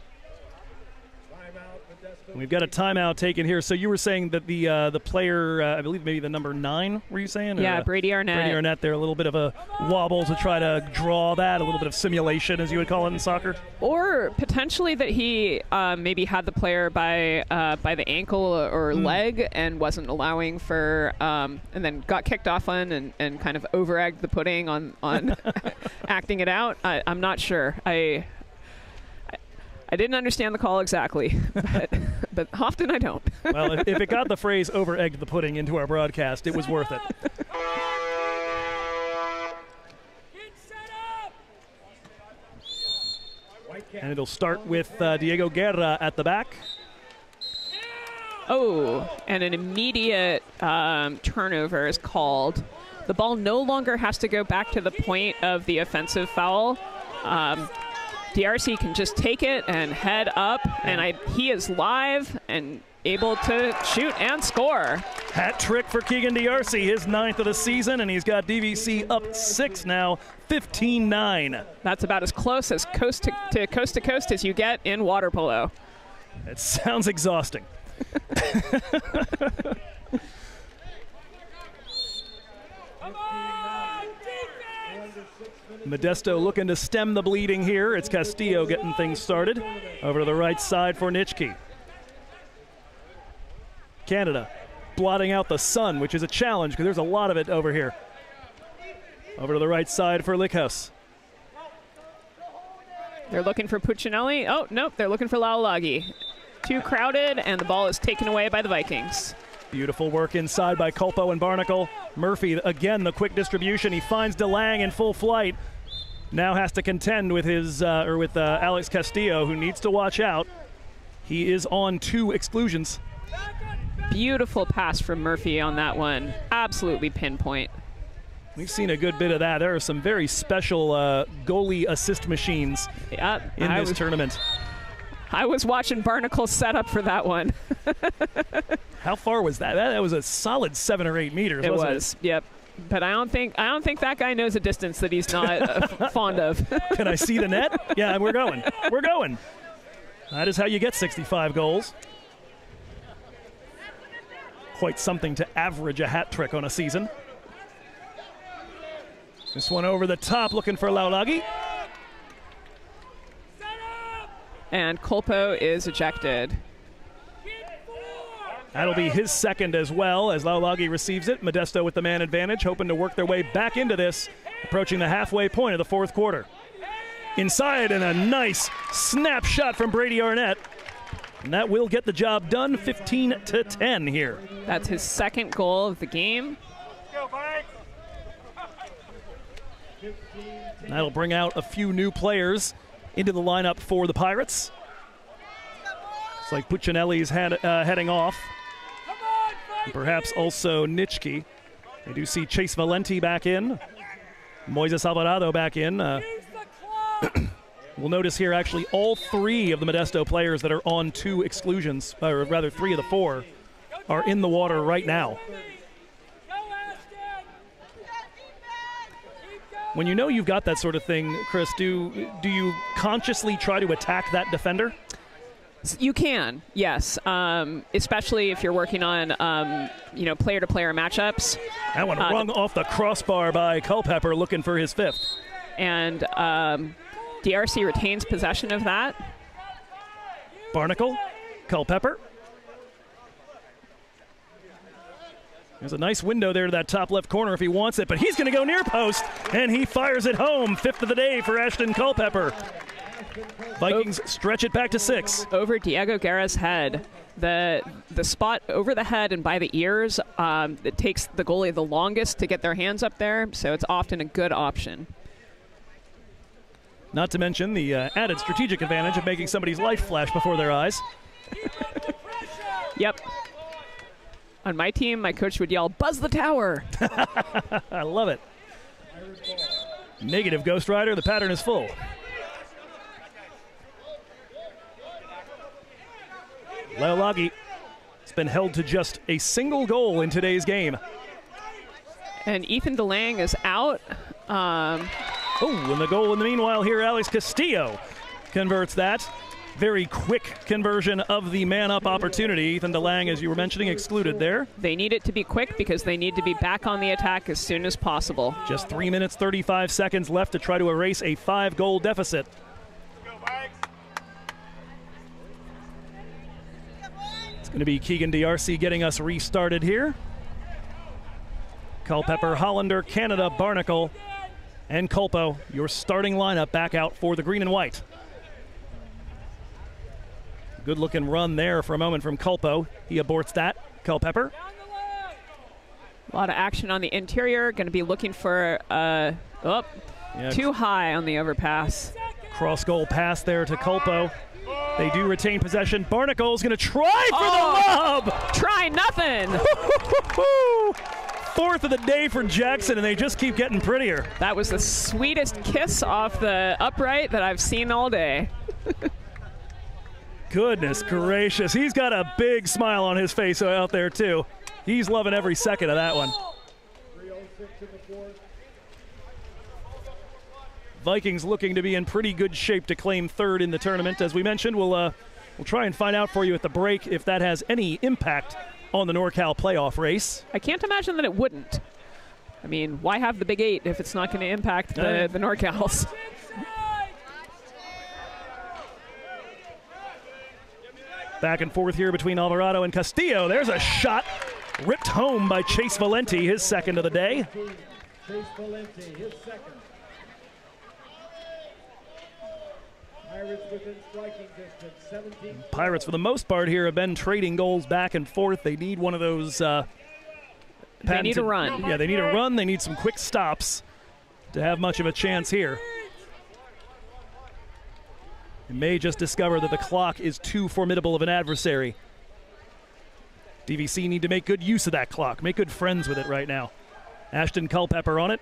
We've got a timeout taken here. So you were saying that the player, I believe maybe the number 9, were you saying? Yeah, Brady Arnett. Brady Arnett there, a little bit of a wobble to try to draw that, a little bit of simulation, as you would call it in soccer. Or potentially that he maybe had the player by the ankle or leg and wasn't allowing for, and then got kicked off on and kind of over-egged the pudding on acting it out. I'm not sure. I didn't understand the call exactly, but often I don't. Well, if it got the phrase over-egged the pudding into our broadcast, it was worth it. And it'll start with Diego Guerra at the back. Oh, and an immediate turnover is called. The ball no longer has to go back to the point of the offensive foul. DRC can just take it and head up, and he is live and able to shoot and score. Hat trick for Keegan DRC, his 9th of the season, and he's got DVC up 6 now, 15-9. That's about as close as coast to coast as you get in water polo. It sounds exhausting. Modesto looking to stem the bleeding here. It's Castillo getting things started. Over to the right side for Nitschke. Canada blotting out the sun, which is a challenge because there's a lot of it over here. Over to the right side for Lickhaus. They're looking for Puccinelli. Oh, nope, they're looking for Laulagi. Too crowded, and the ball is taken away by the Vikings. Beautiful work inside by Culpo and Barnacle. Murphy, again, the quick distribution. He finds DeLang in full flight. Now has to contend with Alex Castillo, who needs to watch out. He is on 2 exclusions. Beautiful pass from Murphy on that one. Absolutely pinpoint. We've seen a good bit of that. There are some very special goalie assist machines in this tournament. I was watching Barnacle set up for that one. How far was that? That was a solid 7 or 8 meters, wasn't it? Yep. But I don't think that guy knows a distance that he's not fond of. Can I see the net? Yeah, we're going. We're going. That is how you get 65 goals. Quite something to average a hat trick on a season. This one over the top, looking for Laulagi. And Kolpo is ejected. That'll be his second as well as Laulagi receives it. Modesto with the man advantage, hoping to work their way back into this, approaching the halfway point of the fourth quarter. Inside, and a nice snapshot from Brady Arnett. And that will get the job done, 15-10 here. That's his second goal of the game. And that'll bring out a few new players into the lineup for the Pirates. It's like Puccinelli's heading off. And perhaps also Nitschke. I do see Chase Valenti back in. Moises Alvarado back in. We'll notice here actually all three of the Modesto players that are on 2 exclusions, or rather 3 of the 4, are in the water right now. When you know you've got that sort of thing, Chris, do you consciously try to attack that defender? You can, yes, especially if you're working on, player-to-player matchups. That one rung off the crossbar by Culpepper, looking for his 5th. And DRC retains possession of that. Barnacle, Culpepper. There's a nice window there to that top left corner if he wants it, but he's going to go near post, and he fires it home. 5th of the day for Ashton Culpepper. Vikings stretch it back to 6. Over Diego Guerra's head. The spot over the head and by the ears, it takes the goalie the longest to get their hands up there, so it's often a good option. Not to mention the added strategic advantage of making somebody's life flash before their eyes. Yep. On my team, my coach would yell, "Buzz the tower!" I love it. Negative, Ghost Rider. The pattern is full. Laulagi has been held to just a single goal in today's game. And Ethan DeLange is out. And the goal in the meanwhile here, Alex Castillo converts that. Very quick conversion of the man-up opportunity. Ethan DeLange, as you were mentioning, excluded there. They need it to be quick because they need to be back on the attack as soon as possible. Just 3 minutes, 35 seconds left to try to erase a 5-goal deficit. It's going to be Keegan DRC getting us restarted here. Culpepper, Hollander, Canada, Barnacle, and Culpo, your starting lineup back out for the green and white. Good looking run there for a moment from Culpo. He aborts that. Culpepper. A lot of action on the interior. Going to be looking for too high on the overpass. Cross goal pass there to Culpo. They do retain possession. Barnacle's going to try for the lob. Try nothing. 4th of the day for Jackson, and they just keep getting prettier. That was the sweetest kiss off the upright that I've seen all day. Goodness gracious. He's got a big smile on his face out there, too. He's loving every second of that one. Vikings looking to be in pretty good shape to claim 3rd in the tournament. As we mentioned, we'll try and find out for you at the break if that has any impact on the NorCal playoff race. I can't imagine that it wouldn't. I mean, why have the Big 8 if it's not going to impact the NorCals? Back and forth here between Alvarado and Castillo. There's a shot ripped home by Chase Valenti, his 2nd of the day. Chase Valenti, his 2nd. Pirates within striking distance, 17. Pirates, for the most part here, have been trading goals back and forth. They need one of those. They need a run. Yeah, they need a run. They need some quick stops to have much of a chance here. They may just discover that the clock is too formidable of an adversary. DVC need to make good use of that clock. Make good friends with it right now. Ashton Culpepper on it.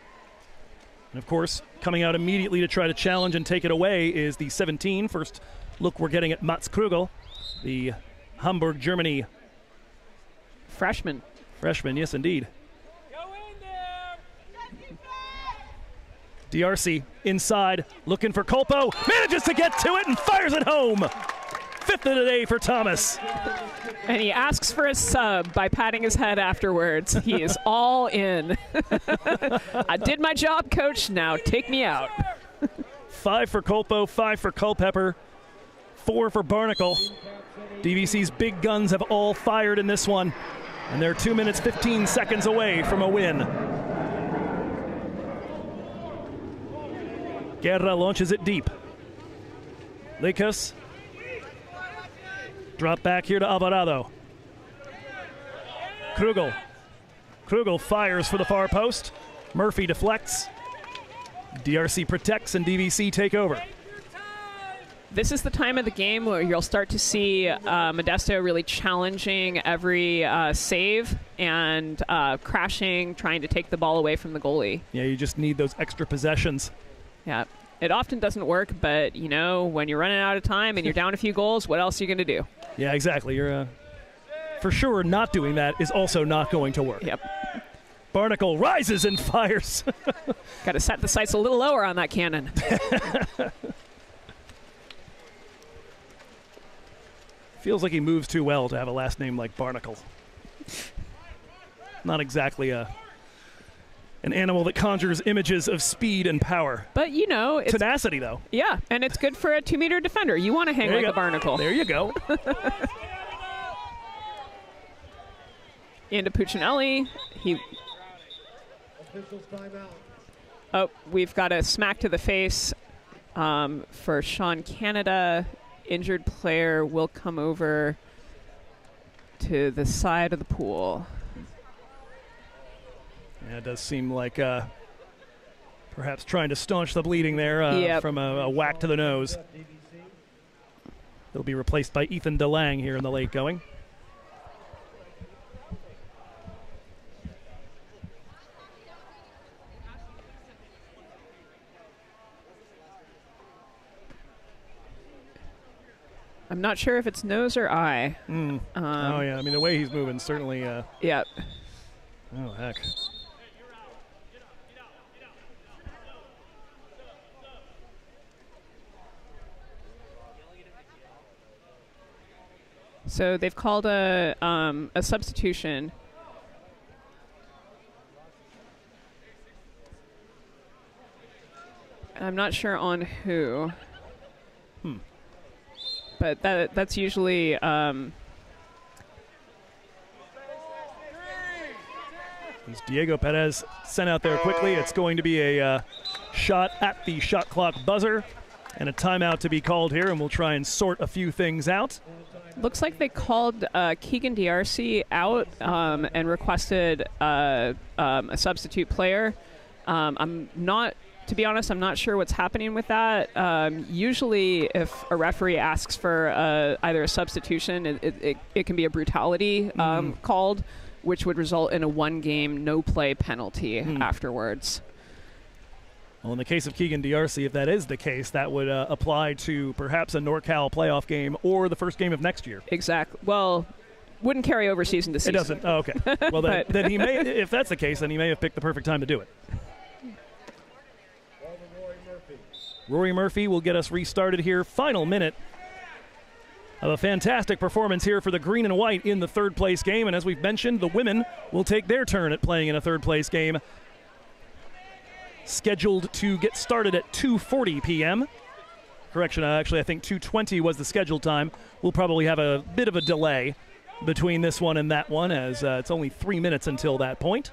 And, of course, coming out immediately to try to challenge and take it away is the 17. First look we're getting at Mats Krugel, the Hamburg, Germany freshman. Freshman, yes, indeed. DRC inside, looking for Colpo, manages to get to it and fires it home. 5th of the day for Thomas. And he asks for a sub by patting his head afterwards. He is all in. I did my job, coach. Now take me out. 5 for Colpo, 5 for Culpepper, 4 for Barnacle. DVC's big guns have all fired in this one, and they're 2 minutes 15 seconds away from a win. Guerra launches it deep. Licos. Drop back here to Alvarado. Krugel. Krugel fires for the far post. Murphy deflects. DRC protects and DVC take over. This is the time of the game where you'll start to see Modesto really challenging every save and crashing, trying to take the ball away from the goalie. Yeah, you just need those extra possessions. Yeah, it often doesn't work, but, you know, when you're running out of time and you're down a few goals, what else are you going to do? Yeah, exactly. You're for sure not doing that is also not going to work. Yep. Barnacle rises and fires. Got to set the sights a little lower on that cannon. Feels like he moves too well to have a last name like Barnacle. Not exactly an animal that conjures images of speed and power. But, you know, it's tenacity, though. Yeah, and it's good for a 2-meter defender. You want to hang like a barnacle. There you go. Into Puccinelli. Oh, we've got a smack to the face for Sean Canada. Injured player will come over to the side of the pool. Yeah, it does seem like perhaps trying to staunch the bleeding there from a whack to the nose. He'll be replaced by Ethan DeLang here in the late going. I'm not sure if it's nose or eye. Oh, yeah. I mean, the way he's moving certainly. Yeah. Oh, heck. So they've called a substitution. I'm not sure on who. But that's usually As Diego Perez sent out there quickly, it's going to be a shot at the shot clock buzzer and a timeout to be called here, and we'll try and sort a few things out. Looks like they called Keegan DRC out and requested a substitute player. To be honest, I'm not sure what's happening with that. Usually, if a referee asks for either a substitution, it can be a brutality called, which would result in a one-game no-play penalty afterwards. Well, in the case of Keegan DRC, if that is the case, that would apply to perhaps a NorCal playoff game or the first game of next year. Exactly. Well, wouldn't carry over season to season. It doesn't. Oh, okay. Well, then he may. If that's the case, then he may have picked the perfect time to do it. Rory Murphy will get us restarted here. Final minute of a fantastic performance here for the green and white in the third place game. And as we've mentioned, the women will take their turn at playing in a third place game. Scheduled to get started at 2:40 p.m. Correction, actually, I think 2:20 was the scheduled time. We'll probably have a bit of a delay between this one and that one, as it's only 3 minutes until that point.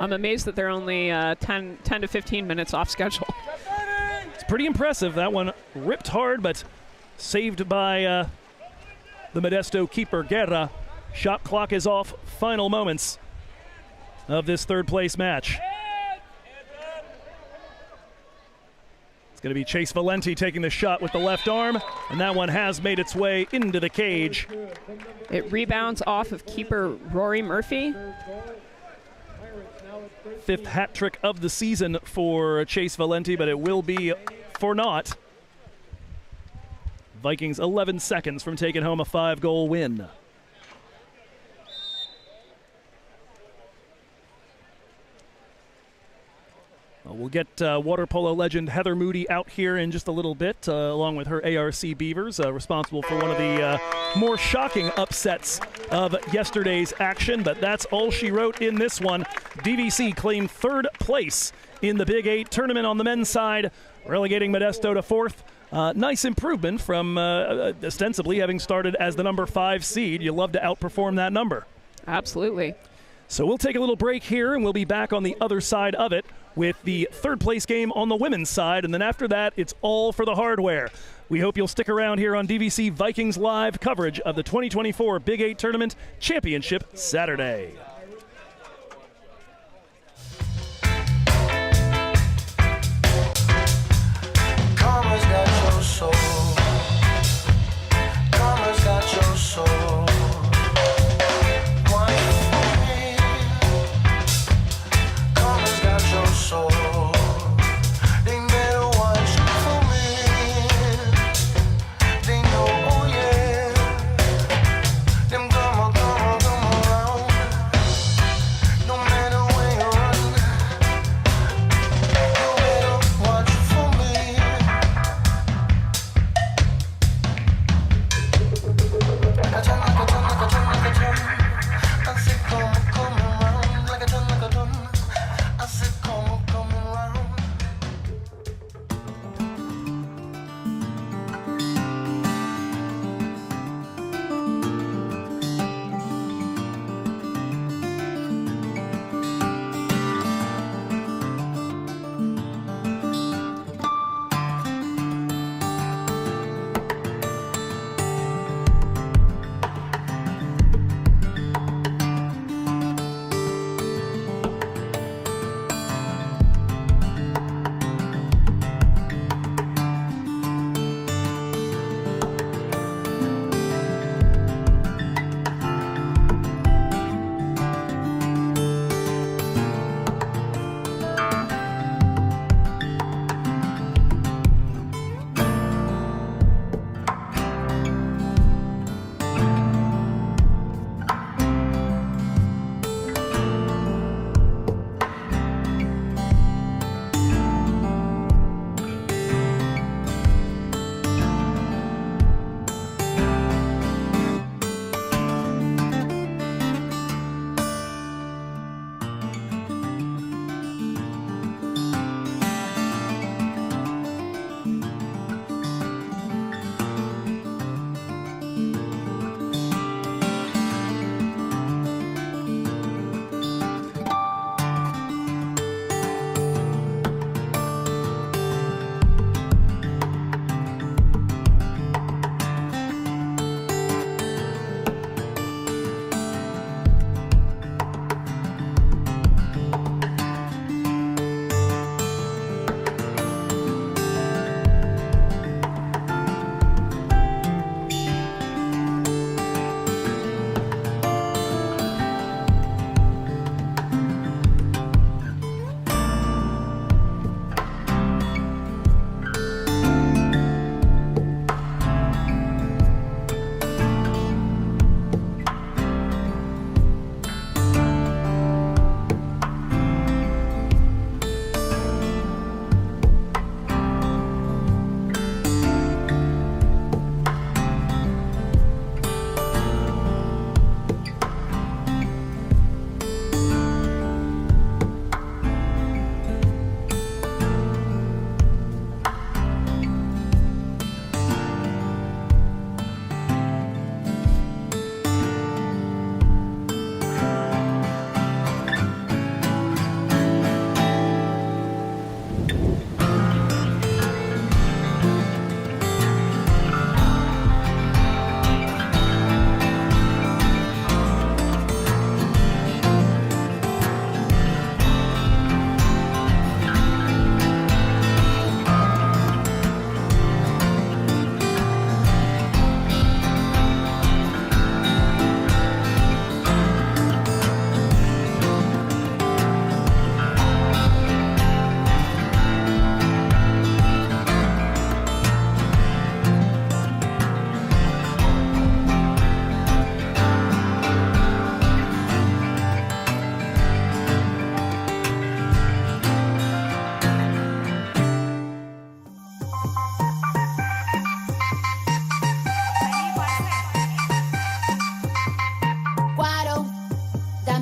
I'm amazed that they're only 10 to 15 minutes off schedule. It's pretty impressive. That one ripped hard, but saved by the Modesto keeper, Guerra. Shot clock is off. Final moments of this third place match. It's going to be Chase Valenti taking the shot with the left arm, and that one has made its way into the cage. It rebounds off of keeper Rory Murphy. 5th hat trick of the season for Chase Valenti, but it will be for naught. Vikings 11 seconds from taking home a 5-goal win. We'll get water polo legend Heather Moody out here in just a little bit, along with her ARC Beavers, responsible for one of the more shocking upsets of yesterday's action. But that's all she wrote in this one. DVC claimed third place in the Big 8 tournament on the men's side, relegating Modesto to fourth. Nice improvement from ostensibly having started as the number 5 seed. You love to outperform that number. Absolutely. So we'll take a little break here, and we'll be back on the other side of it with the third place game on the women's side. And then after that, it's all for the hardware. We hope you'll stick around here on DVC Vikings Live coverage of the 2024 Big 8 Tournament Championship Saturday. Karma's got your soul. Karma's got your soul.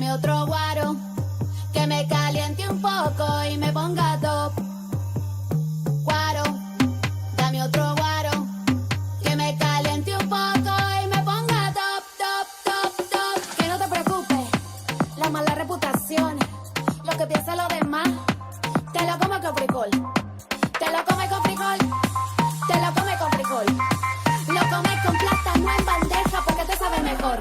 Dame otro guaro que me caliente un poco y me ponga top. Guaro, dame otro guaro que me caliente un poco y me ponga top, top, top, top. Que no te preocupes, las malas reputaciones, lo que piensan los demás, te lo comes con frijol, te lo comes con frijol, te lo comes con frijol, lo comes con plátano en bandeja porque te sabe mejor.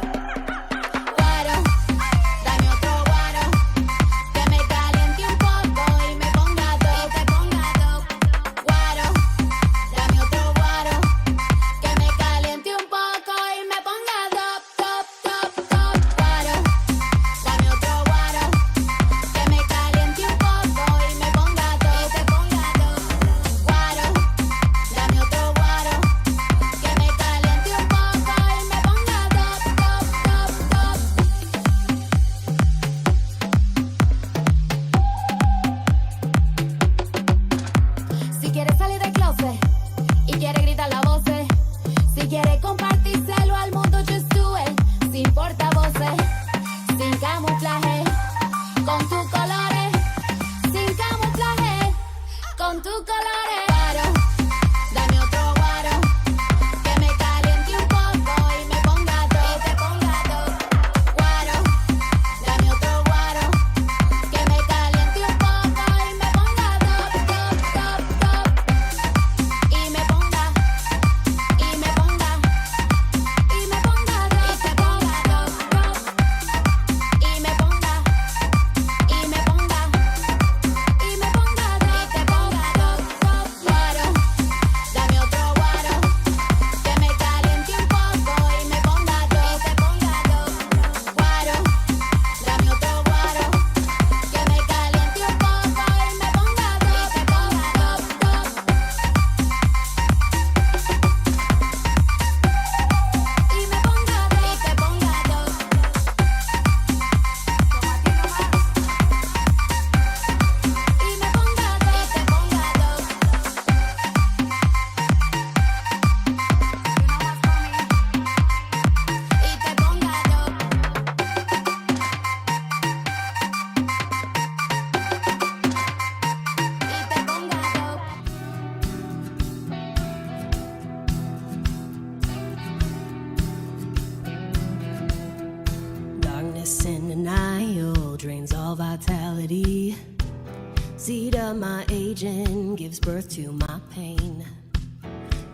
Seed of my aging gives birth to my pain.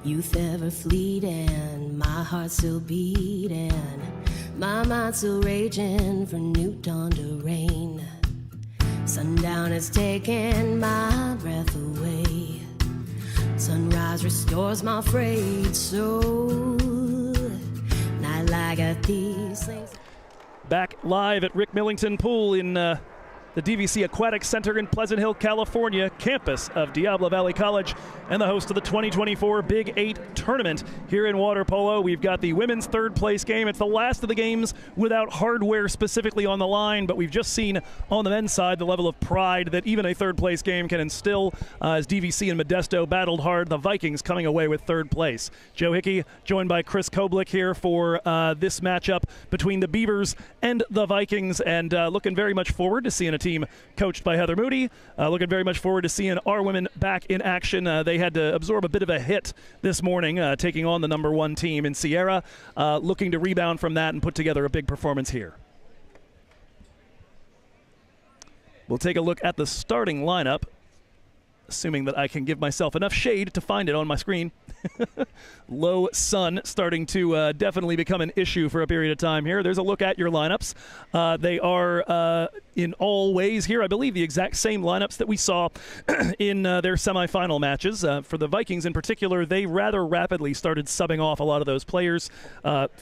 Youth ever fleeting, my heart still beating, my mind still raging for new dawn to reign. Sundown has taken my breath away. Sunrise restores my frayed soul. Night like a thief slings. Back live at Rick Millington Pool in the DVC Aquatic Center in Pleasant Hill, California, campus of Diablo Valley College, and the host of the 2024 Big 8 tournament here in water polo. We've got the women's third place game. It's the last of the games without hardware specifically on the line, but we've just seen on the men's side the level of pride that even a third place game can instill as DVC and Modesto battled hard. The Vikings coming away with third place. Joe Hickey joined by Chris Koblick here for this matchup between the Beavers and the Vikings, and looking very much forward to seeing a team coached by Heather Moody. Looking very much forward to seeing our women back in action. They had to absorb a bit of a hit this morning, taking on the number one team in Sierra, looking to rebound from that and put together a big performance here. We'll take a look at the starting lineup, assuming that I can give myself enough shade to find it on my screen. Low sun starting to definitely become an issue for a period of time here. There's a look at your lineups. They are in all ways here, I believe, the exact same lineups that we saw in their semifinal matches. For the Vikings in particular, they rather rapidly started subbing off a lot of those players,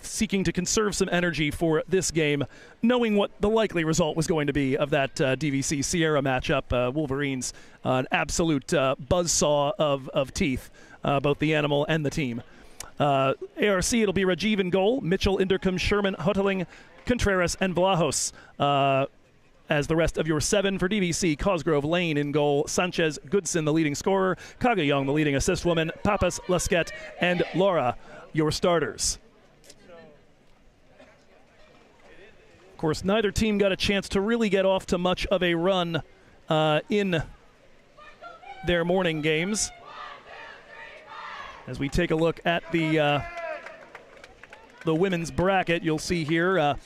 seeking to conserve some energy for this game, knowing what the likely result was going to be of that DVC Sierra matchup. Wolverines, an absolute buzzsaw of teeth. Both the animal and the team. ARC, it'll be Rajiv in goal, Mitchell, Inderkum, Sherman, Huttling, Contreras, and Vlahos. As the rest of your seven for DVC, Cosgrove, Lane in goal, Sanchez, Goodson, the leading scorer, Kagayong, the leading assist woman, Papas, Lesquette, and Laura, your starters. Of course, neither team got a chance to really get off to much of a run in their morning games. As we take a look at the women's bracket, you'll see here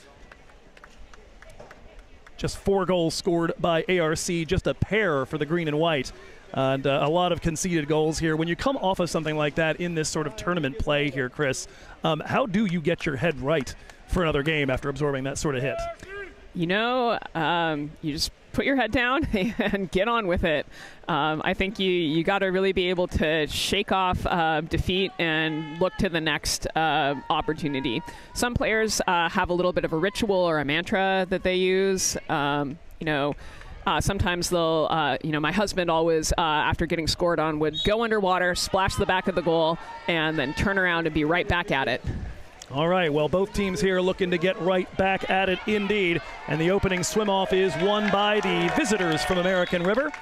just 4 goals scored by ARC, just a pair for the green and white. And a lot of conceded goals here. When you come off of something like that in this sort of tournament play here, Chris, how do you get your head right for another game after absorbing that sort of hit? You know, you just put your head down and get on with it. I think you got to really be able to shake off defeat and look to the next opportunity. Some players have a little bit of a ritual or a mantra that they use. Sometimes they'll, my husband always, after getting scored on, would go underwater, splash the back of the goal, and then turn around and be right back at it. All right, well, both teams here looking to get right back at it indeed. And the opening swim-off is won by the visitors from American River.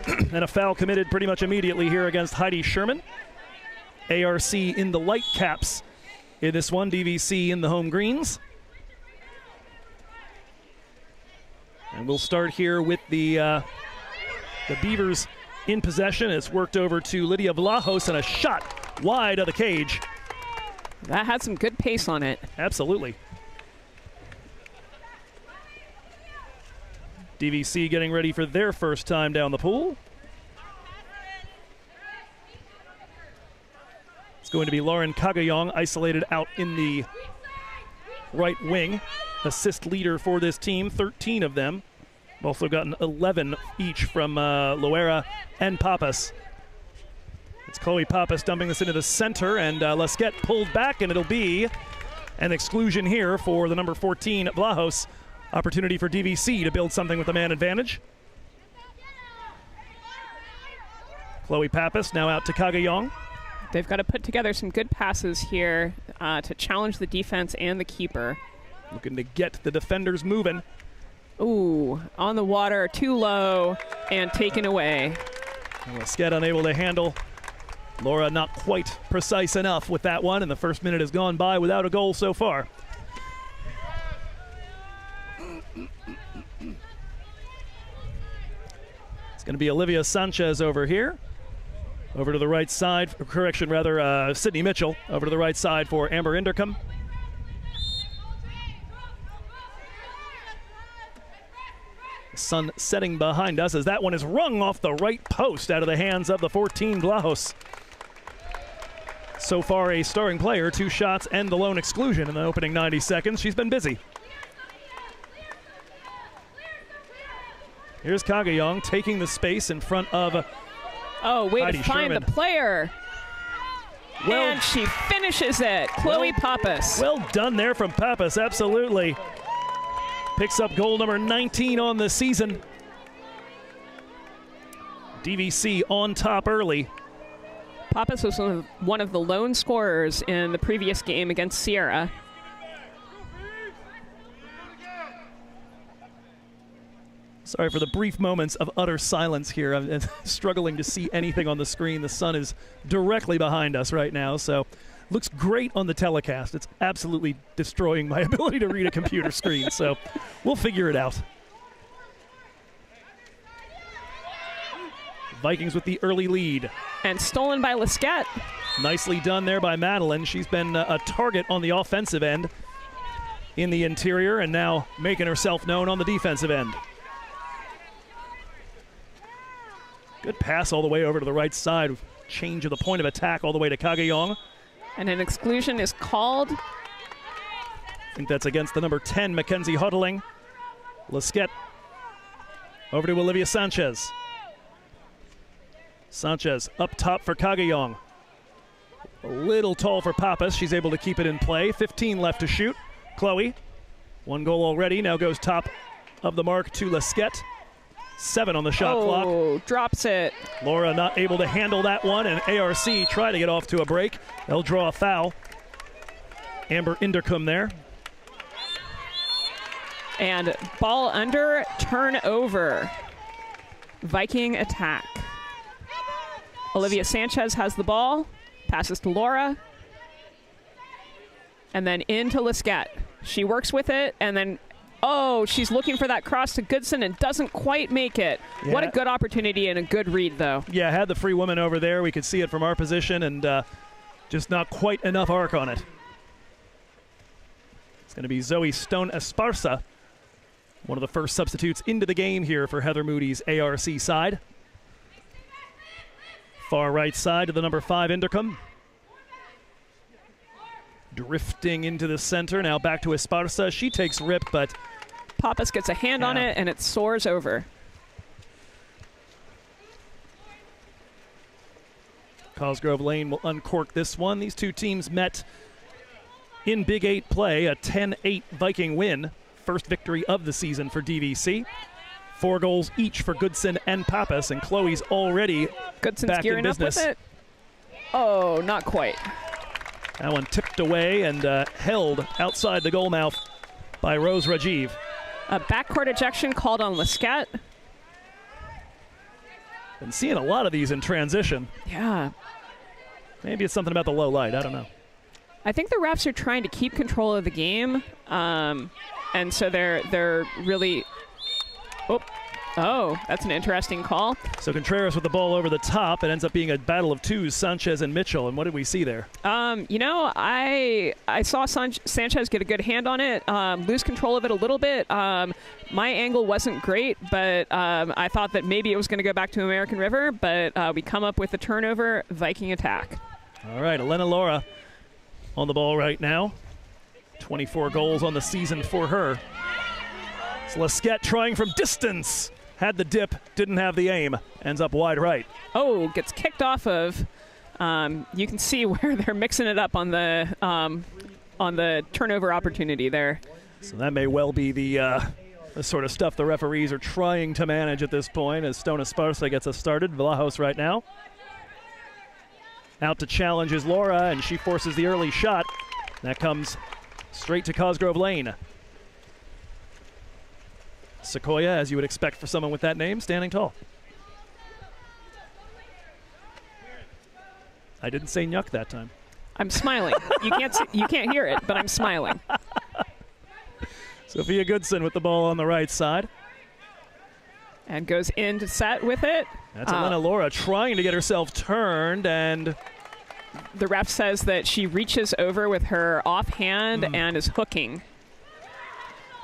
And a foul committed pretty much immediately here against Heidi Sherman. ARC in the light caps in this one, DVC in the home greens. And we'll start here with the Beavers in possession. It's worked over to Lydia Vlahos, and a shot wide of the cage. That had some good pace on it. Absolutely. DVC getting ready for their first time down the pool. It's going to be Lauren Kagayong isolated out in the right wing. Assist leader for this team, 13 of them. Also gotten 11 each from Loera and Pappas. It's Chloe Pappas dumping this into the center, and Lesquette pulled back, and it'll be an exclusion here for the number 14, Vlahos. Opportunity for DVC to build something with the man advantage. Chloe Pappas now out to Kagayong. They've got to put together some good passes here to challenge the defense and the keeper. Looking to get the defenders moving. Ooh, on the water, too low, and taken away. Lesquette unable to handle. Laura not quite precise enough with that one, and the first minute has gone by without a goal so far. It's going to be Olivia Sanchez over here. Over to the right side, Sydney Mitchell over to the right side for Amber Indercombe. Sun setting behind us as that one is rung off the right post out of the hands of the 14, Vlahos. So far a starring player, 2 shots and the lone exclusion in the opening 90 seconds. She's been busy. Here's Kagayong taking the space in front of Oh, way Heidi to find Sherman. the player. Well, and she finishes it. Chloe Pappas. Well done there from Pappas, absolutely. Picks up goal number 19 on the season. DVC on top early. Pappas was one of the lone scorers in the previous game against Sierra. Sorry for the brief moments of utter silence here. I'm struggling to see anything on the screen. The sun is directly behind us right now, so looks great on the telecast. It's absolutely destroying my ability to read a computer screen, so we'll figure it out. Vikings with the early lead. And stolen by Lesquette. Nicely done there by Madeline. She's been a target on the offensive end in the interior and now making herself known on the defensive end. Good pass all the way over to the right side. Change of the point of attack all the way to Kagayong. And an exclusion is called. I think that's against the number 10, Mackenzie Huddling. Lesquette over to Olivia Sanchez. Sanchez up top for Kagayong. A little tall for Pappas. She's able to keep it in play. 15 left to shoot. Chloe, 1 goal already. Now goes top of the mark to Lesquette. 7 on the shot clock. Oh, drops it. Laura not able to handle that one, and ARC try to get off to a break. They'll draw a foul. Amber Indercombe there. And ball under, turnover. Viking attack. Olivia Sanchez has the ball, passes to Laura, and then into Lesquette. She works with it and then Oh, she's looking for that cross to Goodson and doesn't quite make it. Yeah. What a good opportunity and a good read, though. Yeah, had the free woman over there. We could see it from our position, and just not quite enough arc on it. It's going to be Zoe Stone Esparza, one of the first substitutes into the game here for Heather Moody's ARC side. Far right side to the number 5 Inderkum. Drifting into the center, now back to Esparza. She takes rip, but Pappas gets a hand on it, and it soars over. Cosgrove Lane will uncork this one. These two teams met in Big 8 play, a 10-8 Viking win. First victory of the season for DVC. 4 goals each for Goodson and Pappas, and Chloe's already Goodson's back gearing in up with business. it. Oh, not quite. That one tipped away and held outside the goal mouth by Rose Rajiv. A backcourt ejection called on Lescat. Been seeing a lot of these in transition. Yeah. Maybe it's something about the low light. I don't know. I think the refs are trying to keep control of the game, and so they're really. Oh, that's an interesting call. So Contreras with the ball over the top. It ends up being a battle of twos, Sanchez and Mitchell. And what did we see there? You know, I saw Sanchez get a good hand on it, lose control of it a little bit. My angle wasn't great, but I thought that maybe it was going to go back to American River, but we come up with a turnover, Viking attack. All right, Elena Laura on the ball right now. 24 goals on the season for her. It's Lescat trying from distance. Had the dip, didn't have the aim. Ends up wide right. Oh, gets kicked off of. You can see where they're mixing it up on the turnover opportunity there. So that may well be the sort of stuff the referees are trying to manage at this point as Stone Esparza gets us started. Villajos right now. Out to challenge is Laura, and she forces the early shot. That comes straight to Cosgrove Lane. Sequoia, as you would expect for someone with that name, standing tall. I didn't say nyuk that time. I'm smiling. You can't hear it, but I'm smiling. Sophia Goodson with the ball on the right side. And goes in to set with it. That's Elena Laura trying to get herself turned, and the ref says that she reaches over with her offhand and is hooking.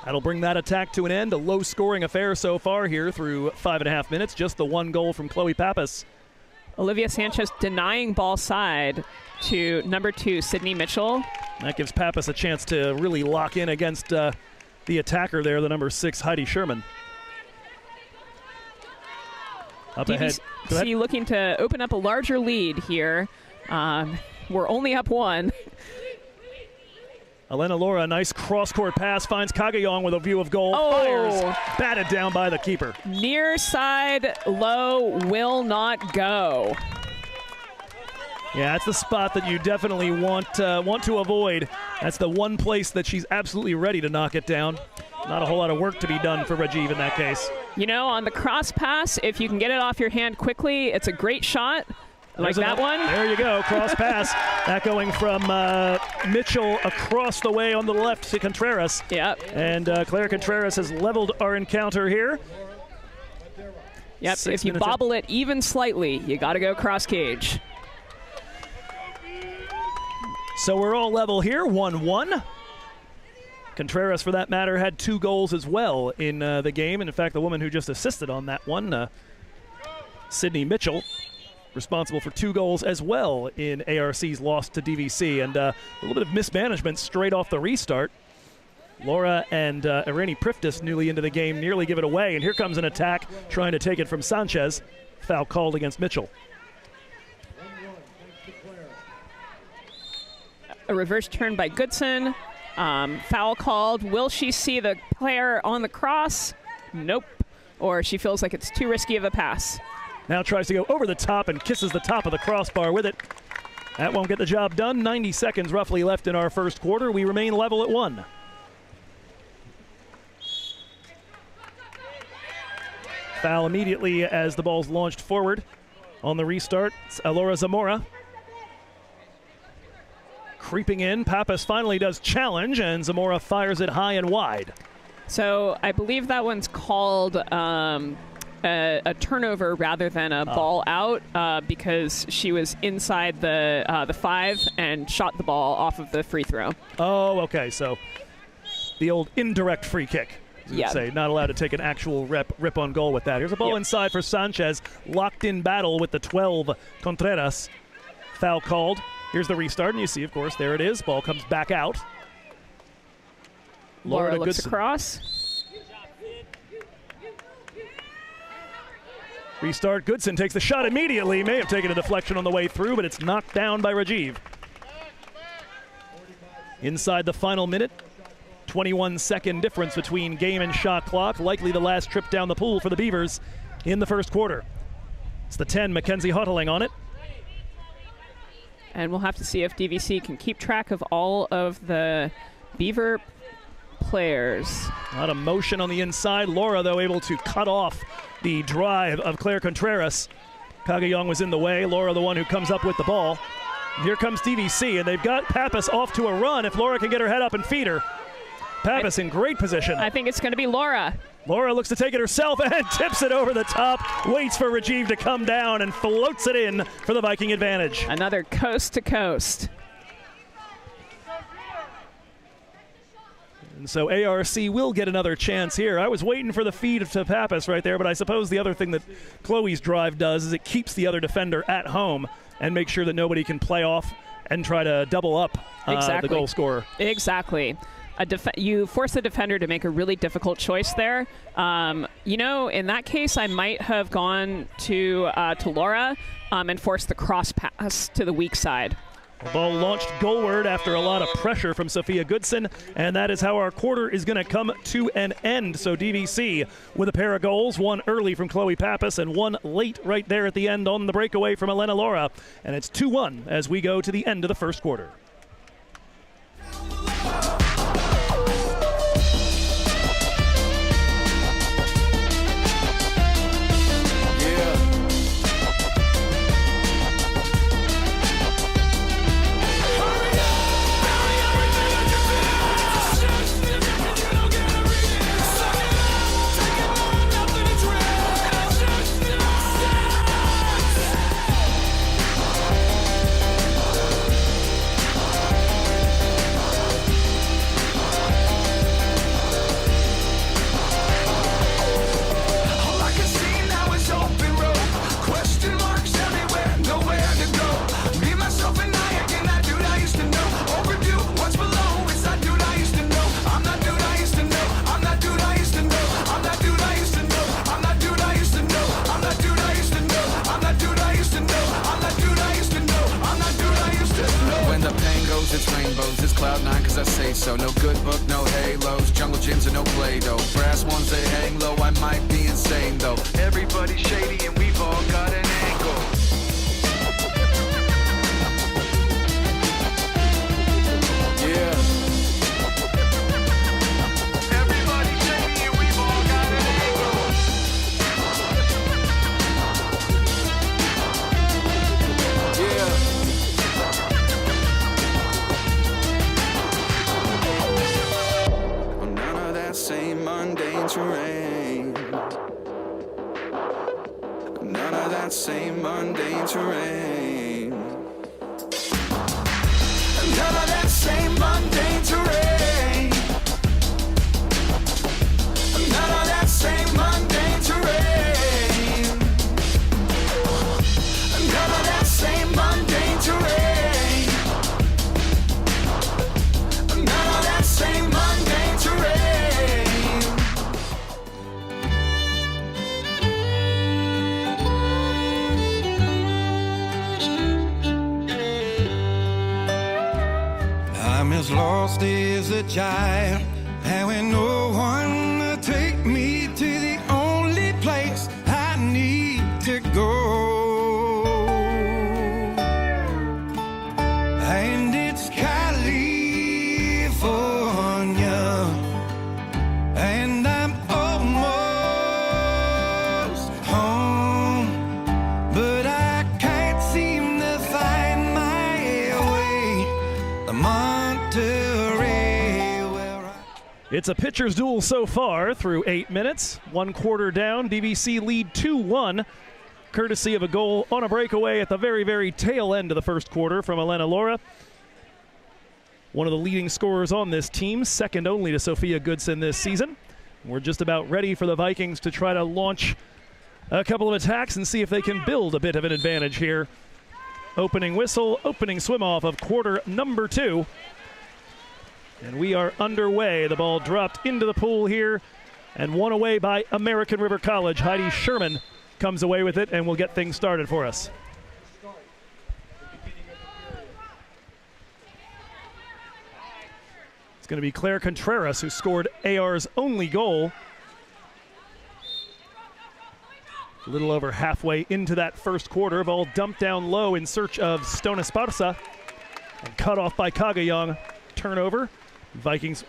That'll bring that attack to an end. A low-scoring affair so far here through 5.5 minutes. Just the 1 goal from Chloe Pappas. Olivia Sanchez denying ball side to number 2, Sydney Mitchell. That gives Pappas a chance to really lock in against the attacker there, the number 6, Heidi Sherman. Up ahead. DVC looking to open up a larger lead here. We're only up 1. Elena Laura, nice cross-court pass, finds Kagayong with a view of goal. Fires, batted down by the keeper. Near side low will not go. Yeah, that's the spot that you definitely want to avoid. That's the one place that she's absolutely ready to knock it down. Not a whole lot of work to be done for Rajiv in that case. You know, on the cross pass, if you can get it off your hand quickly, it's a great shot. Like that one. There you go, cross pass. That going from Mitchell across the way on the left to Contreras. Yep. And Claire Contreras has leveled our encounter here. Yep, if you bobble it even slightly, you got to go cross cage. So we're all level here, 1-1. Contreras, for that matter, had 2 goals as well in the game. And in fact, the woman who just assisted on that one, Sydney Mitchell, responsible for 2 goals as well in ARC's loss to DVC. And a little bit of mismanagement straight off the restart. Laura and Irene Priftis, newly into the game, nearly give it away. And here comes an attack trying to take it from Sanchez. Foul called against Mitchell. A reverse turn by Goodson. Foul called. Will she see the player on the cross? Nope. Or she feels like it's too risky of a pass. Now tries to go over the top and kisses the top of the crossbar with it. That won't get the job done. 90 seconds roughly left in our first quarter. We remain level at 1. Foul immediately as the ball's launched forward. On the restart, it's Elora Zamora. Creeping in, Pappas finally does challenge, and Zamora fires it high and wide. So I believe that one's called a turnover rather than a ball out because she was inside the 5 and shot the ball off of the free throw. Oh, okay. So the old indirect free kick. Yeah. Say not allowed to take an actual rip on goal with that. Here's a ball inside for Sanchez. Locked in battle with the 12 Contreras. Foul called. Here's the restart, and you see, of course, there it is. Ball comes back out. Laura looks Goodson. across. Restart. Goodson takes the shot immediately. May have taken a deflection on the way through, but it's knocked down by Rajiv. Inside the final minute. 21-second difference between game and shot clock. Likely the last trip down the pool for the Beavers in the first quarter. It's the 10, Mackenzie Huttling on it. And we'll have to see if DVC can keep track of all of the Beaver players. A lot of motion on the inside. Laura, though, able to cut off the drive of Claire Contreras. Kagayong was in the way. Laura, the one who comes up with the ball. And here comes DVC, and they've got Pappas off to a run if Laura can get her head up and feed her. Pappas in great position. I think it's going to be Laura. Laura looks to take it herself and tips it over the top. Waits for Rajiv to come down and floats it in for the Viking advantage. Another coast to coast. And so ARC will get another chance here. I was waiting for the feed to Pappas right there, but I suppose the other thing that Chloe's drive does is it keeps the other defender at home and makes sure that nobody can play off and try to double up the goal scorer. Exactly. You force the defender to make a really difficult choice there. You know, in that case, I might have gone to Laura and forced the cross pass to the weak side. The ball launched goalward after a lot of pressure from Sophia Goodson, and that is how our quarter is going to come to an end. So DVC with a pair of goals, one early from Chloe Pappas and one late right there at the end on the breakaway from Elena Laura. And it's 2-1 as we go to the end of the first quarter. It's rainbows, it's cloud 9 cause I say so. No good book, no halos, jungle gyms and no Play-Doh. Brass ones they hang low, I might be insane though. Everybody's shady and we've all got an angle. Yeah. Everybody's shady and we've all got an angle. Yeah. Same mundane terrain. None of that same mundane terrain. None of that same mundane terrain. None of that same mundane terrain. None of that same mundane terrain. None of that same mundane terrain. I'm as lost as a child, having no one to take me to the only place I need to go. And it's California, and I'm almost home, but I can't seem to find my way. The Monterey. It's a pitcher's duel so far through 8 minutes. 1 quarter down. DVC lead 2-1, courtesy of a goal on a breakaway at the very, very tail end of the first quarter from Elena Laura. One of the leading scorers on this team, second only to Sophia Goodson this season. We're just about ready for the Vikings to try to launch a couple of attacks and see if they can build a bit of an advantage here. Opening whistle, opening swim-off of quarter number 2. And we are underway. The ball dropped into the pool here and won away by American River College. Heidi Sherman comes away with it and will get things started for us. It's going to be Claire Contreras who scored AR's only goal. A little over halfway into that first quarter. Ball dumped down low in search of Stone Esparza and cut off by Kagayong. Turnover. Vikings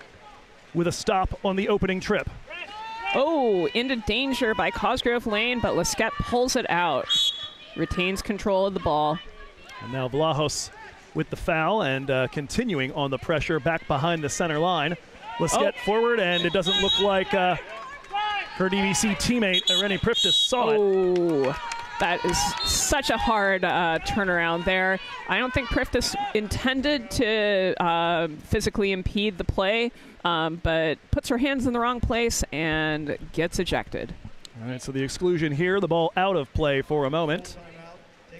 with a stop on the opening trip. Oh, into danger by Cosgrove Lane, but Lesquette pulls it out. Retains control of the ball. And now Vlahos with the foul and continuing on the pressure back behind the center line. Lesquette forward, and it doesn't look like her DVC teammate, Irene Priftis, saw it. Oh, that is such a hard turnaround there. I don't think Priftis intended to physically impede the play, but puts her hands in the wrong place and gets ejected. All right, so the exclusion here, the ball out of play for a moment.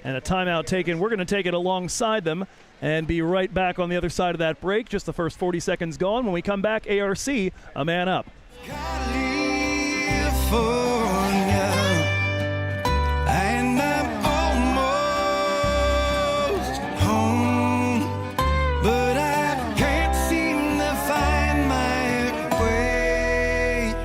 And a timeout taken. We're going to take it alongside them and be right back on the other side of that break. Just the first 40 seconds gone. When we come back, ARC, a man up. And I'm almost home, but I can't seem to find my way.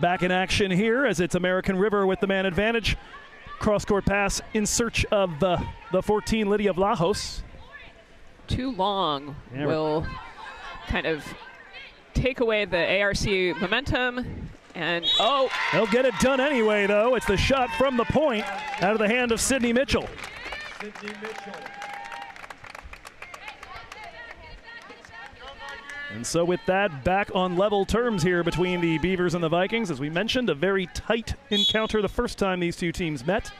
Back in action here as it's American River with the man advantage. Cross-court pass in search of the 14, Lydia Vlahos. Too long will kind of take away the ARC momentum. And, oh. They'll get it done anyway, though. It's the shot from the point out of the hand of Sydney Mitchell. Sydney Mitchell. And so with that, back on level terms here between the Beavers and the Vikings. As we mentioned, a very tight encounter the first time these two teams met.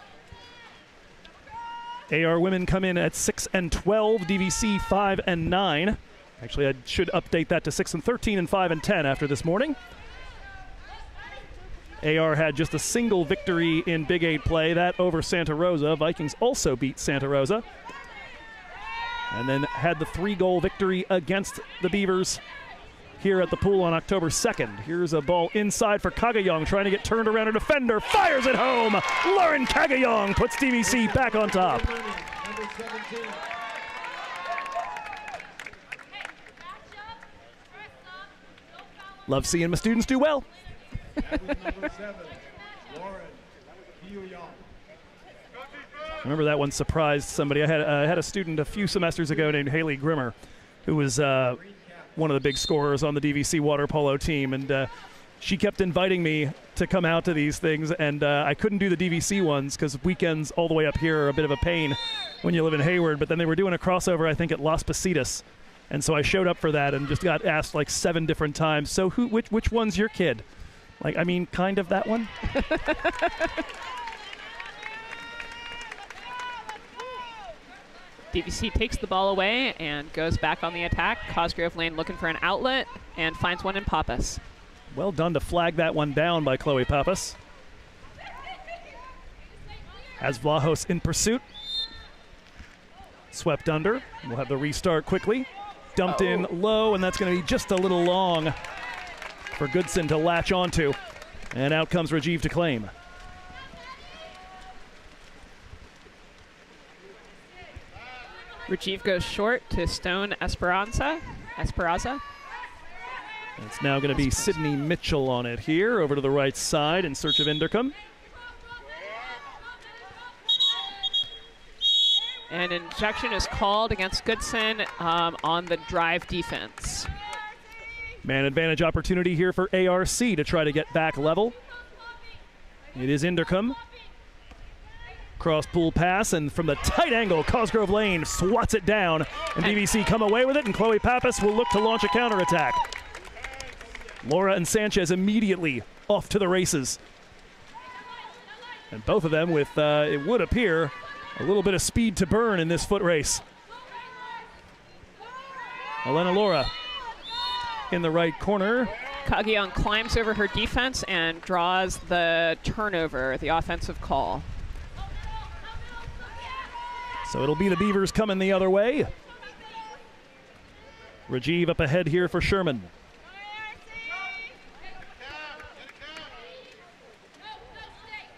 AR women come in at 6-12, DVC 5-9. Actually, I should update that to 6-13 and 5-10 after this morning. AR had just a single victory in Big 8 play, that over Santa Rosa. Vikings also beat Santa Rosa. And then had the 3-goal victory against the Beavers here at the pool on October 2nd. Here's a ball inside for Kagayong, trying to get turned around a defender. Fires it home. Lauren Kagayong puts DVC back on top. Love seeing my students do well. Number 7, Lauren Kagayong. I remember that one surprised somebody. I had a student a few semesters ago named Haley Grimmer, who was one of the big scorers on the DVC water polo team, and she kept inviting me to come out to these things, and I couldn't do the DVC ones because weekends all the way up here are a bit of a pain when you live in Hayward, but then they were doing a crossover, I think, at Las Positas. And so I showed up for that and just got asked like 7 different times, so which one's your kid? Like, I mean, kind of that one? DVC takes the ball away and goes back on the attack. Cosgrove Lane looking for an outlet and finds one in Pappas. Well done to flag that one down by Chloe Pappas. Has Vlahos in pursuit. Swept under. We'll have the restart quickly. Dumped in low, and that's going to be just a little long for Goodson to latch onto. And out comes Rajiv to claim. Rajiv goes short to Stone Esperanza. It's now going to be Sydney Mitchell on it here, over to the right side in search of Inderkum. And injection is called against Goodson on the drive defense. Man advantage opportunity here for ARC to try to get back level. It is Inderkum. Cross pool pass, and from the tight angle, Cosgrove Lane swats it down, and DVC come away with it, and Chloe Pappas will look to launch a counterattack. Laura and Sanchez immediately off to the races. And both of them with, it would appear, a little bit of speed to burn in this foot race. Elena Laura in the right corner. Kagyeong climbs over her defense and draws the turnover, the offensive call. So it'll be the Beavers coming the other way. Rajiv up ahead here for Sherman.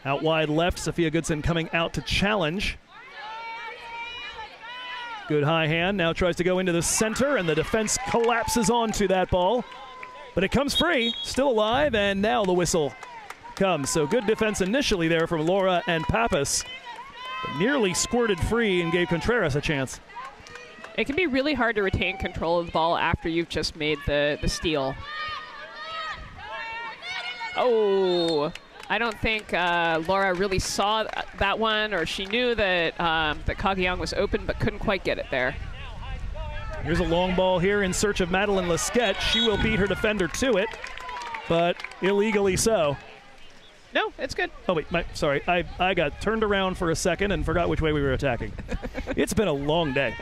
Out wide left, Sophia Goodson coming out to challenge. Good high hand, now tries to go into the center, and the defense collapses onto that ball. But it comes free, still alive, and now the whistle comes. So good defense initially there from Laura and Pappas. But nearly squirted free and gave Contreras a chance. It can be really hard to retain control of the ball after you've just made the steal. Oh, I don't think Laura really saw that one, or she knew that that Kagyeong was open but couldn't quite get it there. Here's a long ball here in search of Madeline Lesquette. She will beat her defender to it, but illegally so. No, it's good. Oh, wait, sorry. I got turned around for a second and forgot which way we were attacking. It's been a long day.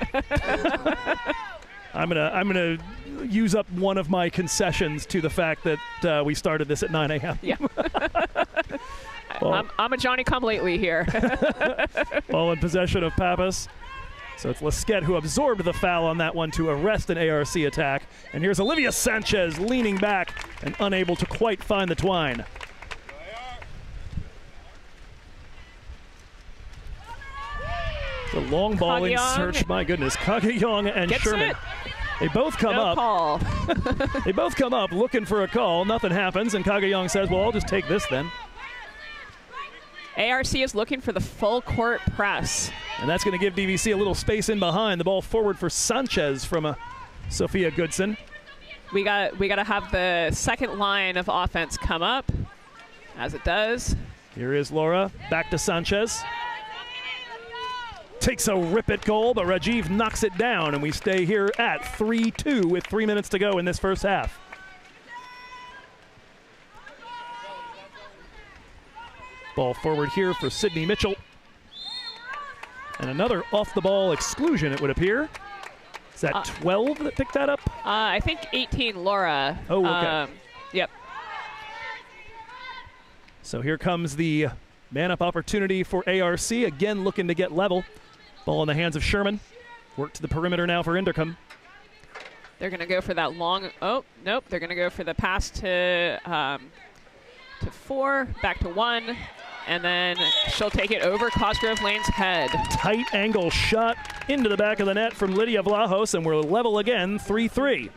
I'm gonna use up one of my concessions to the fact that we started this at 9 a.m. Yeah. I'm a Johnny-come-lately here. Ball in possession of Pappas. So it's Lesquette who absorbed the foul on that one to arrest an ARC attack. And here's Olivia Sanchez leaning back and unable to quite find the twine. The long ball in search, my goodness. Kagyeong and Sherman. It. They both come up. Call. They both come up looking for a call. Nothing happens, and Kagyeong says, well, I'll just take this then. ARC is looking for the full court press. And that's going to give DVC a little space in behind. The ball forward for Sanchez from Sophia Goodson. We got to have the second line of offense come up, as it does. Here is Laura, back to Sanchez. Takes a rip-it goal, but Rajiv knocks it down, and we stay here at 3-2 with 3 minutes to go in this first half. Ball forward here for Sydney Mitchell. And another off-the-ball exclusion, it would appear. Is that 12 that picked that up? I think 18, Laura. Oh, okay. Yep. So here comes the man-up opportunity for ARC, again looking to get level. Ball in the hands of Sherman. Work to the perimeter now for Inderkum. They're going to go for that long. Oh, nope. They're going to go for the pass to 4, back to 1, and then she'll take it over Cosgrove Lane's head. Tight angle shot into the back of the net from Lydia Vlahos, and we're level again, 3-3.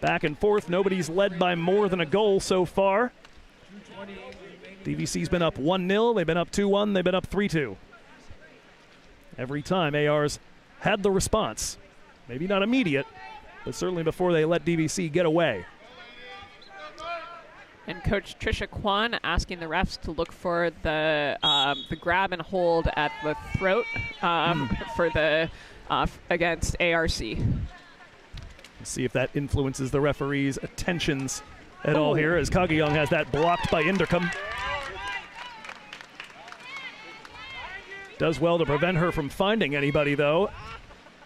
Back and forth. Nobody's led by more than a goal so far. DVC's been up 1-0. They've been up 2-1. They've been up 3-2. Every time AR's had the response. Maybe not immediate, but certainly before they let DVC get away. And Coach Tricia Kwan asking the refs to look for the grab and hold at the throat for the against ARC. Let's see if that influences the referee's attentions at all here, as Kageyong has that blocked by Inderkum. Does well to prevent her from finding anybody, though.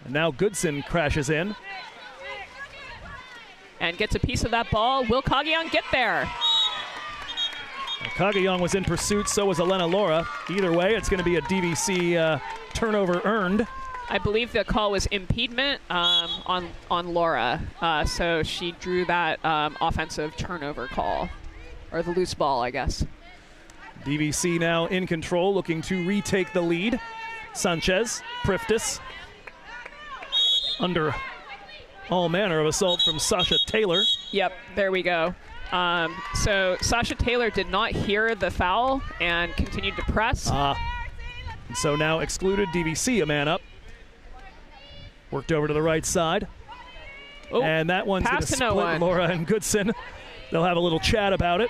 And now Goodson crashes in. And gets a piece of that ball. Will Kageyong get there? Kageyong was in pursuit, so was Elena Laura. Either way, it's going to be a DVC turnover earned. I believe the call was impediment on Laura, so she drew that offensive turnover call, or the loose ball, I guess. DVC now in control, looking to retake the lead. Sanchez, Priftis, under all manner of assault from Sasha Taylor. Yep, there we go. So Sasha Taylor did not hear the foul and continued to press. So now excluded. DVC a man up. Worked over to the right side. And that one's going to split Laura and Goodson. They'll have a little chat about it.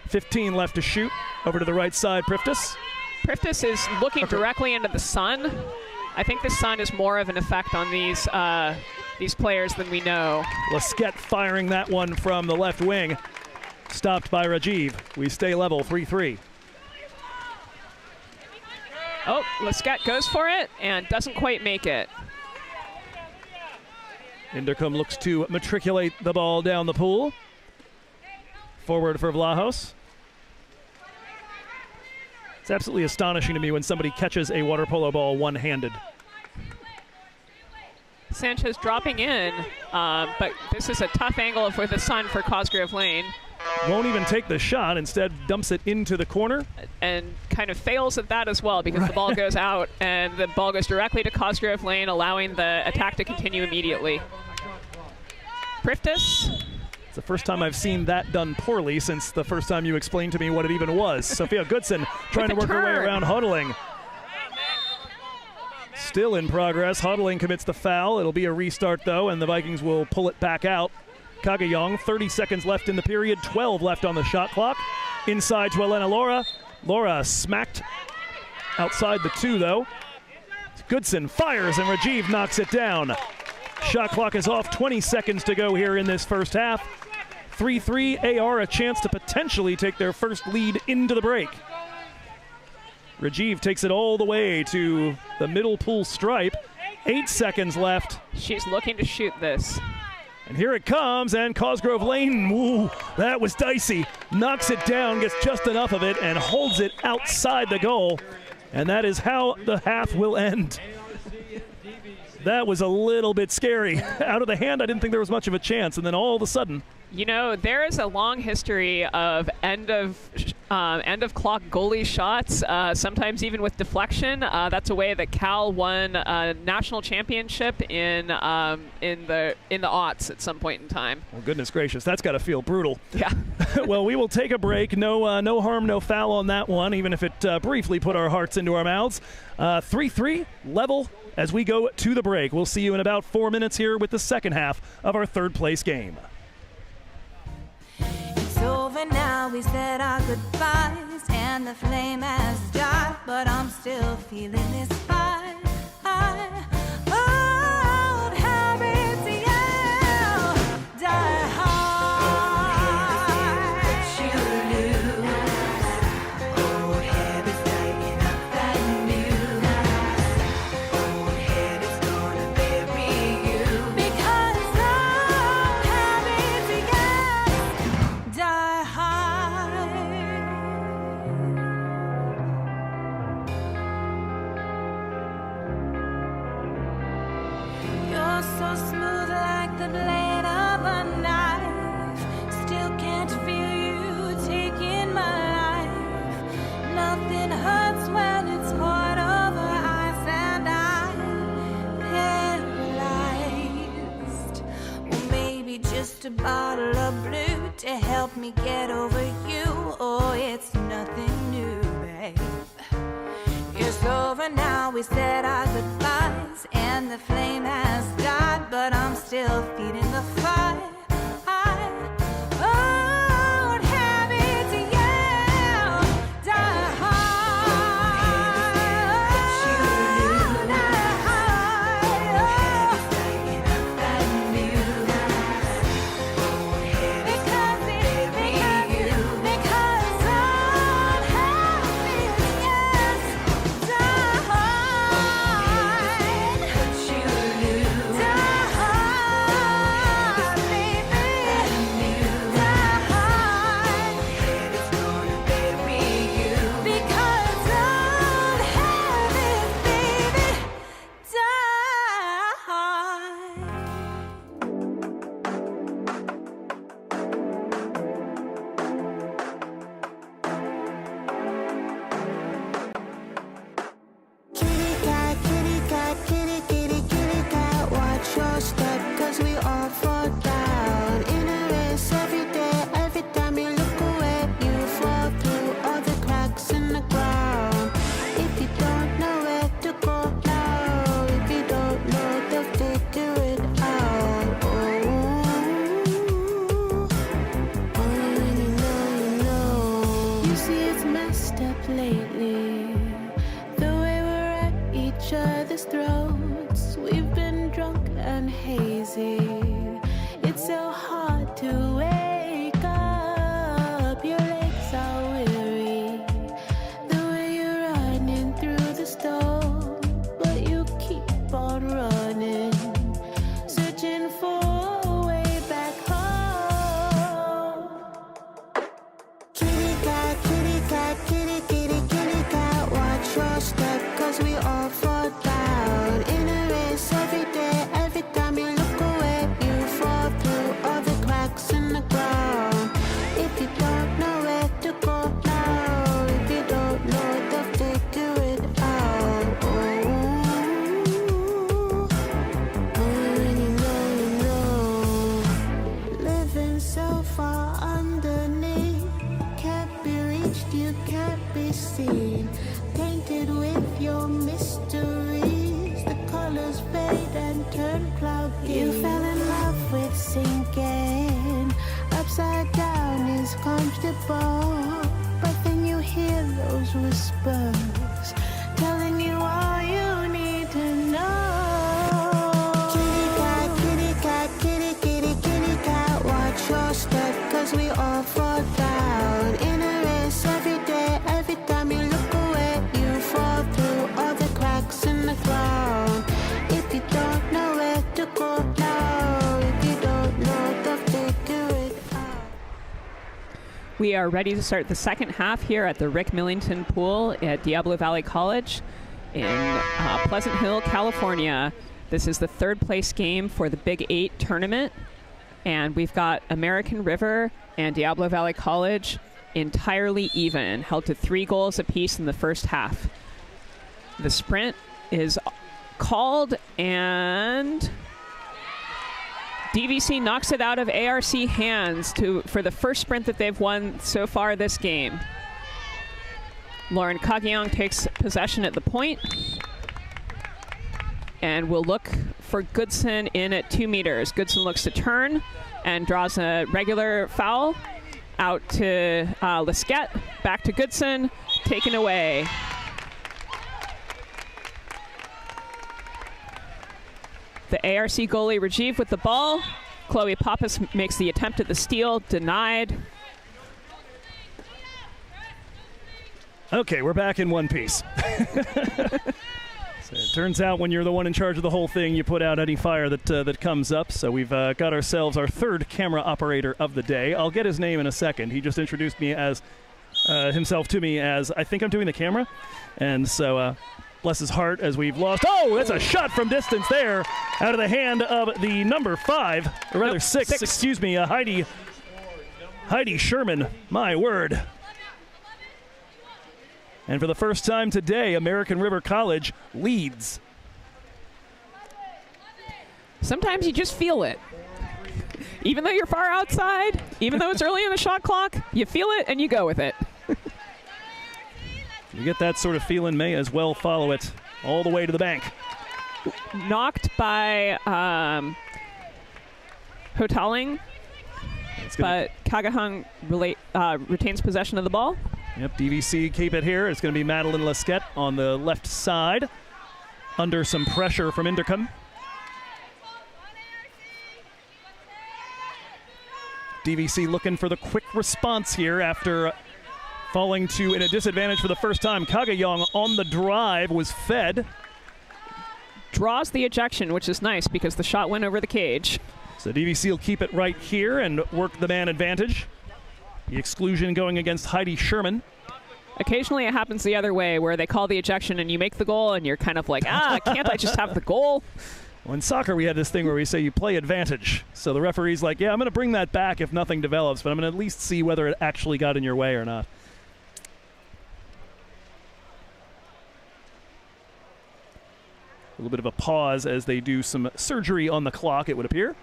15 left to shoot. Over to the right side, Priftis. Priftis is looking directly into the sun. I think the sun is more of an effect on these players than we know. Lesquette firing that one from the left wing. Stopped by Rajiv. We stay level, 3-3. Oh, Lesquette goes for it and doesn't quite make it. Inderkum looks to matriculate the ball down the pool. Forward for Vlahos. It's absolutely astonishing to me when somebody catches a water polo ball one-handed. Sanchez dropping in, but this is a tough angle with the sun for Cosgrove Lane. Won't even take the shot, instead dumps it into the corner. And kind of fails at that as well, because the ball goes out and the ball goes directly to Cosgrove Lane, allowing the attack to continue immediately. Priftis. It's the first time I've seen that done poorly since the first time you explained to me what it even was. Sophia Goodson trying to work her way around Huddling. Still in progress. Huddling commits the foul. It'll be a restart, though, and the Vikings will pull it back out. Kageyong, 30 seconds left in the period, 12 left on the shot clock. Inside to Elena Laura. Laura smacked outside the 2, though. Goodson fires, and Rajiv knocks it down. Shot clock is off, 20 seconds to go here in this first half. 3-3, AR a chance to potentially take their first lead into the break. Rajiv takes it all the way to the middle pool stripe. 8 seconds left. She's looking to shoot this. And here it comes, and Cosgrove Lane, ooh, that was dicey. Knocks it down, gets just enough of it, and holds it outside the goal. And that is how the half will end. That was a little bit scary. Out of the hand, I didn't think there was much of a chance, and then all of a sudden. You know, there is a long history of end of clock goalie shots, sometimes even with deflection. That's a way that Cal won a national championship in the aughts at some point in time. Well, goodness gracious, that's got to feel brutal. Yeah. Well, we will take a break. No harm, no foul on that one, even if it briefly put our hearts into our mouths. 3-3, level as we go to the break. We'll see you in about 4 minutes here with the second half of our third place game. It's over now, we said our goodbyes, and the flame has died, but I'm still feeling this fire. Old habits, yeah, die hard. You lose. Old habits lighting up that news. Old habits gonna bury you. Because old habits, yeah, die hard. You're so smooth like the blade of a knife. Still can't feel you taking my life. Nothing hurts when it's poured over ice, and I'm paralyzed. Well, maybe just a bottle of blue to help me get over you. Oh, it's nothing new, babe. It's over now, we said our goodbyes, and the flame has died, but I'm still feeding the fire. Old habits endless throats. We've been drunk and hazy. It's so hard to wake up. Your legs are weary. The way you're running through the storm, but you keep on running, searching for a way back home. Kitty cat, kitty cat, kitty, kitty, kitty cat, watch your step, 'cause we all fall down in a race every day. Every time you look away, you fall through all the cracks in the ground. If you don't know where to go now, if you don't know, they'll figure it out. Oh, when you know, living so far underneath, can't be reached, you can't be seen, painted with your mysteries. The colors fade and turn cloudy. You fell in love with sinking. Upside down is comfortable, but then you hear those whispers telling you all you need to know. Kitty cat, kitty cat, kitty, kitty, kitty cat, watch your step, 'cause we all fall down in a race every day. Every time you look away, you fall through all the cracks in the ground. If you don't know where to go now, if you don't know, they'll figure it out. We are ready to start the second half here at the Rick Millington Pool at Diablo Valley College in Pleasant Hill, California. This is the third place game for the Big 8 tournament, and we've got American River and Diablo Valley College entirely even, held to 3 goals apiece in the first half. The sprint is called, and DVC knocks it out of ARC hands for the first sprint that they've won so far this game. Lauren Kagyeong takes possession at the point and will look for Goodson in at 2 meters. Goodson looks to turn and draws a regular foul out to Lesquette, back to Goodson, taken away. The ARC goalie Rajiv with the ball. Chloe Pappas makes the attempt at the steal, denied. Okay, we're back in one piece. So it turns out when you're the one in charge of the whole thing, you put out any fire that comes up. So we've got ourselves our third camera operator of the day. I'll get his name in a second. He just introduced me as himself to me as, I think I'm doing the camera. And so bless his heart as we've lost. Oh, that's a shot from distance there out of the hand of the number 5, or rather 6, excuse me, Heidi Sherman. My word. And for the first time today, American River College leads. Sometimes you just feel it. Even though you're far outside, even though it's early in the shot clock, you feel it and you go with it. You get that sort of feeling, may as well follow it all the way to the bank. Knocked by Hotaling, but Kagahung retains possession of the ball. Yep, DVC keep it here. It's going to be Madeline Lesquette on the left side, under some pressure from Intercom. DVC looking for the quick response here after falling to in a disadvantage for the first time. Kagayong on the drive was fed. Draws the ejection, which is nice because the shot went over the cage. So DVC will keep it right here and work the man advantage. The exclusion going against Heidi Sherman. Occasionally it happens the other way where they call the ejection and you make the goal and you're kind of like, can't I just have the goal? Well, in soccer we had this thing where we say you play advantage. So the referee's like, yeah, I'm going to bring that back if nothing develops, but I'm going to at least see whether it actually got in your way or not. A little bit of a pause as they do some surgery on the clock, it would appear.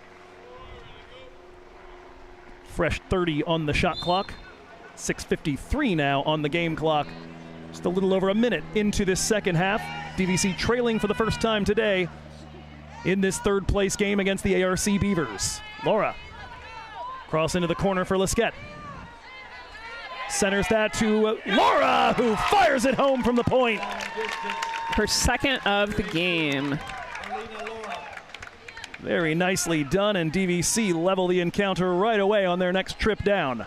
Fresh 30 on the shot clock. 6:53 now on the game clock. Just a little over a minute into this second half. DVC trailing for the first time today in this third place game against the ARC Beavers. Laura, cross into the corner for Lesquette. Centers that to Laura, who fires it home from the point. her second of the game. Very nicely done, and DVC level the encounter right away on their next trip down.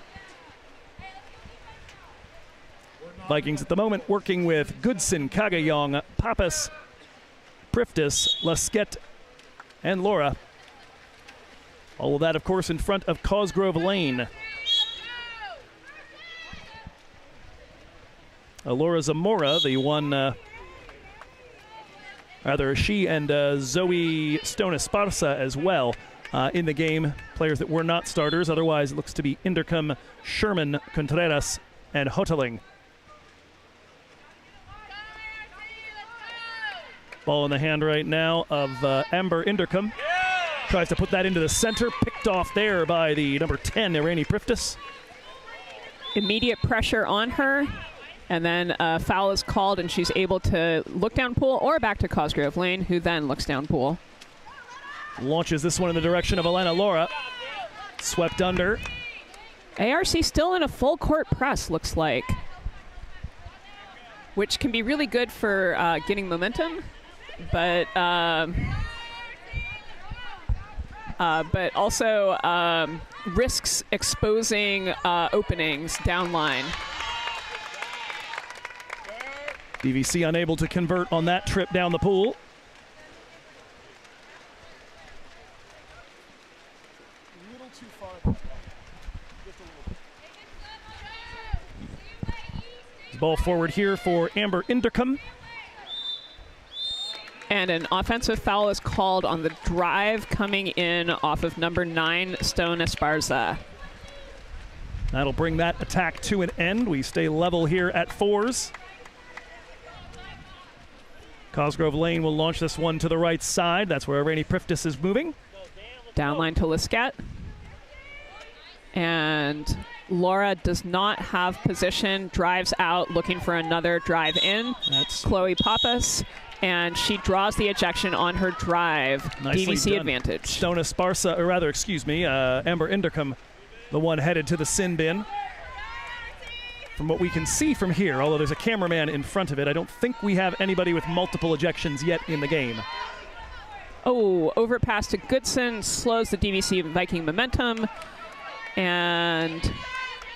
Vikings at the moment working with Goodson, Kagayong, Pappas, Priftis, Lesquette, and Laura. All of that, of course, in front of Cosgrove Lane. Laura Zamora, the one, she and Zoe Stone Esparza as well in the game. Players that were not starters. Otherwise, it looks to be Indercom, Sherman, Contreras, and Hoteling. Ball in the hand right now of Amber Indercom. Tries to put that into the center. Picked off there by the number 10, Irani Priftis. Immediate pressure on her. And then a foul is called, and she's able to look down pool or back to Cosgrove Lane, who then looks down pool. Launches this one in the direction of Elena Laura. Swept under. ARC still in a full court press, looks like. Which can be really good for getting momentum. But also risks exposing openings down line. DVC unable to convert on that trip down the pool. Ball forward here for Amber Indercom. And an offensive foul is called on the drive coming in off of number 9, Stone Esparza. That'll bring that attack to an end. We stay level here at 4s. Cosgrove Lane will launch this one to the right side. That's where Irani Priftis is moving. Downline to Lesquette. And Laura does not have position, drives out, looking for another drive in. That's Chloe Pappas. And she draws the ejection on her drive. DVC done. Advantage. Stone Esparza, or rather, excuse me, Amber Indercom, the one headed to the sin bin. From what we can see from here, although there's a cameraman in front of it, I don't think we have anybody with multiple ejections yet in the game. Oh, overpass to Goodson slows the DVC Viking momentum. And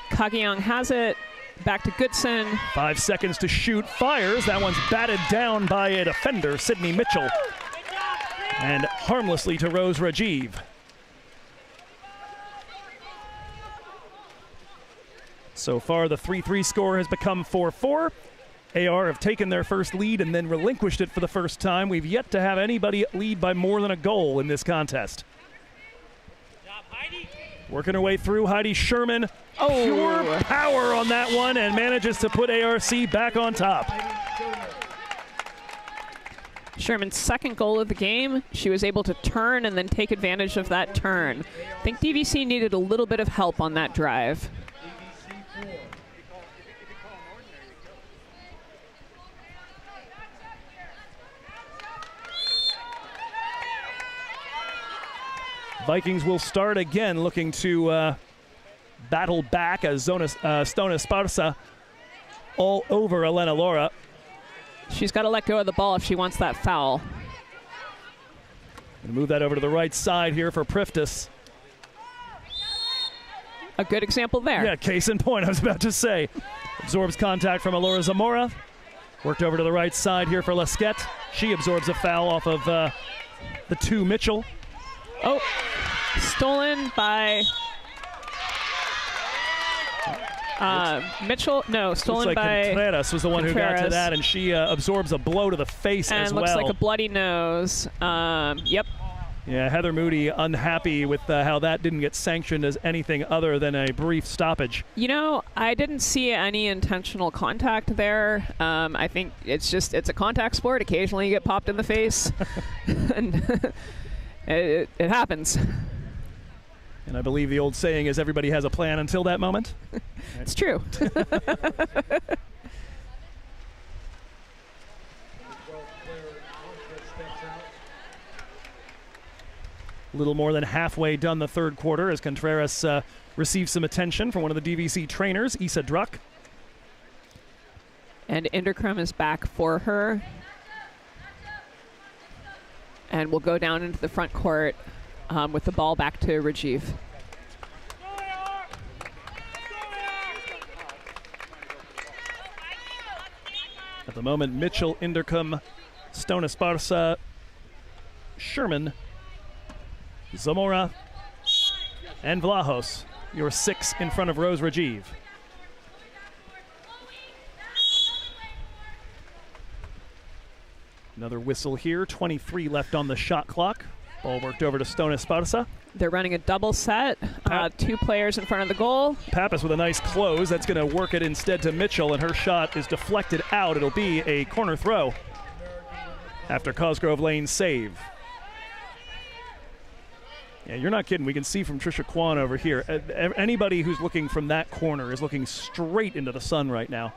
Kagayong has it. Back to Goodson. 5 seconds to shoot. Fires. That one's batted down by a defender, Sydney Mitchell. And harmlessly to Rose Rajiv. So far, the 3-3 score has become 4-4. AR have taken their first lead and then relinquished it for the first time. We've yet to have anybody lead by more than a goal in this contest. Working her way through, Heidi Sherman. Oh. Pure power on that one and manages to put ARC back on top. Sherman's second goal of the game. She was able to turn and then take advantage of that turn. I think DVC needed a little bit of help on that drive. Vikings will start again, looking to battle back as Stone Esparza all over Elena Laura. She's got to let go of the ball if she wants that foul. Gonna move that over to the right side here for Priftis. A good example there. Yeah, case in point, I was about to say. Absorbs contact from Laura Zamora. Worked over to the right side here for Lesquette. She absorbs a foul off of the 2 Mitchell. Oh, stolen by Mitchell. No, stolen looks like by Contreras was the one Contreras. who got to that, and she absorbs a blow to the face and as well. looks like a bloody nose. Yep. Yeah, Heather Moody unhappy with how that didn't get sanctioned as anything other than a brief stoppage. You know, I didn't see any intentional contact there. I think it's a contact sport. Occasionally you get popped in the face. And it happens. And I believe the old saying is everybody has a plan until that moment. It's true. A little more than halfway done the third quarter as Contreras receives some attention from one of the DVC trainers, Issa Druck. And Indercom is back for her. and will go down into the front court with the ball back to Rajiv. At the moment, Mitchell, Inderkum, Stone Esparza, Sherman, Zamora, and Vlahos. Your 6 in front of Rose Rajiv. Another whistle here, 23 left on the shot clock. Ball worked over to Stone Esparza. They're running a double set, 2 players in front of the goal. Pappas with a nice close. That's going to work it instead to Mitchell, and her shot is deflected out. It'll be a corner throw after Cosgrove Lane's save. Yeah, you're not kidding. We can see from Trisha Kwan over here. Anybody who's looking from that corner is looking straight into the sun right now.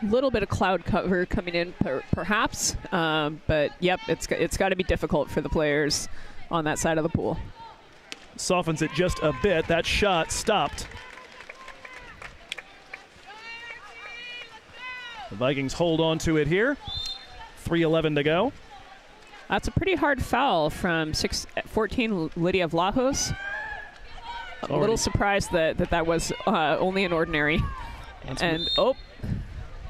A little bit of cloud cover coming in, perhaps. But, yep, it's got to be difficult for the players on that side of the pool. Softens it just a bit. That shot stopped. The Vikings hold on to it here. 3:11 to go. That's a pretty hard foul from 14 Lydia Vlahos. A little surprised that was only an ordinary. And,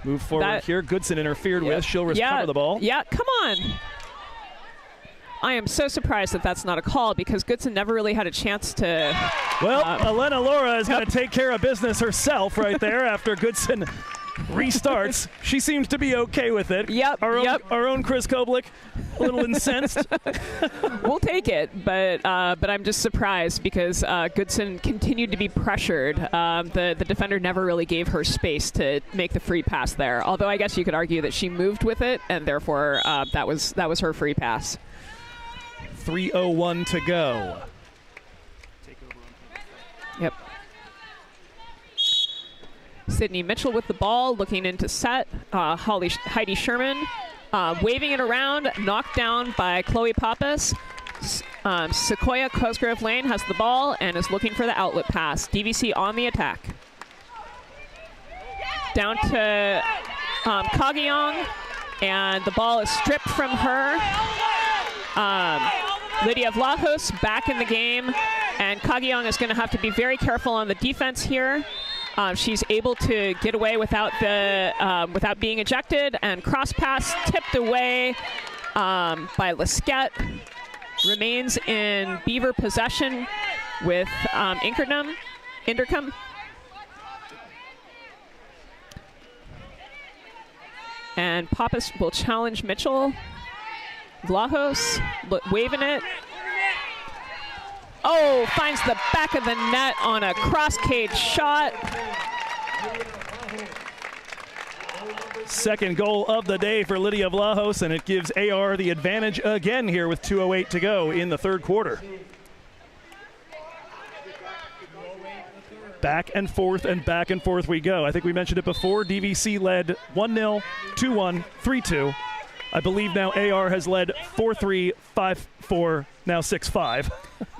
move forward here. Goodson interfered with. She'll recover the ball. Yeah, come on. I am so surprised that that's not a call because Goodson never really had a chance to. Well, Elena Laura is going to take care of business herself right there after Goodson restarts. She seems to be okay with it. Yep. Our own Chris Koblik, a little incensed. We'll take it, but I'm just surprised because Goodson continued to be pressured. The defender never really gave her space to make the free pass there. Although I guess you could argue that she moved with it, and therefore that was her free pass. 3:01 to go. Yep. Sydney Mitchell with the ball, looking into set. Heidi Sherman waving it around, knocked down by Chloe Pappas. Sequoia Cosgrove Lane has the ball and is looking for the outlet pass. DVC on the attack. Down to Kagiyong, and the ball is stripped from her. Lydia Vlahos back in the game, and Kagiyong is going to have to be very careful on the defense here. She's able to get away without being ejected, and cross pass tipped away by Lesquette. Remains in Beaver possession with Inderkum. And Pappas will challenge Mitchell. Vlahos waving it. Oh, finds the back of the net on a cross-cage shot. Second goal of the day for Lydia Vlahos, and it gives AR the advantage again here with 2:08 to go in the third quarter. Back and forth we go. I think we mentioned it before. DVC led 1-0, 2-1, 3-2. I believe now AR has led 4-3, 5-4, now 6-5.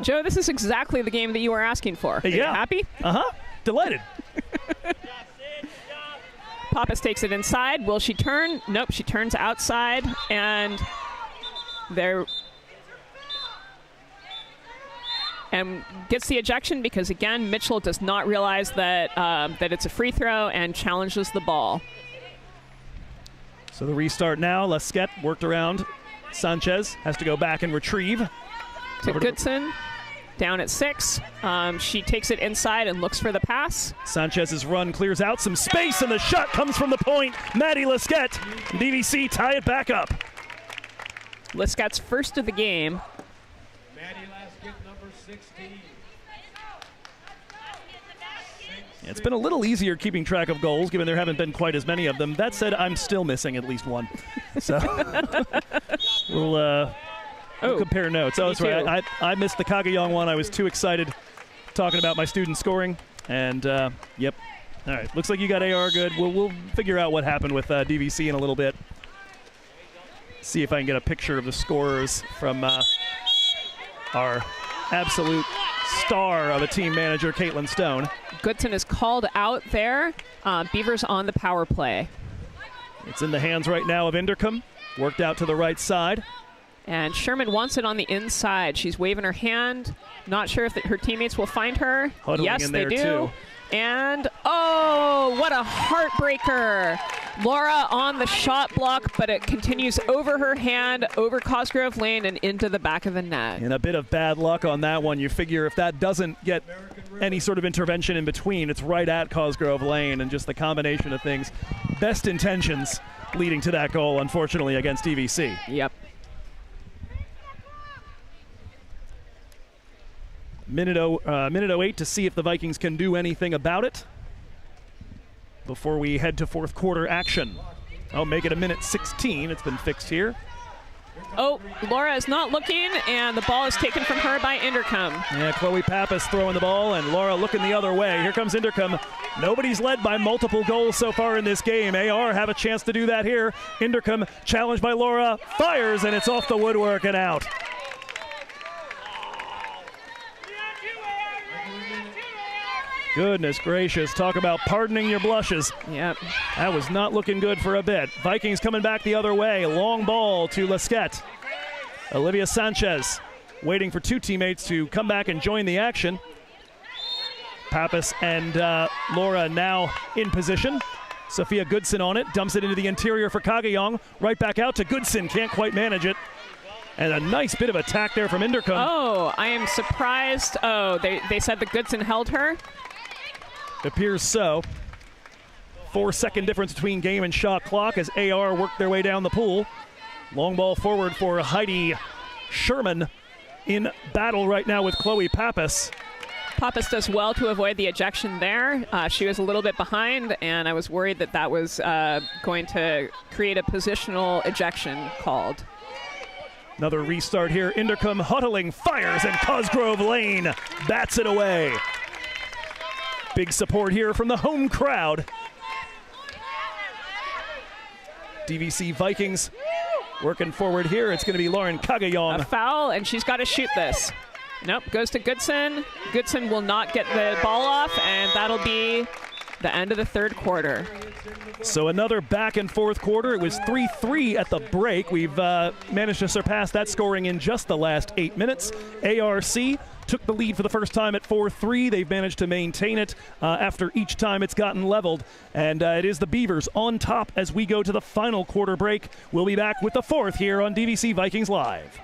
Joe, this is exactly the game that you were asking for. Are you happy? Delighted. Pappas takes it inside. Will she turn? Nope, she turns outside, and gets the ejection because, again, Mitchell does not realize that it's a free throw and challenges the ball. So the restart now. Lesquette worked around. Sanchez has to go back and retrieve. To Goodson, down at 6. She takes it inside and looks for the pass. Sanchez's run clears out some space, and the shot comes from the point. Maddie Lesquette. DVC tie it back up. Lesquette's first of the game. Maddie Lesquette, number 16. It's been a little easier keeping track of goals, given there haven't been quite as many of them. That said, I'm still missing at least one. So we'll compare notes. Oh, that's right. I missed the Kagiyong one. I was too excited talking about my student scoring. And, yep. All right. Looks like you got AR good. We'll figure out what happened with DVC in a little bit. See if I can get a picture of the scorers from our absolute star of a team manager, Caitlin Stone. Goodson is called out there. Beavers on the power play. It's in the hands right now of Inderkum. Worked out to the right side. And Sherman wants it on the inside. She's waving her hand. Not sure if her teammates will find her. Huddling yes, in they there, do. too. And, oh, what a heartbreaker. Laura on the shot block, but it continues over her hand, over Cosgrove Lane, and into the back of the net. And a bit of bad luck on that one. You figure if that doesn't get any sort of intervention in between, it's right at Cosgrove Lane, and just the combination of things. Best intentions leading to that goal, unfortunately, against DVC. Yep. Minute 08 to see if the Vikings can do anything about it before we head to fourth quarter action. I'll make it a minute 16. It's been fixed here. Oh, Laura is not looking, and the ball is taken from her by Inderkum. Yeah, Chloe Pappas throwing the ball, and Laura looking the other way. Here comes Inderkum. Nobody's led by multiple goals so far in this game. AR have a chance to do that here. Inderkum challenged by Laura, fires, and it's off the woodwork and out. Goodness gracious, talk about pardoning your blushes. Yep. That was not looking good for a bit. Vikings coming back the other way. Long ball to Lesquette. Olivia Sanchez waiting for two teammates to come back and join the action. Pappas and Laura now in position. Sophia Goodson on it, dumps it into the interior for Kagayong. Right back out to Goodson, can't quite manage it. And a nice bit of attack there from Inderkum. Oh, I am surprised. Oh, they said that Goodson held her. Appears so. 4-second difference between game and shot clock as AR work their way down the pool. Long ball forward for Heidi Sherman in battle right now with Chloe Pappas. Pappas does well to avoid the ejection there. She was a little bit behind, and I was worried that that was going to create a positional ejection called. Another restart here. Inderkum huddling, fires, and Cosgrove Lane bats it away. Big support here from the home crowd. DVC Vikings working forward here. It's going to be Lauren Kagayong. A foul, and she's got to shoot this. Nope, goes to Goodson. Goodson will not get the ball off, and that'll be the end of the third quarter. So another back and forth quarter. It was 3-3 at the break. We've managed to surpass that scoring in just the last 8 minutes. ARC took the lead for the first time at 4-3. They've managed to maintain it after each time it's gotten leveled. And it is the Beavers on top as we go to the final quarter break. We'll be back with the fourth here on DVC Vikings Live.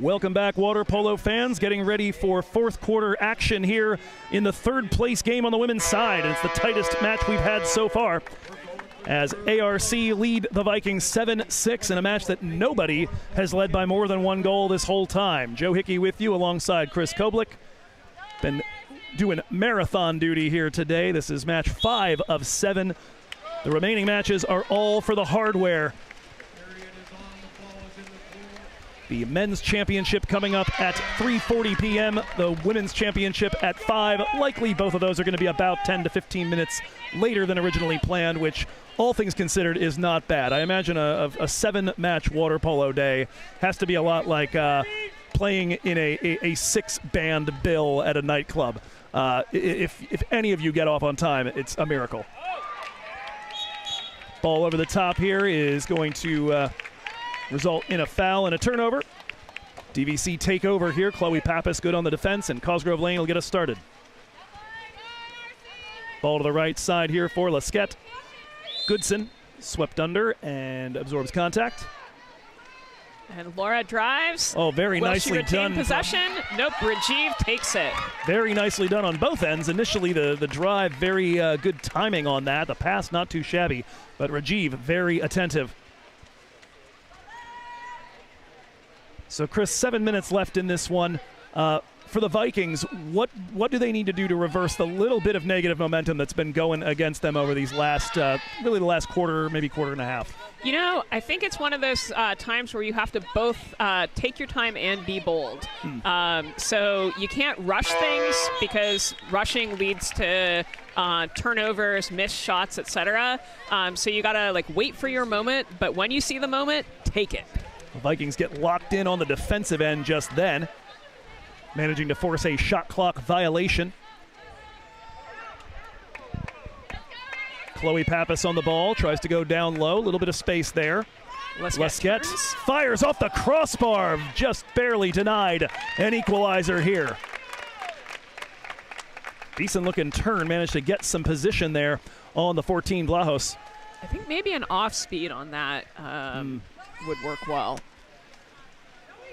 Welcome back, water polo fans. Getting ready for fourth quarter action here in the third place game on the women's side. It's the tightest match we've had so far, as ARC lead the Vikings 7-6 in a match that nobody has led by more than one goal this whole time. Joe Hickey with you alongside Chris Koblick. Been doing marathon duty here today. This is match 5 of 7. The remaining matches are all for the hardware. The men's championship coming up at 3:40 p.m. The women's championship at 5. Likely both of those are going to be about 10 to 15 minutes later than originally planned, which all things considered is not bad. I imagine a 7-match water polo day has to be a lot like playing in a 6-band bill at a nightclub. If any of you get off on time, it's a miracle. Ball over the top here is going to result in a foul and a turnover. DVC take over here. Chloe Pappas good on the defense, and Cosgrove Lane will get us started. Ball to the right side here for Lesquette. Goodson swept under and absorbs contact. And Laura drives. Oh, very nicely done. Possession. Nope, Rajiv takes it. Very nicely done on both ends. Initially, the drive, very good timing on that. The pass, not too shabby, but Rajiv, very attentive. So, Chris, 7 minutes left in this one. For the Vikings, what do they need to do to reverse the little bit of negative momentum that's been going against them over these last, really the last quarter, maybe quarter and a half? You know, I think it's one of those times where you have to both take your time and be bold. So you can't rush things, because rushing leads to turnovers, missed shots, etc. So you got to wait for your moment, but when you see the moment, take it. The Vikings get locked in on the defensive end just then, managing to force a shot clock violation. Chloe Pappas on the ball, tries to go down low, a little bit of space there. Lesquette fires off the crossbar, just barely denied an equalizer here. Decent looking turn, managed to get some position there on the 14 Blahos. I think maybe an off speed on that would work well.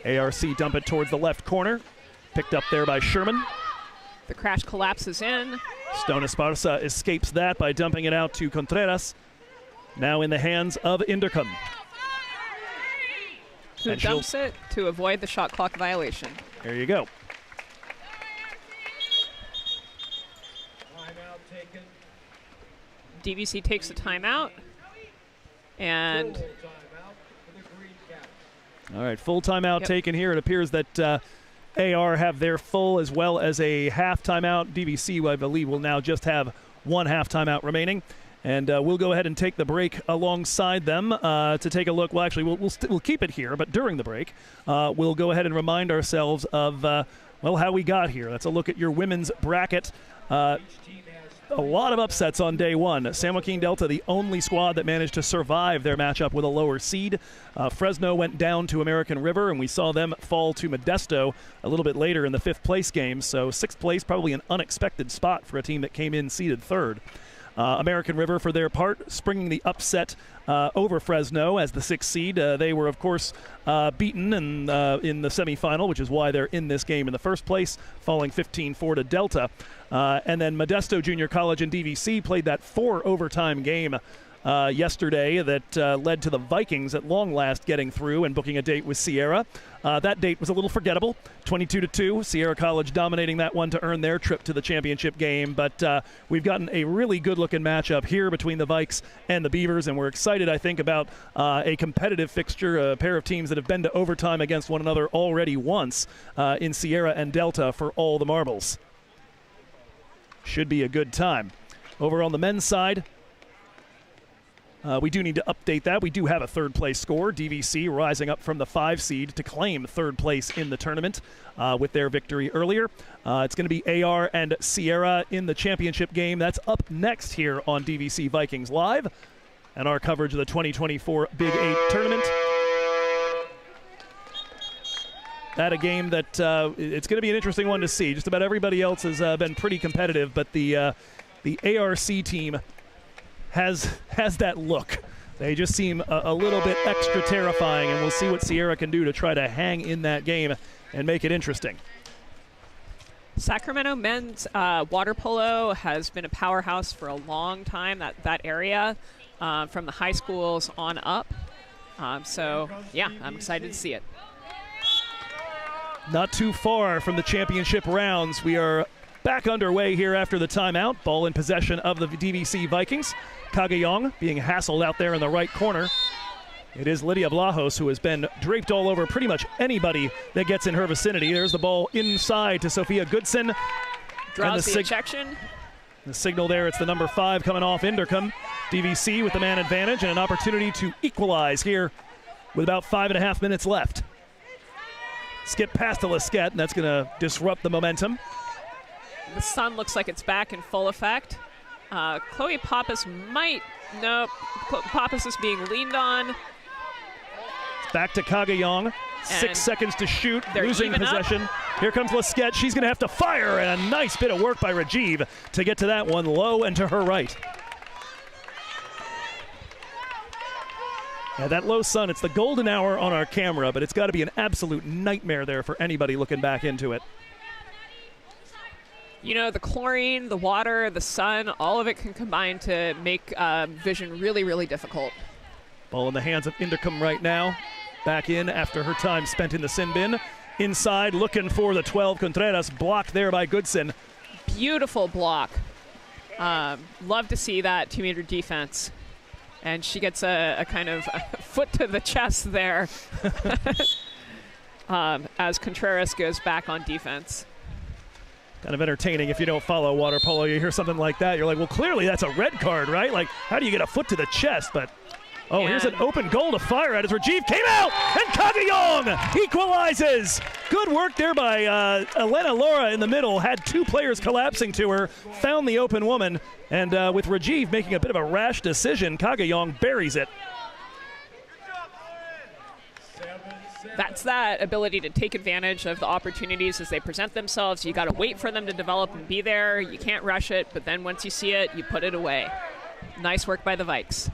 ARC dump it towards the left corner. Picked up there by Sherman. The crash collapses in. Stone Esparza escapes that by dumping it out to Contreras. Now in the hands of Inderkum. Who dumps it to avoid the shot clock violation. There you go. DVC takes a timeout. And all right, full timeout taken here. It appears that AR have their full as well as a half timeout. DVC, I believe, will now just have one half timeout remaining. And we'll go ahead and take the break alongside them to take a look. Well, actually, we'll keep it here, but during the break, we'll go ahead and remind ourselves of, well, how we got here. That's a look at your women's bracket. A lot of upsets on day one. San Joaquin Delta, the only squad that managed to survive their matchup with a lower seed. Fresno went down to American River, and we saw them fall to Modesto a little bit later in the 5th place game. So 6th place, probably an unexpected spot for a team that came in seeded 3rd. American River, for their part, springing the upset over Fresno as the 6th seed. They were, of course, beaten in the semifinal, which is why they're in this game in the first place, falling 15-4 to Delta. And then Modesto Junior College and DVC played that 4-overtime game yesterday that led to the Vikings at long last getting through and booking a date with Sierra. That date was a little forgettable, 22-2. Sierra College dominating that one to earn their trip to the championship game. But we've gotten a really good-looking matchup here between the Vikes and the Beavers, and we're excited, I think, about a competitive fixture, a pair of teams that have been to overtime against one another already once in Sierra and Delta for all the marbles. Should be a good time. Over on the men's side, we do need to update that. We do have a 3rd place score. DVC rising up from the 5 seed to claim 3rd place in the tournament with their victory earlier. It's going to be AR and Sierra in the championship game. That's up next here on DVC Vikings Live and our coverage of the 2024 Big 8 tournament. That a game that it's going to be an interesting one to see. Just about everybody else has been pretty competitive, but the ARC team has that look. They just seem a little bit extra terrifying, and we'll see what Sierra can do to try to hang in that game and make it interesting. Sacramento men's water polo has been a powerhouse for a long time, that area, from the high schools on up. So, yeah, I'm excited to see it. Not too far from the championship rounds. We are back underway here after the timeout. Ball in possession of the DVC Vikings. Kagayong being hassled out there in the right corner. It is Lydia Blahos, who has been draped all over pretty much anybody that gets in her vicinity. There's the ball inside to Sophia Goodson. Draws the ejection. The signal there, it's the number 5 coming off Inderkum. DVC with the man advantage and an opportunity to equalize here with about 5.5 minutes left. Skip past to Lesquette, and that's going to disrupt the momentum. The sun looks like it's back in full effect. Chloe Pappas Pappas is being leaned on. Back to Kagayong. 6 seconds to shoot, losing possession. Here comes Lesquette. She's going to have to fire, and a nice bit of work by Rajiv to get to that one low and to her right. Yeah, that low sun, it's the golden hour on our camera, but it's got to be an absolute nightmare there for anybody looking back into it. You know, the chlorine, the water, the sun, all of it can combine to make vision really, really difficult. Ball in the hands of Inderkum right now. Back in after her time spent in the sin bin. Inside, looking for the 12. Contreras blocked there by Goodson. Beautiful block. Love to see that 2-meter defense. And she gets a kind of a foot to the chest there as Contreras goes back on defense. Kind of entertaining if you don't follow water polo. You hear something like that, you're like, well, clearly that's a red card, right? Like, how do you get a foot to the chest? But, oh, here's an open goal to fire at as Rajiv came out, and Kagayong equalizes. Good work there by Elena Laura in the middle. Had 2 players collapsing to her, found the open woman, and with Rajiv making a bit of a rash decision, Kagayong buries it. That's that ability to take advantage of the opportunities as they present themselves. You got to wait for them to develop and be there. You can't rush it, but then once you see it, you put it away. Nice work by the Vikes.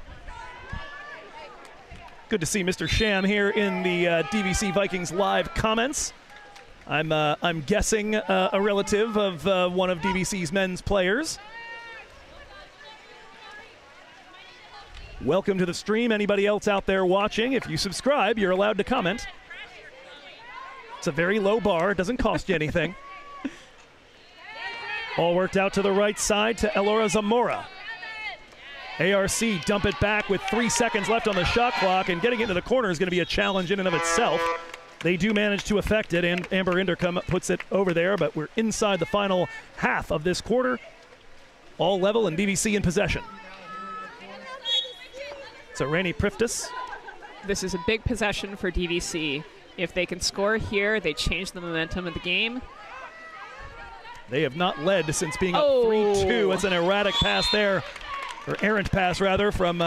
Good to see Mr. Sham here in the DVC Vikings live comments. I'm guessing a relative of one of DVC's men's players. Welcome to the stream. Anybody else out there watching, if you subscribe, you're allowed to comment. It's a very low bar. It doesn't cost you anything. All worked out to the right side to Elora Zamora. ARC dump it back with 3 seconds left on the shot clock, and getting into the corner is going to be a challenge in and of itself. They do manage to effect it, and Amber Inderkum puts it over there, but we're inside the final half of this quarter. All level and DVC in possession. So Rainey Priftis. This is a big possession for DVC. If they can score here, they change the momentum of the game. They have not led since being up 3-2. It's an erratic pass there, or errant pass rather, from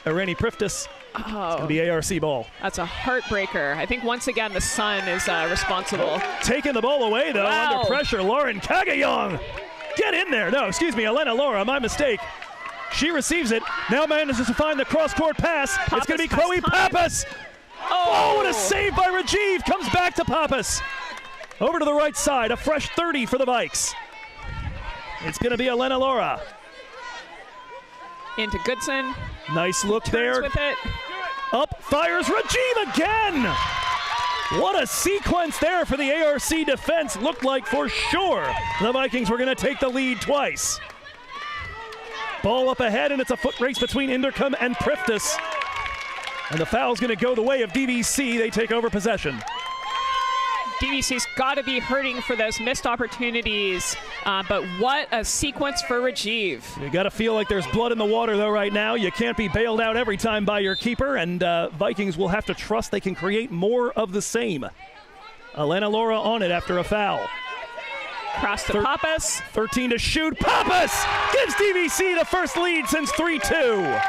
Rainey Priftis. It's going to be ARC ball. That's a heartbreaker. I think once again the sun is responsible. Taking the ball away though, under pressure. Lauren Kagayong, get in there. No, excuse me, Elena Laura, my mistake. She receives it, now manages to find the cross-court pass. It's going to be Chloe Pappas. Oh, what a save by Rajiv. Comes back to Pappas. Over to the right side, a fresh 30 for the Vikes. It's going to be Elena Laura. Into Goodson. Nice look there. With it. Up, fires Rajiv again. What a sequence there for the ARC defense. Looked like for sure the Vikings were going to take the lead twice. Ball up ahead, and it's a foot race between Inderkum and Priftis. And the foul's going to go the way of DVC. They take over possession. DVC's got to be hurting for those missed opportunities, but what a sequence for Rajiv. You got to feel like there's blood in the water, though, right now. You can't be bailed out every time by your keeper, and Vikings will have to trust they can create more of the same. Elena Laura on it after a foul. Cross to Pappas. 13 to shoot. Pappas gives DVC the first lead since 3-2.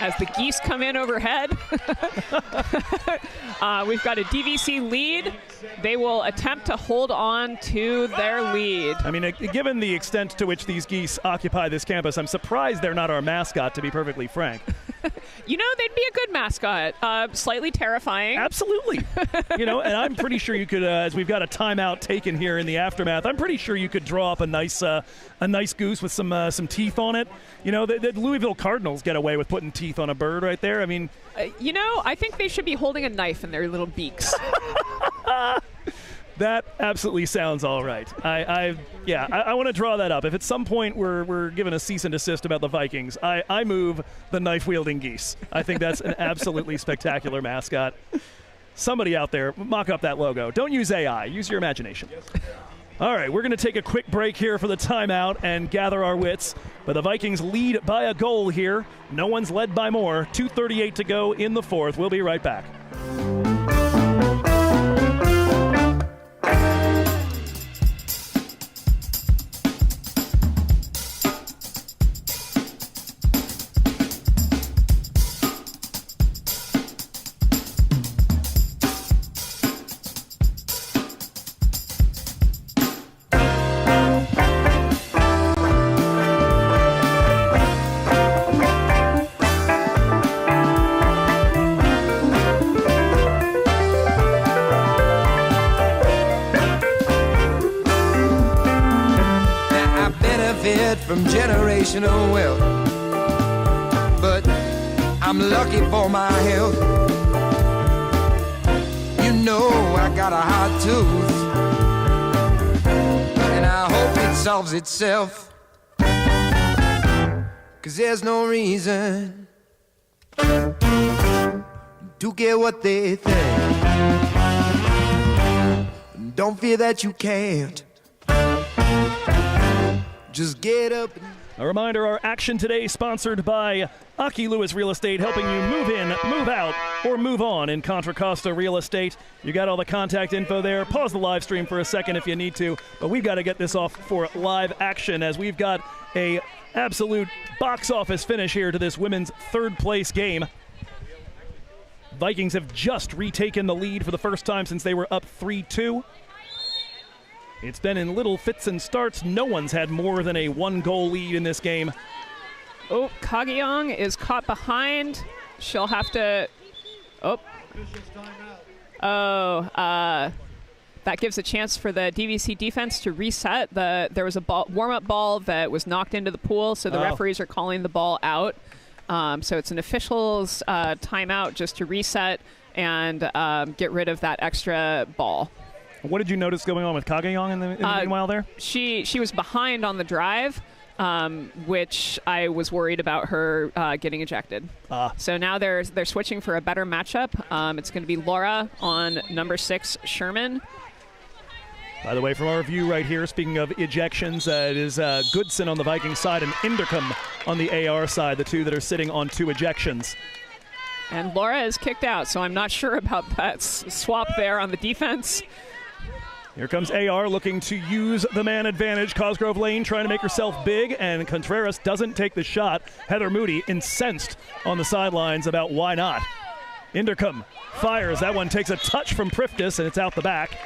as the geese come in overhead. We've got a DVC lead. They will attempt to hold on to their lead. I mean, given the extent to which these geese occupy this campus, I'm surprised they're not our mascot, to be perfectly frank. You know, they'd be a good mascot. Slightly terrifying. Absolutely. And I'm pretty sure you could, as we've got a timeout taken here in the aftermath, I'm pretty sure you could draw up a nice goose with some teeth on it. The Louisville Cardinals get away with putting teeth on a bird right there. I mean, I think they should be holding a knife in their little beaks. That absolutely sounds all right. I want to draw that up. If at some point we're given a cease and desist about the Vikings, I move the knife-wielding geese. I think that's an absolutely spectacular mascot. Somebody out there, mock up that logo. Don't use AI. Use your imagination. All right, we're going to take a quick break here for the timeout and gather our wits. But the Vikings lead by a goal here. No one's led by more. 2:38 to go in the fourth. We'll be right back. From generational wealth, but I'm lucky for my health. I got a hot tooth, and I hope it solves itself, 'cause there's no reason to care what they think. Don't fear that you can't. Just get up. A reminder, our action today sponsored by Aki Lewis Real Estate, helping you move in, move out, or move on in Contra Costa Real Estate. You got all the contact info there. Pause the live stream for a second if you need to, but we've got to get this off for live action as we've got a absolute box office finish here to this women's third place game. Vikings have just retaken the lead for the first time since they were up 3-2. It's been in little fits and starts. No one's had more than a one-goal lead in this game. Oh, Kageyong is caught behind. She'll have to... that gives a chance for the DVC defense to reset. There was a warm-up ball that was knocked into the pool, so the referees are calling the ball out. So it's an official's timeout just to reset and get rid of that extra ball. What did you notice going on with Kageyong in the meanwhile there? She was behind on the drive, which I was worried about her getting ejected. So now they're switching for a better matchup. It's going to be Laura on number 6, Sherman. By the way, from our view right here, speaking of ejections, it is Goodson on the Vikings side and Inderkum on the AR side, the two that are sitting on 2 ejections. And Laura is kicked out, so I'm not sure about that swap there on the defense. Here comes AR looking to use the man advantage. Cosgrove Lane trying to make herself big, and Contreras doesn't take the shot. Heather Moody incensed on the sidelines about why not. Inderkum fires. That one takes a touch from Priftis, and it's out the back.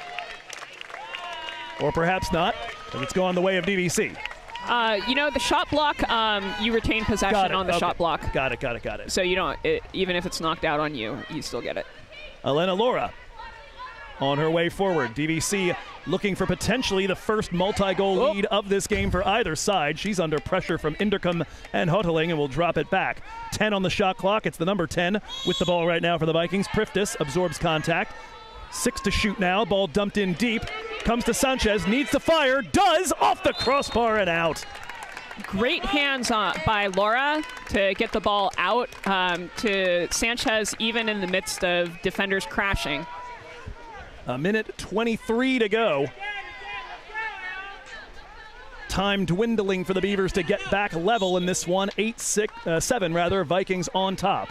Or perhaps not, but it's gone the way of DVC. The shot block, you retain possession on the shot block. Got it. So you don't, even if it's knocked out on you, you still get it. Elena Laura on her way forward. DVC looking for potentially the first multi-goal lead of this game for either side. She's under pressure from Inderkum and Hoteling and will drop it back. 10 on the shot clock. It's the number 10 with the ball right now for the Vikings. Priftis absorbs contact. 6 to shoot now. Ball dumped in deep. Comes to Sanchez. Needs to fire. Does. Off the crossbar and out. Great hands by Laura to get the ball out to Sanchez, even in the midst of defenders crashing. A minute 23 to go. Time dwindling for the Beavers to get back level in this one. 7 Vikings on top.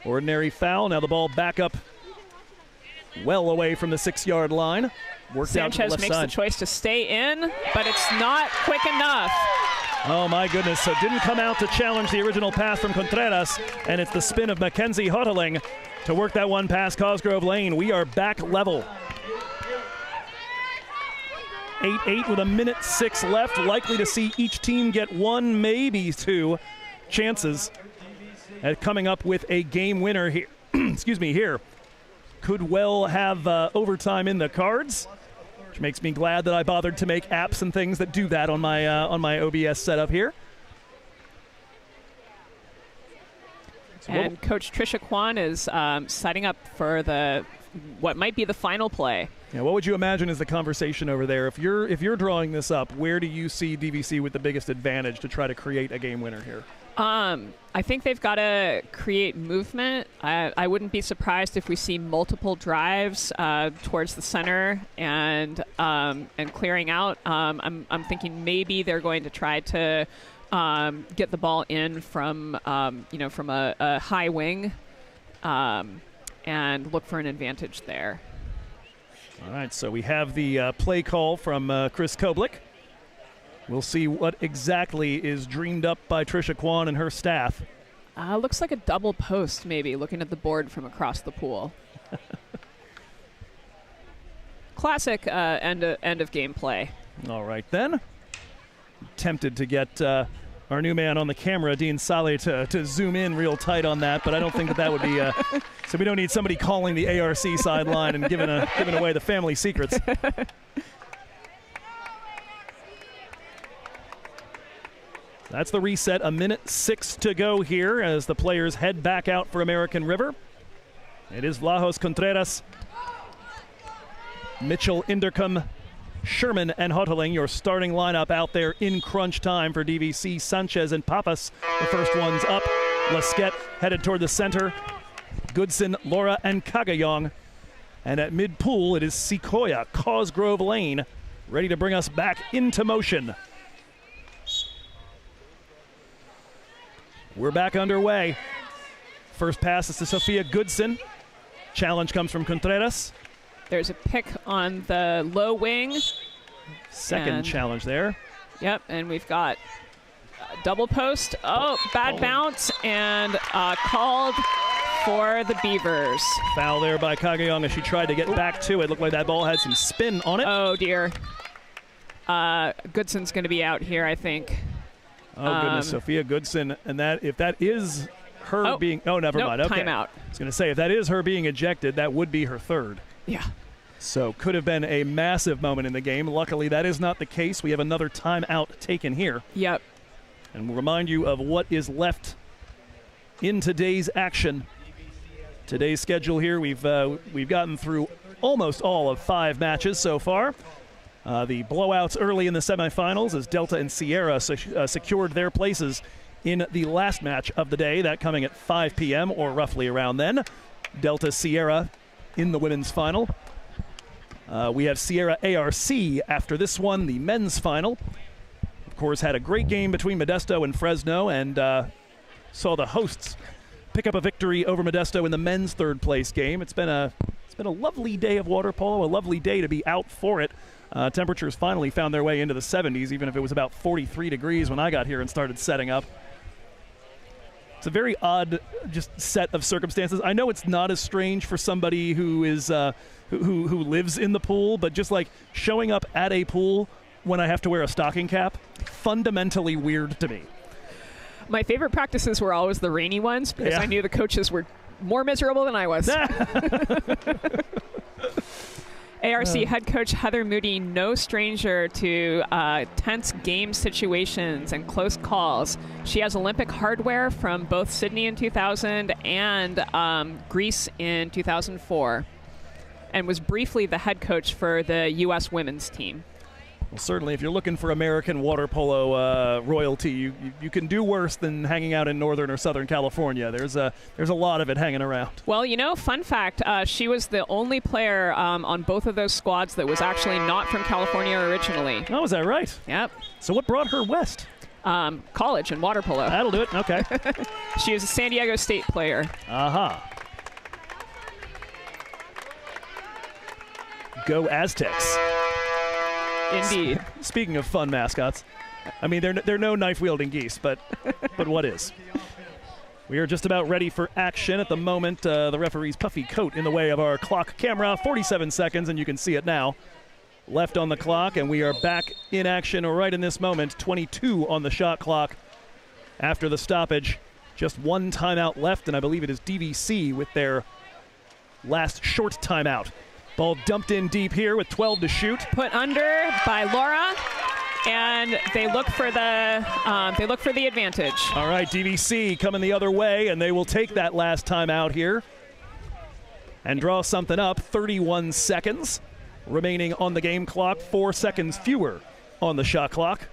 Ordinary foul. Now the ball back up well away from the 6-yard line. Worked out to the Sanchez left makes side. the choice to stay in, but it's not quick enough. Oh, my goodness. So didn't come out to challenge the original pass from Contreras, and it's the spin of Mackenzie Hoteling to work that one past Cosgrove Lane. We are back level. 8-8 with 1:06 left. Likely to see each team get one, maybe two chances at coming up with a game winner here. Excuse me, here. Could well have overtime in the cards, which makes me glad that I bothered to make apps and things that do that on my OBS setup here. And Coach Tricia Kwan is setting up for what might be the final play. Yeah, what would you imagine is the conversation over there? If you're drawing this up, where do you see DVC with the biggest advantage to try to create a game winner here? I think they've got to create movement. I wouldn't be surprised if we see multiple drives towards the center and clearing out. I'm thinking maybe they're going to try to get the ball in from a high wing and look for an advantage there. All right, so we have the play call from Chris Koblik. We'll see what exactly is dreamed up by Tricia Kwan and her staff. Looks like a double post, maybe, looking at the board from across the pool. Classic end of game play. All right, then. Tempted to get our new man on the camera, Dean Saleh, to zoom in real tight on that, but I don't think that would be... so we don't need somebody calling the ARC sideline and giving away the family secrets. That's the reset. 1:06 to go here as the players head back out for American River. It is Vlahos Contreras, Mitchell, Indercombe, Sherman, and Hoteling, your starting lineup out there in crunch time for DVC. Sanchez and Papas, the first ones up. Lesquette headed toward the center. Goodson, Laura, and Kagayong. And at mid-pool, it is Sequoia, Cosgrove Lane, ready to bring us back into motion. We're back underway. First pass is to Sophia Goodson. Challenge comes from Contreras. There's a pick on the low wing. Second challenge there. Yep, and we've got double post. Oh, bad bounce, and called for the Beavers. Foul there by Kagayong as she tried to get back to it. Looked like that ball had some spin on it. Oh, dear. Goodson's going to be out here, I think. Oh, goodness, Sophia Goodson. And if that is her being... Oh, never mind. Okay. Timeout. I was going to say, if that is her being ejected, that would be her third. Yeah. So could have been a massive moment in the game. Luckily, that is not the case. We have another timeout taken here. Yep. And we'll remind you of what is left in today's action. Today's schedule here, we've gotten through almost all of 5 matches so far. The blowouts early in the semifinals as Delta and Sierra secured their places in the last match of the day, that coming at 5 p.m. or roughly around then. Delta Sierra in the women's final. We have Sierra ARC after this one, the men's final. Of course, had a great game between Modesto and Fresno and saw the hosts pick up a victory over Modesto in the men's third place game. It's been a lovely day of water polo, a lovely day to be out for it. Temperatures finally found their way into the 70s, even if it was about 43 degrees when I got here and started setting up. It's a very odd just set of circumstances. I know it's not as strange for somebody who is who lives in the pool, but just like showing up at a pool when I have to wear a stocking cap, fundamentally weird to me. My favorite practices were always the rainy ones because I knew the coaches were more miserable than I was. ARC head coach Heather Moody, no stranger to tense game situations and close calls. She has Olympic hardware from both Sydney in 2000 and Greece in 2004, and was briefly the head coach for the U.S. women's team. Well, certainly, if you're looking for American water polo royalty, you can do worse than hanging out in Northern or Southern California. There's a lot of it hanging around. Well, fun fact, she was the only player on both of those squads that was actually not from California originally. Oh, is that right? Yep. So what brought her west? College and water polo. That'll do it. Okay. She was a San Diego State player. Aha. Go Aztecs. Indeed. Speaking of fun mascots, I mean, they're no knife-wielding geese, but what is? We are just about ready for action at the moment. The referee's puffy coat in the way of our clock camera. 47 seconds, and you can see it now. Left on the clock, and we are back in action right in this moment. 22 on the shot clock after the stoppage. Just one timeout left, and I believe it is DVC with their last short timeout. Ball dumped in deep here with 12 to shoot. Put under by Laura, and they look for the advantage. All right, DVC coming the other way, and they will take that last timeout here and draw something up. 31 seconds remaining on the game clock, 4 seconds fewer on the shot clock.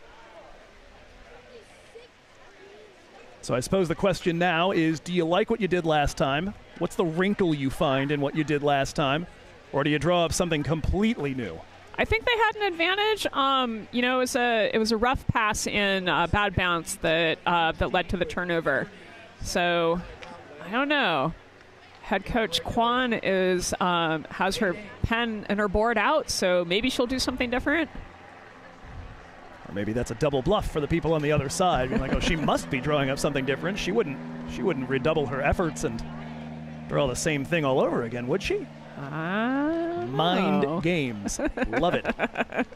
So I suppose the question now is, do you like what you did last time? What's the wrinkle you find in what you did last time? Or do you draw up something completely new? I think they had an advantage. It was a rough pass in bad bounce that led to the turnover. So I don't know. Head coach Kwan has her pen and her board out, so maybe she'll do something different. Or maybe that's a double bluff for the people on the other side. Being like, oh, she must be drawing up something different. She wouldn't redouble her efforts and draw the same thing all over again, would she? Mind games. Love it. Of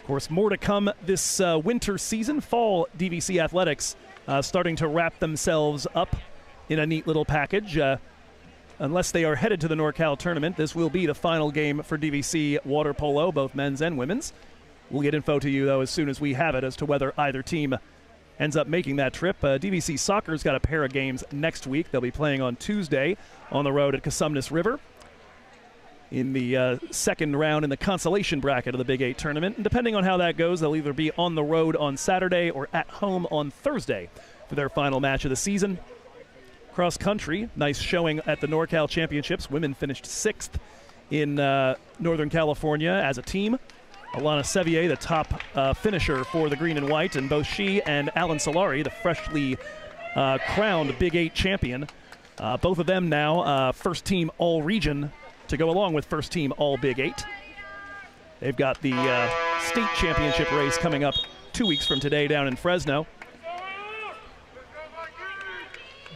course, more to come this winter season. Fall DVC athletics starting to wrap themselves up in a neat little package. Unless they are headed to the NorCal tournament, this will be the final game for DVC water polo, both men's and women's. We'll get info to you, though, as soon as we have it as to whether either team ends up making that trip. DVC Soccer's got a pair of games next week. They'll be playing on Tuesday on the road at Cosumnes River in the second round in the consolation bracket of the Big 8 tournament. And depending on how that goes, they'll either be on the road on Saturday or at home on Thursday for their final match of the season. Cross country, nice showing at the NorCal Championships. Women finished 6th in Northern California as a team. Alana Sevier, the top finisher for the green and white, and both she and Alan Solari, the freshly crowned Big 8 champion, both of them now first team all-region to go along with first team all-Big 8. They've got the state championship race coming up 2 weeks from today down in Fresno.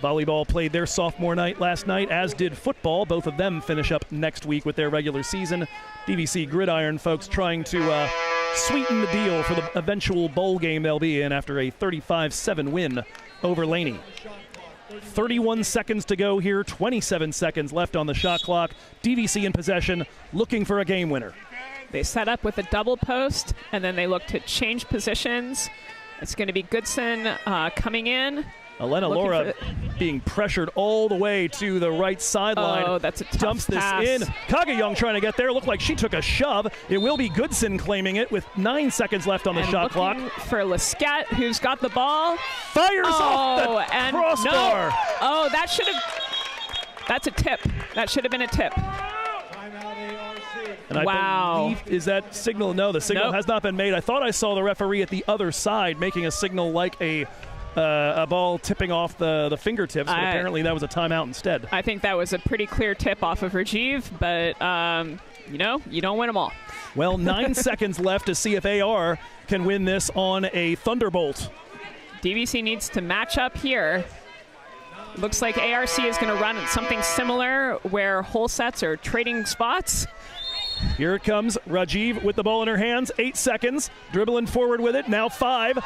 Volleyball played their sophomore night last night, as did football. Both of them finish up next week with their regular season. DVC Gridiron folks trying to sweeten the deal for the eventual bowl game they'll be in after a 35-7 win over Laney. 31 seconds to go here, 27 seconds left on the shot clock. DVC in possession, looking for a game winner. They set up with a double post, and then they look to change positions. It's going to be Goodson coming in. Elena Laura being pressured all the way to the right sideline. Oh, that's a tough dumps pass. this in. Kagayong trying to get there. Looked like she took a shove. It will be Goodson claiming it with 9 seconds left on the shot clock. For Lescat, who's got the ball. Fires off the crossbar. No. Oh, that's a tip. That should have been a tip. And I believe, is that signal? No, the signal has not been made. I thought I saw the referee at the other side making a signal like a ball tipping off the fingertips, but apparently that was a timeout instead. I think that was a pretty clear tip off of Rajiv, but, you don't win them all. Well, 9 seconds left to see if AR can win this on a Thunderbolt. DVC needs to match up here. Looks like ARC is going to run something similar where whole sets are trading spots. Here it comes. Rajiv with the ball in her hands. 8 seconds. Dribbling forward with it. Now 5.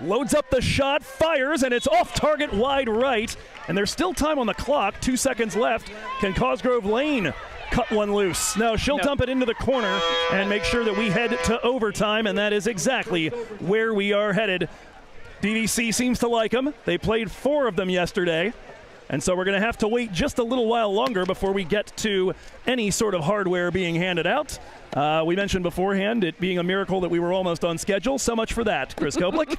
Loads up the shot, fires, and it's off target wide right. And there's still time on the clock. 2 seconds left. Can Cosgrove Lane cut one loose? No, she'll dump it into the corner and make sure that we head to overtime, and that is exactly where we are headed. DVC seems to like them. They played 4 of them yesterday. And so we're going to have to wait just a little while longer before we get to any sort of hardware being handed out. We mentioned beforehand it being a miracle that we were almost on schedule. So much for that, Chris Koplik.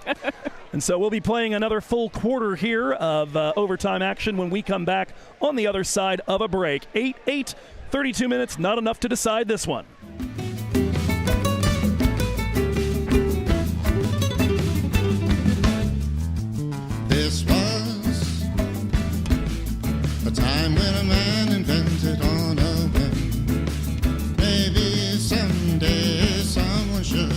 And so we'll be playing another full quarter here of overtime action when we come back on the other side of a break. 8-8, 32 minutes, not enough to decide this one. This was a time when a man invented on a whim. Maybe someday someone should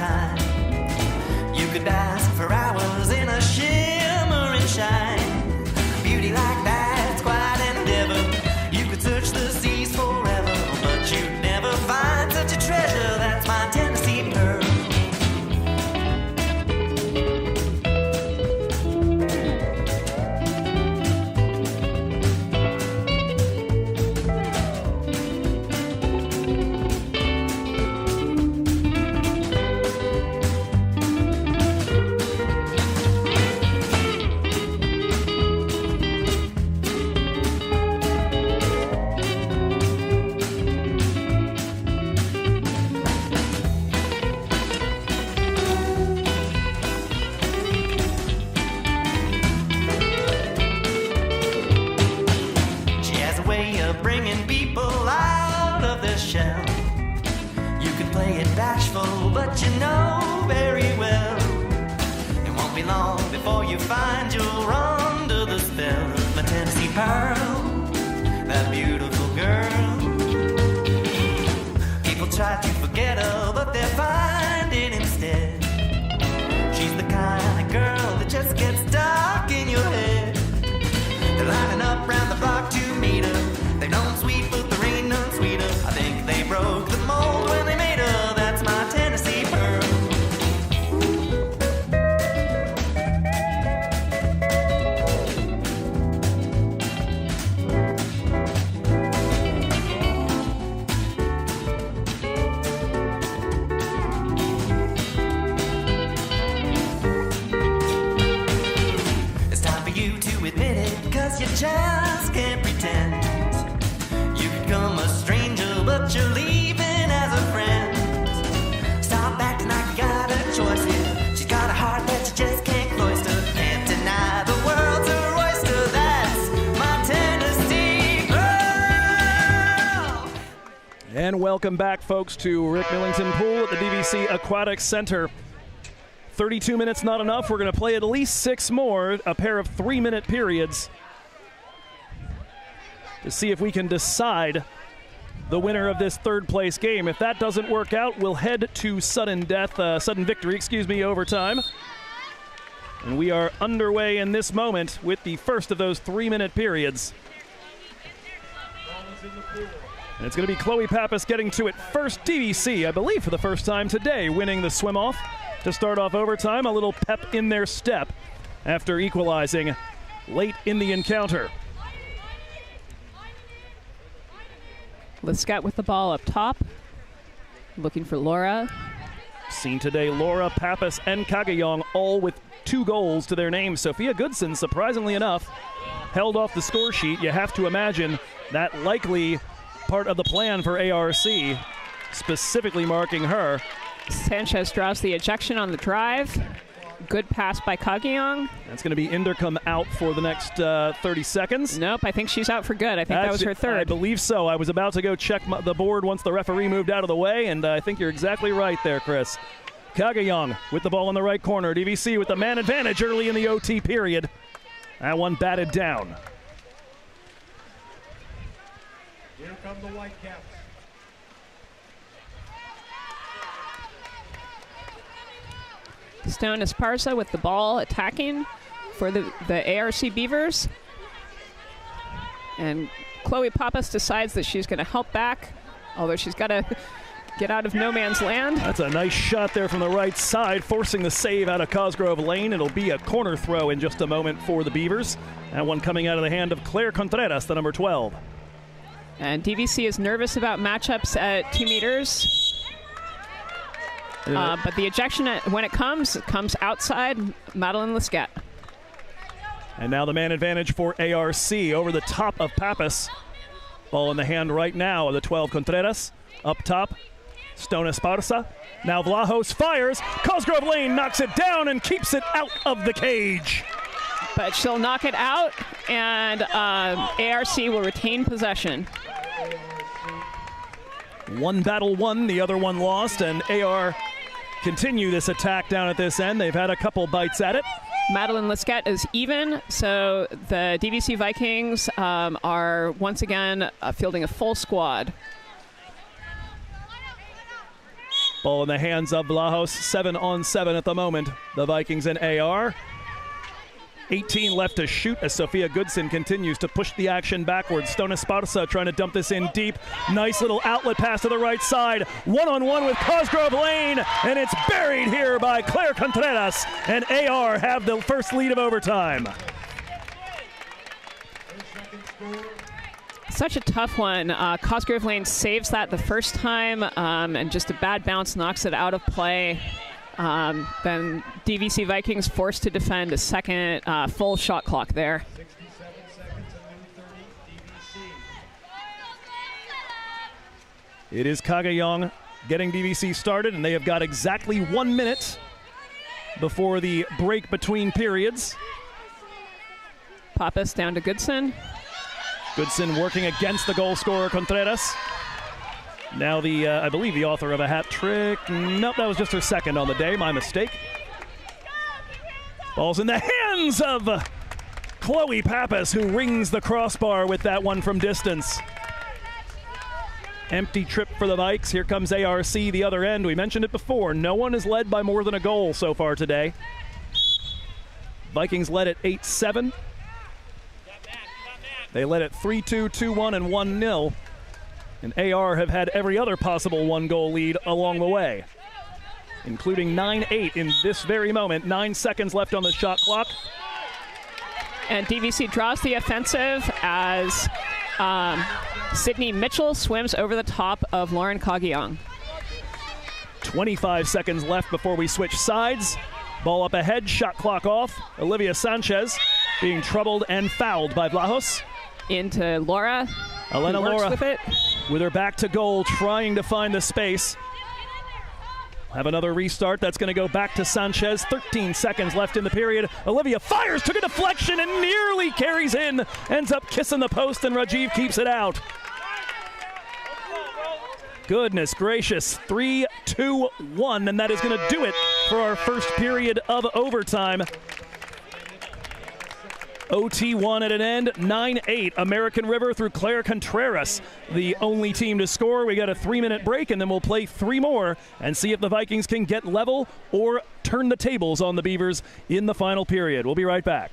summertime. You could bask for hours in a shimmering shine. Beauty like that's quite an endeavor. You could search the seas forever, but you'd never find such a treasure. That's my Tennessee pearl. Bringing people out of their shell. You could play it bashful, but you know very well it won't be long before you find you're under the spell of my Tennessee pearl, that beautiful girl. People try to forget her, but they're finding instead she's the kind of girl that just gets stuck in your head. They're lining up round the block to meet her. They don't sweet, but there ain't none sweeter. I think they broke the mold when they made her. That's my Tennessee pearl. It's time for you to admit it, 'cause you just can't pretend. Become a stranger, but you're leaving as a friend. Stop acting like you got a choice here. She's got a heart that you just can't cloister. Can't deny the world's her oyster. That's my Tennessee girl. And welcome back, folks, to Rick Millington Pool at the DVC Aquatic Center. 32 minutes not enough. We're going to play at least 6 more, a pair of 3-minute periods, to see if we can decide the winner of this third-place game. If that doesn't work out, we'll head to sudden victory, overtime. And we are underway in this moment with the first of those 3-minute periods. And it's going to be Chloe Pappas getting to it first. DVC, I believe for the first time today, winning the swim-off to start off overtime. A little pep in their step after equalizing late in the encounter. Lescat with the ball up top, looking for Laura. Seen today, Laura, Pappas, and Kagayong all with 2 goals to their names. Sophia Goodson, surprisingly enough, held off the score sheet. You have to imagine that likely part of the plan for ARC, specifically marking her. Sanchez draws the ejection on the drive. Good pass by Kagayong. That's going to be Inderkum out for the next 30 seconds. Nope, I think she's out for good. I think that was her third. I believe so. I was about to go check the board once the referee moved out of the way, and I think you're exactly right there, Chris. Kagayong with the ball in the right corner. DVC with the man advantage early in the OT period. That one batted down. Here come the Whitecaps. Stone Esparza with the ball attacking for the ARC Beavers. And Chloe Pappas decides that she's going to help back, although she's got to get out of no man's land. That's a nice shot there from the right side, forcing the save out of Cosgrove Lane. It'll be a corner throw in just a moment for the Beavers. That one coming out of the hand of Claire Contreras, the number 12. And DVC is nervous about matchups at 2 meters. But the ejection, when it comes outside Madeline Lescat. And now the man advantage for ARC over the top of Pappas. Ball in the hand right now of the 12 Contreras. Up top, Stone Esparza. Now Vlahos fires. Cosgrove Lane knocks it down and keeps it out of the cage. But she'll knock it out, and ARC will retain possession. One battle won, the other one lost, and AR continue this attack down at this end. They've had a couple bites at it. Madeline Lescat is even, so the DVC Vikings are once again fielding a full squad. Ball in the hands of Vlahos, 7-on-7 at the moment. The Vikings and AR. 18 left to shoot as Sofia Goodson continues to push the action backwards. Stone Esparza trying to dump this in deep. Nice little outlet pass to the right side. One-on-one with Cosgrove Lane, and it's buried here by Claire Contreras, and AR have the first lead of overtime. Such a tough one. Cosgrove Lane saves that the first time, and just a bad bounce knocks it out of play. Then DVC Vikings forced to defend a second full shot clock there. 67 seconds and 30 DVC. It is Kagayong getting DVC started, and they have got exactly 1 minute before the break between periods. Pappas down to Goodson. Goodson working against the goal scorer, Contreras. Now I believe the author of a hat trick. Nope, that was just her second on the day. My mistake. Ball's in the hands of Chloe Pappas, who rings the crossbar with that one from distance. Empty trip for the Vikes. Here comes ARC the other end. We mentioned it before. No one is led by more than a goal so far today. Vikings led at 8-7. They led at 3-2, 2-1, and 1-0. And AR have had every other possible one-goal lead along the way, including 9-8 in this very moment. 9 seconds left on the shot clock. And DVC draws the offensive as Sydney Mitchell swims over the top of Lauren Kagayong. 25 seconds left before we switch sides. Ball up ahead, shot clock off. Olivia Sanchez being troubled and fouled by Vlahos. Into Laura. Elena Laura with it. With her back to goal, trying to find the space. Have another restart. That's going to go back to Sanchez. 13 seconds left in the period. Olivia fires, took a deflection, and nearly carries in. Ends up kissing the post, and Rajiv keeps it out. Goodness gracious. 3-2-1, and that is going to do it for our first period of overtime. OT1 at an end, 9-8. American River through Claire Contreras, the only team to score. We got a 3-minute break, and then we'll play 3 more and see if the Vikings can get level or turn the tables on the Beavers in the final period. We'll be right back.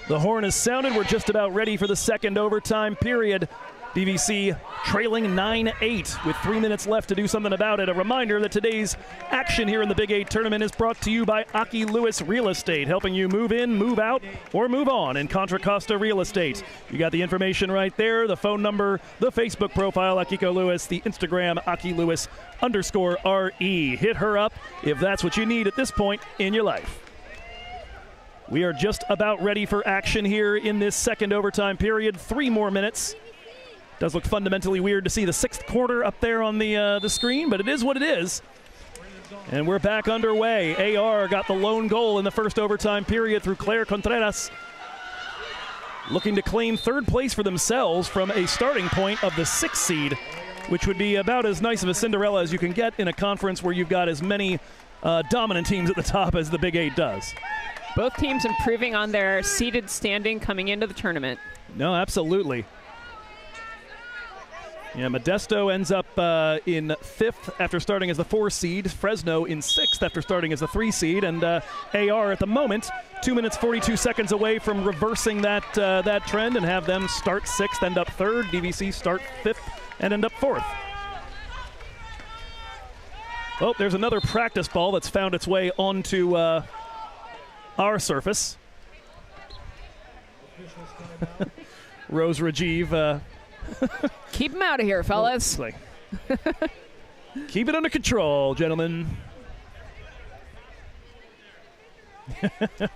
The horn is sounded. We're just about ready for the second overtime period. DVC trailing 9-8 with 3 minutes left to do something about it. A reminder that today's action here in the Big 8 tournament is brought to you by Aki Lewis Real Estate, helping you move in, move out, or move on in Contra Costa Real Estate. You got the information right there, the phone number, the Facebook profile, Akiko Lewis, the Instagram, Aki Lewis _RE. Hit her up if that's what you need at this point in your life. We are just about ready for action here in this second overtime period. 3 more minutes. Does look fundamentally weird to see the 6th quarter up there on the screen, but it is what it is. And we're back underway. AR got the lone goal in the first overtime period through Claire Contreras, looking to claim 3rd place for themselves from a starting point of the 6th seed, which would be about as nice of a Cinderella as you can get in a conference where you've got as many dominant teams at the top as the Big 8 does. Both teams improving on their seeded standing coming into the tournament. No, absolutely. Yeah, Modesto ends up in 5th after starting as the 4 seed. Fresno in 6th after starting as the 3 seed. And AR at the moment, 2 minutes 42 seconds away from reversing that trend and have them start 6th, end up 3rd. DVC start 5th and end up 4th. Oh, there's another practice ball that's found its way onto our surface. Rose Rajiv. Keep him out of here, fellas. Keep it under control, gentlemen.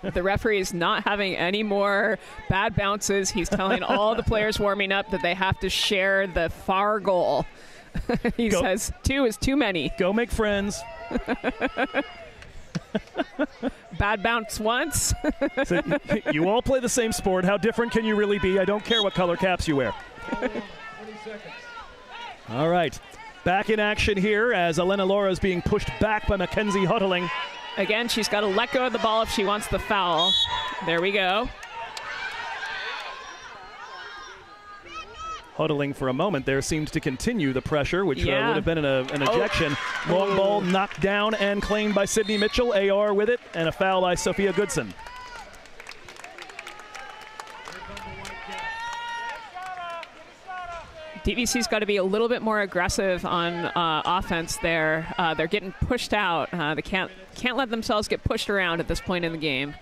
The referee is not having any more bad bounces. He's telling all the players warming up that they have to share the far goal. He says 2 is too many. Go make friends. Bad bounce once. So, you all play the same sport. How different can you really be? I don't care what color caps you wear. All right. Back in action here as Elena Laura is being pushed back by Mackenzie Huddling. Again, she's got to let go of the ball if she wants the foul. There we go. Huddling for a moment there seemed to continue the pressure, which would have been an ejection. Long ball knocked down and claimed by Sydney Mitchell. AR with it, and a foul by Sophia Goodson. DVC's got to be a little bit more aggressive on offense there. They're getting pushed out. They can't let themselves get pushed around at this point in the game.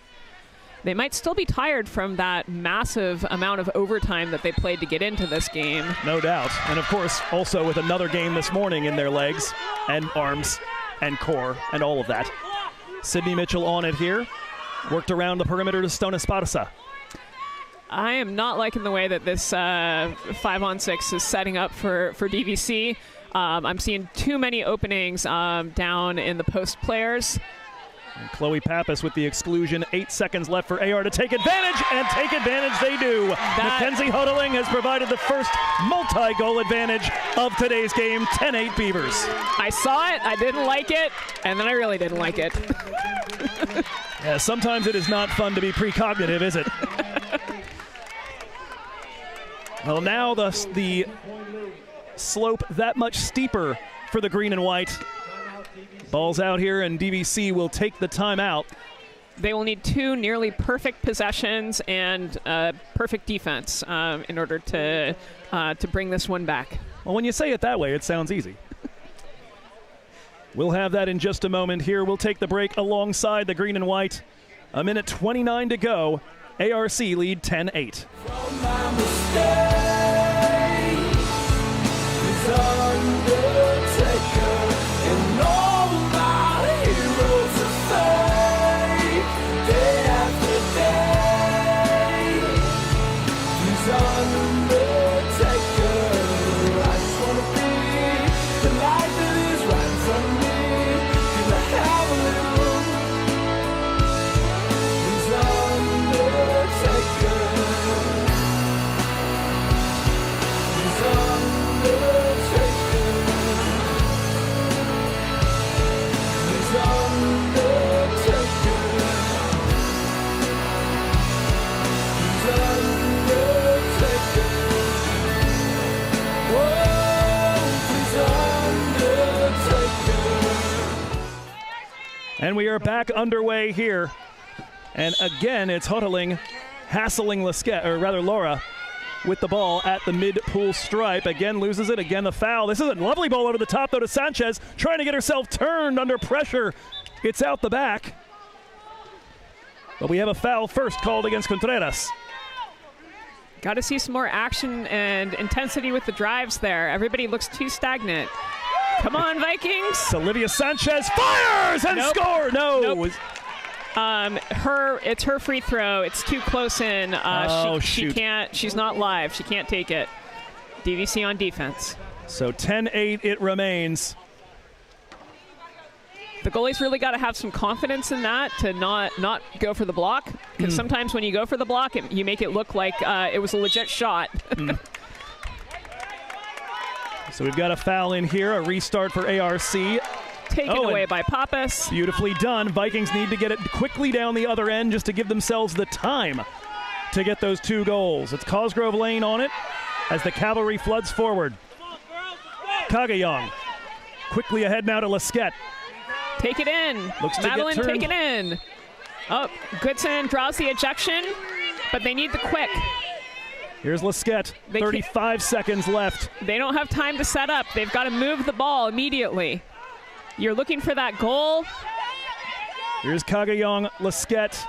They might still be tired from that massive amount of overtime that they played to get into this game. No doubt. And, of course, also with another game this morning in their legs and arms and core and all of that. Sydney Mitchell on it here. Worked around the perimeter to Stone Esparza. I am not liking the way that this 5-on-6 is setting up for DVC. I'm seeing too many openings down in the post players. And Chloe Pappas with the exclusion. 8 seconds left for AR to take advantage, and take advantage they do. Mackenzie Huddling has provided the first multi-goal advantage of today's game. 10-8 Beavers. I saw it, I didn't like it, and then I really didn't like it. Yeah, sometimes it is not fun to be precognitive, is it? Well, now the slope that much steeper for the green and white. Ball's out here, and DVC will take the timeout. They will need 2 nearly perfect possessions and perfect defense in order to bring this one back. Well, when you say it that way, it sounds easy. We'll have that in just a moment here. We'll take the break alongside the green and white. 1:29 to go. ARC lead 10-8. And we are back underway here. And again, it's Huddling, hassling Laura with the ball at the mid-pool stripe. Again, loses it. Again, the foul. This is a lovely ball over the top, though, to Sanchez, trying to get herself turned under pressure. It's out the back. But we have a foul first called against Contreras. Got to see some more action and intensity with the drives there. Everybody looks too stagnant. Come on, Vikings. Olivia Sanchez fires and score. No. Nope. It's her free throw. It's too close in. She can't. She's not live. She can't take it. DVC on defense. So 10-8 it remains. The goalie's really got to have some confidence in that to not go for the block, because sometimes when you go for the block, you make it look like it was a legit shot. So we've got a foul in here, a restart for ARC. Taken away by Pappas. Beautifully done. Vikings need to get it quickly down the other end just to give themselves the time to get those 2 goals. It's Cosgrove Lane on it as the cavalry floods forward. Kagayong quickly ahead now to Lesquette. Take it in. Looks to Madeline, get turned. take it in. Oh, Goodson draws the ejection, but they need the quick. Here's Lesquette. 35 seconds left. They don't have time to set up. They've got to move the ball immediately. You're looking for that goal. Here's Kagayong, Lesquette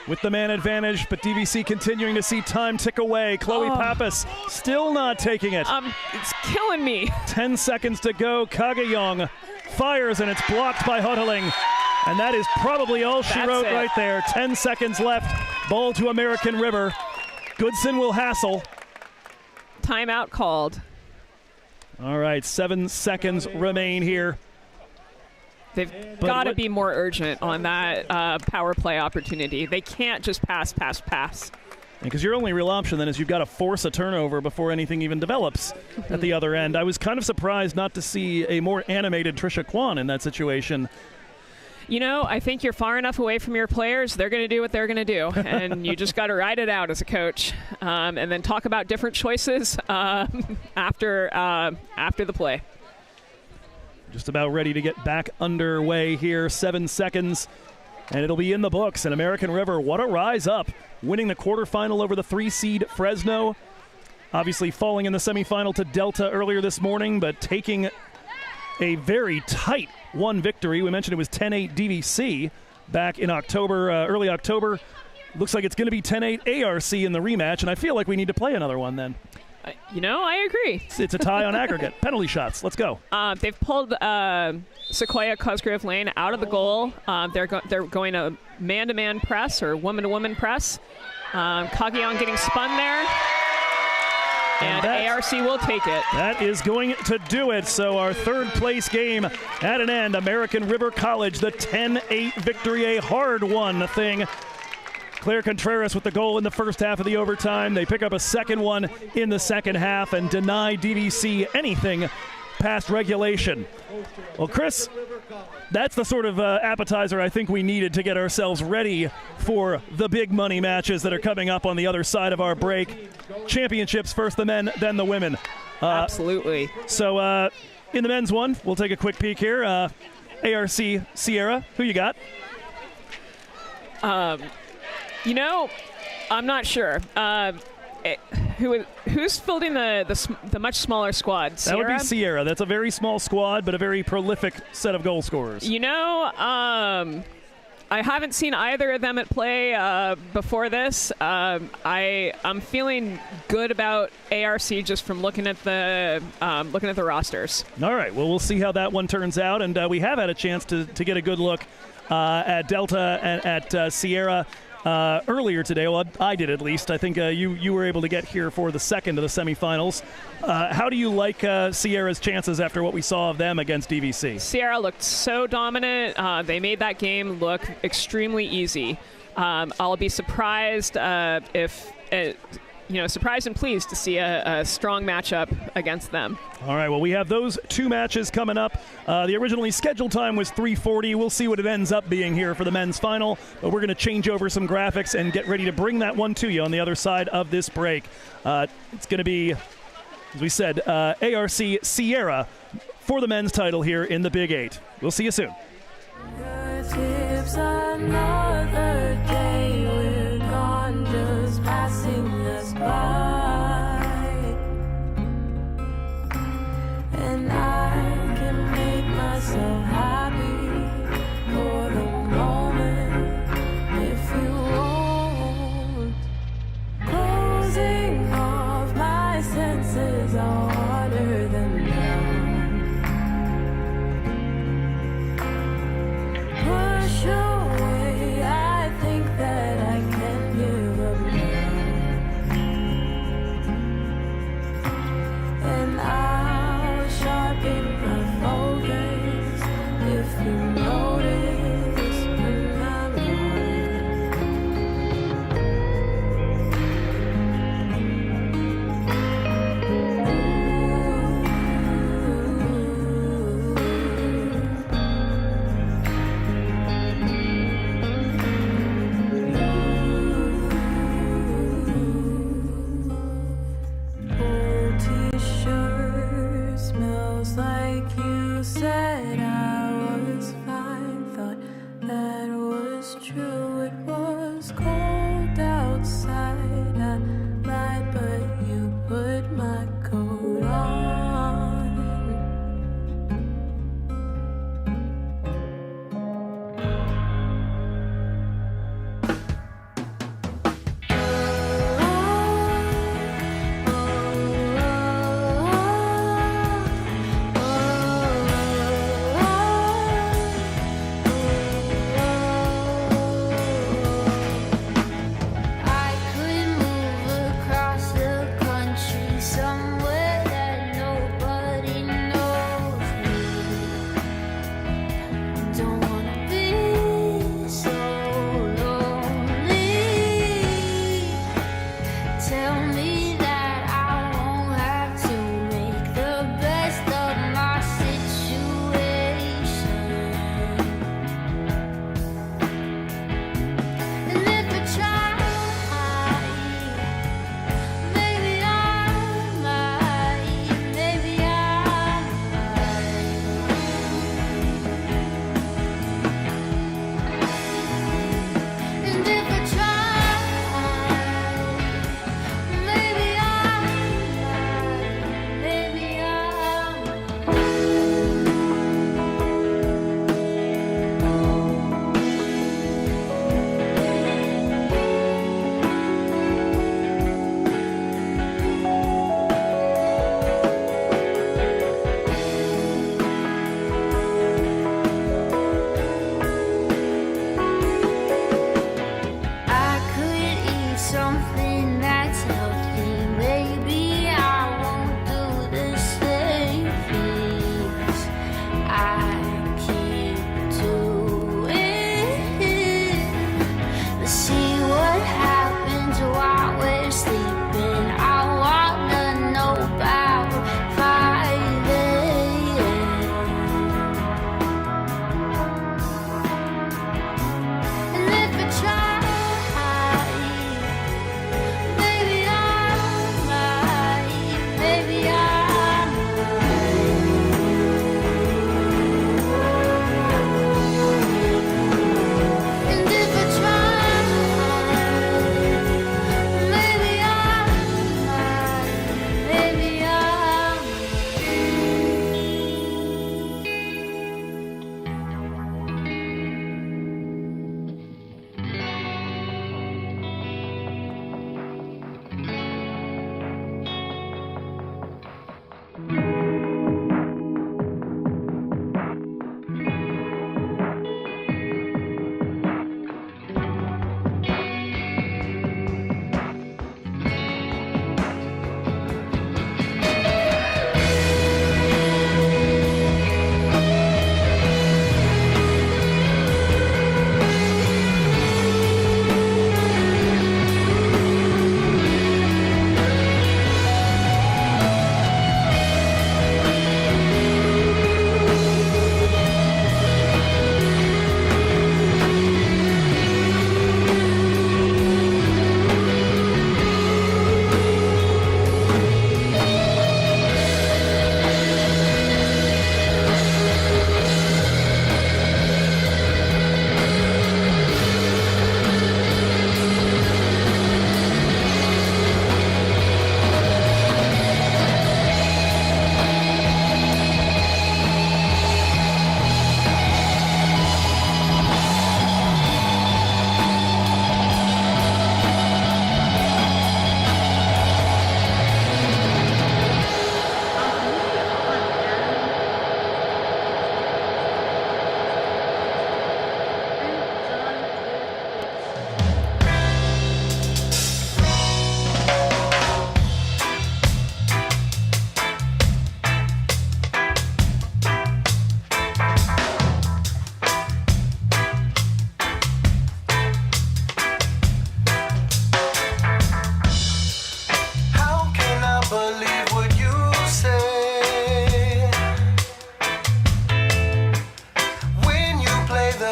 with the man advantage, but DVC continuing to see time tick away. Chloe Pappas still not taking it. It's killing me. 10 seconds to go. Kagayong fires, and it's blocked by Huddling. And that is probably all she wrote right there. 10 seconds left. Ball to American River. Goodson will hassle. Timeout called. All right, 7 seconds remain here. They've got to be more urgent on that power play opportunity. They can't just pass. Because your only real option then is you've got to force a turnover before anything even develops at the other end. I was kind of surprised not to see a more animated Trisha Kwan in that situation. You know, I think you're far enough away from your players. They're going to do what they're going to do, and you just got to ride it out as a coach, and then talk about different choices after the play. Just about ready to get back underway here. 7 seconds, and it'll be in the books. And American River, what a rise up, winning the quarterfinal over the 3-seed Fresno. Obviously falling in the semifinal to Delta earlier this morning, but taking a very tight 1 victory. We mentioned it was 10-8 DVC back in October, early October. Looks like it's going to be 10-8 ARC in the rematch, and I feel like we need to play another one then. You know, I agree. It's a tie on aggregate. Penalty shots. Let's go. They've pulled Sequoia Cosgrove Lane out of the goal. They're going a man-to-man press or woman-to-woman press. Kagayong getting spun there. And ARC will take it. That is going to do it. So our third place game at an end. American River College, the 10-8 victory, a hard-won thing. Claire Contreras with the goal in the first half of the overtime. They pick up a second one in the second half and deny DVC anything past regulation. Well, Chris, that's the sort of appetizer I think we needed to get ourselves ready for the big money matches that are coming up on the other side of our break. Championships, first the men, then the women. Absolutely. So in the men's one, we'll take a quick peek here. ARC Sierra, who you got? You know, I'm not sure. Who's fielding the much smaller squad? Sierra? That would be Sierra. That's a very small squad, but a very prolific set of goal scorers. You know, I haven't seen either of them at play before this. I'm feeling good about ARC just from looking at the rosters. All right. Well, we'll see how that one turns out, and we have had a chance to get a good look at Delta and at Sierra. Earlier today, well, I did at least. I think you were able to get here for the second of the semifinals. How do you like Sierra's chances after what we saw of them against DVC? Sierra looked so dominant. They made that game look extremely easy. I'll be surprised surprised and pleased to see a strong matchup against them. All right, well, we have those 2 matches coming up. The originally scheduled time was 3:40. We'll see what it ends up being here for the men's final, but we're going to change over some graphics and get ready to bring that one to you on the other side of this break. It's going to be, as we said, ARC Sierra for the men's title here in the Big 8. We'll see you soon. Tips another day, we're gone, just passing us by.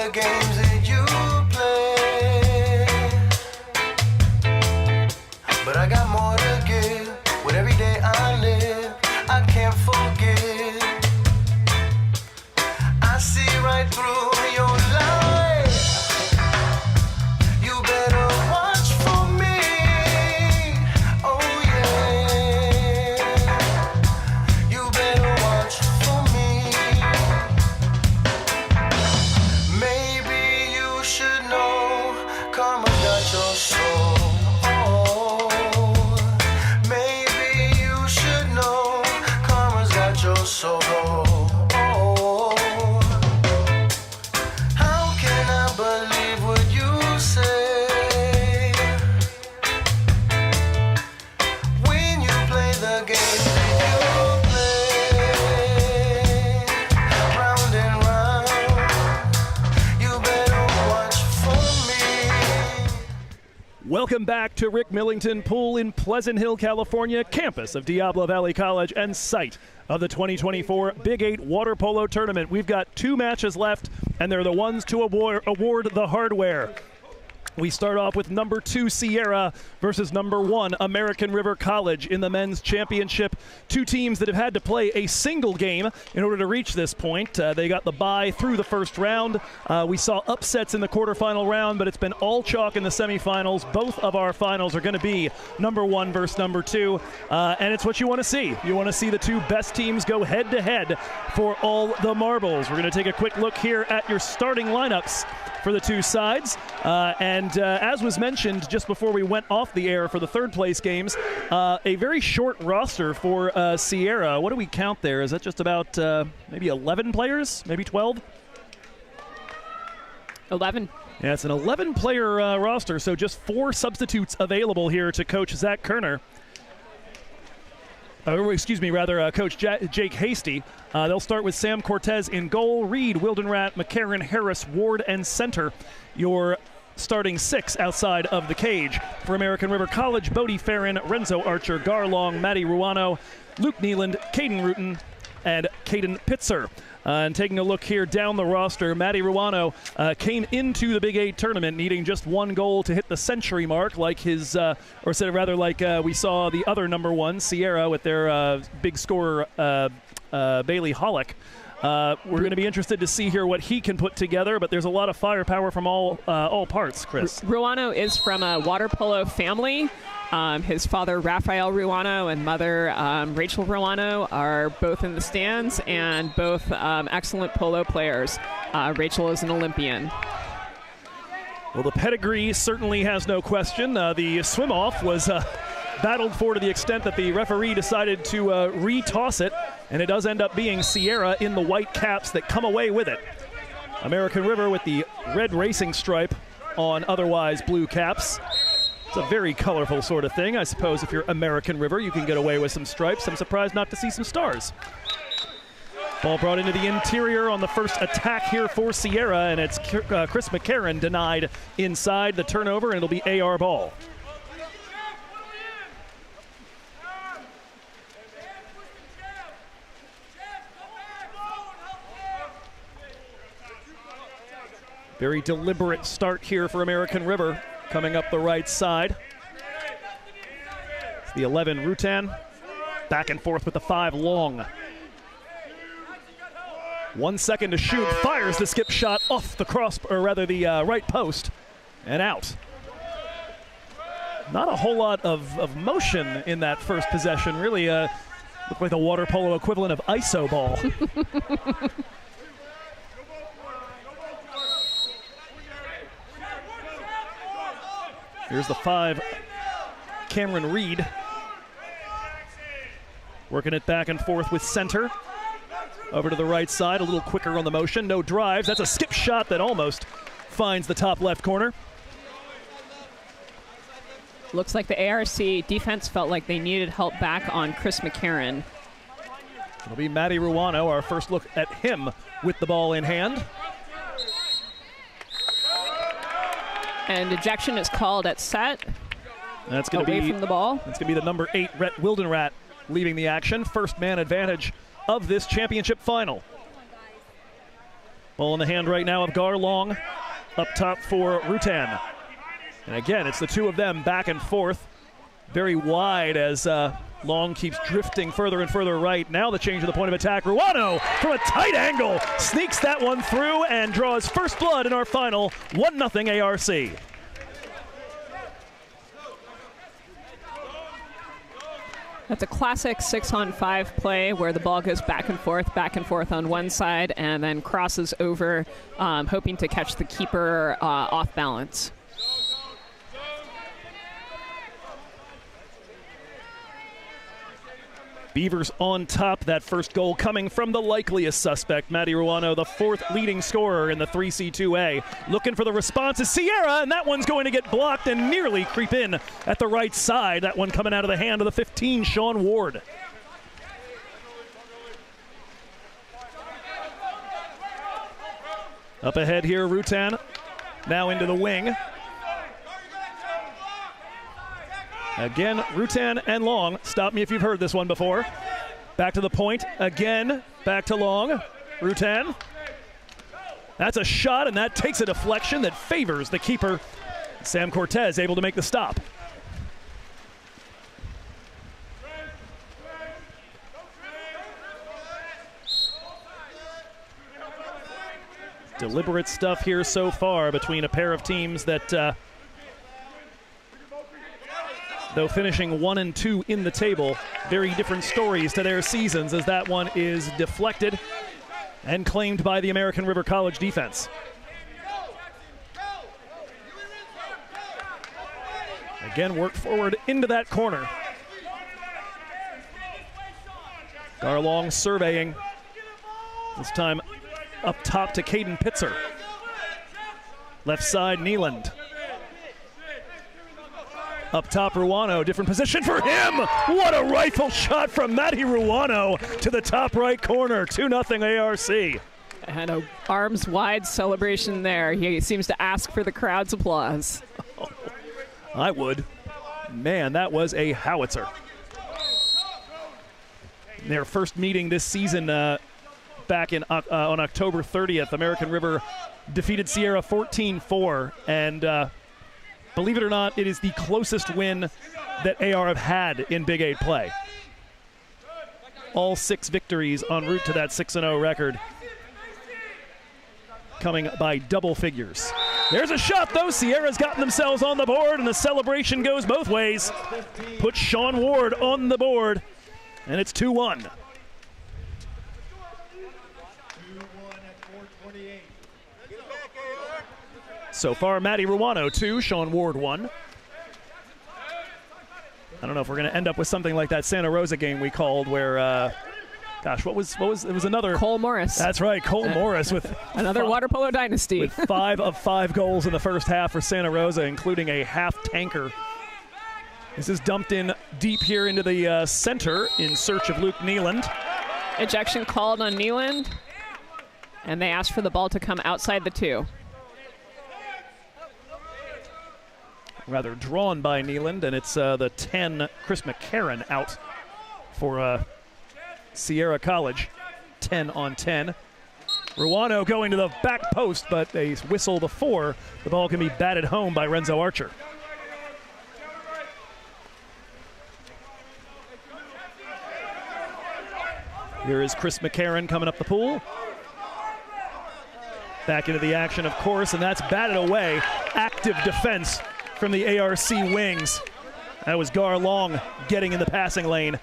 the games that you play. But I got more to give. With every day I live, I can't forget. I see right through your lies. You better watch for me. Oh yeah. You better watch for me. Maybe you should know karma got your soul. Maybe you should know karma's got your soul. How can I believe what you say when you play the game that you play? Round and round, you better watch for me. Welcome back to Rick Millington Pool in Pleasant Hill, California, campus of Diablo Valley College and site of the 2024 Big 8 Water Polo Tournament. We've got 2 matches left, and they're the ones to award the hardware. We start off with number 2 Sierra versus number 1 American River College in the men's championship. 2 teams that have had to play a single game in order to reach this point. They got the bye through the first round. We saw upsets in the quarterfinal round, but it's been all chalk in the semifinals. Both of our finals are going to be number 1 versus number 2, and it's what you want to see. You want to see the 2 best teams go head-to-head for all the marbles. We're going to take a quick look here at your starting lineups for the 2 sides. And as was mentioned just before we went off the air for the third place games, a very short roster for Sierra. What do we count there? Is that just about maybe 11 players? Maybe 12? 11. Yeah, it's an 11-player roster, so just 4 substitutes available here to Coach Zach Kerner. Coach Jake Hasty. They'll start with Sam Cortez in goal, Reed, Wildenrat, McCarran, Harris, Ward, and center. Your starting 6 outside of the cage. For American River College, Bodie Farron, Renzo Archer, Garlong, Matty Ruano, Luke Nealand, Caden Rutan, and Caden Pitzer. And taking a look here down the roster, Matty Ruano came into the Big 8 tournament needing just 1 goal to hit the century mark, like his, we saw the other number 1, Sierra, with their big scorer, Bailey Hollick. We're going to be interested to see here what he can put together, but there's a lot of firepower from all parts, Chris. Ruano is from a water polo family. His father, Rafael Ruano, and mother, Rachel Ruano, are both in the stands and both excellent polo players. Rachel is an Olympian. Well, the pedigree certainly has no question. The swim-off was battled for to the extent that the referee decided to re-toss it, and it does end up being Sierra in the white caps that come away with it. American River with the red racing stripe on otherwise blue caps. It's a very colorful sort of thing. I suppose if you're American River, you can get away with some stripes. I'm surprised not to see some stars. Ball brought into the interior on the first attack here for Sierra, and it's Chris McCarran denied inside the turnover, and it'll be AR ball. Very deliberate start here for American River, coming up the right side. It's the 11, Rutan. Back and forth with the 5, Long. 1 second to shoot, fires the skip shot off the the right post, and out. Not a whole lot of motion in that first possession. Really looked like the water polo equivalent of iso ball. Here's the 5, Cameron Reed. Working it back and forth with center. Over to the right side, a little quicker on the motion. No drives. That's a skip shot that almost finds the top left corner. Looks like the ARC defense felt like they needed help back on Chris McCarran. It'll be Matty Ruano, our first look at him with the ball in hand. And ejection is called at set. That's going to be away from the ball. That's going to be the number 8, Rhett Wildenrat, leaving the action. First man advantage of this championship final. Ball in the hand right now of Garlong. Up top for Rutan. And again, it's the two of them back and forth. Very wide as Long keeps drifting further and further right. Now the change of the point of attack. Ruano from a tight angle sneaks that one through and draws first blood in our final 1-0 ARC. That's a classic 6-on-5 play where the ball goes back and forth on one side and then crosses over, hoping to catch the keeper off balance. Beavers on top. That first goal coming from the likeliest suspect, Matty Ruano, the fourth leading scorer in the 3C2A. Looking for the response is Sierra, and that one's going to get blocked and nearly creep in at the right side. That one coming out of the hand of the 15, Sean Ward. Up ahead here, Rutan. Now into the wing. Again, Rutan and Long. Stop me if you've heard this one before. Back to the point. Again, back to Long. Rutan. That's a shot, and that takes a deflection that favors the keeper. Sam Cortez able to make the stop. Deliberate stuff here so far between a pair of teams that though finishing 1-2 in the table, very different stories to their seasons as that one is deflected and claimed by the American River College defense. Again, worked forward into that corner. Garlong surveying. This time up top to Caden Pitzer. Left side, Neeland. Up top, Ruano, different position for him. What a rifle shot from Matty Ruano to the top right corner. 2-0 ARC. And a arms wide celebration there. He seems to ask for the crowd's applause. Oh, I would. Man, that was a howitzer. Their first meeting this season back in on October 30th, American River defeated Sierra 14-4, and believe it or not, it is the closest win that AR have had in Big 8 play. All 6 victories en route to that 6-0 record, coming by double figures. There's a shot, though. Sierra's gotten themselves on the board, and the celebration goes both ways. Puts Sean Ward on the board, and it's 2-1. So far, Matty Ruano 2, Sean Ward 1. I don't know if we're going to end up with something like that Santa Rosa game we called where, gosh, what was it was another. Cole Morris. That's right, Cole Morris with another water polo dynasty. With 5 of 5 goals in the first half for Santa Rosa, including a half tanker. This is dumped in deep here into the center in search of Luke Neeland. Ejection called on Neeland, and they asked for the ball to come outside the 2. Rather drawn by Neeland, and it's the 10, Chris McCarron, out for Sierra College. 10 on 10. Ruano going to the back post, but they whistle the 4. The ball can be batted home by Renzo Archer. Here is Chris McCarron coming up the pool. Back into the action, of course, and that's batted away. Active defense from the ARC wings. That was Garlong getting in the passing lane.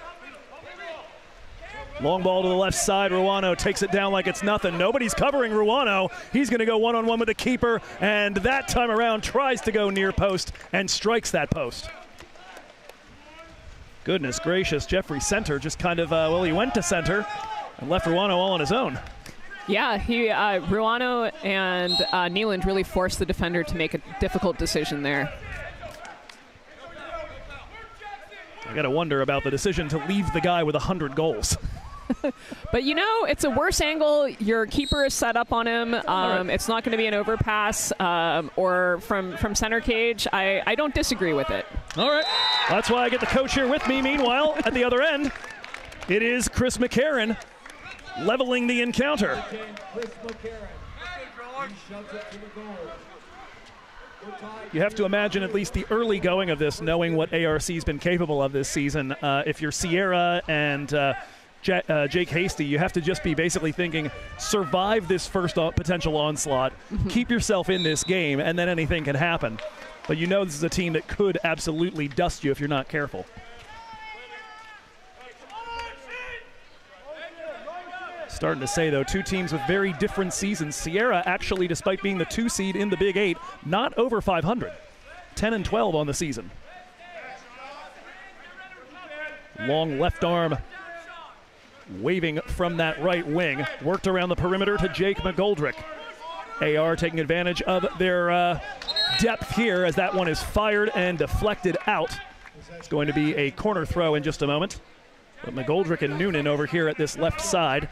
Long ball to the left side. Ruano takes it down like it's nothing. Nobody's covering Ruano. He's going to go one-on-one with the keeper, and that time around tries to go near post and strikes that post. Goodness gracious, Jeffrey Center just kind of, he went to center and left Ruano all on his own. Yeah, Ruano and Neeland really forced the defender to make a difficult decision there. I got to wonder about the decision to leave the guy with 100 goals. But it's a worse angle. Your keeper is set up on him. It's not going to be an overpass or from center cage. I don't disagree with it. All right. That's why I get the coach here with me. Meanwhile, at the other end, it is Chris McCarron leveling the encounter. shoves it to the goal. You have to imagine at least the early going of this, knowing what ARC's been capable of this season. If you're Sierra and Jake Hasty, you have to just be basically thinking, survive this first potential onslaught, keep yourself in this game, and then anything can happen. But you know this is a team that could absolutely dust you if you're not careful. Starting to say, though, two teams with very different seasons. Sierra actually, despite being the 2 seed in the Big 8, not over 500. 10-12 on the season. Long left arm waving from that right wing. Worked around the perimeter to Jake McGoldrick. AR taking advantage of their depth here as that one is fired and deflected out. It's going to be a corner throw in just a moment. But McGoldrick and Noonan over here at this left side.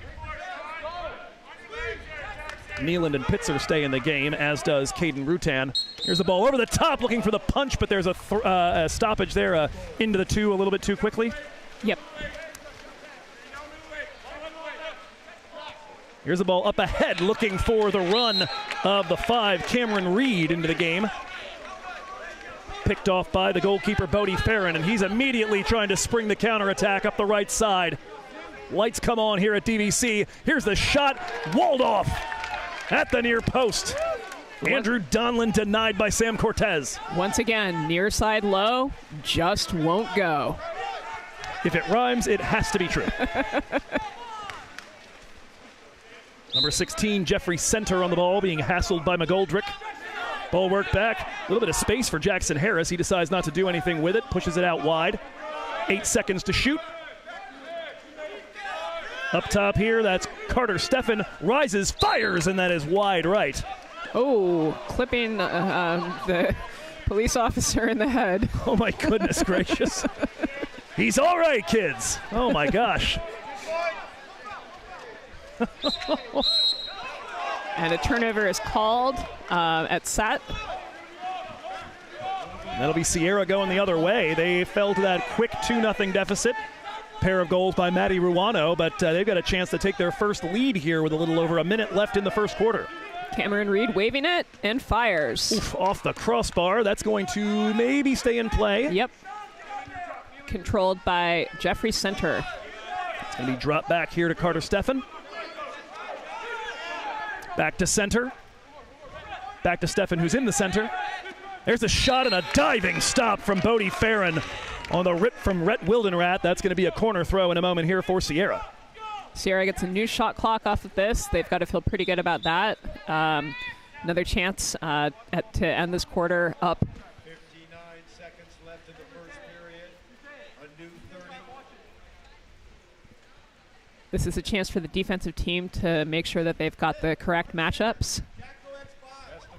Nealand and Pitzer stay in the game, as does Caden Rutan. Here's the ball over the top, looking for the punch, but there's a stoppage there into the 2 a little bit too quickly. Yep. Here's the ball up ahead, looking for the run of the 5, Cameron Reed, into the game. Picked off by the goalkeeper, Bodie Farron, and he's immediately trying to spring the counterattack up the right side. Lights come on here at DVC. Here's the shot, walled off at the near post. Andrew Donlin denied by Sam Cortez. Once again, near side low, just won't go. If it rhymes, it has to be true. Number 16, Jeffrey Center on the ball, being hassled by McGoldrick. Ball worked back. A little bit of space for Jackson Harris. He decides not to do anything with it, pushes it out wide. 8 seconds to shoot. Up top here, that's Carter Steffen. Rises, fires, and that is wide right. Oh, clipping the police officer in the head. Oh, my goodness gracious. He's all right, kids. Oh, my gosh. And a turnover is called at set. That'll be Sierra going the other way. They fell to that quick 2-0 deficit. Pair of goals by Matty Ruano, but they've got a chance to take their first lead here with a little over a minute left in the first quarter. Cameron Reed waving it and fires. Oof, off the crossbar. That's going to maybe stay in play. Yep. Controlled by Jeffrey Center. It's going to be dropped back here to Carter Steffen. Back to Center. Back to Steffen, who's in the center. There's a shot and a diving stop from Bodie Farron on the rip from Rhett Wildenrath. That's going to be a corner throw in a moment here for Sierra. Sierra gets a new shot clock off of this. They've got to feel pretty good about that. Another chance to end this quarter up. 59 seconds left in the first period. A new 30. This is a chance for the defensive team to make sure that they've got the correct matchups.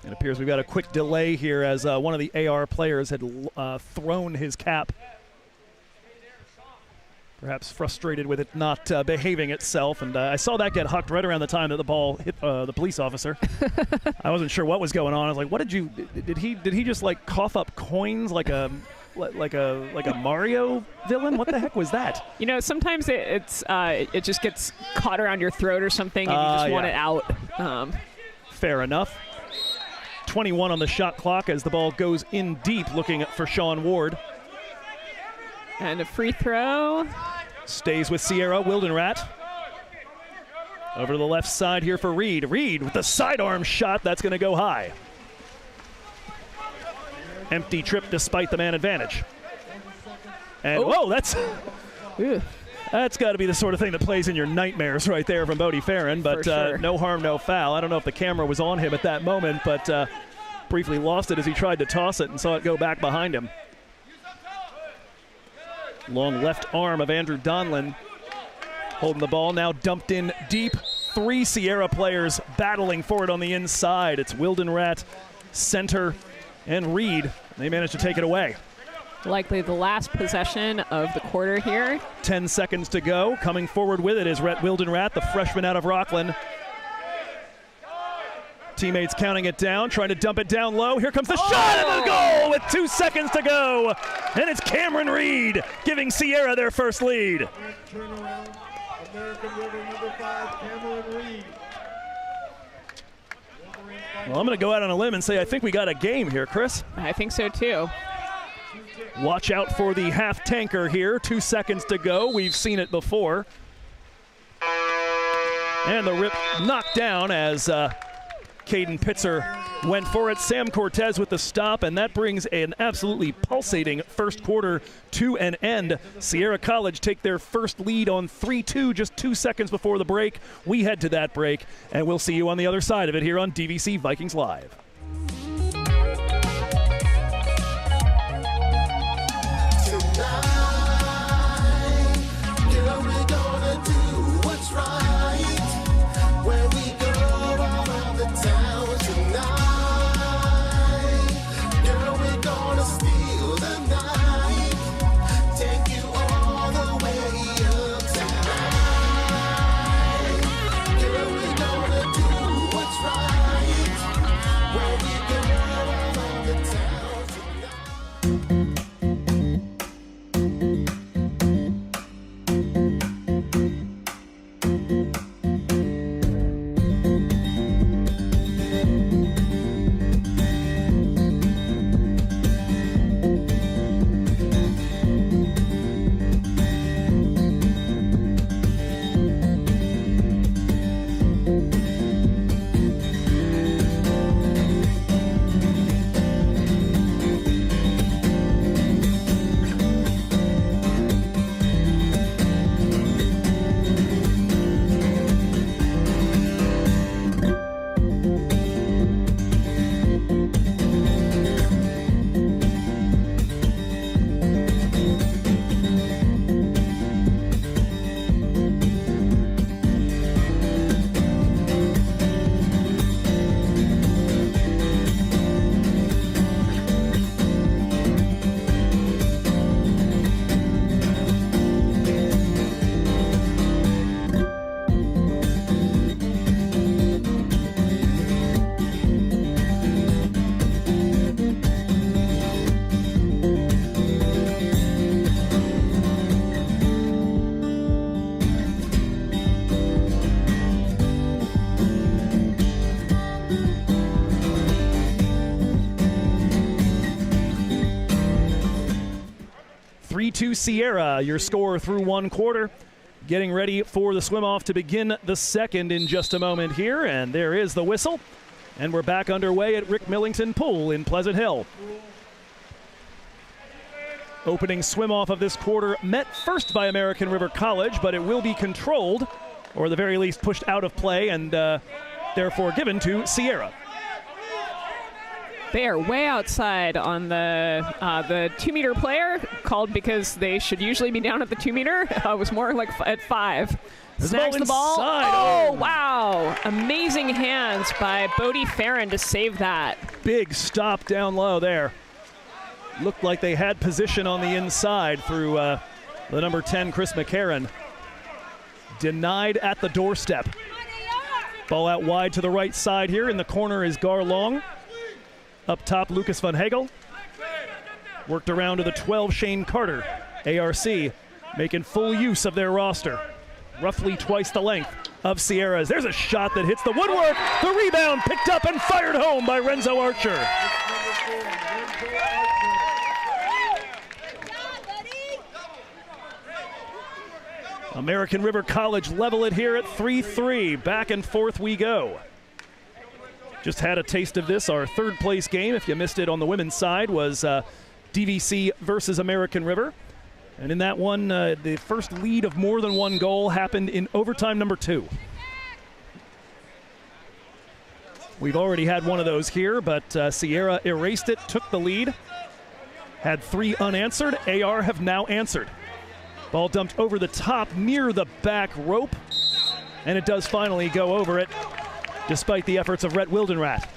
It appears we've got a quick delay here as one of the AR players had thrown his cap. Perhaps frustrated with it not behaving itself. And I saw that get hucked right around the time that the ball hit the police officer. I wasn't sure what was going on. I was like, what did he just like cough up coins like a Mario villain? What the heck was that? You know, sometimes it just gets caught around your throat or something and you just want it out. Fair enough. 21 on the shot clock as the ball goes in deep, looking for Sean Ward. And a free throw. Stays with Sierra. Wildenrath. Over to the left side here for Reed. Reed with the sidearm shot. That's going to go high. Empty trip despite the man advantage. And whoa, that's got to be the sort of thing that plays in your nightmares right there from Bodie Farron. But sure. No harm, no foul. I don't know if the camera was on him at that moment, but briefly lost it as he tried to toss it and saw it go back behind him. Long left arm of Andrew Donlin holding the ball, now dumped in deep. 3 Sierra players battling for it on the inside. It's Wildenrath, Center, and Reed. They managed to take it away. Likely the last possession of the quarter here. 10 seconds to go. Coming forward with it is Rhett Wildenrath, the freshman out of Rockland. Teammates counting it down, trying to dump it down low. Here comes the shot and the goal with 2 seconds to go. And it's Cameron Reed giving Sierra their first lead. Turnaround. American River number 5, Cameron Reed. Well, I'm going to go out on a limb and say I think we got a game here, Chris. I think so too. Watch out for the half tanker here. 2 seconds to go. We've seen it before. And the rip knocked down as Caden Pitzer went for it. Sam Cortez with the stop, and that brings an absolutely pulsating first quarter to an end. Sierra College take their first lead on 3-2 just 2 seconds before the break. We head to that break, and we'll see you on the other side of it here on DVC Vikings Live. Sierra, your score through one quarter. Getting ready for the swim-off to begin the second in just a moment here, and there is the whistle. And we're back underway at Rick Millington Pool in Pleasant Hill. Opening swim-off of this quarter met first by American River College, but it will be controlled, or at the very least pushed out of play, and therefore given to Sierra. They are way outside on the 2-meter player, called because they should usually be down at the 2-meter. It was more like at 5. Snags the ball. Oh, wow. Amazing hands by Bodie Farron to save that. Big stop down low there. Looked like they had position on the inside through the number 10, Chris McCarron. Denied at the doorstep. Ball out wide to the right side here. In the corner is Gar Long. Up top, Lucas Van Hegel. Worked around to the 12, Shane Carter. ARC making full use of their roster. Roughly twice the length of Sierra's. There's a shot that hits the woodwork. The rebound picked up and fired home by Renzo Archer. American River College level it here at 3-3. Back and forth we go. Just had a taste of this. Our third place game, if you missed it on the women's side, was DVC versus American River. And in that one, the first lead of more than one goal happened in overtime number 2. We've already had one of those here, but Sierra erased it, took the lead. Had 3 unanswered. AR have now answered. Ball dumped over the top near the back rope. And it does finally go over it, despite the efforts of Rhett Wildenrath.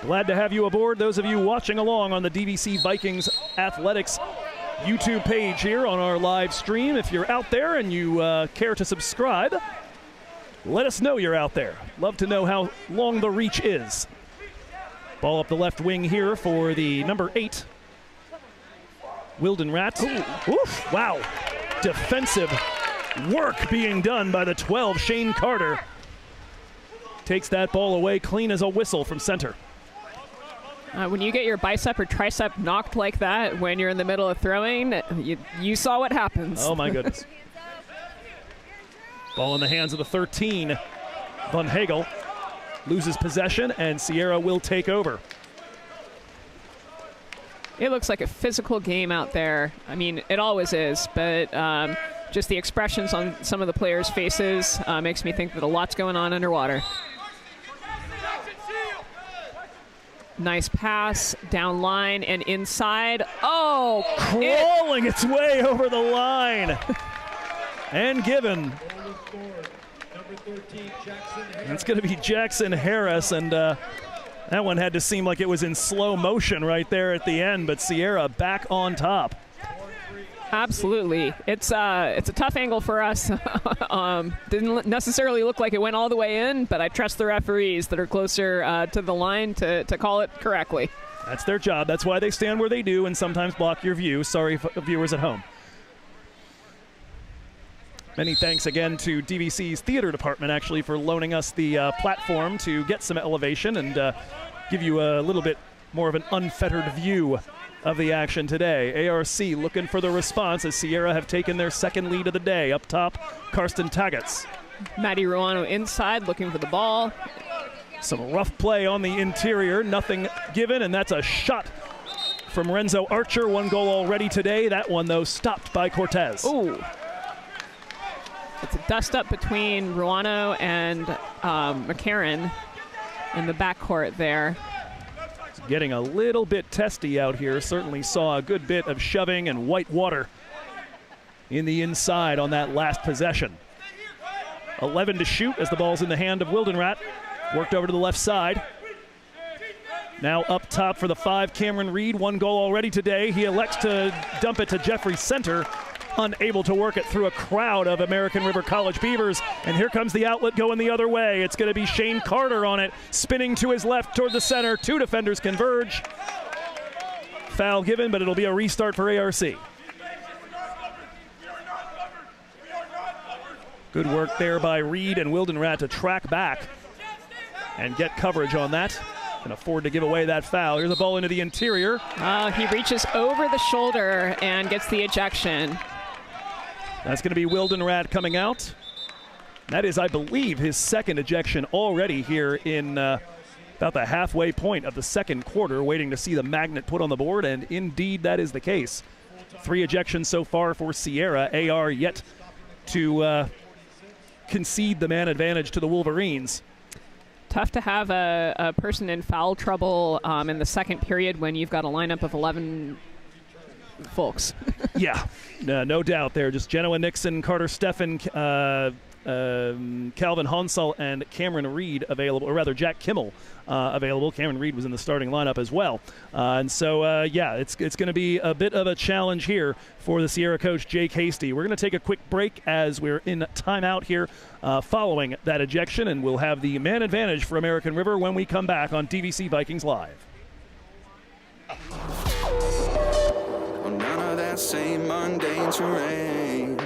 Glad to have you aboard, those of you watching along on the DVC Vikings Athletics YouTube page here on our live stream. If you're out there and you care to subscribe, let us know you're out there. Love to know how long the reach is. Ball up the left wing here for the number 8, Wildenrath. Oof, wow. Defensive work being done by the 12, Shane Carter. Takes that ball away clean as a whistle from center. When you get your bicep or tricep knocked like that when you're in the middle of throwing, you saw what happens. Oh, my goodness. Ball in the hands of the 13. Van Hagel loses possession, and Sierra will take over. It looks like a physical game out there. I mean, it always is, but just the expressions on some of the players' faces makes me think that a lot's going on underwater. Nice pass, down line and inside. Oh! Crawling its way over the line. And given. That's going to be Jackson Harris, and that one had to seem like it was in slow motion right there at the end, but Sierra back on top. Absolutely. It's a tough angle for us. Didn't necessarily look like it went all the way in, but I trust the referees that are closer to the line to call it correctly. That's their job. That's why they stand where they do and sometimes block your view. Sorry, viewers at home. Many thanks again to DVC's theater department, actually, for loaning us the platform to get some elevation and give you a little bit more of an unfettered view of the action today. ARC looking for the response as Sierra have taken their second lead of the day. Up top, Karsten Tagatz. Matty Ruano inside looking for the ball. Some rough play on the interior, nothing given, and that's a shot from Renzo Archer. One goal already today. That one, though, stopped by Cortez. Ooh. It's a dust-up between Ruano and McCarron in the backcourt there. It's getting a little bit testy out here. Certainly saw a good bit of shoving and white water in the inside on that last possession. 11 to shoot as the ball's in the hand of Wildenrat. Worked over to the left side. Now up top for the 5, Cameron Reed. One goal already today. He elects to dump it to Jeffrey Center. Unable to work it through a crowd of American River College Beavers. And here comes the outlet going the other way. It's going to be Shane Carter on it, spinning to his left toward the center. 2 defenders converge. Foul given, but it'll be a restart for ARC. Good work there by Reed and Wildenrat to track back and get coverage on that. Can afford to give away that foul. Here's a ball into the interior. He reaches over the shoulder and gets the ejection. That's going to be Wildenrat coming out. That is, I believe, his second ejection already here in about the halfway point of the second quarter, waiting to see the magnet put on the board, and indeed that is the case. 3 ejections so far for Sierra. AR yet to concede the man advantage to the Wolverines. Tough to have a person in foul trouble in the second period when you've got a lineup of 11 folks. Yeah, no doubt there. Just Genoa Nixon, Carter Steffen, Calvin Honsall, and Cameron Reed available, or rather Jack Kimmel available. Cameron Reed was in the starting lineup as well. And so, yeah, it's going to be a bit of a challenge here for the Sierra coach, Jake Hasty. We're going to take a quick break as we're in timeout here following that ejection, and we'll have the man advantage for American River when we come back on DVC Vikings Live. None of that same mundane terrain.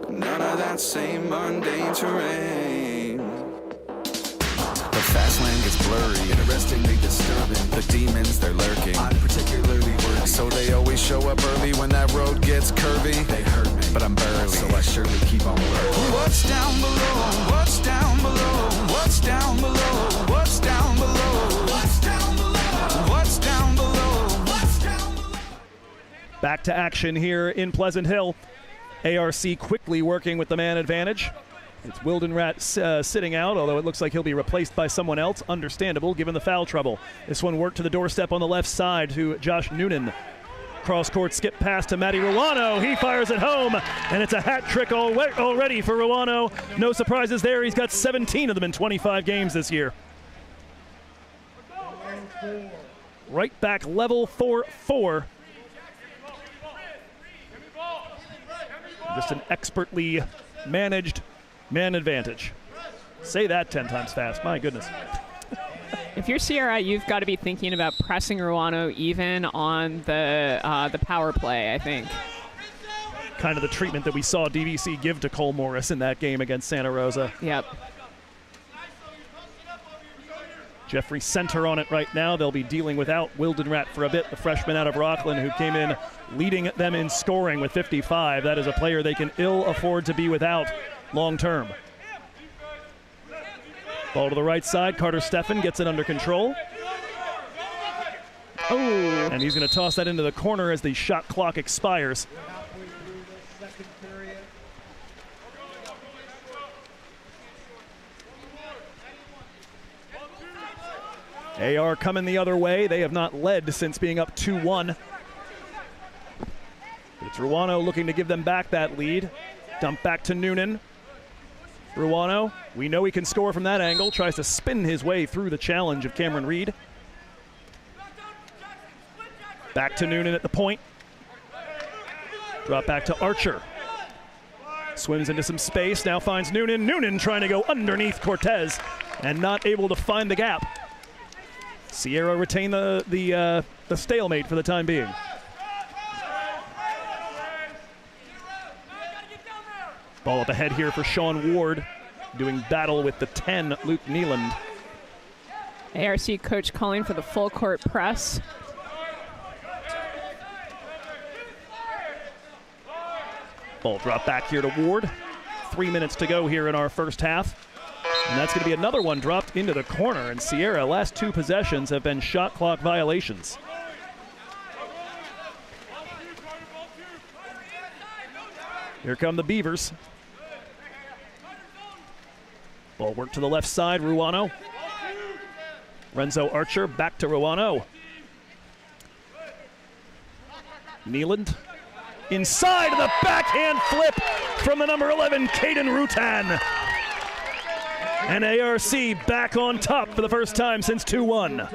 None of that same mundane terrain. The fast lane gets blurry, interestingly disturbing. The demons, they're lurking. I'm particularly worthy, so they always show up early when that road gets curvy. They hurt me, but I'm burly, so I surely keep on working. What's down below? What's down below? What's down below? What's down below? What's down below? What's down below? Back to action here in Pleasant Hill. ARC quickly working with the man advantage. It's Wildenrat sitting out, although it looks like he'll be replaced by someone else. Understandable, given the foul trouble. This one worked to the doorstep on the left side to Josh Noonan. Cross-court skip pass to Matty Ruano. He fires it home, and it's a hat trick already for Ruano. No surprises there. He's got 17 of them in 25 games this year. Right back level 4-4. Just an expertly managed man advantage. Say that 10 times fast. My goodness. If you're Sierra, you've got to be thinking about pressing Ruano even on the power play, I think. kind of the treatment that we saw DVC give to Cole Morris in that game against Santa Rosa. Yep. Jeffrey Center on it right now. They'll be dealing without Wildenrat for a bit, the freshman out of Rockland who came in leading them in scoring with 55. That is a player they can ill afford to be without long term. Ball to the right side. Carter Steffen gets it under control. Oh. And he's going to toss that into the corner as the shot clock expires. AR coming the other way. They have not led since being up 2-1. It's Ruano looking to give them back that lead. Dump back to Noonan. Ruano, we know he can score from that angle. Tries to spin his way through the challenge of Cameron Reed. Back to Noonan at the point. Drop back to Archer. Swims into some space, now finds Noonan. Noonan trying to go underneath Cortez and not able to find the gap. Sierra retain the stalemate for the time being. Ball up ahead here for Sean Ward, doing battle with the 10, Luke Nealand. ARC coach calling for the full court press. Ball drop back here to Ward. 3 minutes to go here in our first half. And that's going to be another one dropped into the corner. And Sierra, last 2 possessions have been shot clock violations. Here come the Beavers. Ball work to the left side, Ruano. Renzo Archer back to Ruano. Nealand. Inside the backhand flip from the number 11, Caden Rutan. And ARC back on top for the first time since 2-1.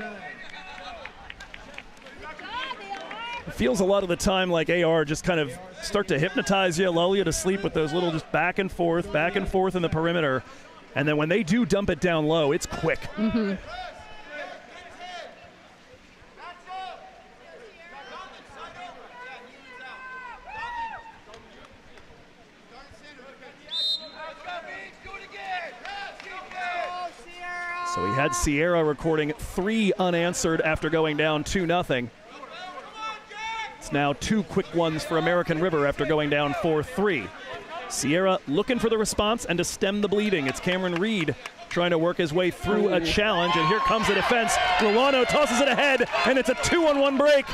It feels a lot of the time like AR just kind of start to hypnotize you, lull you to sleep with those little just back and forth in the perimeter. And then when they do dump it down low, it's quick. Mm-hmm. So we had Sierra recording 3 unanswered after going down 2-0. It's now 2 quick ones for American River after going down 4-3. Sierra looking for the response and to stem the bleeding. It's Cameron Reed trying to work his way through a challenge, and here comes the defense. Ruano tosses it ahead, and it's a 2-on-1 break.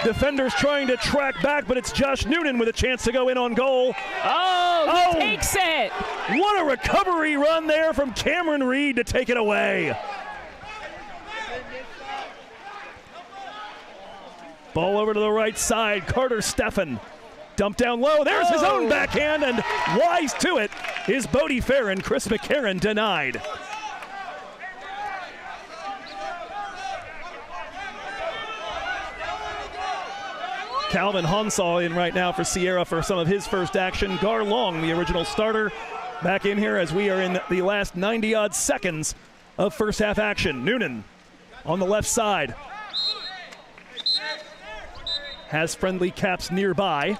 Defenders trying to track back, but it's Josh Noonan with a chance to go in on goal. Oh, he takes it. What a recovery run there from Cameron Reed to take it away. Ball over to the right side, Carter Steffen. Dump down low, there's his own backhand, and wise to it is Bodie Farron. Chris McCarron denied. Calvin Honsall in right now for Sierra for some of his first action. Gar Long, the original starter, back in here as we are in the last 90-odd seconds of first half action. Noonan on the left side. Has friendly caps nearby. 6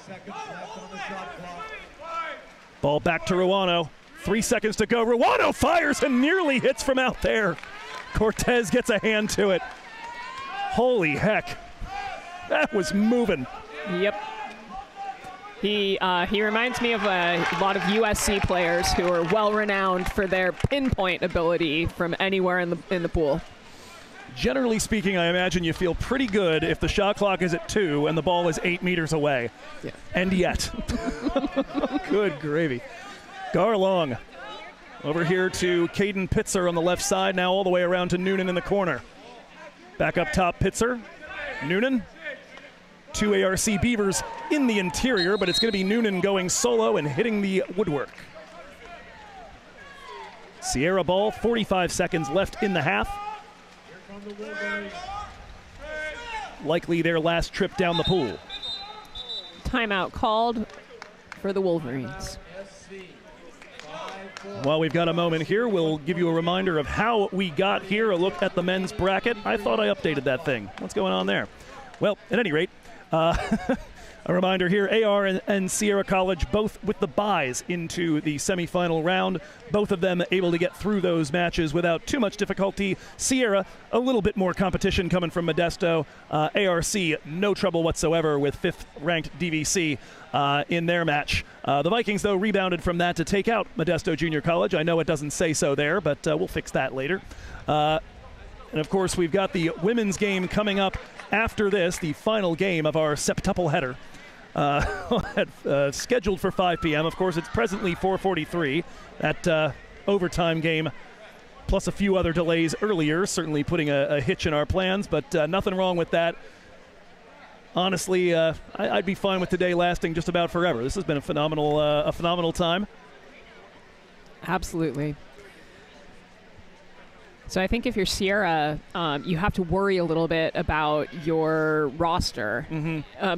seconds left on the shot clock. Ball back to Ruano. 3 seconds to go. Ruano fires and nearly hits from out there. Cortez gets a hand to it. Holy heck. That was moving. Yep. He reminds me of a lot of USC players who are well renowned for their pinpoint ability from anywhere in the pool. Generally speaking, I imagine you feel pretty good if the shot clock is at 2 and the ball is 8 meters away. Yeah. And yet. Good gravy. Gar Long over here to Caden Pitzer on the left side, now all the way around to Noonan in the corner. Back up top, Pitzer. Noonan. 2 ARC Beavers in the interior, but it's going to be Noonan going solo and hitting the woodwork. Sierra ball, 45 seconds left in the half. Likely their last trip down the pool. Timeout called for the Wolverines. While we've got a moment here, we'll give you a reminder of how we got here, a look at the men's bracket. I thought I updated that thing. What's going on there? Well, at any rate, A reminder here, AR and Sierra College both with the byes into the semifinal round. Both of them able to get through those matches without too much difficulty. Sierra, a little bit more competition coming from Modesto. ARC, no trouble whatsoever with 5th-ranked DVC in their match. The Vikings, though, rebounded from that to take out Modesto Junior College. I know it doesn't say so there, but we'll fix that later. And, of course, we've got the women's game coming up after this, the final game of our septuple header. Scheduled for 5 p.m. Of course, it's presently 4:43. That overtime game, plus a few other delays earlier, certainly putting a hitch in our plans, but nothing wrong with that. Honestly, I'd be fine with today lasting just about forever. This has been a phenomenal time. Absolutely. So I think if you're Sierra, you have to worry a little bit about your roster,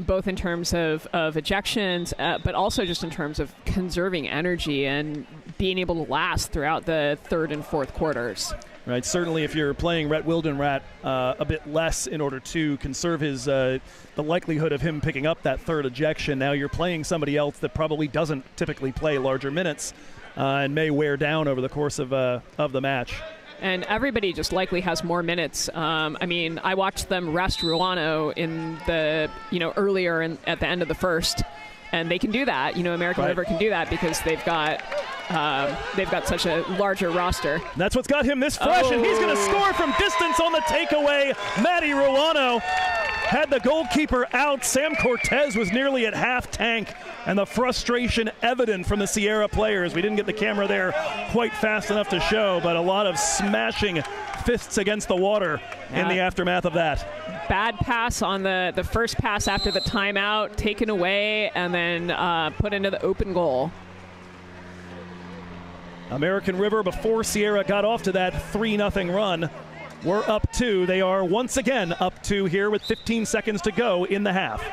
both in terms of ejections, but also just in terms of conserving energy and being able to last throughout the 3rd and 4th quarters. Right. Certainly, if you're playing Rhett Wildenrat a bit less in order to conserve his the likelihood of him picking up that 3rd ejection, now you're playing somebody else that probably doesn't typically play larger minutes and may wear down over the course of the match. And everybody just likely has more minutes. I mean, I watched them rest Ruano in the, earlier at the end of the first, and they can do that. American River can do that because they've got such a larger roster. That's what's got him this fresh, and he's going to score from distance on the takeaway. Matty Ruano had the goalkeeper out. Sam Cortez was nearly at half tank, and the frustration evident from the Sierra players. We didn't get the camera there quite fast enough to show, but a lot of smashing fists against the water in the aftermath of that. Bad pass on the first pass after the timeout, taken away, and then put into the open goal. American River, before Sierra got off to that 3-0 run, we're up 2. They are once again up 2 here with 15 seconds to go in the half.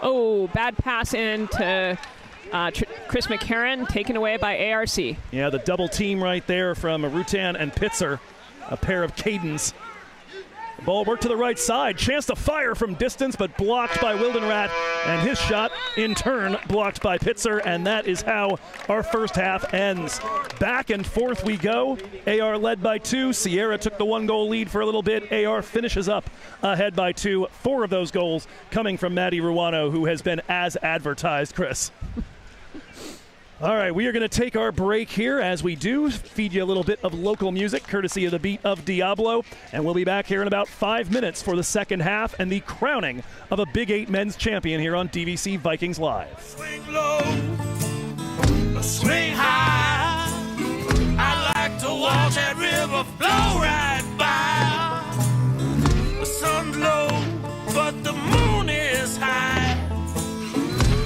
Oh, bad pass into Chris McCarron, taken away by ARC. Yeah, the double team right there from Rutan and Pitzer, a pair of Cadens. The ball worked to the right side. Chance to fire from distance, but blocked by Wildenrat. And his shot, in turn, blocked by Pitzer. And that is how our first half ends. Back and forth we go. AR led by 2. Sierra took the 1-goal lead for a little bit. AR finishes up ahead by 2. 4 of those goals coming from Matty Ruano, who has been as advertised, Chris. All right, we are going to take our break here. As we do, feed you a little bit of local music, courtesy of the beat of Diablo. And we'll be back here in about 5 minutes for the second half and the crowning of a Big 8 men's champion here on DVC Vikings Live. Swing low, swing high. I like to watch that river flow right by. The sun's low, but the moon is high.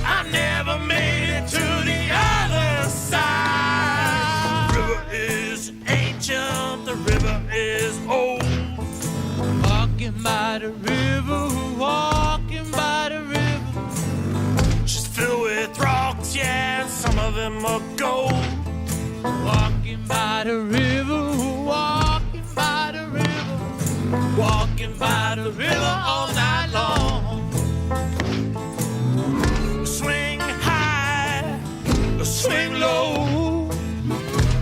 I never made it to the other side. The river is ancient, the river is old. Walking by the river, walking by the river. She's filled with rocks, yeah, and some of them are gold. Walking by the river, walking by the river. Walking by the river all night long. Swing high, swing low.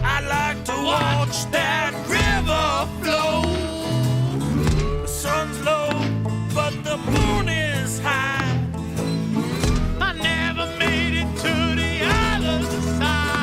I like to watch that river flow. The sun's low, but the moon is high. I never made it to the other side.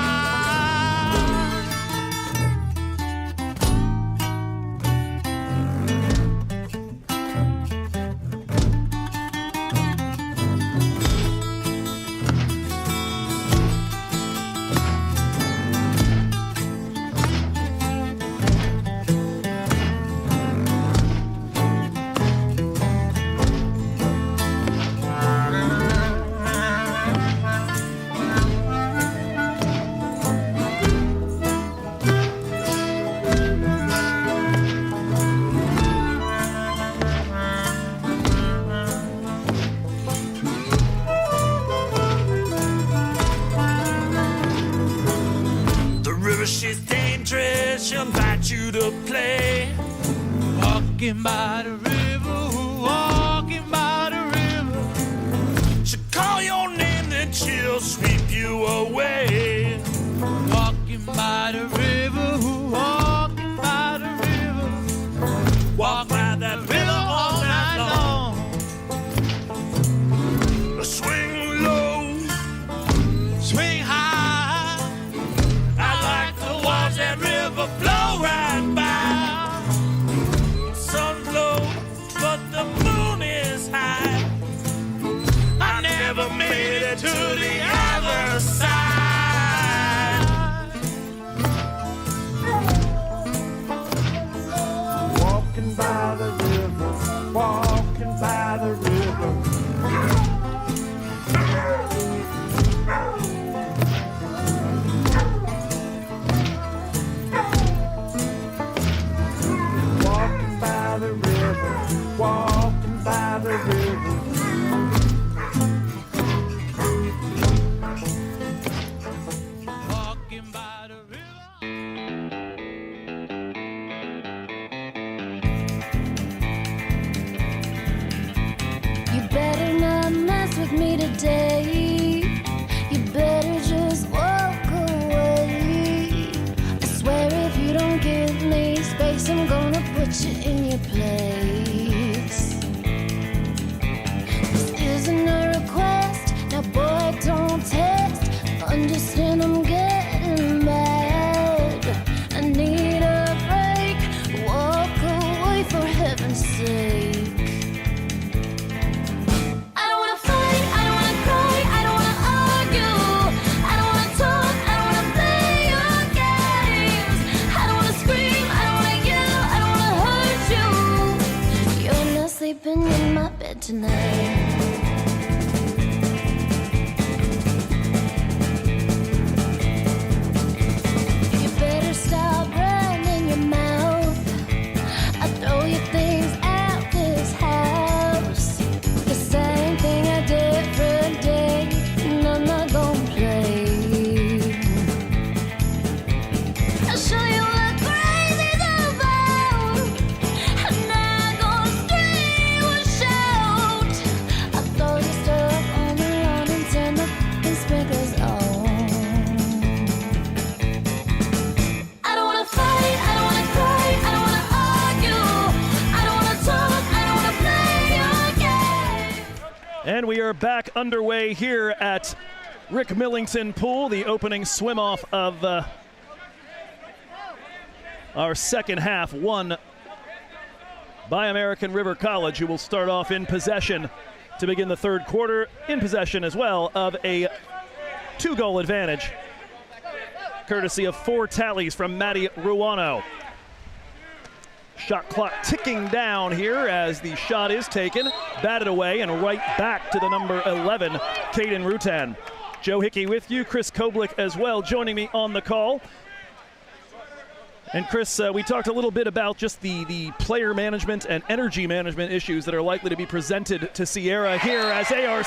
She's dangerous, she'll invite you to play. Walking by the river, walking by the river. call your name, then she'll sweep you away. Walking by the river, walking by the river, walk by that river all night long. Swing low, swing high. I like to watch that river flow right by. Sun blows, but the moon is high. I never made it to the other side. Walking by the river, walking by the river. Walking by the river, walking by the river. Walking by the You better not mess with me today. You better just walk away. I swear if you don't give me space, I'm gonna put you in your place. This isn't a request, now boy don't test. Understand I'm getting mad. I need a break, walk away for heaven's sake. I don't wanna fight, I don't wanna cry, I don't wanna argue. I don't wanna talk, I don't wanna play your games. I don't wanna scream, I don't wanna yell, I don't wanna hurt you. You're not sleeping in my bed tonight. You better stop running your mouth. I throw your things out this house. The same thing a different day, and I'm not gonna play. I'll show you what crazy's about. I'm not gonna scream or shout. I'll throw your stuff on the lawn and turn the f***ing sprinklers on. I don't wanna fight, I don't wanna cry, I don't wanna argue. I don't wanna talk, I don't wanna play your game. And we are back underway here at Rick Millington Pool, the opening swim-off of our second half, won by American River College, who will start off in possession to begin the third quarter, in possession as well of a 2-goal advantage, courtesy of 4 tallies from Matty Ruano. Shot clock ticking down here as the shot is taken, batted away, and right back to the number 11, Caden Rutan. Joe Hickey with you, Chris Koblick as well, joining me on the call. And Chris, we talked a little bit about just the player management and energy management issues that are likely to be presented to Sierra here as ARC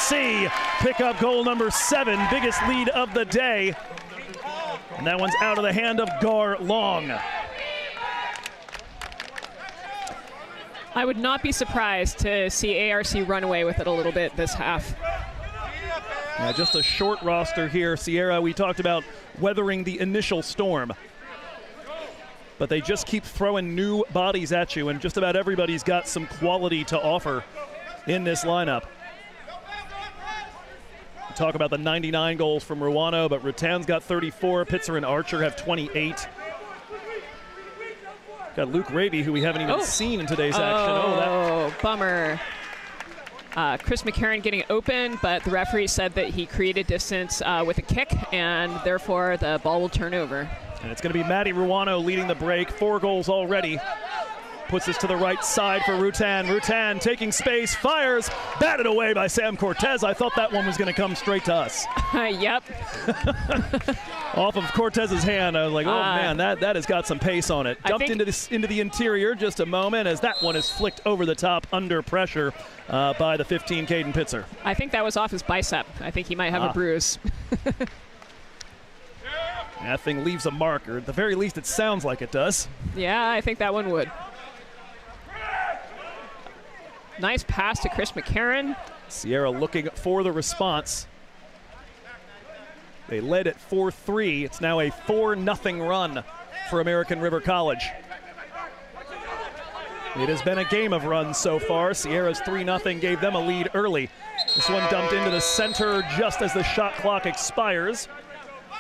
pick up goal number 7, biggest lead of the day. And that one's out of the hand of Gar Long. I would not be surprised to see ARC run away with it a little bit this half. Yeah, just a short roster here. Sierra, we talked about weathering the initial storm. But they just keep throwing new bodies at you, and just about everybody's got some quality to offer in this lineup. We talk about the 99 goals from Ruano, but Rutan's got 34. Pitzer and Archer have 28. Got Luke Raby, who we haven't even seen in today's action. Bummer. Chris McCarron getting open, but the referee said that he created distance with a kick, and therefore the ball will turn over. And it's going to be Matty Ruano leading the break. 4 goals already. Puts this to the right side for Rutan. Rutan taking space, fires, batted away by Sam Cortez. I thought that one was going to come straight to us. Yep. Off of Cortez's hand, I was like, oh man, that has got some pace on it. Dumped into the interior just a moment as that one is flicked over the top under pressure by the 15, Caden Pitzer. I think that was off his bicep. I think he might have a bruise. That thing leaves a mark, or at the very least it sounds like it does. Yeah, I think that one would. Nice pass to Chris McCarron. Sierra looking for the response. They led at 4-3. It's now a 4-0 run for American River College. It has been a game of runs so far. Sierra's 3-0 gave them a lead early. This one dumped into the center just as the shot clock expires.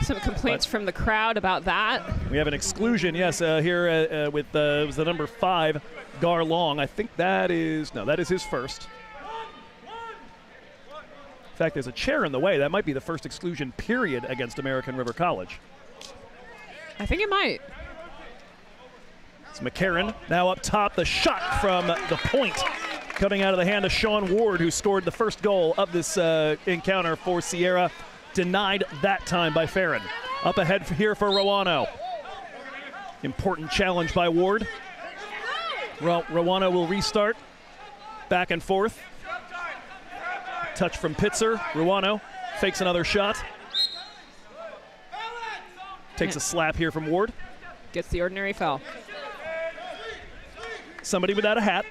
Some complaints from the crowd about that. We have an exclusion, yes, here with it was the number 5, Gar Long. I think that is his first. In fact, there's a chair in the way. That might be the first exclusion period against American River College. I think it might. It's McCarron now up top. The shot from the point coming out of the hand of Sean Ward, who scored the first goal of this encounter for Sierra. Denied that time by Farron. Up ahead here for Rowano. Important challenge by Ward. Rowano will restart. Back and forth. Touch from Pitzer. Rowano fakes another shot. Takes a slap here from Ward. Gets the ordinary foul. Somebody without a hat.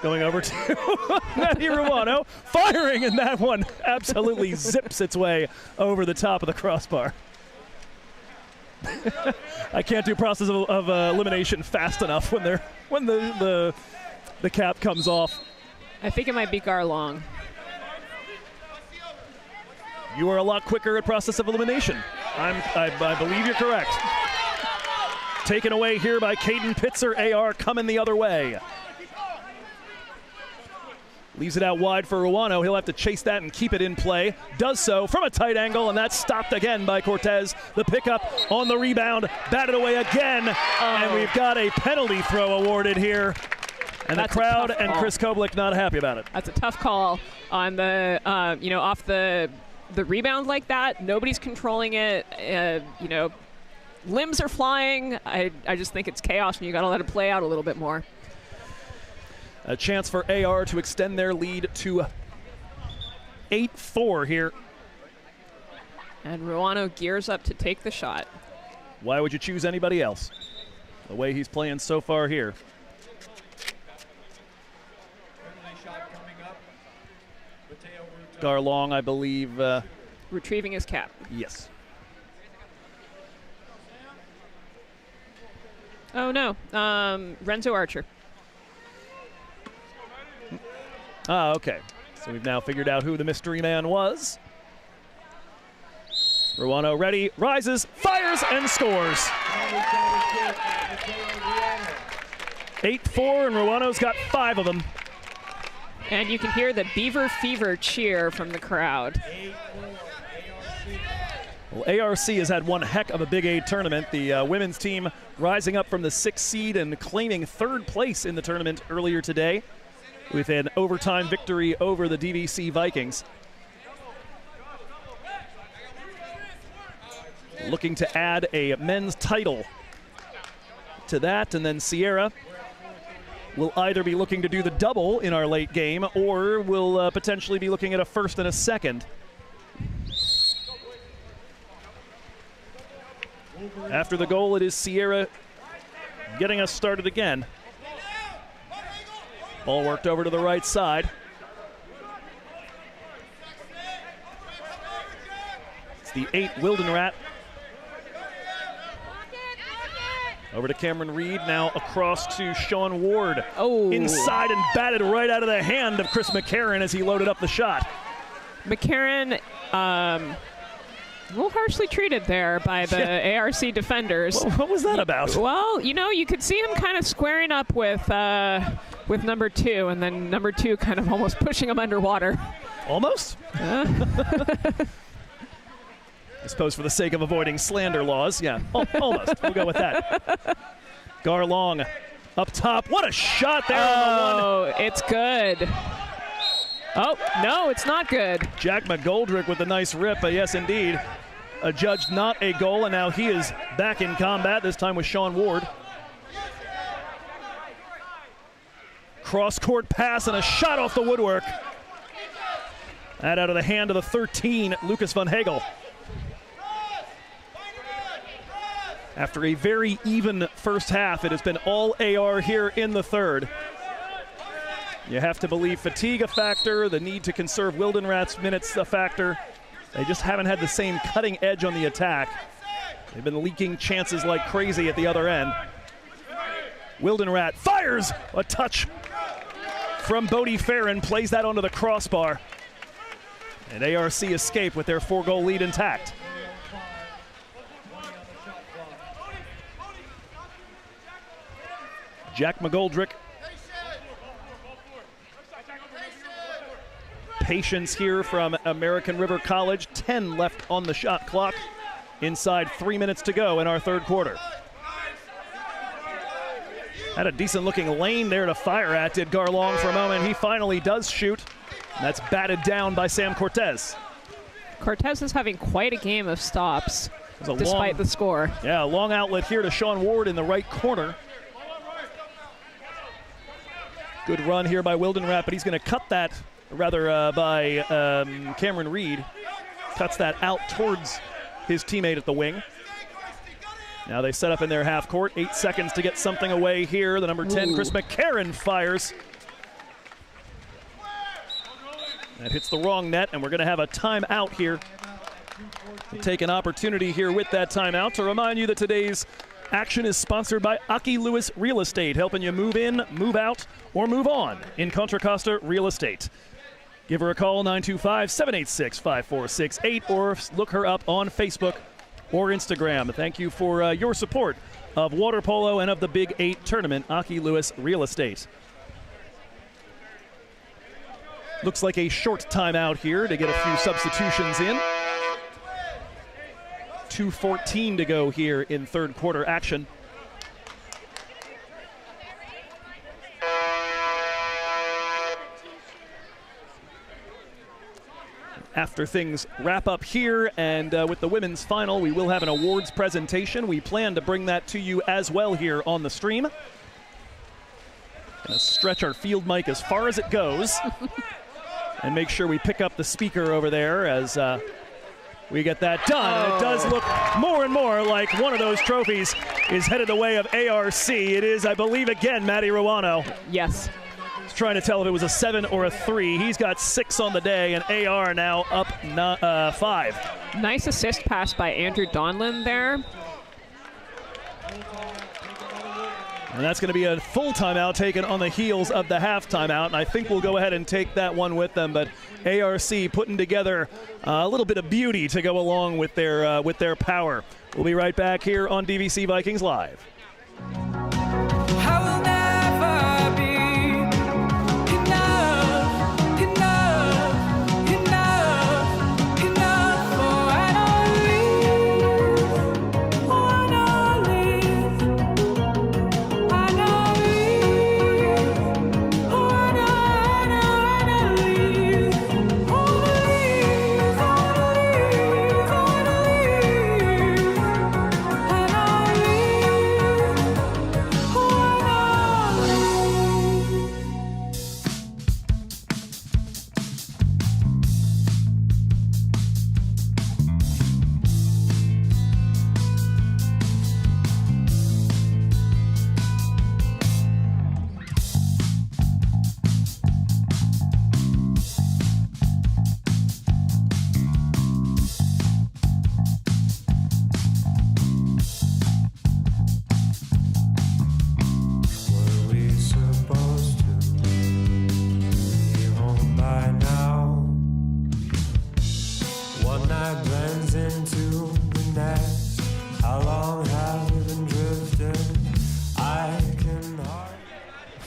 Going over to Matty Rowano, firing, and that one absolutely zips its way over the top of the crossbar. I can't do process of elimination fast enough when the cap comes off. I think it might be Gar Long. You are a lot quicker at process of elimination. I believe you're correct. Taken away here by Caden Pitzer. AR coming the other way. Leaves it out wide for Rowano. He'll have to chase that and keep it in play. Does so from a tight angle, and that's stopped again by Cortez. The pickup on the rebound, batted away again, and we've got a penalty throw awarded here. And the crowd and Chris Koblich not happy about it. That's a tough call on the, off the rebound like that. Nobody's controlling it. Limbs are flying. I just think it's chaos, and you got to let it play out a little bit more. A chance for AR to extend their lead to 8-4 here. And Rowano gears up to take the shot. Why would you choose anybody else? The way he's playing so far here. Gar Long, I believe. Retrieving his cap. Yes. Oh, no. Renzo Archer. Ah, okay. So we've now figured out who the mystery man was. Rowano ready, rises, fires, and scores. 8-4, and Rowano's got 5 of them. And you can hear the Beaver Fever cheer from the crowd. Well, ARC has had one heck of a Big 8 tournament. The women's team rising up from the 6th seed and claiming 3rd place in the tournament earlier today with an overtime victory over the DVC Vikings. Looking to add a men's title to that, and then Sierra will either be looking to do the double in our late game or will potentially be looking at a first and a second. After the goal, it is Sierra getting us started again. Ball worked over to the right side. It's the 8 Wildenrat. Over to Cameron Reed, now across to Sean Ward. Oh. Inside and batted right out of the hand of Chris McCarron as he loaded up the shot. McCarron, a little harshly treated there by the ARC defenders. What was that about? Well, you could see him kind of squaring up with number 2, and then number 2 kind of almost pushing him underwater. Almost? I suppose for the sake of avoiding slander laws, yeah, almost. We'll go with that. Gar Long up top. What a shot there on the one. It's good. Oh, no, it's not good. Jack McGoldrick with a nice rip. Yes, indeed. Adjudged not a goal, and now he is back in combat, this time with Sean Ward. Cross-court pass and a shot off the woodwork. That out of the hand of the 13, Lucas Van Hegel. After a very even first half, it has been all AR here in the third. You have to believe fatigue a factor, the need to conserve Wildenrat's minutes a factor. They just haven't had the same cutting edge on the attack. They've been leaking chances like crazy at the other end. Wildenrat fires a touch from Bodie Farron, plays that onto the crossbar. And ARC escape with their 4-goal lead intact. Jack McGoldrick. Patience here from American River College. 10 left on the shot clock. Inside 3 minutes to go in our third quarter. Had a decent looking lane there to fire at, did Garlong for a moment. He finally does shoot. And that's batted down by Sam Cortez. Cortez is having quite a game of stops, despite the score. Yeah, a long outlet here to Sean Ward in the right corner. Good run here by Wildenrat, but he's going to cut that, rather by Cameron Reed. Cuts that out towards his teammate at the wing. Now they set up in their half court. 8 seconds to get something away here. The number 10, Chris McCarron, fires. That hits the wrong net, and we're going to have a timeout here. We'll take an opportunity here with that timeout to remind you that today's action is sponsored by Aki Lewis Real Estate, helping you move in, move out, or move on in Contra Costa Real Estate. Give her a call, 925-786-5468, or look her up on Facebook or Instagram. Thank you for your support of water polo and of the Big 8 tournament, Aki Lewis Real Estate. Looks like a short timeout here to get a few substitutions in. 2:14 to go here in third quarter action. After things wrap up here and with the women's final, we will have an awards presentation. We plan to bring that to you as well here on the stream. Gonna stretch our field mic as far as it goes and make sure we pick up the speaker over there as we get that done. And it does look more and more like one of those trophies is headed the way of ARC. It is, I believe, again, Matty Ruano. Yes. Trying to tell if it was a 7 or a 3. He's got 6 on the day, and AR now up 5. Nice assist pass by Andrew Donlin there. And that's going to be a full timeout taken on the heels of the half timeout, and I think we'll go ahead and take that one with them. But ARC putting together a little bit of beauty to go along with their power. We'll be right back here on DVC Vikings Live.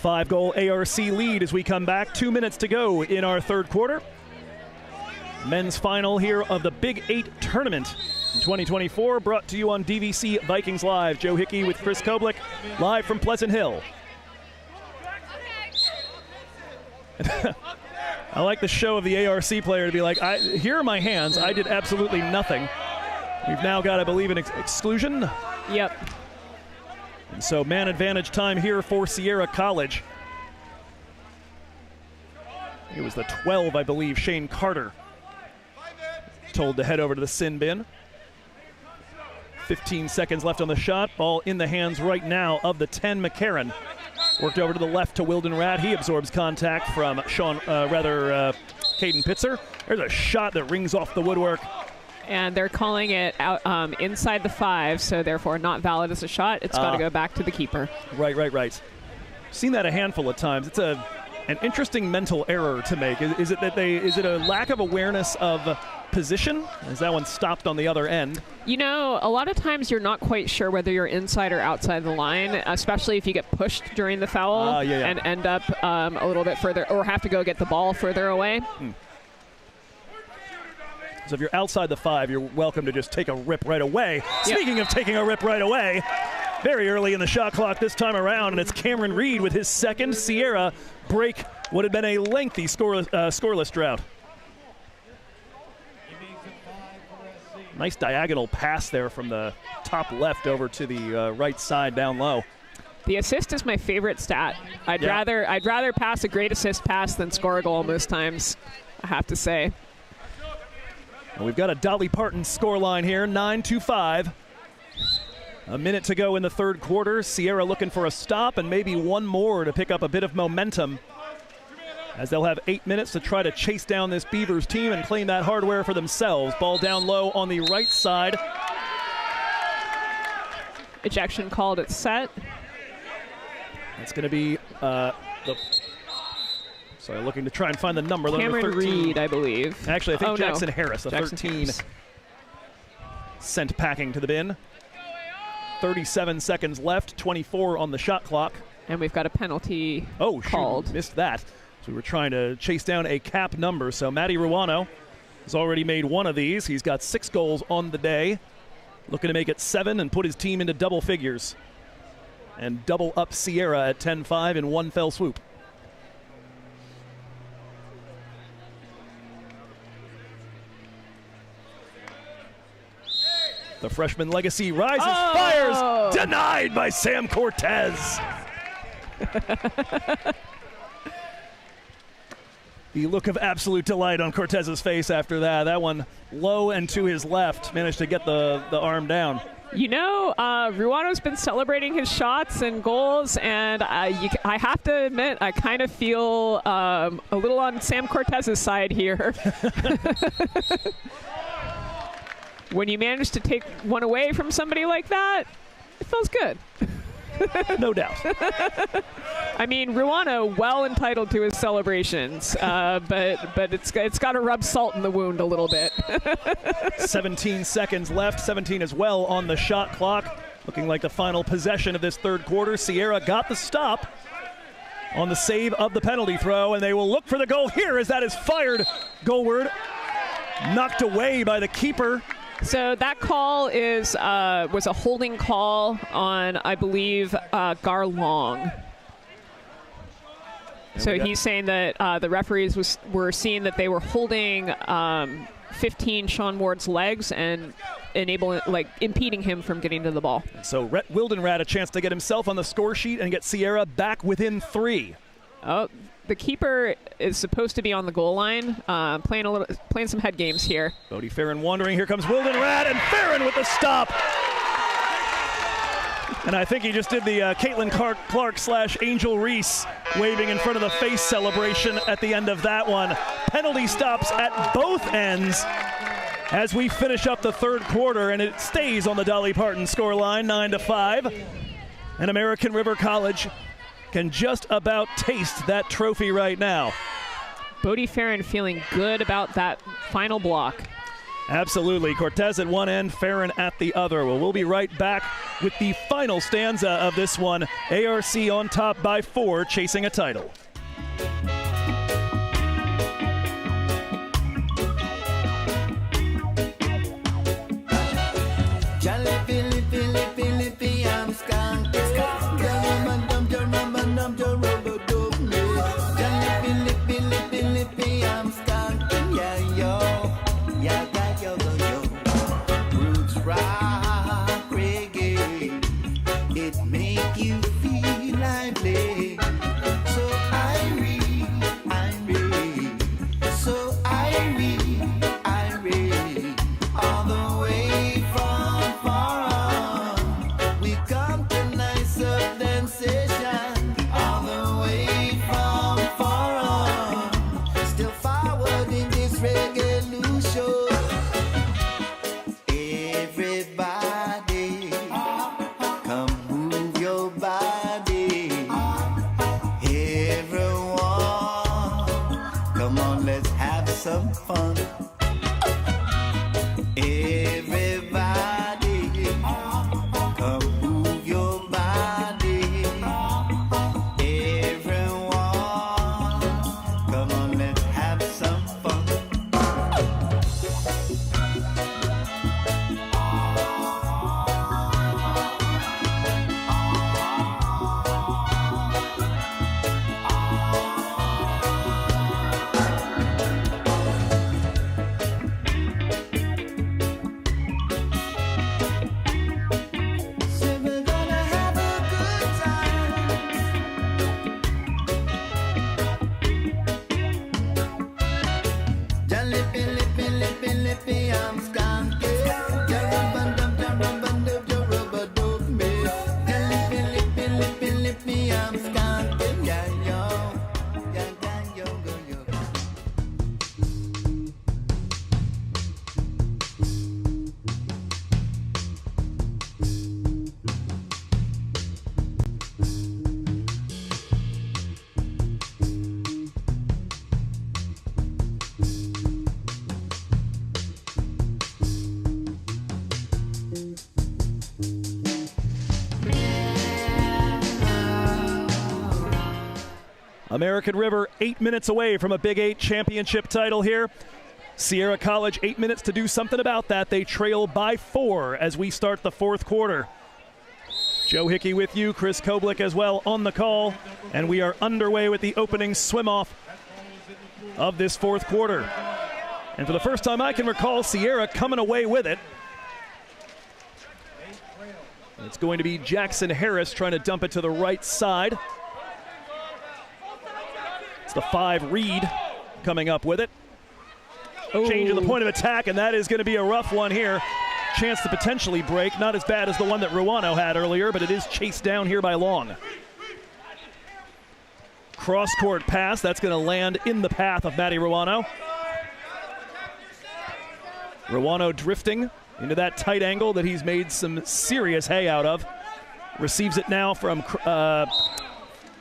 Five-goal ARC lead as we come back. 2 minutes to go in our third quarter. Men's final here of the Big 8 tournament in 2024, brought to you on DVC Vikings Live. Joe Hickey with Chris Koblich, live from Pleasant Hill. I like the show of the ARC player to be like, here are my hands. I did absolutely nothing. We've now got, I believe, an exclusion. Yep. And so man advantage time here for Sierra College. It was the 12, I believe, Shane Carter told to head over to the sin bin. 15 seconds left on the shot. Ball in the hands right now of the 10, McCarron. Worked over to the left to Wilden Rat. He absorbs contact from Caden Pitzer. There's a shot that rings off the woodwork. And they're calling it out inside the 5, so therefore not valid as a shot. It's got to go back to the keeper. Right. Seen that a handful of times. It's an interesting mental error to make. Is it a lack of awareness of position? Is that one stopped on the other end? You know, a lot of times you're not quite sure whether you're inside or outside the line, especially if you get pushed during the foul and end up a little bit further, or have to go get the ball further away. So if you're outside the 5, you're welcome to just take a rip right away. Speaking of taking a rip right away, very early in the shot clock this time around, and it's Cameron Reed with his second. Sierra break what had been a lengthy scoreless drought. Nice diagonal pass there from the top left over to the right side down low. The assist is my favorite stat. I'd rather pass a great assist pass than score a goal most times, I have to say. And we've got a Dolly Parton scoreline here, 9-5. A minute to go in the third quarter. Sierra looking for a stop and maybe one more to pick up a bit of momentum, as they'll have 8 minutes to try to chase down this Beavers team and claim that hardware for themselves. Ball down low on the right side. Ejection called at set. It's going to be looking to try and find the number. Cameron Reed, I believe. Actually, I think Jackson Harris, Jackson 13, Harris. Sent packing to the bin. 37 seconds left, 24 on the shot clock. And we've got a penalty called. Shoot, missed that. So we were trying to chase down a cap number. So Matty Ruano has already made one of these. He's got 6 goals on the day. Looking to make it 7 and put his team into double figures. And double up Sierra at 10-5 in one fell swoop. The freshman legacy rises, fires, denied by Sam Cortez. The look of absolute delight on Cortez's face after that. That one low and to his left, managed to get the arm down. You know, Ruano's been celebrating his shots and goals, and I have to admit, I kind of feel a little on Sam Cortez's side here. When you manage to take one away from somebody like that, it feels good. No doubt. I mean, Ruano well entitled to his celebrations, but it's got to rub salt in the wound a little bit. 17 seconds left, 17 as well on the shot clock. Looking like the final possession of this third quarter. Sierra got the stop on the save of the penalty throw, and they will look for the goal here as that is fired goalward. Knocked away by the keeper. So that call was a holding call on, I believe, Garlong. So he's saying that the referees were seeing that they were holding 15 Sean Ward's legs and impeding him from getting to the ball. So Wilden Rat a chance to get himself on the score sheet and get Sierra back within 3. Oh, the keeper is supposed to be on the goal line, playing some head games here. Bodie Farron wandering. Here comes Wilden Rat, and Farron with the stop. And I think he just did the Caitlin Clark / Angel Reese waving in front of the face celebration at the end of that one. Penalty stops at both ends as we finish up the third quarter, and it stays on the Dolly Parton scoreline, 9-5. And American River College can just about taste that trophy right now. Bodie Farron feeling good about that final block. Absolutely. Cortez at one end, Farron at the other. Well, we'll be right back with the final stanza of this one. ARC on top by 4, chasing a title. All American River 8 minutes away from a Big 8 championship title here. Sierra College 8 minutes to do something about that. They trail by 4 as we start the fourth quarter. Joe Hickey with you, Chris Koblik as well on the call, and we are underway with the opening swim-off of this fourth quarter. And for the first time I can recall, Sierra coming away with it. It's going to be Jackson Harris trying to dump it to the right side. It's the 5 Reed coming up with it. Changing the point of attack, and that is going to be a rough one here. Chance to potentially break. Not as bad as the one that Ruano had earlier, but it is chased down here by Long. Cross-court pass. That's going to land in the path of Matty Ruano. Ruano drifting into that tight angle that he's made some serious hay out of. Receives it now from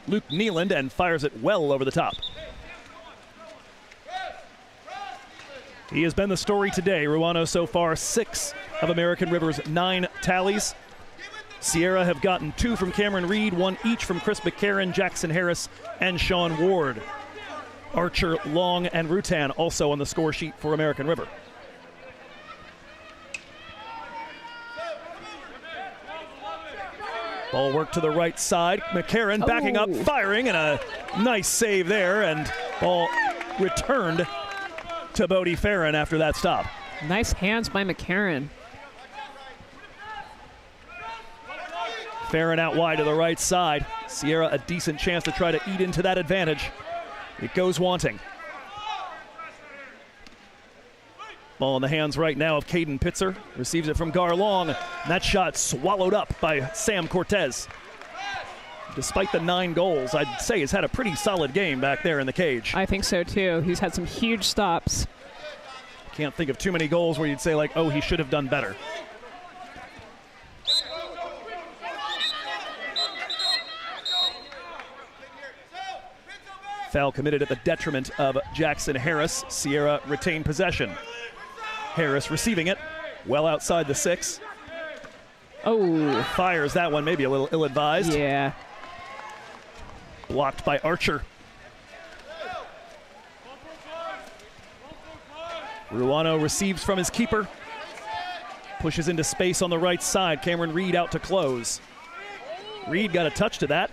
Luke Nealand and fires it well over the top. He has been the story today. Ruano so far 6 of American River's 9 tallies. Sierra have gotten 2 from Cameron Reed, 1 each from Chris McCarron, Jackson Harris, and Sean Ward. Archer, Long, and Rutan also on the score sheet for American River. Ball work to the right side. McCarron backing up, firing, and a nice save there, and ball returned to Bodie Farron after that stop. Nice hands by McCarron. Farron out wide to the right side. Sierra a decent chance to try to eat into that advantage. It goes wanting. Ball in the hands right now of Caden Pitzer. Receives it from Gar Long. And that shot swallowed up by Sam Cortez. Despite the 9 goals, I'd say he's had a pretty solid game back there in the cage. I think so too. He's had some huge stops. Can't think of too many goals where you'd say like, oh, he should have done better. Foul committed at the detriment of Jackson Harris. Sierra retained possession. Harris receiving it well outside the 6. Oh. Fires that one, maybe a little ill-advised. Yeah. Blocked by Archer. Ruano receives from his keeper. Pushes into space on the right side. Cameron Reed out to close. Reed got a touch to that.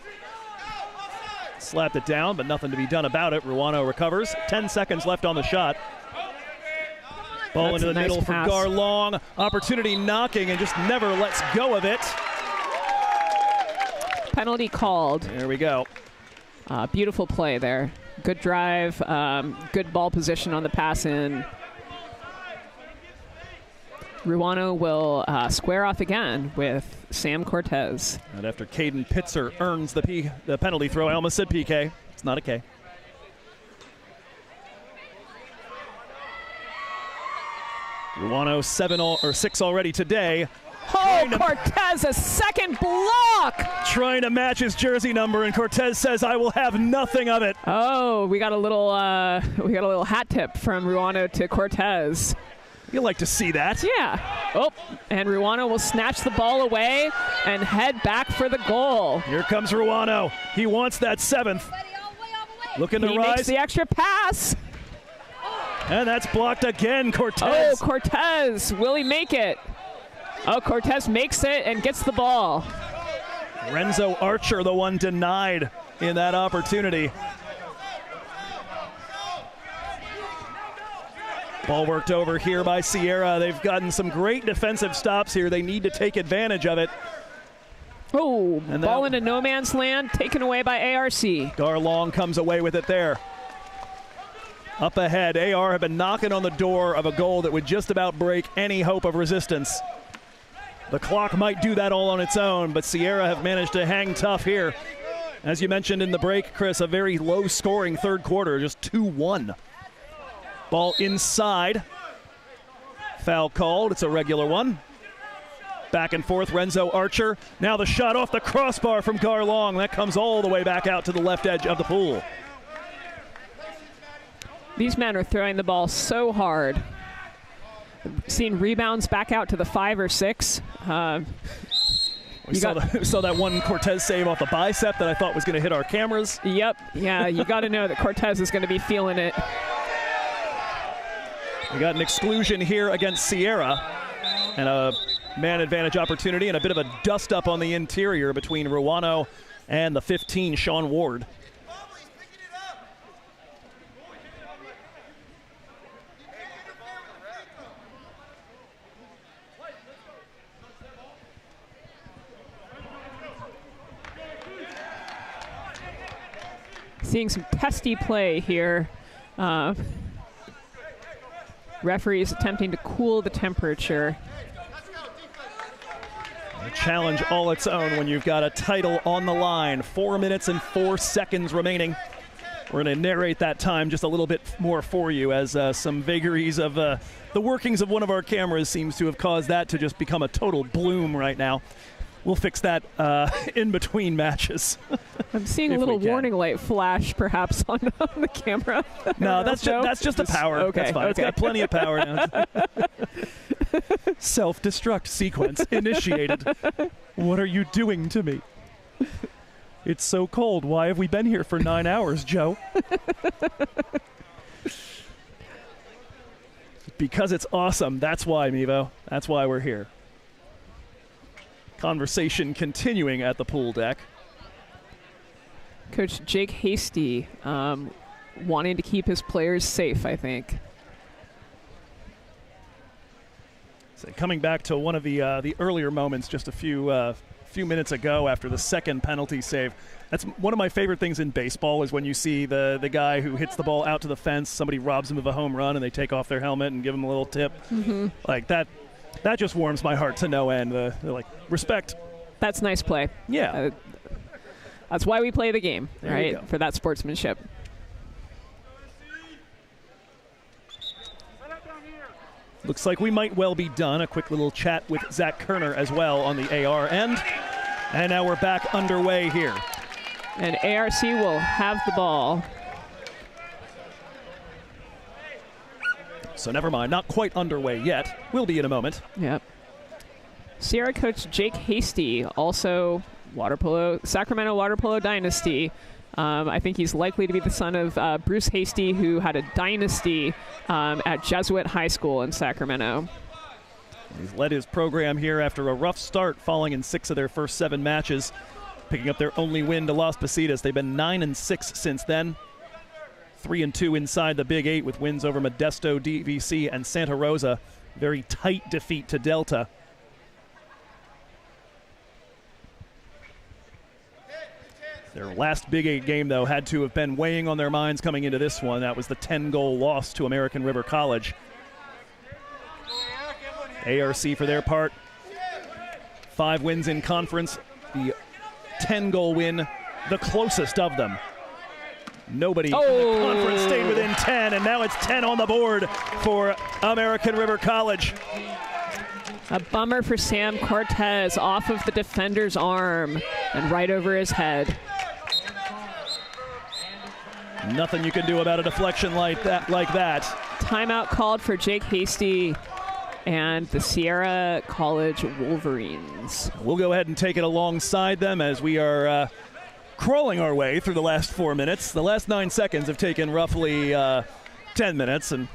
Slapped it down, but nothing to be done about it. Ruano recovers. 10 seconds left on the shot. Ball into the middle for Gar Long. Opportunity knocking and just never lets go of it. Penalty called. There we go. Beautiful play there. Good drive, good ball position on the pass in. Ruano will square off again with Sam Cortez. And after Caden Pitzer earns the penalty throw, I almost said PK. It's not a K. Ruano 6 already today. Oh, Cortez, a second block! Trying to match his jersey number, and Cortez says, I will have nothing of it. Oh, we got a little hat tip from Ruano to Cortez. You like to see that. Yeah. Oh, and Ruano will snatch the ball away and head back for the goal. Here comes Ruano. He wants that 7th. Looking to rise. He makes the extra pass. And that's blocked again, Cortez. Oh, Cortez. Will he make it? Oh, Cortez makes it and gets the ball. Renzo Archer, the one denied in that opportunity. Ball worked over here by Sierra. They've gotten some great defensive stops here. They need to take advantage of it. Oh, and ball into no man's land, taken away by ARC. Gar Long comes away with it there. Up ahead, AR have been knocking on the door of a goal that would just about break any hope of resistance. The clock might do that all on its own, but Sierra have managed to hang tough here. As you mentioned in the break, Chris, a very low-scoring third quarter, just 2-1. Ball inside. Foul called. It's a regular one. Back and forth, Renzo Archer. Now the shot off the crossbar from Gar Long. That comes all the way back out to the left edge of the pool. These men are throwing the ball so hard. Seeing rebounds back out to the 5 or 6. We saw that one Cortez save off the bicep that I thought was going to hit our cameras. Yep. Yeah, you got to know that Cortez is going to be feeling it. We got an exclusion here against Sierra and a man advantage opportunity and a bit of a dust-up on the interior between Ruano and the 15, Sean Ward. Seeing some testy play here. Referees attempting to cool the temperature. A challenge all its own when you've got a title on the line. 4 minutes and 4 seconds remaining. We're going to narrate that time just a little bit more for you as some vagaries of the workings of one of our cameras seems to have caused that to just become a total bloom right now. We'll fix that in between matches. I'm seeing a little warning light flash, perhaps, on the camera. No, that's just the power. Okay, that's fine. okay. It's got plenty of power now. Self-destruct sequence initiated. What are you doing to me? It's so cold. Why have we been here for 9 hours, Joe? Because it's awesome. That's why, Mevo. That's why we're here. Conversation continuing at the pool deck. Coach Jake Hasty wanting to keep his players safe, I think. So coming back to one of the earlier moments just a few minutes ago after the second penalty save. That's one of my favorite things in baseball is when you see the guy who hits the ball out to the fence, somebody robs him of a home run and they take off their helmet and give him a little tip. Mm-hmm. Like that just warms my heart to no end. They're like, respect. That's nice play. Yeah. That's why we play the game, There right? you go. For that sportsmanship. Looks like we might well be done. A quick little chat with Zach Kerner as well on the AR end. And now we're back underway here. And ARC will have the ball. So never mind, not quite underway yet. Will be in a moment. Yep. Sierra coach Jake Hasty, also Sacramento Water Polo Dynasty. I think he's likely to be the son of Bruce Hasty, who had a dynasty at Jesuit High School in Sacramento. He's led his program here after a rough start, falling in 6 of their first 7 matches, picking up their only win to Las Positas. They've been 9-6 since then. 3-2 inside the Big 8 with wins over Modesto, DVC, and Santa Rosa. Very tight defeat to Delta. Their last Big 8 game, though, had to have been weighing on their minds coming into this one. That was the 10-goal loss to American River College. ARC, for their part, 5 wins in conference. The 10-goal win, the closest of them. Nobody in the conference stayed within 10, and now it's 10 on the board for American River College. A bummer for Sam Cortez, off of the defender's arm and right over his head. Nothing you can do about a deflection like that. Timeout called for Jake Hasty and the Sierra College Wolverines. We'll go ahead and take it alongside them as we are crawling our way through the last 4 minutes. The last 9 seconds have taken roughly 10 minutes, and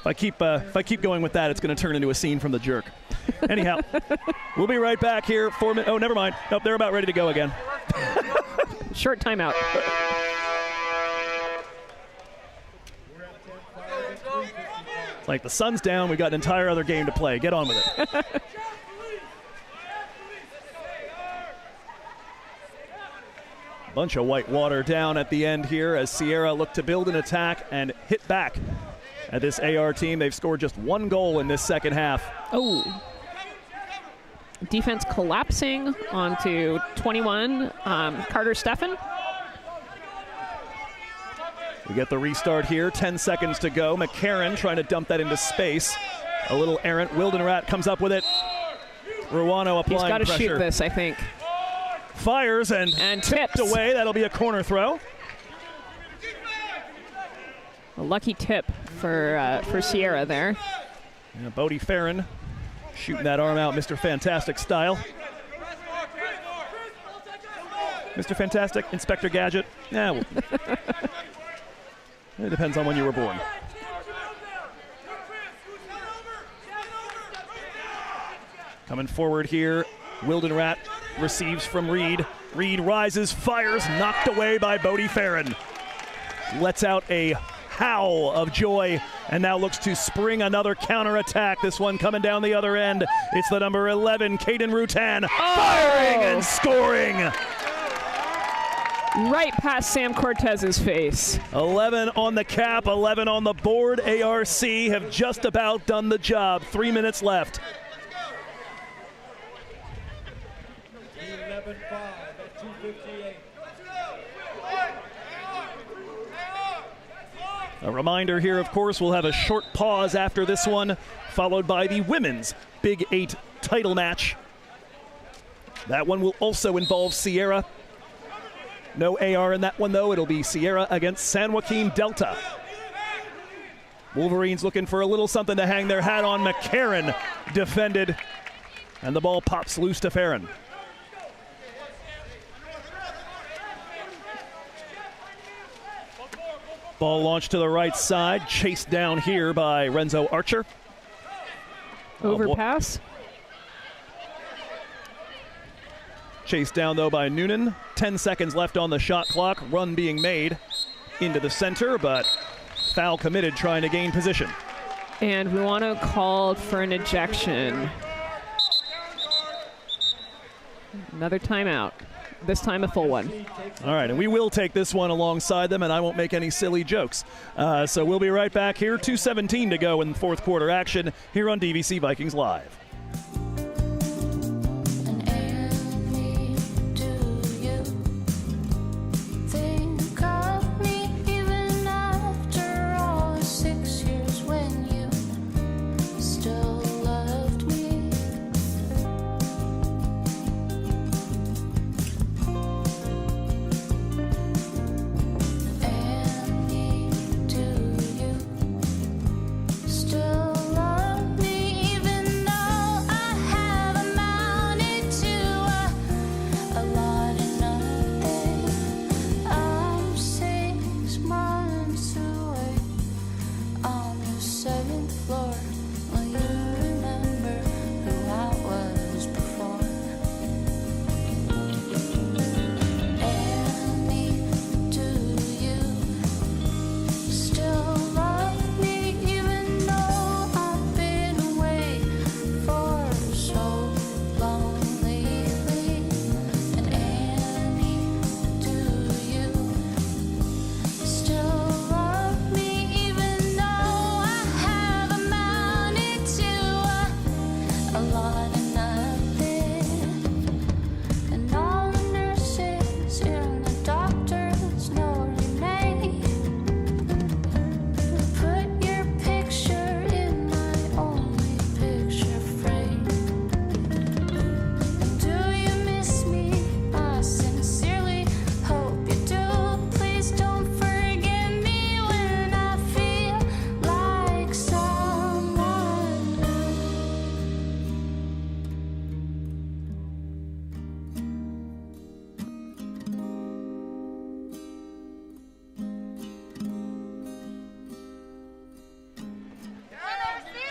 if I keep going with that, it's going to turn into a scene from The Jerk. Anyhow, we'll be right back here. 4 minutes. Oh, never mind. Nope, they're about ready to go again. Short timeout. It's like the sun's down. We've got an entire other game to play. Get on with it. Bunch of white water down at the end here as Sierra look to build an attack and hit back at this AR team. They've scored just 1 goal in this second half. Oh. Defense collapsing onto 21, Carter Steffen. We get the restart here, 10 seconds to go. McCarron trying to dump that into space. A little errant. Wildenrat comes up with it. Ruano applying pressure. He's got to shoot this, I think. Fires and tipped away. That'll be a corner throw. A lucky tip for Sierra there. Yeah, Bodie Farron shooting that arm out, Mr. Fantastic style. Mr. Fantastic, Inspector Gadget. Yeah, well, it depends on when you were born. Coming forward here, Wildenrat receives from Reed. Reed rises, fires, knocked away by Bodie Farron. Lets out a howl of joy and now looks to spring another counterattack. This one coming down the other end. It's the number 11, Caden Rutan, firing and scoring. Right past Sam Cortez's face. 11 on the cap, 11 on the board. ARC have just about done the job. 3 minutes left. 11-5 at 2:58. A reminder here, of course, we'll have a short pause after this one, followed by the women's Big 8 title match. That one will also involve Sierra. No AR in that one, though. It'll be Sierra against San Joaquin Delta. Wolverines looking for a little something to hang their hat on. McCarran defended, and the ball pops loose to Farron. Ball launched to the right side, chased down here by Renzo Archer. Overpass. Chased down, though, by Noonan. 10 seconds left on the shot clock. Run being made into the center, but foul committed trying to gain position. And we want to call for an ejection. Another timeout. This time a full one. All right, and we will take this one alongside them, and I won't make any silly jokes. So we'll be right back here. 2:17 to go in fourth quarter action here on DVC Vikings Live.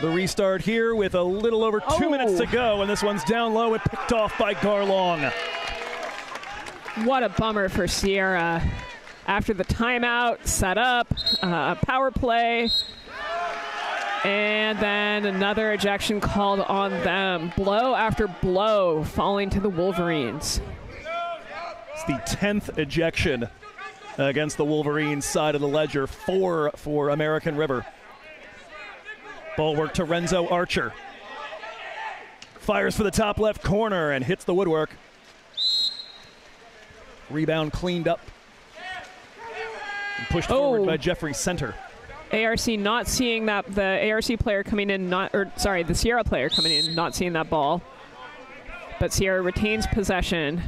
The restart here with a little over 2 minutes to go, and this one's down low and picked off by Garlong. What a bummer for Sierra. After the timeout, set up, power play, and then another ejection called on them. Blow after blow falling to the Wolverines. It's the 10th ejection against the Wolverines side of the ledger, 4 for American River. Ball work to Renzo Archer. Fires for the top left corner and hits the woodwork. Rebound cleaned up. And pushed forward by Jeffrey Center. ARC not seeing that, the ARC player coming in, the Sierra player coming in, not seeing that ball. But Sierra retains possession.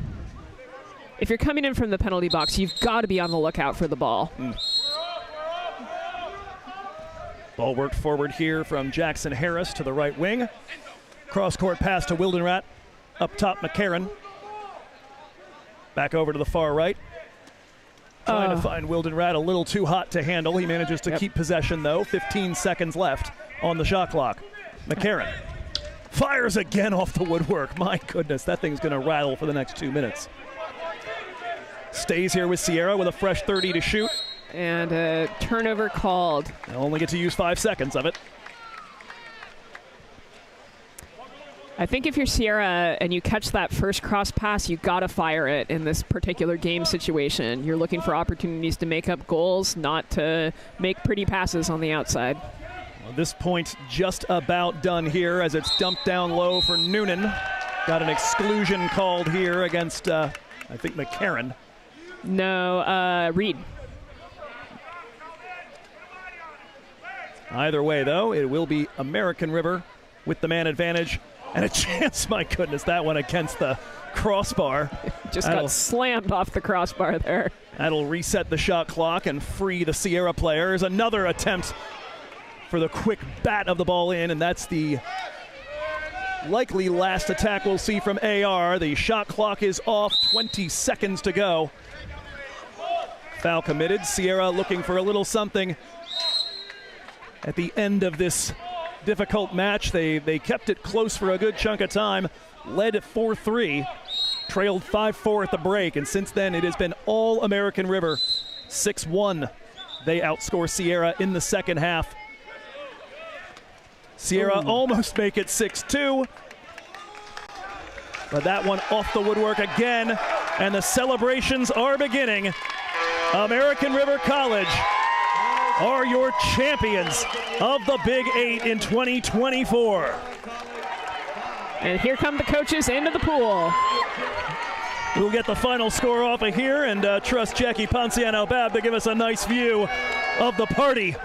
If you're coming in from the penalty box, you've got to be on the lookout for the ball. Ball worked forward here from Jackson Harris to the right wing. Cross-court pass to Wildenrat. Up top, McCarran. Back over to the far right. Trying to find Wildenrad a little too hot to handle. He manages to keep possession, though. 15 seconds left on the shot clock. McCarron fires again off the woodwork. My goodness, that thing's going to rattle for the next 2 minutes. Stays here with Sierra with a fresh 30 to shoot. And a turnover called. They'll only get to use 5 seconds of it. I think if you're Sierra and you catch that first cross pass, you got to fire it in this particular game situation. You're looking for opportunities to make up goals, not to make pretty passes on the outside. Well, this point just about done here as it's dumped down low for Noonan. Got an exclusion called here against, I think, McCarron. No, Reed. Either way, though, it will be American River with the man advantage. And a chance, my goodness, that one against the crossbar. Just got slammed off the crossbar there. That'll reset the shot clock and free the Sierra players. Another attempt for the quick bat of the ball in, and that's the likely last attack we'll see from AR. The shot clock is off, 20 seconds to go. Foul committed. Sierra looking for a little something at the end of this difficult match. They kept it close for a good chunk of time, led 4-3, trailed 5-4 at the break, and since then it has been all American River. 6-1. They outscore Sierra in the second half. Sierra almost make it 6-2, but that one off the woodwork again, and the celebrations are beginning. American River College are your champions of the Big 8 in 2024. And here come the coaches into the pool. We'll get the final score off of here and trust Jackie Ponciano-Bab to give us a nice view of the party.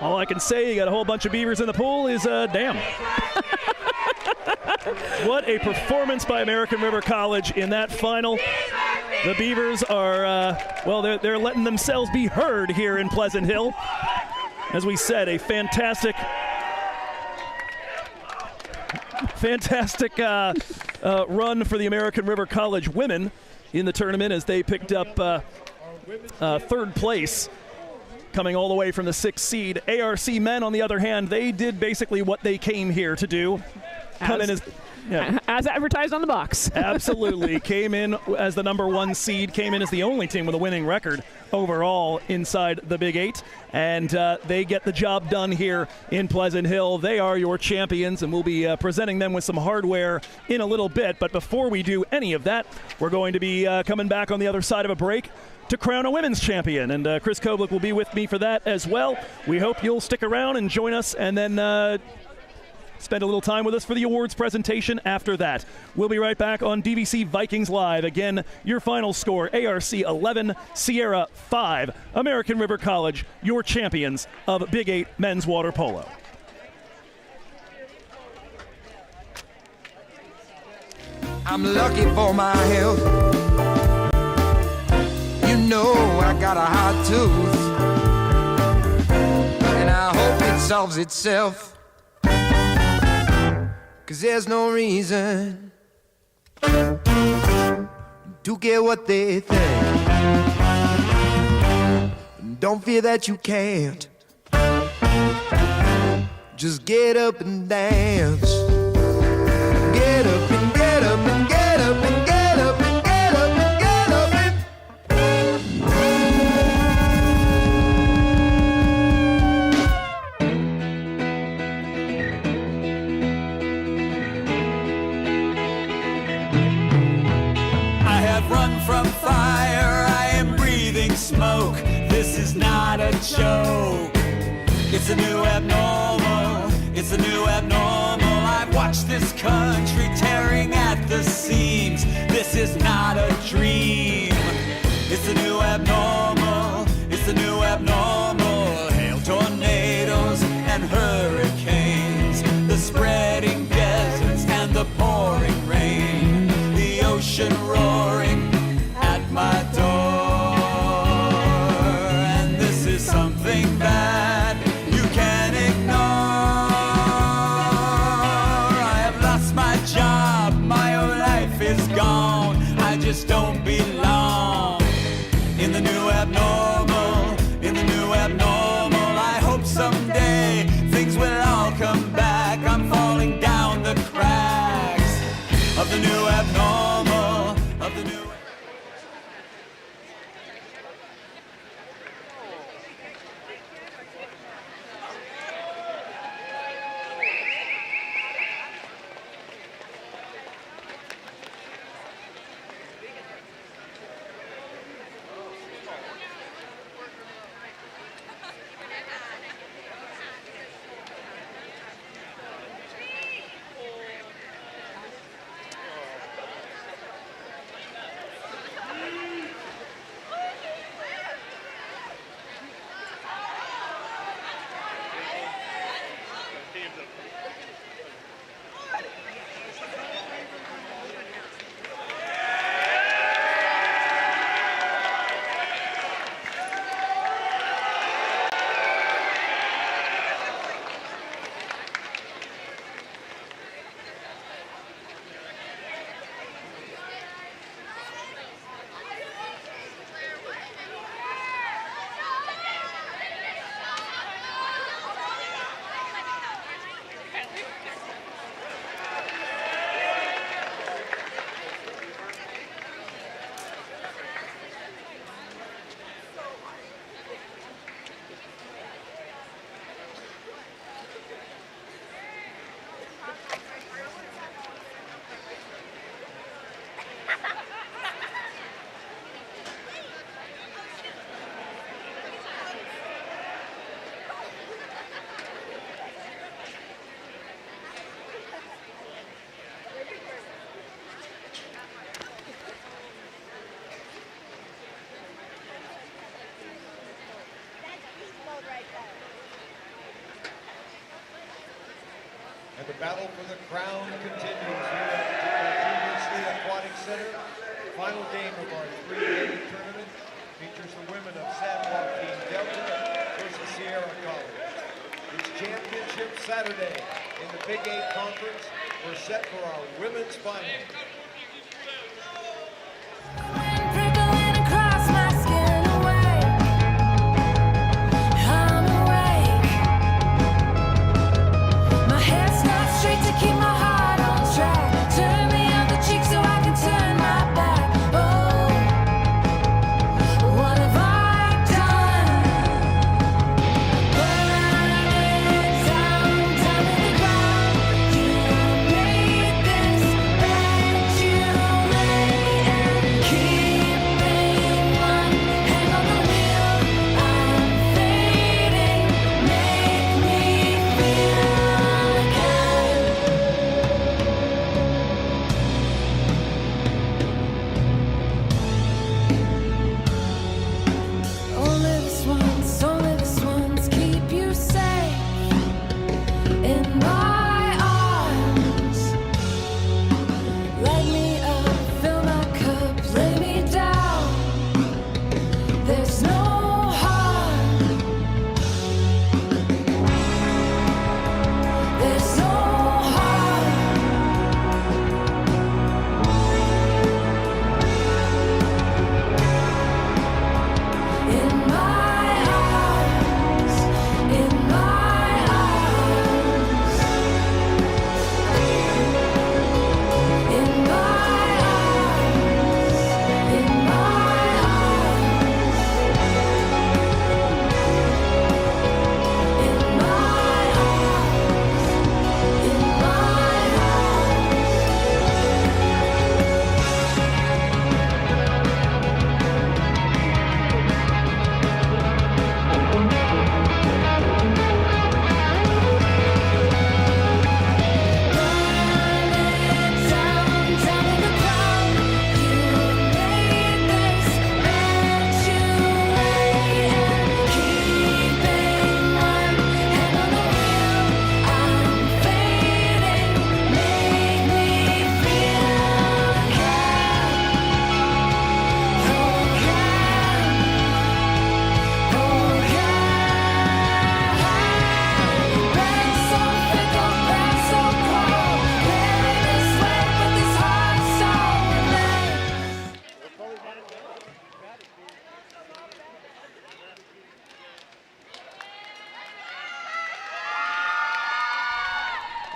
All I can say, you got a whole bunch of beavers in the pool, is damn. What a performance by American River College in that final. The Beavers are, well, they're letting themselves be heard here in Pleasant Hill. As we said, a fantastic run for the American River College women in the tournament as they picked up third place, coming all the way from the 6th seed. ARC men, on the other hand, they did basically what they came here to do. Come in as advertised on the box. Absolutely. Came in as the number 1 seed, came in as the only team with a winning record overall inside the Big 8, and they get the job done here in Pleasant Hill. They are your champions, and we'll be presenting them with some hardware in a little bit. But before we do any of that, we're going to be coming back on the other side of a break to crown a women's champion, and Chris Koblich will be with me for that as well. We hope you'll stick around and join us, and then spend a little time with us for the awards presentation after that. We'll be right back on DVC Vikings Live. Again, your final score, ARC 11, Sierra 5. American River College, your champions of Big 8 men's water polo. I'm lucky for my health. You know I got a hot tooth, and I hope it solves itself. 'Cause there's no reason to care what they think. Don't fear that you can't. Just get up and dance. Get up and get up and get up and get up and get up and get up and run from fire, I am breathing smoke. This is not a joke. It's a new abnormal. It's a new abnormal. I've watched this country tearing at the seams. This is not a dream. It's a new abnormal. It's a new abnormal. Hail, tornadoes, and hurricanes. The spreading deserts and the pouring rain. The ocean roaring at my door, and this is something bad you can't ignore. I have lost my job. just don't belong in the new abnormal, in the new abnormal. I hope someday things will all come back. I'm falling down the cracks of the new abnormal, of the new. And the battle for the crown continues here at the DVC Aquatic Center. Final game of our three-day tournament features the women of San Joaquin Delta versus Sierra College. It's championship Saturday in the Big 8 Conference. We're set for our women's final. Keep my heart on track. Turn me on the cheek so I can turn my back. Oh, what have I done? Burn it down, down to the ground. You made this bed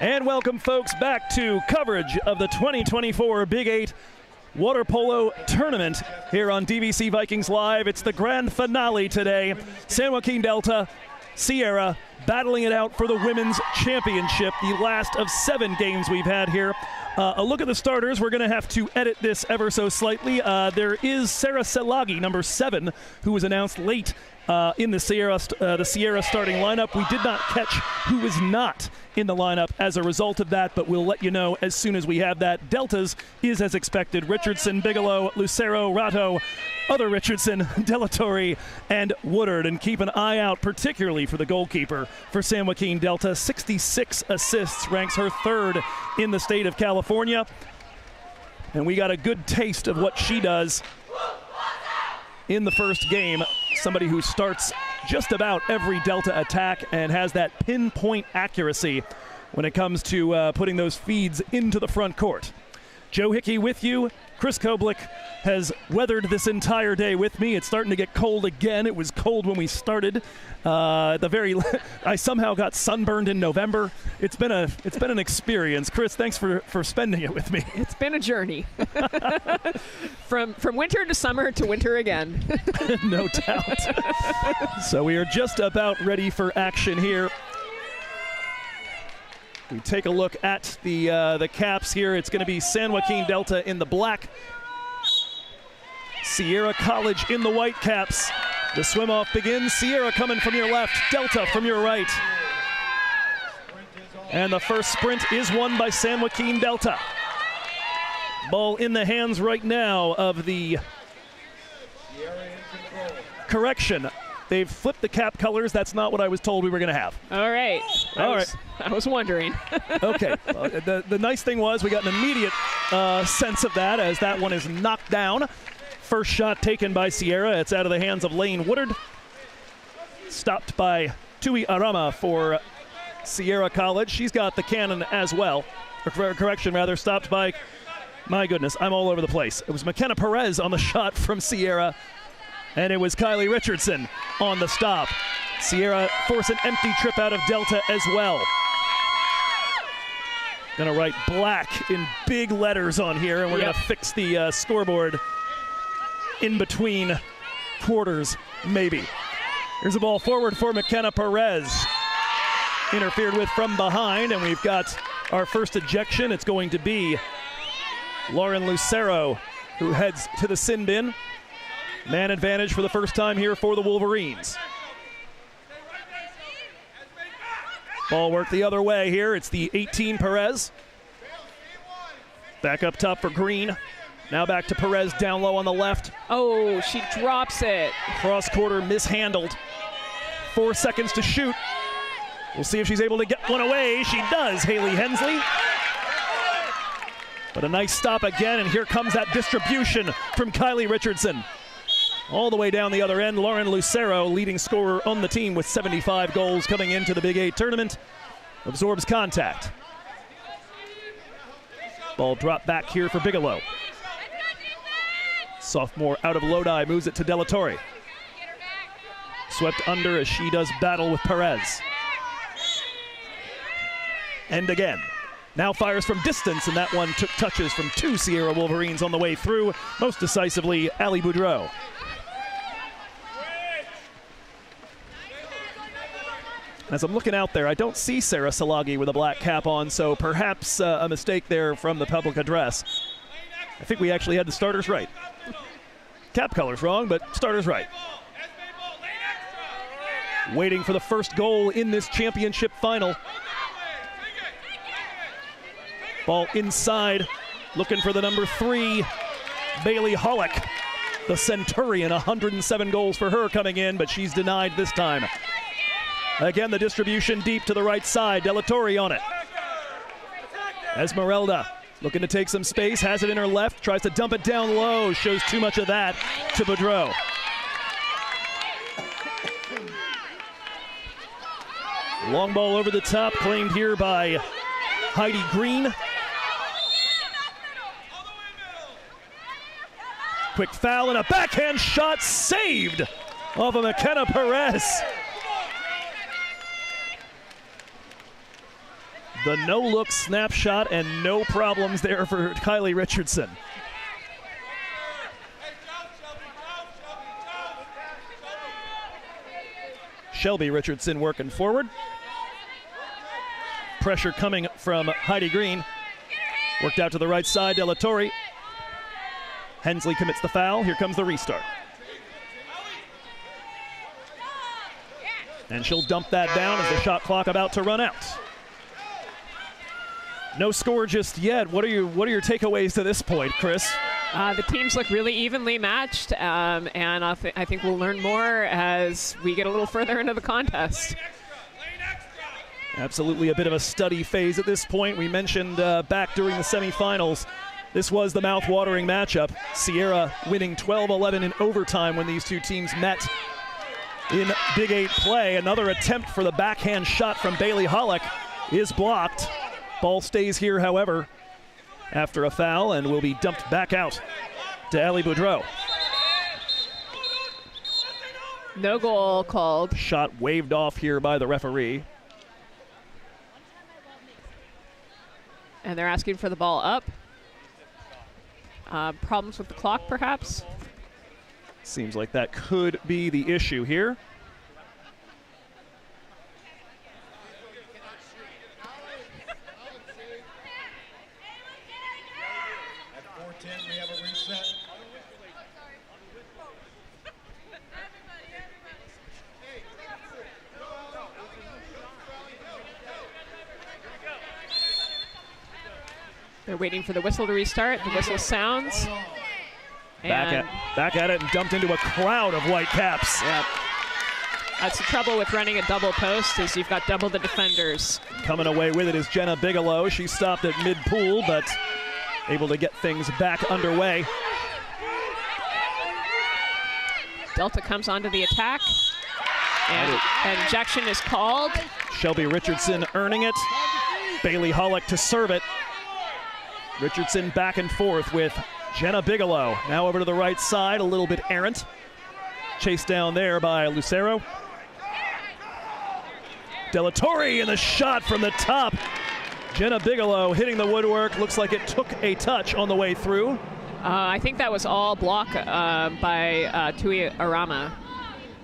And welcome, folks, back to coverage of the 2024 Big 8 Water Polo Tournament here on DVC Vikings Live. It's the grand finale today. San Joaquin Delta, Sierra battling it out for the women's championship, the last of 7 games we've had here. A look at the starters. We're going to have to edit this ever so slightly. There is Sarah Selagi, number 7, who was announced late in the Sierra starting lineup. We did not catch who was not in the lineup as a result of that, but we'll let you know as soon as we have that. Delta's is as expected: Richardson, Bigelow, Lucero, Ratto, other Richardson, Delatorre, and Woodard. And keep an eye out particularly for the goalkeeper for San Joaquin Delta. 66 assists, ranks her 3rd in the state of California. And we got a good taste of what she does in the first game. Somebody who starts just about every Delta attack and has that pinpoint accuracy when it comes to putting those feeds into the front court. Joe Hickey with you. Chris Koblick has weathered this entire day with me. It's starting to get cold again. It was cold when we started. I somehow got sunburned in November. It's been an experience. Chris, thanks for spending it with me. It's been a journey. From winter to summer to winter again. No doubt. So we are just about ready for action here. We take a look at the caps here. It's going to be San Joaquin Delta in the black, Sierra College in the white caps. The swim-off begins. Sierra coming from your left, Delta from your right. And the first sprint is won by San Joaquin Delta. Ball in the hands right now of the correction. They've flipped the cap colors. That's not what I was told we were going to have. All right. I was wondering. Okay. Well, the nice thing was we got an immediate sense of that as that one is knocked down. First shot taken by Sierra. It's out of the hands of Lane Woodard. Stopped by Tui Arama for Sierra College. She's got the cannon as well. Correction, rather. Stopped by, my goodness, I'm all over the place. It was McKenna Perez on the shot from Sierra. And it was Kylie Richardson on the stop. Sierra force an empty trip out of Delta as well. Gonna write black in big letters on here, and we're gonna fix the scoreboard in between quarters, maybe. Here's the ball forward for McKenna Perez. Interfered with from behind, and we've got our first ejection. It's going to be Lauren Lucero, who heads to the sin bin. Man advantage for the first time here for the Wolverines. Ball work the other way here. It's the 18 Perez. Back up top for Green. Now back to Perez down low on the left. Oh, she drops it. Cross quarter mishandled. 4 seconds to shoot. We'll see if she's able to get one away. She does, Haley Hensley. But a nice stop again, and here comes that distribution from Kylie Richardson. All the way down the other end, Lauren Lucero, leading scorer on the team with 75 goals coming into the Big 8 tournament, absorbs contact. Ball dropped back here for Bigelow. Sophomore out of Lodi moves it to Delatorre. Swept under as she does battle with Perez. And again. Now fires from distance, and that one took touches from 2 Sierra Wolverines on the way through, most decisively Ali Boudreau. As I'm looking out there, I don't see Sarah Selagi with a black cap on, so perhaps a mistake there from the public address. I think we actually had the starters right. Cap colors wrong, but starters right. Waiting for the first goal in this championship final. Ball inside, looking for the number 3, Bailey Hollick. The Centurion, 107 goals for her coming in, but she's denied this time. Again, the distribution deep to the right side. Delatorre on it. Esmeralda looking to take some space, has it in her left, tries to dump it down low, shows too much of that to Boudreau. Long ball over the top, claimed here by Heidi Green. Quick foul and a backhand shot saved off of McKenna Perez. The no-look snapshot and no problems there for Kylie Richardson. Shelby Richardson working forward. Pressure coming from Heidi Green. Worked out to the right side, De La Torre. Hensley commits the foul. Here comes the restart. And she'll dump that down as the shot clock about to run out. No score just yet. What are your takeaways to this point, Chris? The teams look really evenly matched, and I think we'll learn more as we get a little further into the contest. Absolutely a bit of a study phase at this point. We mentioned back during the semifinals, this was the mouth-watering matchup. Sierra winning 12-11 in overtime when these two teams met in Big 8 play. Another attempt for the backhand shot from Bailey Hollick is blocked. Ball stays here, however, after a foul, and will be dumped back out to Ellie Boudreau. No goal called. Shot waved off here by the referee. And they're asking for the ball up. Problems with the clock, perhaps? Seems like that could be the issue here. At 4:10, we have a reset. They're waiting for the whistle to restart. The whistle sounds. Back at it and dumped into a crowd of white caps. Yep. That's the trouble with running a double post, is you've got double the defenders. Coming away with it is Jenna Bigelow. She stopped at mid-pool, but able to get things back underway. Delta comes onto the attack. And ejection is called. Shelby Richardson earning it. Bailey Hollick to serve it. Richardson back and forth with Jenna Bigelow. Now over to the right side, a little bit errant. Chased down there by Lucero. De La Torre in the shot from the top. Jenna Bigelow hitting the woodwork. Looks like it took a touch on the way through. I think that was all block by Tui Arama.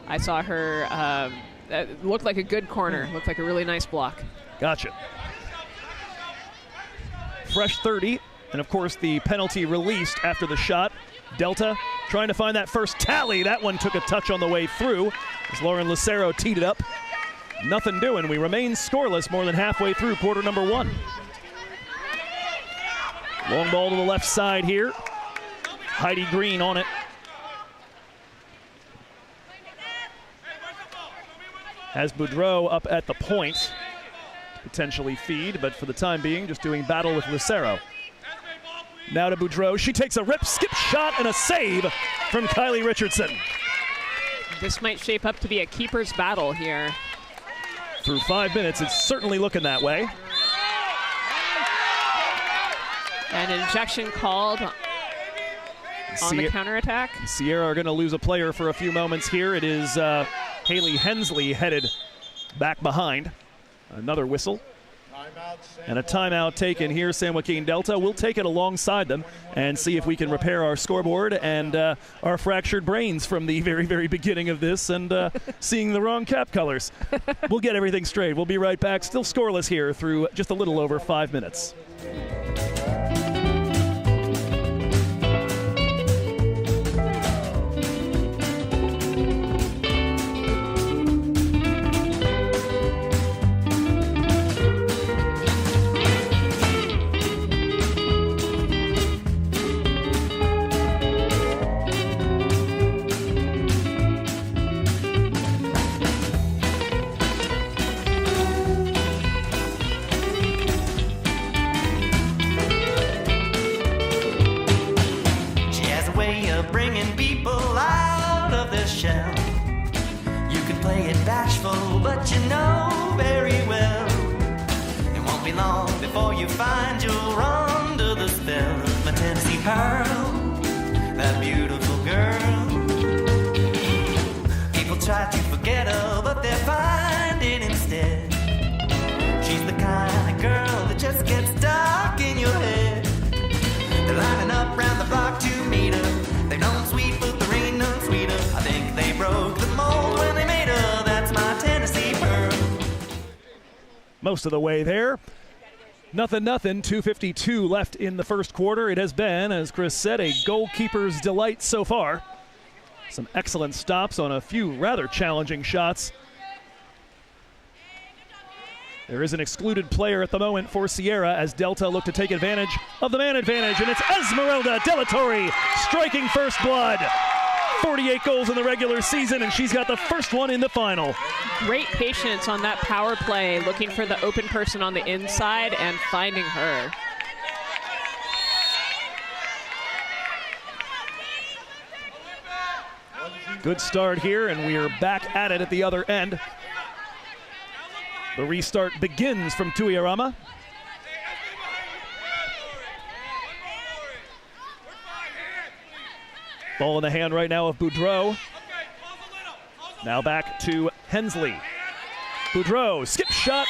I saw her, it looked like a good corner. Looked like a really nice block. Gotcha. Fresh 30, and of course the penalty released after the shot. Delta trying to find that first tally. That one took a touch on the way through as Lauren Lucero teed it up. Nothing doing. We remain scoreless more than halfway through quarter number one. Long ball to the left side here. Heidi Green on it. Has Boudreau up at the point. Potentially feed, but for the time being, just doing battle with Lucero. Now to Boudreau. She takes a rip, skip shot, and a save from Kylie Richardson. This might shape up to be a keeper's battle here. Through 5 minutes, it's certainly looking that way. An injection called on the counterattack. Sierra are going to lose a player for a few moments here. It is Haley Hensley headed back behind. Another whistle. And a timeout taken here. San Joaquin Delta will take it alongside them and see if we can repair our scoreboard and our fractured brains from the very, very beginning of this and seeing the wrong cap colors. We'll get everything straight. We'll be right back. Still scoreless here through just a little over 5 minutes. But you know very well it won't be long before you find you're under the spell of my Tennessee Pearl, that beautiful girl. People try to forget her, but they're finding instead she's the kind of girl most of the way there. 0-0, 2:52 left in the first quarter. It has been, as Chris said, a goalkeeper's delight so far. Some excellent stops on a few rather challenging shots. There is an excluded player at the moment for Sierra as Delta look to take advantage of the man advantage, and it's Esmeralda De La Torre striking first blood. 48 goals in the regular season, and she's got the first one in the final. Great patience on that power play, looking for the open person on the inside and finding her. Good start here, and we are back at it at the other end. The restart begins from Tuiarama. Ball in the hand right now of Boudreau. Now back to Hensley. Boudreau, skip shot,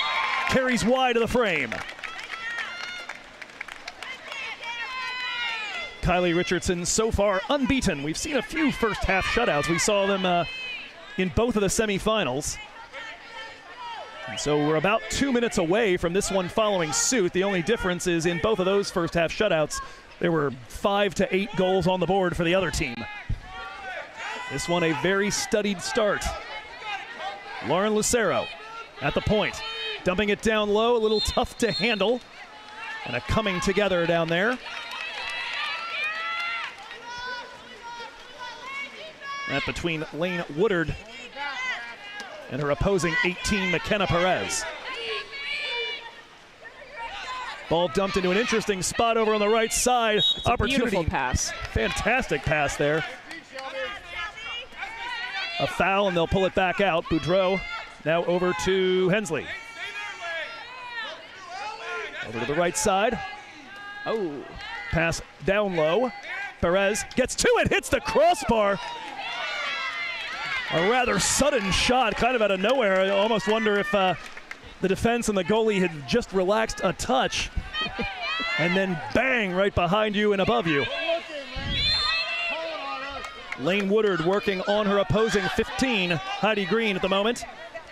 carries wide of the frame. Kylie Richardson so far unbeaten. We've seen a few first half shutouts. We saw them in both of the semifinals. And so we're about 2 minutes away from this one following suit. The only difference is in both of those first half shutouts, there were 5 to 8 goals on the board for the other team. This one a very studied start. Lauren Lucero at the point, dumping it down low, a little tough to handle, and a coming together down there. That between Lane Woodard and her opposing 18, McKenna Perez. Ball dumped into an interesting spot over on the right side. It's opportunity. A beautiful pass. Fantastic pass there. A foul, and they'll pull it back out. Boudreau now over to Hensley. Over to the right side. Oh. Pass down low. Perez gets to it, hits the crossbar. A rather sudden shot, kind of out of nowhere. I almost wonder if the defense and the goalie had just relaxed a touch. And then bang, right behind you and above you. Lane Woodard working on her opposing 15, Heidi Green at the moment.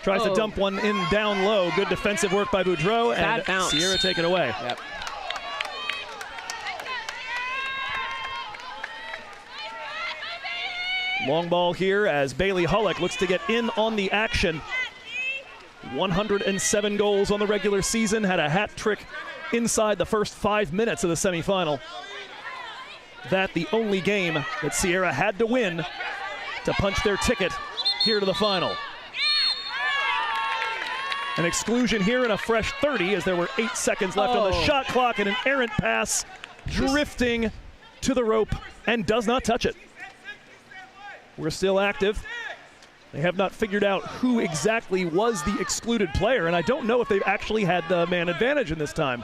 Tries to dump one in down low. Good defensive work by Boudreau, and bounce. Sierra take it away. Yep. Long ball here as Bailey Hullock looks to get in on the action. 107 goals on the regular season, had a hat trick inside the first 5 minutes of the semifinal. That the only game that Sierra had to win to punch their ticket here to the final. An exclusion here and a fresh 30 as there were 8 seconds left on the shot clock, and an errant pass drifting to the rope and does not touch it. We're still active. They have not figured out who exactly was the excluded player, and I don't know if they've actually had the man advantage in this time.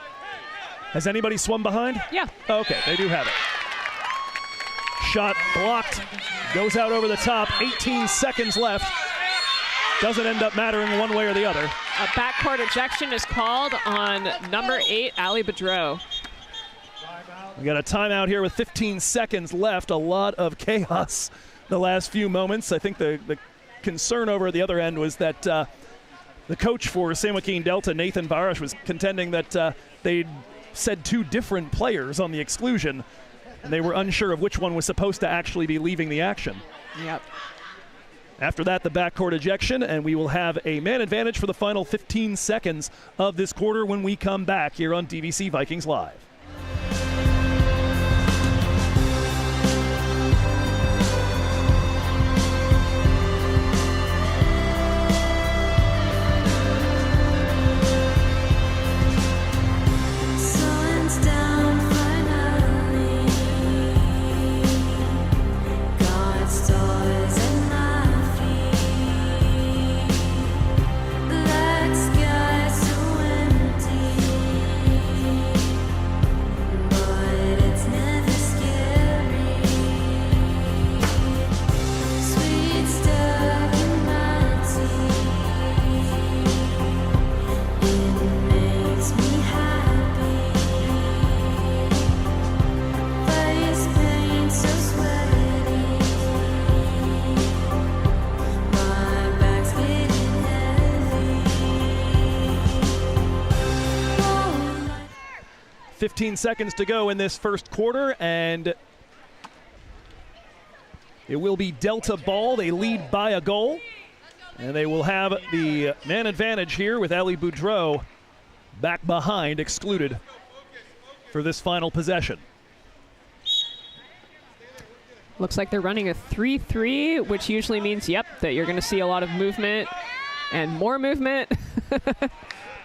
Has anybody swum behind? Yeah. Okay, they do have it. Shot blocked, goes out over the top, 18 seconds left. Doesn't end up mattering one way or the other. A backcourt ejection is called on number 8, Ali Boudreau. We got a timeout here with 15 seconds left. A lot of chaos the last few moments. I think the concern over at the other end was that the coach for San Joaquin Delta, Nathan Barish, was contending that they'd said 2 different players on the exclusion, and they were unsure of which one was supposed to actually be leaving the action. Yep. After that, the backcourt ejection, and we will have a man advantage for the final 15 seconds of this quarter when we come back here on DVC Vikings Live. 15 seconds to go in this first quarter, and it will be Delta ball. They lead by a goal, and they will have the man advantage here with Ali Boudreau back behind, excluded for this final possession. Looks like they're running a 3-3, which usually means, yep, that you're going to see a lot of movement and more movement.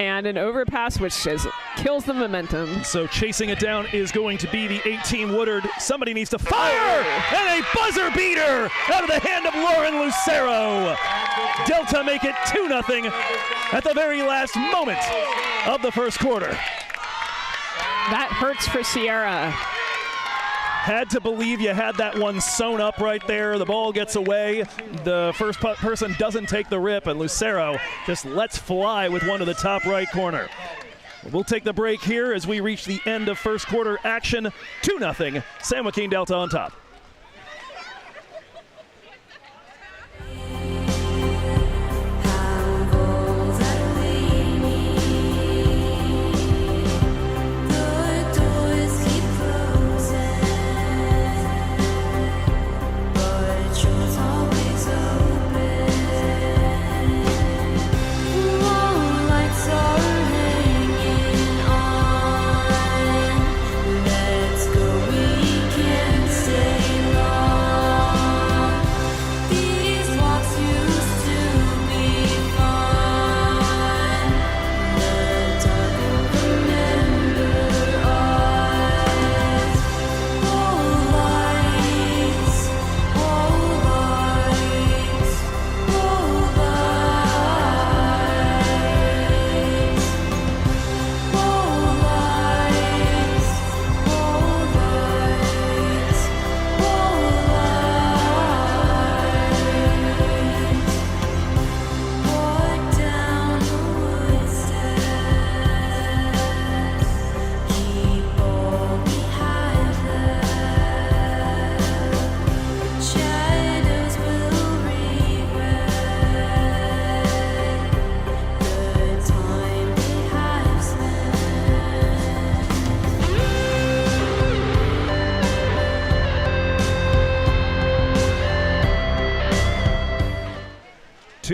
And an overpass, which kills the momentum. So chasing it down is going to be the 18 Woodard. Somebody needs to fire! And a buzzer beater out of the hand of Lauren Lucero. Delta make it 2-0 at the very last moment of the first quarter. That hurts for Sierra. Had to believe you had that one sewn up right there. The ball gets away. The first person doesn't take the rip, and Lucero just lets fly with one to the top right corner. We'll take the break here as we reach the end of first quarter action. 2-0, San Joaquin Delta on top.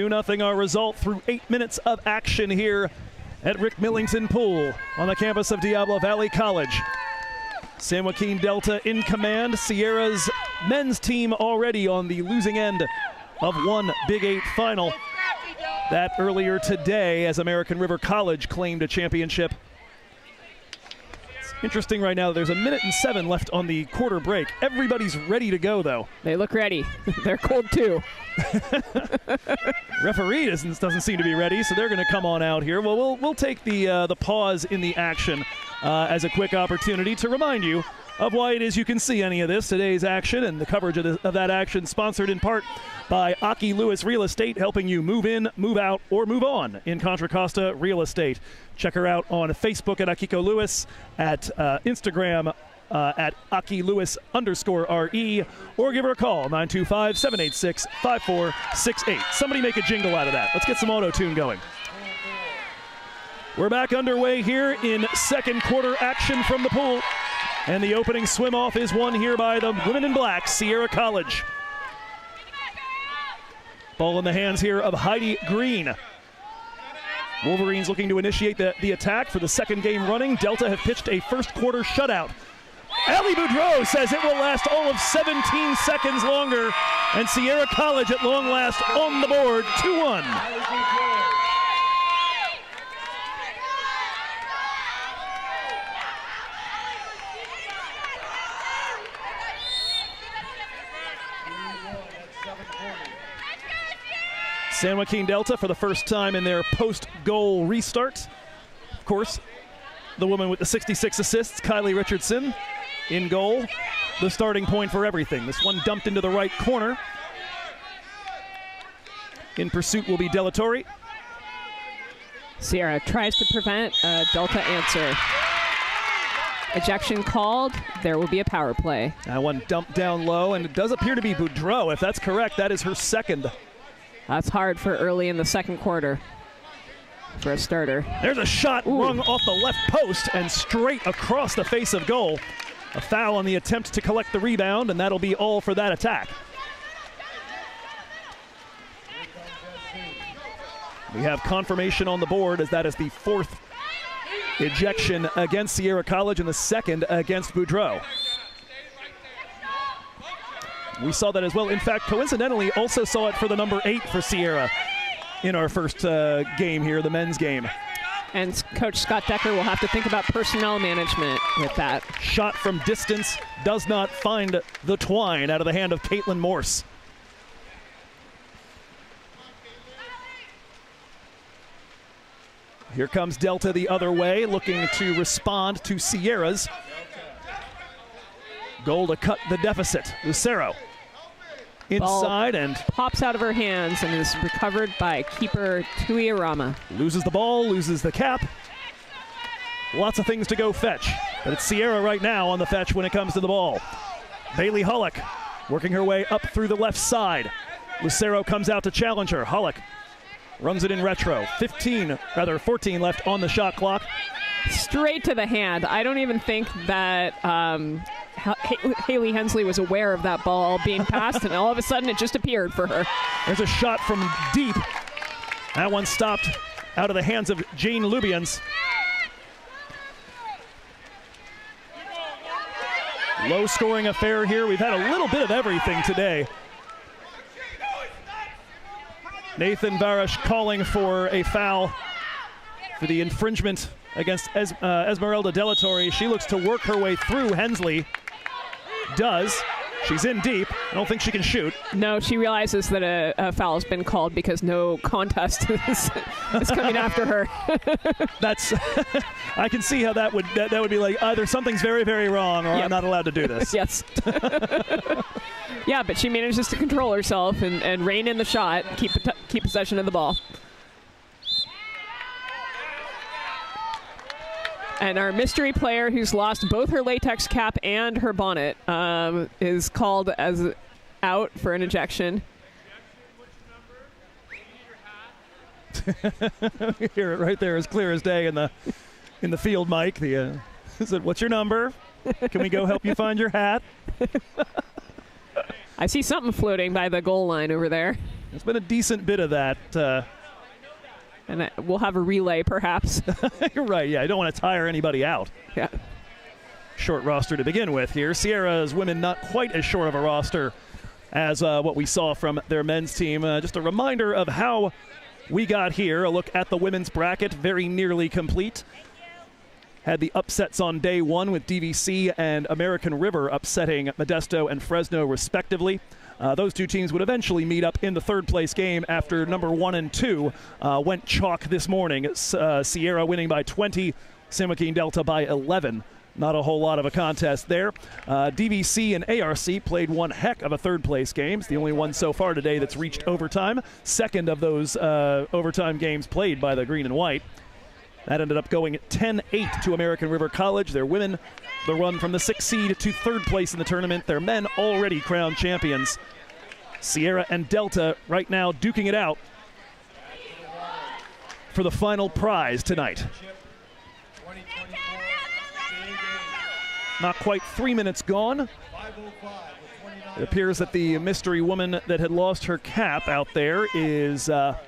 Nothing our result through 8 minutes of action here at Rick Millington Pool on the campus of Diablo Valley College. San Joaquin Delta in command. Sierra's men's team already on the losing end of one Big 8 final. That earlier today as American River College claimed a championship. Interesting right now, there's 1:07 minutes left on the quarter break. Everybody's ready to go, though. They look ready. They're cold, too. Referee doesn't seem to be ready, so they're going to come on out here. Well, we'll take the pause in the action as a quick opportunity to remind you of why it is you can see any of this. Today's action and the coverage of that action sponsored in part by Aki Lewis Real Estate, helping you move in, move out, or move on in Contra Costa Real Estate. Check her out on Facebook at Akiko Lewis, at Instagram at Aki Lewis _RE, or give her a call, 925-786-5468. Somebody make a jingle out of that. Let's get some auto-tune going. We're back underway here in second quarter action from the pool. And the opening swim-off is won here by the women in black, Sierra College. Ball in the hands here of Heidi Green. Wolverines looking to initiate the attack for the second game running. Delta have pitched a first quarter shutout. Ali Boudreau says it will last all of 17 seconds longer. And Sierra College at long last on the board, 2-1. San Joaquin Delta for the first time in their post-goal restart. Of course, the woman with the 66 assists, Kylie Richardson, in goal. The starting point for everything. This one dumped into the right corner. In pursuit will be Delatorre. Sierra tries to prevent a Delta answer. Ejection called. There will be a power play. That one dumped down low, and it does appear to be Boudreau. If that's correct, that is her second. That's hard for early in the second quarter. for a starter. There's a shot rung off the left post and straight across the face of goal. A foul on the attempt to collect the rebound, and that'll be all for that attack. We have confirmation on the board as that is the 4th ejection against Sierra College and the 2nd against Boudreaux. We saw that as well. In fact, coincidentally, also saw it for the number 8 for Sierra in our first game here, the men's game. And Coach Scott Decker will have to think about personnel management with that. Shot from distance does not find the twine out of the hand of Caitlin Morse. Here comes Delta the other way, looking to respond to Sierra's goal to cut the deficit. Lucero inside Ball and pops out of her hands and is recovered by keeper Tuiarama. Loses the ball, loses the cap. Lots of things to go fetch, but it's Sierra right now on the fetch when it comes to the ball. Bailey Hullock working her way up through the left side. Lucero comes out to challenge her. Hullock runs it in retro. 14 left on the shot clock. Straight to the hand. I don't even think that Haley Hensley was aware of that ball being passed, and all of a sudden it just appeared for her. There's a shot from deep. That one stopped out of the hands of Jane Lubians. Low-scoring affair here. We've had a little bit of everything today. Nathan Barash calling for a foul for the infringement against Esmeralda Delatorre. She looks to work her way through Hensley. Does. She's in deep. I don't think she can shoot. No, she realizes that a foul has been called because no contest is coming after her. That's. I can see how that would be like either something's very, very wrong or I'm not allowed to do this. Yes. Yeah, but she manages to control herself and rein in the shot, keep possession of the ball. And our mystery player, who's lost both her latex cap and her bonnet, is called as out for an ejection. We hear it right there as clear as day in the field, Mike. Is it, what's your number? Can we go help you find your hat? I see something floating by the goal line over there. There's been a decent bit of that. And we'll have a relay, perhaps. You're right, yeah. I don't want to tire anybody out. Yeah. Short roster to begin with here. Sierra's women not quite as short of a roster as what we saw from their men's team. Just a reminder of how we got here. A look at the women's bracket, very nearly complete. Had the upsets on day one with DVC and American River upsetting Modesto and Fresno respectively. Those two teams would eventually meet up in the third place game after number 1 and 2 went chalk this morning. Sierra winning by 20, San Joaquin Delta by 11. Not a whole lot of a contest there. DVC and ARC played one heck of a third place game. It's the only one so far today that's reached overtime. Second of those overtime games played by the green and white. That ended up going 10-8 to American River College. Their women, the run from the 6th seed to third place in the tournament. Their men already crowned champions. Sierra and Delta right now duking it out for the final prize tonight. Not quite 3 minutes gone. It appears that the mystery woman that had lost her cap out there is, I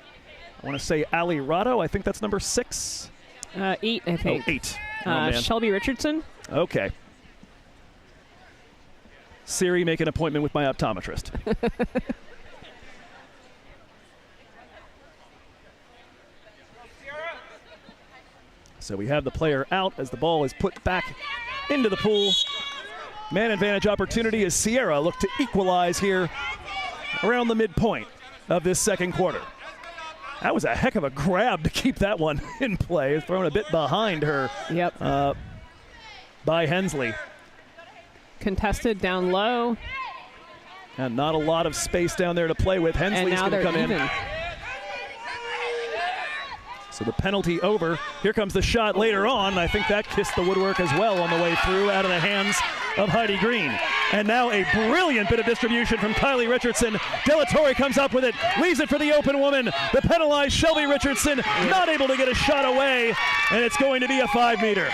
want to say Ali Rado. I think that's number 6. 8, I think. Oh, 8. Oh, man. Shelby Richardson. Okay. Siri, make an appointment with my optometrist. So we have the player out as the ball is put back into the pool. Man advantage opportunity as Sierra look to equalize here around the midpoint of this second quarter. That was a heck of a grab to keep that one in play. Thrown a bit behind her. Yep. By Hensley. Contested down low. And not a lot of space down there to play with. Hensley's going to come in. So the penalty over. Here comes the shot later on. I think that kissed the woodwork as well on the way through, out of the hands of Heidi Green. And now a brilliant bit of distribution from Kylie Richardson. Delatorre comes up with it, leaves it for the open woman. The penalized Shelby Richardson not able to get a shot away, and it's going to be a 5-meter.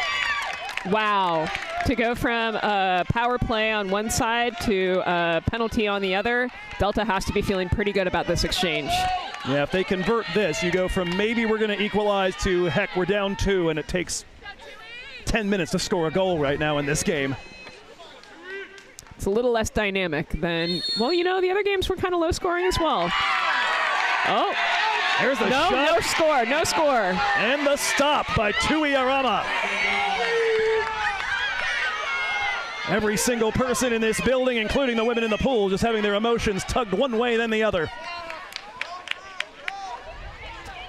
Wow. To go from a power play on one side to a penalty on the other, Delta has to be feeling pretty good about this exchange. Yeah, if they convert this, you go from maybe we're going to equalize to, heck, we're down 2, and it takes 10 minutes to score a goal right now in this game. It's a little less dynamic than, well, you know, the other games were kind of low scoring as well. Oh, there's the shot. No score, no score. And the stop by Tui Arama. Every single person in this building, including the women in the pool, just having their emotions tugged one way then the other.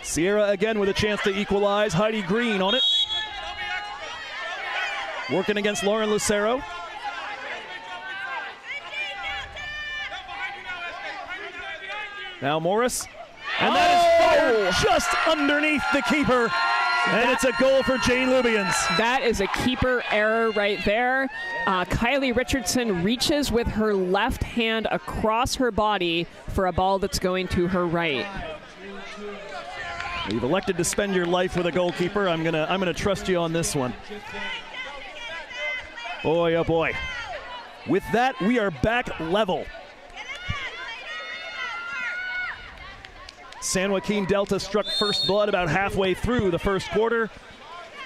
Sierra again with a chance to equalize. Heidi Green on it. Working against Lauren Lucero. Now Morris. And that is fired just underneath the keeper. And it's a goal for Jane Lubians. That is a keeper error right there. Kylie Richardson reaches with her left hand across her body for a ball that's going to her right. You've elected to spend your life with a goalkeeper. I'm gonna trust you on this one. Boy, oh boy. With that, we are back level. San Joaquin Delta struck first blood about halfway through the first quarter.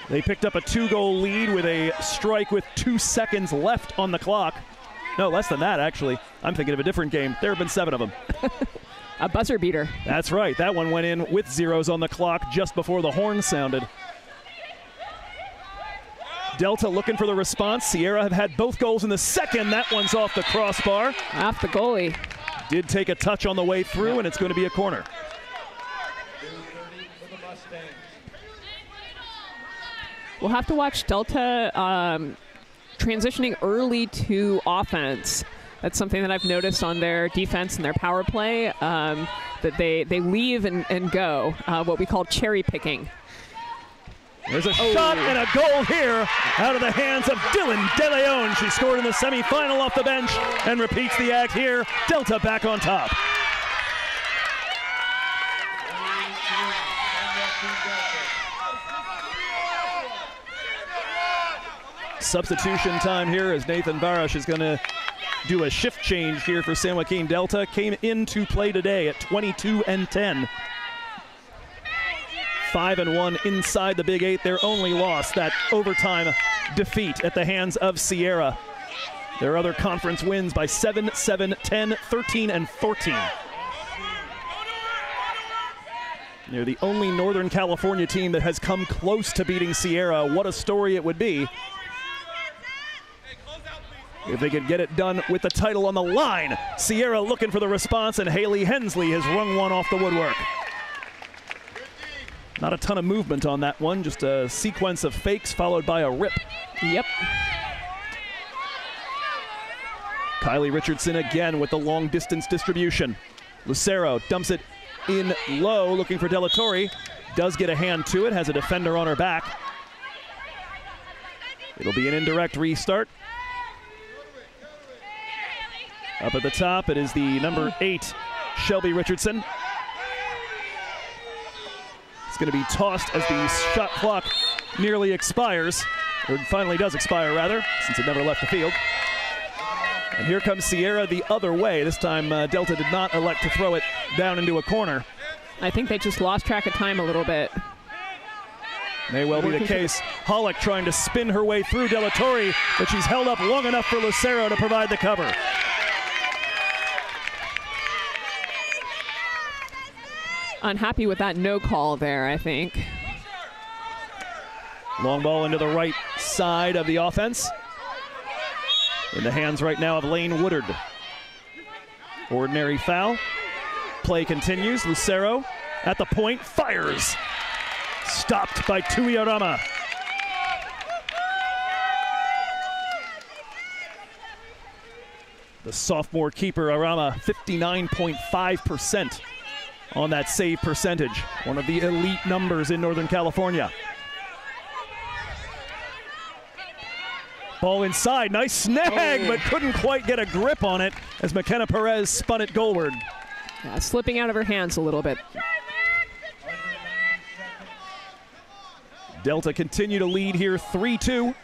They picked up a 2-goal lead with a strike with 2 seconds left on the clock. No, less than that, actually. I'm thinking of a different game. There have been 7 of them. A buzzer beater. That's right. That one went in with zeros on the clock just before the horn sounded. Delta looking for the response. Sierra have had both goals in the second. That one's off the crossbar. Off the goalie. Did take a touch on the way through, and it's going to be a corner. We'll have to watch Delta transitioning early to offense. That's something that I've noticed on their defense and their power play, that they leave and go, what we call cherry picking. There's a shot and a goal here out of the hands of Dylan De Leon. She scored in the semifinal off the bench and repeats the act here. Delta back on top. Substitution time here as Nathan Barash is going to do a shift change here for San Joaquin Delta. Came into play today at 22-10. 5-1 inside the Big 8. Their only loss, that overtime defeat at the hands of Sierra. Their other conference wins by 7, 7, 10, 13, and 14. They're the only Northern California team that has come close to beating Sierra. What a story it would be if they could get it done with the title on the line. Sierra looking for the response, and Haley Hensley has rung one off the woodwork. Not a ton of movement on that one, just a sequence of fakes followed by a rip. Yep. Kylie Richardson again with the long distance distribution. Lucero dumps it in low, looking for Delatorre. Does get a hand to it, has a defender on her back. It'll be an indirect restart. Up at the top, it is the number 8, Shelby Richardson. It's going to be tossed as the shot clock nearly expires, or finally does expire rather, since it never left the field. And here comes Sierra the other way. This time Delta did not elect to throw it down into a corner. I think they just lost track of time a little bit. May well be the case. Hollick trying to spin her way through Delatorre, but she's held up long enough for Lucero to provide the cover. Unhappy with that no call there, I think. Long ball into the right side of the offense. In the hands right now of Lane Woodard. Ordinary foul. Play continues. Lucero at the point, fires. Stopped by Tui Arama. The sophomore keeper, Arama, 59.5% on that save percentage, one of the elite numbers in Northern California. Ball inside, nice snag, but couldn't quite get a grip on it as McKenna Perez spun it goalward. Yeah, slipping out of her hands a little bit. Delta continue to lead here 3-2.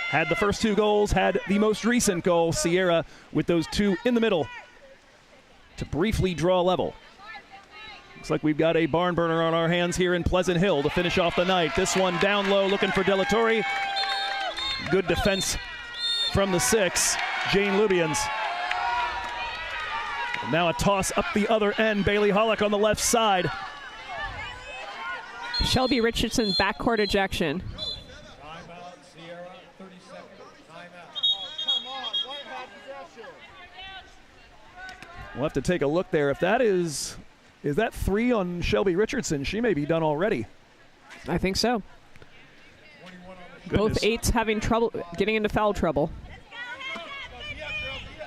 Had the first 2 goals, had the most recent goal, Sierra, with those 2 in the middle to briefly draw level. Looks like we've got a barn burner on our hands here in Pleasant Hill to finish off the night. This one down low, looking for De La Torre. Good defense from the 6, Jane Lubians. And now a toss up the other end, Bailey Hollick on the left side. Shelby Richardson backcourt ejection. Timeout, Sierra, 30 seconds. Timeout. We'll have to take a look there. If that is that 3 on Shelby Richardson? She may be done already. I think so. Goodness. Both 8s having trouble getting into foul trouble.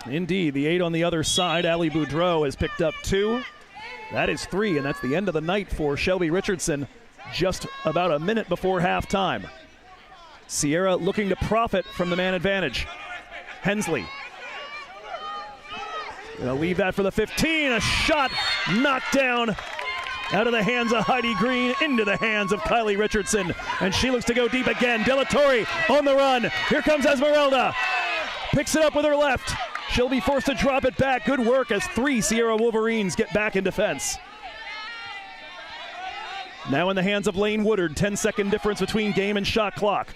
Indeed, the 8 on the other side, Ali Boudreau, has picked up 2. That is 3, and that's the end of the night for Shelby Richardson, just about a minute before halftime. Sierra looking to profit from the man advantage. Hensley. Gonna leave that for the 15. A shot knocked down out of the hands of Heidi Green into the hands of Kylie Richardson. And she looks to go deep again. De La Torre on the run. Here comes Esmeralda. Picks it up with her left. She'll be forced to drop it back. Good work as 3 Sierra Wolverines get back in defense. Now in the hands of Lane Woodard. 10-second difference between game and shot clock.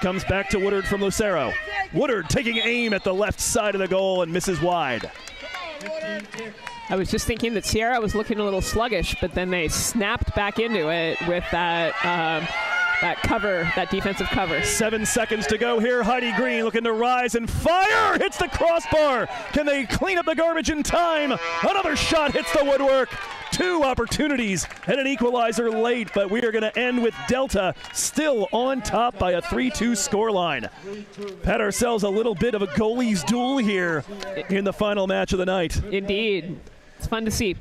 Comes back to Woodard from Lucero. Woodard taking aim at the left side of the goal and misses wide. I was just thinking that Sierra was looking a little sluggish, but then they snapped back into it with that cover, that defensive cover. 7 seconds to go here. Heidi Green looking to rise and fire. Hits the crossbar. Can they clean up the garbage in time? Another shot hits the woodwork. 2 opportunities and an equalizer late, but we are going to end with Delta still on top by a 3-2 scoreline. Had ourselves a little bit of a goalies duel here in the final match of the night. Indeed. It's fun to see.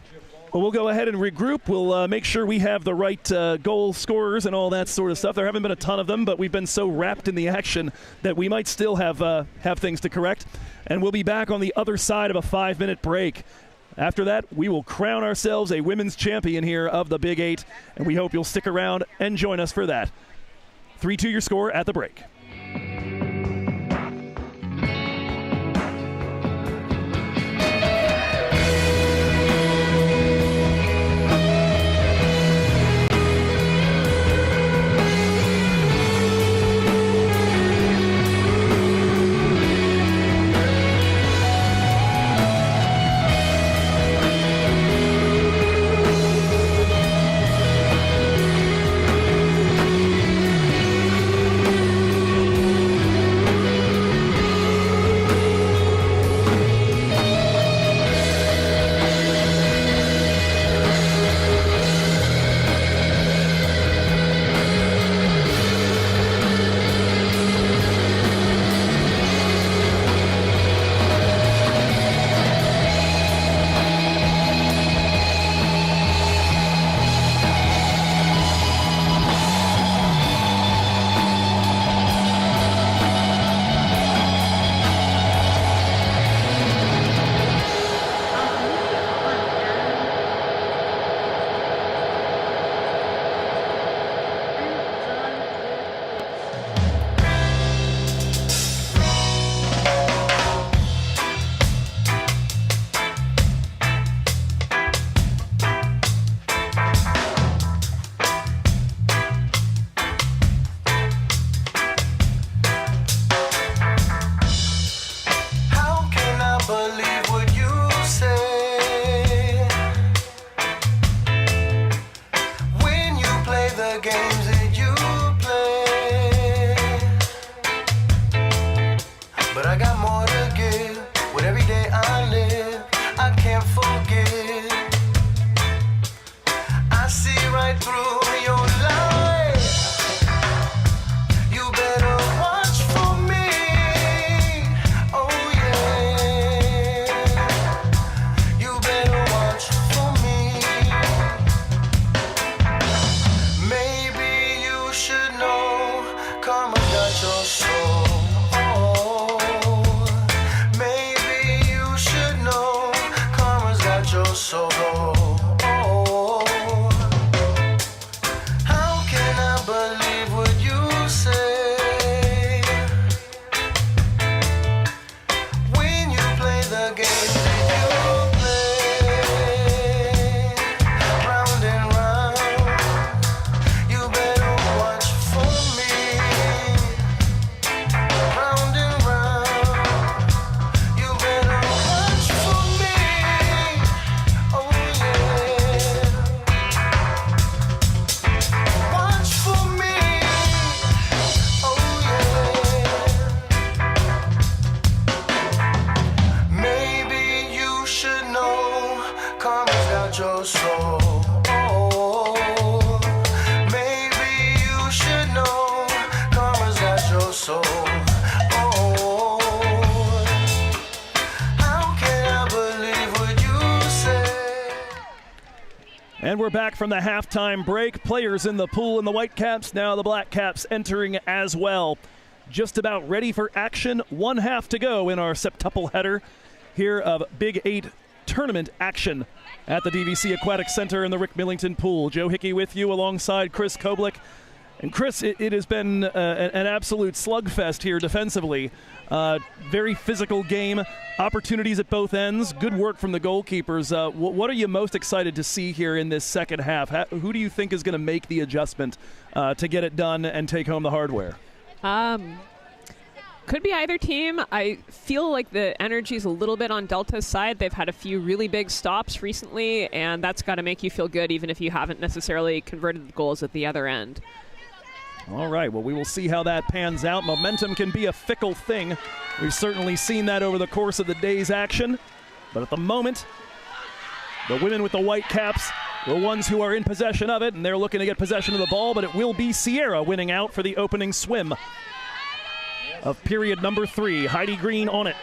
Well, we'll go ahead and regroup. We'll make sure we have the right goal scorers and all that sort of stuff. There haven't been a ton of them, but we've been so wrapped in the action that we might still have things to correct. And we'll be back on the other side of a 5-minute break. After that, we will crown ourselves a women's champion here of the Big 8, and we hope you'll stick around and join us for that. 3-2 your score at the break. And we're back from the halftime break. Players in the pool in the white caps, now the black caps entering as well. Just about ready for action. 1 half to go in our septuple header here of Big 8 tournament action at the DVC Aquatic Center in the Rick Millington pool. Joe Hickey with you alongside Chris Koblick. And Chris, it has been an absolute slugfest here defensively. Very physical game, opportunities at both ends, good work from the goalkeepers. What are you most excited to see here in this second half? Who do you think is going to make the adjustment to get it done and take home the hardware? Could be either team. I feel like the energy's a little bit on Delta's side. They've had a few really big stops recently, and that's got to make you feel good even if you haven't necessarily converted the goals at the other end. All right, well, we will see how that pans out. Momentum can be a fickle thing. We've certainly seen that over the course of the day's action. But at the moment, the women with the white caps, the ones who are in possession of it, and they're looking to get possession of the ball, but it will be Sierra winning out for the opening swim of period number 3. Heidi Green on it.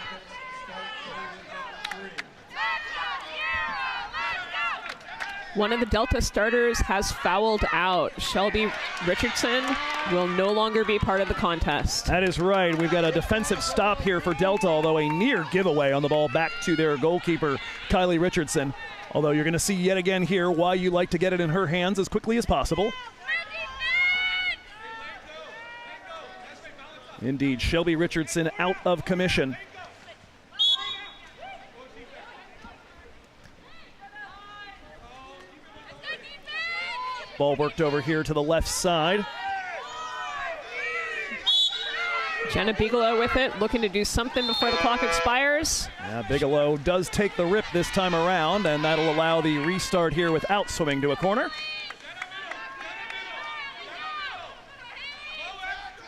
One of the Delta starters has fouled out. Shelby Richardson will no longer be part of the contest. That is right. We've got a defensive stop here for Delta, although a near giveaway on the ball back to their goalkeeper, Kylie Richardson. Although you're going to see yet again here why you like to get it in her hands as quickly as possible. Indeed, Shelby Richardson out of commission. Ball worked over here to the left side. Jenna Bigelow with it, looking to do something before the clock expires. Yeah, Bigelow does take the rip this time around, and that'll allow the restart here without swimming to a corner.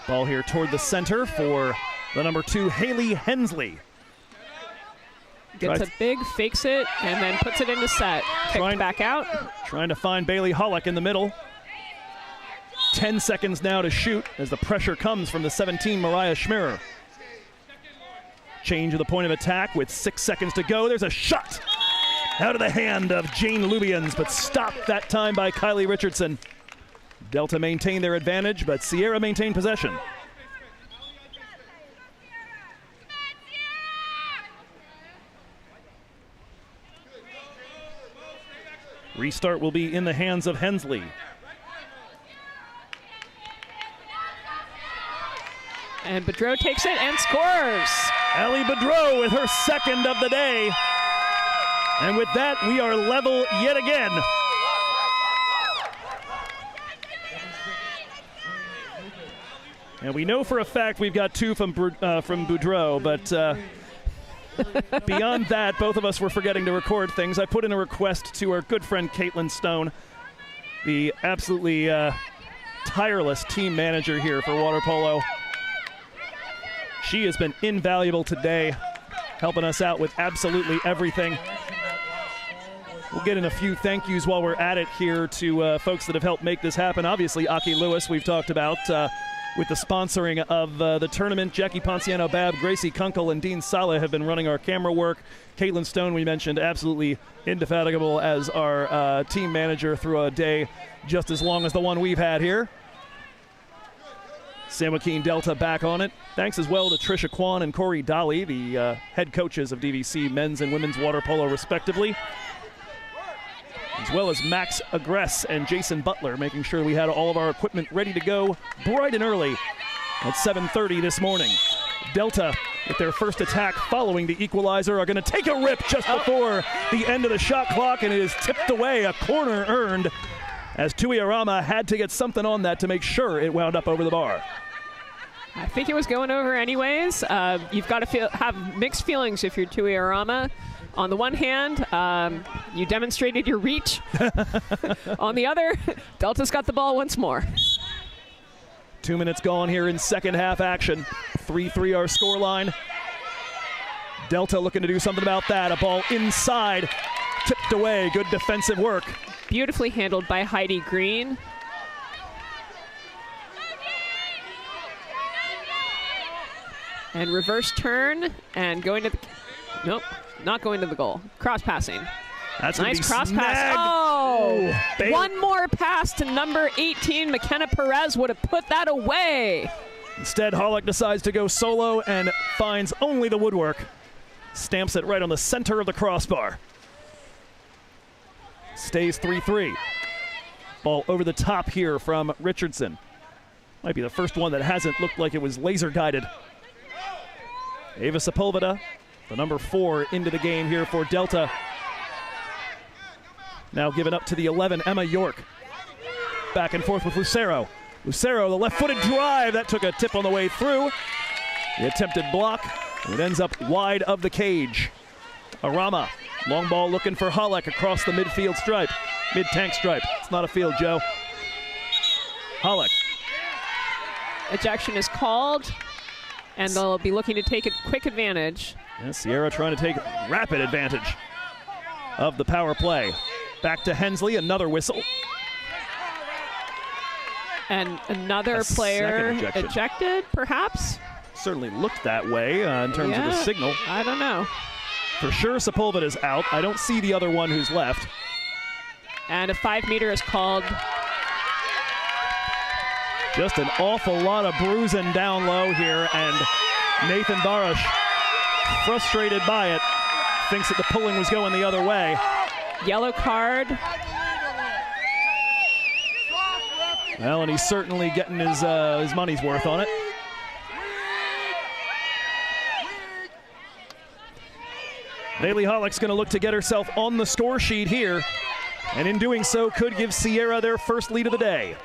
Ball here toward the center for the number 2, Haley Hensley. Gets a big, fakes it, and then puts it into set. Kicked back out. Trying to find Bailey Hollick in the middle. 10 seconds now to shoot as the pressure comes from the 17, Mariah Schmirer. Change of the point of attack with 6 seconds to go. There's a shot out of the hand of Jane Lubians, but stopped that time by Kylie Richardson. Delta maintained their advantage, but Sierra maintained possession. Restart will be in the hands of Hensley. And Bedreau takes it and scores. Allie Bedreau with her second of the day. And with that, we are level yet again. And we know for a fact we've got 2 from Boudreau, but beyond that, both of us were forgetting to record things. I put in a request to our good friend Caitlin Stone, the absolutely tireless team manager here for water polo. She has been invaluable today, helping us out with absolutely everything. We'll get in a few thank yous while we're at it here to folks that have helped make this happen. Obviously, Aki Lewis, we've talked about with the sponsoring of the tournament. Jackie Ponciano-Babb, Gracie Kunkel, and Dean Saleh have been running our camera work. Caitlin Stone, we mentioned, absolutely indefatigable as our team manager through a day just as long as the one we've had here. San Joaquin Delta back on it. Thanks as well to Trisha Kwan and Corey Dolly, the head coaches of DVC men's and women's water polo respectively, as well as Max Agress and Jason Butler, making sure we had all of our equipment ready to go bright and early at 7:30 this morning. Delta, with their first attack following the equalizer, are going to take a rip just before the end of the shot clock, and it is tipped away, a corner earned, as Tui Arama had to get something on that to make sure it wound up over the bar. I think it was going over anyways. You've got to have mixed feelings if you're Tui Arama. On the one hand, you demonstrated your reach. On the other, Delta's got the ball once more. 2 minutes gone here in second half action. 3-3 our scoreline. Delta looking to do something about that. A ball inside, tipped away. Good defensive work. Beautifully handled by Heidi Green. And reverse turn and going to the, nope, not going to the goal. Cross passing. That's gonna nice be cross snagged. pass. Oh, Bailey. one more pass to number 18. McKenna Perez would have put that away. Instead, Hollick decides to go solo and finds only the woodwork. Stamps it right on the center of the crossbar. Stays 3-3. Ball over the top here from Richardson. Might be the first one that hasn't looked like it was laser guided. Ava Sepulveda, the number 4 into the game here for Delta. Now given up to the 11, Emma York. Back and forth with Lucero. Lucero, the left-footed drive. That took a tip on the way through. The attempted block. It ends up wide of the cage. Arama, long ball looking for Hollick across the midfield stripe. Mid-tank stripe. It's not a field, Joe. Hollick. Ejection is called, and they'll be looking to take a quick advantage. Yeah, Sierra trying to take rapid advantage of the power play. Back to Hensley, another whistle. And another player ejected, perhaps? Certainly looked that way in terms of the signal. I don't know. For sure, Sepulveda's out. I don't see the other one who's left. And a 5-meter is called. Just an awful lot of bruising down low here, and Nathan Barash, frustrated by it, thinks that the pulling was going the other way. Yellow card. Well, and he's certainly getting his money's worth on it. Bailey Hollick's going to look to get herself on the score sheet here, and in doing so could give Sierra their first lead of the day.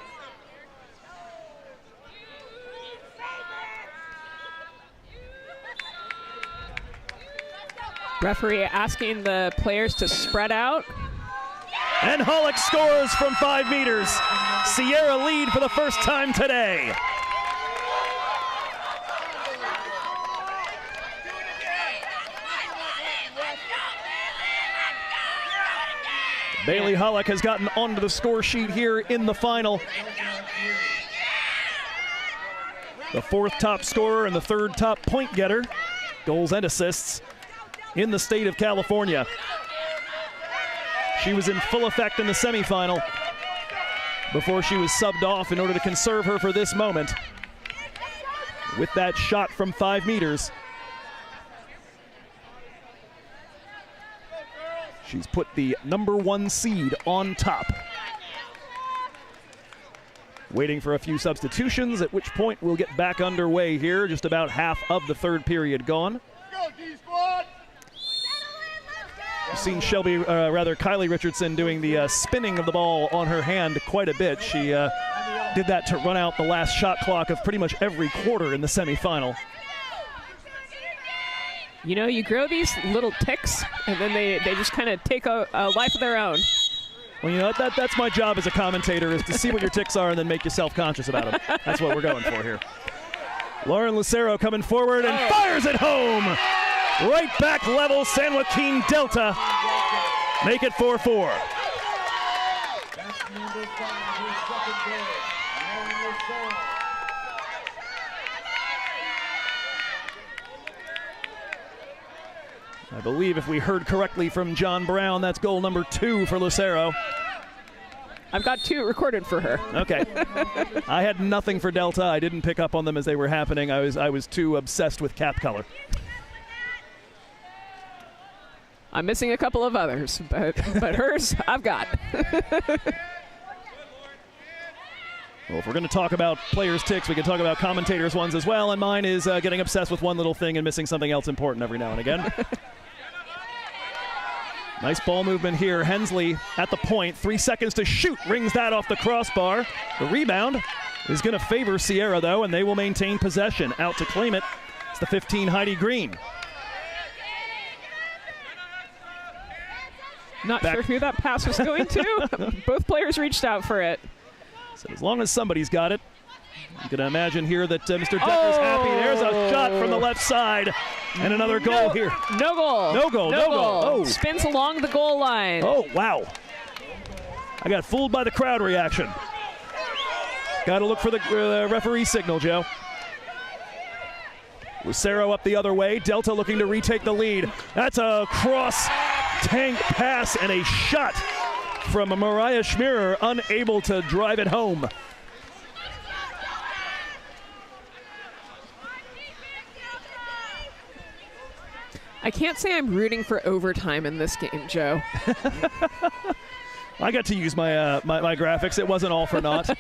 Referee asking the players to spread out. And Hollick scores from 5 meters. Sierra lead for the first time today. Bailey Hollick has gotten onto the score sheet here in the final. The 4th top scorer and the 3rd top point getter, goals and assists, in the state of California. She was in full effect in the semifinal before she was subbed off in order to conserve her for this moment. With that shot from 5 meters, she's put the number 1 seed on top. Waiting for a few substitutions, at which point we'll get back underway here. Just about half of the 3rd period gone. We've seen Kylie Richardson doing the spinning of the ball on her hand quite a bit. She did that to run out the last shot clock of pretty much every quarter in the semifinal. You know, you grow these little ticks, and then they just kind of take a life of their own. Well, you know, that's my job as a commentator, is to see what your ticks are and then make you self-conscious about them. That's what we're going for here. Lauren Lucero coming forward and fires it home. Right back level, San Joaquin Delta make it 4-4. I believe if we heard correctly from John Brown, that's goal number 2 for Lucero. I've got 2 recorded for her. Okay. I had nothing for Delta. I didn't pick up on them as they were happening. I was too obsessed with cap color. I'm missing a couple of others, but hers I've got. Well, if we're going to talk about players' ticks, we can talk about commentators' ones as well, and mine is getting obsessed with one little thing and missing something else important every now and again. Nice ball movement here. Hensley at the point, 3 seconds to shoot, rings that off the crossbar. The rebound is going to favor Sierra, though, and they will maintain possession. Out to claim it, it's the 15, Heidi Green. Not sure who that pass was going to. Both players reached out for it. So as long as somebody's got it, you can imagine here that Mr. Decker's happy. There's a shot from the left side, and another goal here. No goal. No goal. No goal. Oh. Spins along the goal line. Oh, wow. I got fooled by the crowd reaction. Got to look for the referee signal, Joe. Lucero up the other way. Delta looking to retake the lead. That's a cross tank pass and a shot from Mariah Schmierer, unable to drive it home. I can't say I'm rooting for overtime in this game, Joe. I got to use my my graphics. It wasn't all for naught.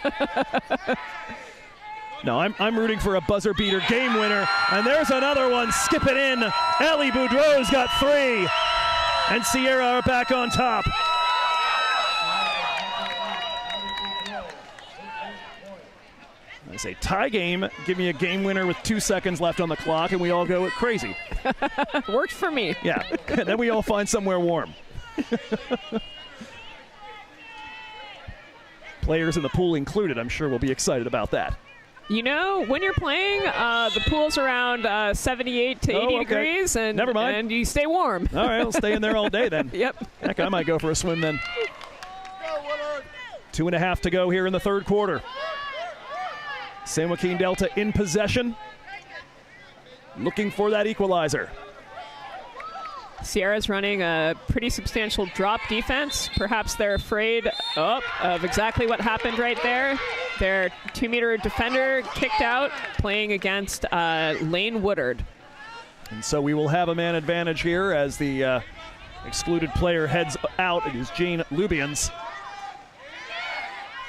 No, I'm rooting for a buzzer beater game winner. And there's another one. Skip it in. Ali Boudreau's got 3. And Sierra are back on top. I say tie game. Give me a game winner with 2 seconds left on the clock, and we all go crazy. Worked for me. Yeah, and then we all find somewhere warm. Players in the pool included, I'm sure, will be excited about that. You know, when you're playing, the pool's around 78 to 80 degrees, and never mind. And you stay warm. All right, I'll stay in there all day then. Yep. Heck, I might go for a swim then. 2.5 to go here in the third quarter. San Joaquin Delta in possession, looking for that equalizer. Sierra's running a pretty substantial drop defense. Perhaps they're afraid of exactly what happened right there. Their 2-meter defender kicked out, playing against Lane Woodard. And so we will have a man advantage here as the excluded player heads out. It is Jane Lubians.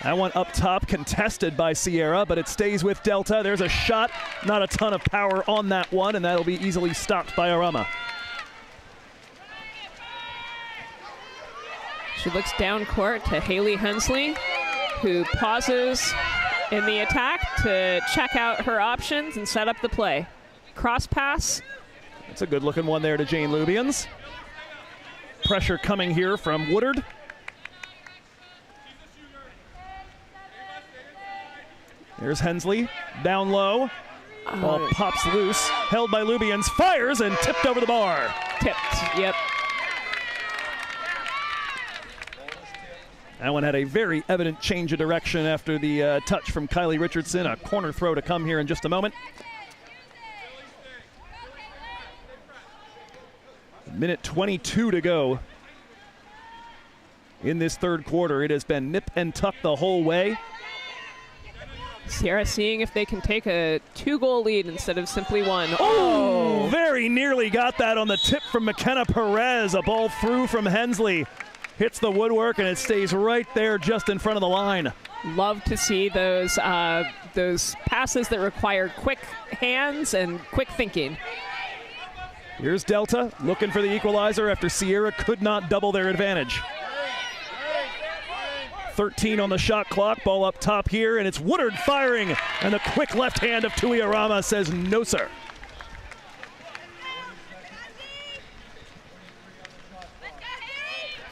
That one up top, contested by Sierra, but it stays with Delta. There's a shot, not a ton of power on that one, and that'll be easily stopped by Arama. She looks down court to Haley Hensley, who pauses in the attack to check out her options and set up the play. Cross pass. That's a good looking one there to Jane Lubians. Pressure coming here from Woodard. There's Hensley, down low. Ball pops loose, held by Lubians, fires and tipped over the bar. Tipped, yep. That one had a very evident change of direction after the touch from Kylie Richardson. A corner throw to come here in just a moment. Minute 22 to go in this third quarter. It has been nip and tuck the whole way. Sierra seeing if they can take a 2-goal lead instead of simply one. Oh, very nearly got that on the tip from McKenna Perez. A ball through from Hensley. Hits the woodwork and it stays right there just in front of the line. Love to see those passes that require quick hands and quick thinking. Here's Delta looking for the equalizer after Sierra could not double their advantage. 13 on the shot clock, ball up top here, and it's Woodard firing, and the quick left hand of Tui Arama says no, sir.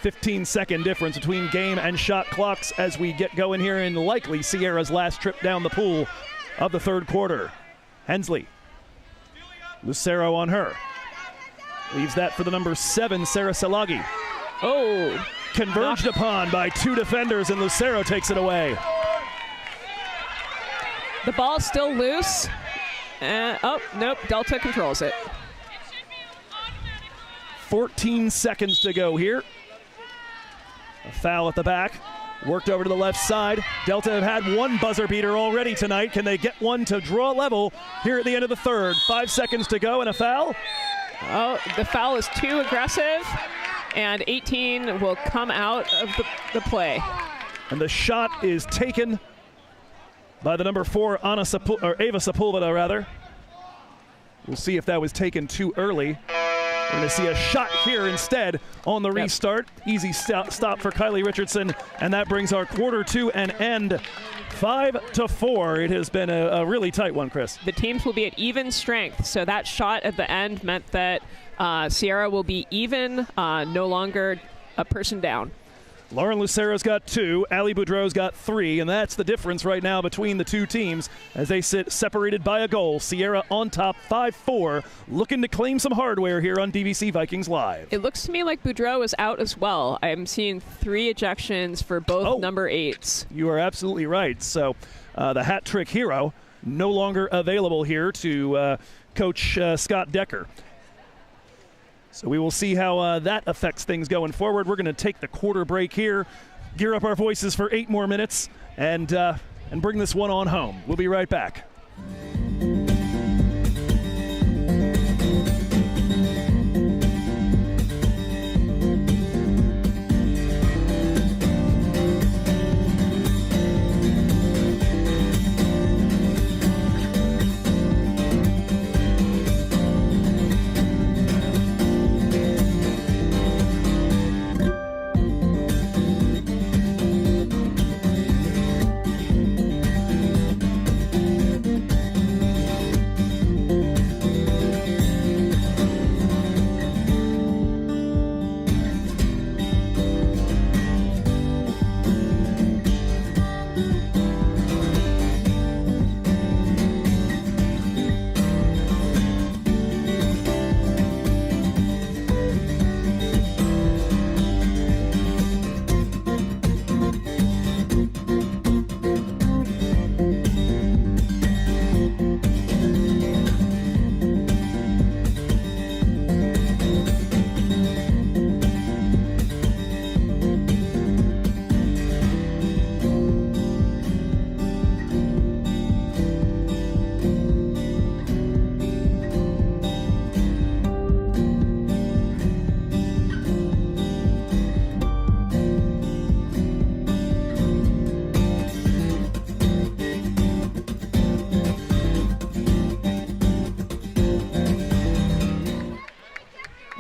"15-second difference between game and shot clocks as we get going here in likely Sierra's last trip down the pool of the third quarter. Hensley. Lucero on her. Leaves that for the number 7, Sarah Salagi. Oh. Converged upon by 2 defenders, and Lucero takes it away. The ball's still loose. Oh, nope, Delta controls it. 14 seconds to go here. A foul at the back. Worked over to the left side. Delta have had one buzzer beater already tonight. Can they get one to draw level here at the end of the third? 5 seconds to go and a foul. Oh, the foul is too aggressive, and 18 will come out of the play. And the shot is taken by the number 4, Ava Sepulveda, rather. We'll see if that was taken too early. We're going to see a shot here instead on the restart. Easy stop for Kylie Richardson, and that brings our quarter to an end. 5-4. It has been a really tight one, Chris. The teams will be at even strength, so that shot at the end meant that Sierra will be even, no longer a person down. Lauren Lucero's got 2, Ali Boudreau's got 3, and that's the difference right now between the two teams as they sit separated by a goal. Sierra on top, 5-4, looking to claim some hardware here on DVC Vikings Live. It looks to me like Boudreau is out as well. I'm seeing 3 ejections for both number 8s. You are absolutely right. So the hat trick hero no longer available here to coach Scott Decker. So we will see how that affects things going forward. We're going to take the quarter break here, gear up our voices for 8 more minutes, and bring this one on home. We'll be right back.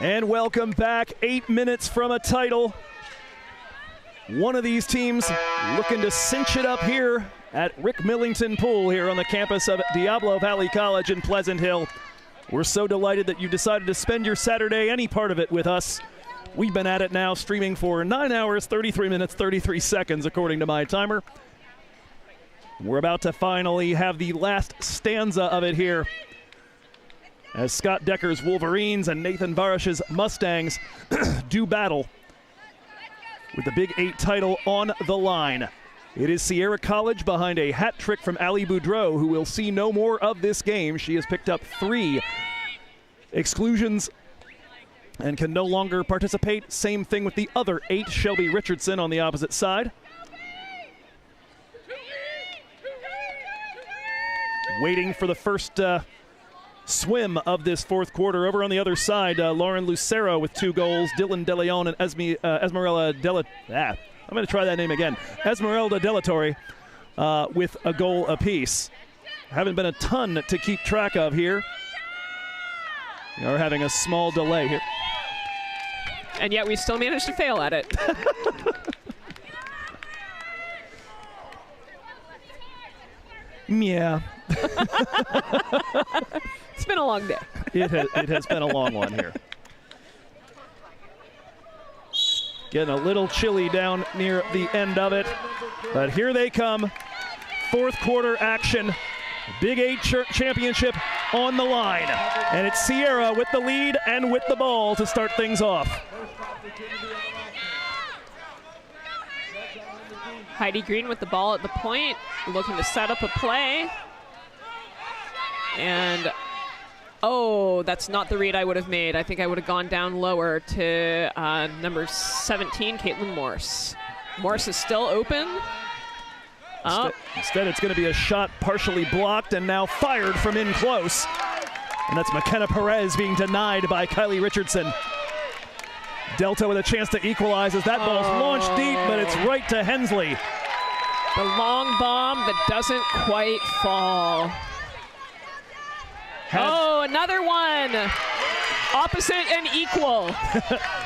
And welcome back. 8 minutes from a title. One of these teams looking to cinch it up here at Rick Millington Pool here on the campus of Diablo Valley College in Pleasant Hill. We're so delighted that you decided to spend your Saturday, any part of it, with us. We've been at it now, streaming for 9 hours, 33 minutes, 33 seconds, according to my timer. We're about to finally have the last stanza of it here, as Scott Decker's Wolverines and Nathan Varish's Mustangs do battle with the Big 8 title on the line. It is Sierra College behind a hat trick from Ali Boudreau, who will see no more of this game. She has picked up 3 exclusions and can no longer participate. Same thing with the other 8, Shelby Richardson on the opposite side. Waiting for the first swim of this fourth quarter. Over on the other side, Lauren Lucero with 2 goals, Dylan De Leon and Esmeralda I'm going to try that name again. Esmeralda Delatorre with a goal apiece. Haven't been a ton to keep track of here. We are having a small delay here. And yet we still managed to fail at it. Yeah. It's been a long day. It has been a long one here. Getting a little chilly down near the end of it. But here they come. Fourth quarter action. Big 8 championship on the line. And it's Sierra with the lead and with the ball to start things off. Heidi Green with the ball at the point, looking to set up a play. And, oh, that's not the read I would have made. I think I would have gone down lower to number 17, Caitlin Morse. Morse is still open. Instead, it's going to be a shot partially blocked and now fired from in close. And that's McKenna Perez being denied by Kylie Richardson. Delta with a chance to equalize as that ball's launched deep, but it's right to Hensley. The long bomb that doesn't quite fall. Another one. Opposite and equal.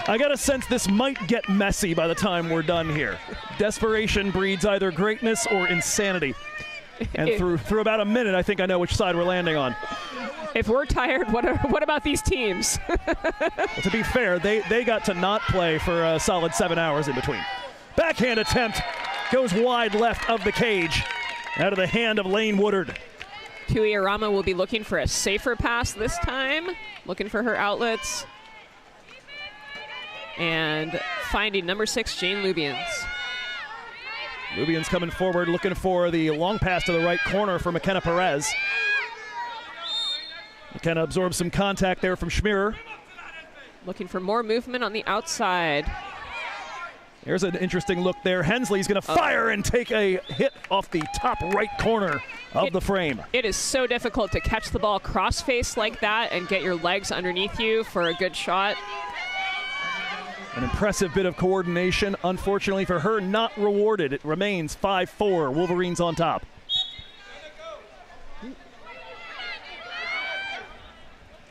I got a sense this might get messy by the time we're done here. Desperation breeds either greatness or insanity. And through about a minute, I think I know which side we're landing on. If we're tired, what about these teams? Well, to be fair, they got to not play for a solid 7 hours in between. Backhand attempt goes wide left of the cage, out of the hand of Lane Woodard. Tui Arama will be looking for a safer pass this time, looking for her outlets. And finding number 6, Jane Lubians. Lubians coming forward, looking for the long pass to the right corner for McKenna Perez. McKenna absorbs some contact there from Schmierer. Looking for more movement on the outside. There's an interesting look there. Hensley's going to fire and take a hit off the top right corner of the frame. It is so difficult to catch the ball cross-face like that and get your legs underneath you for a good shot. An impressive bit of coordination. Unfortunately for her, not rewarded. It remains 5-4. Wolverines on top.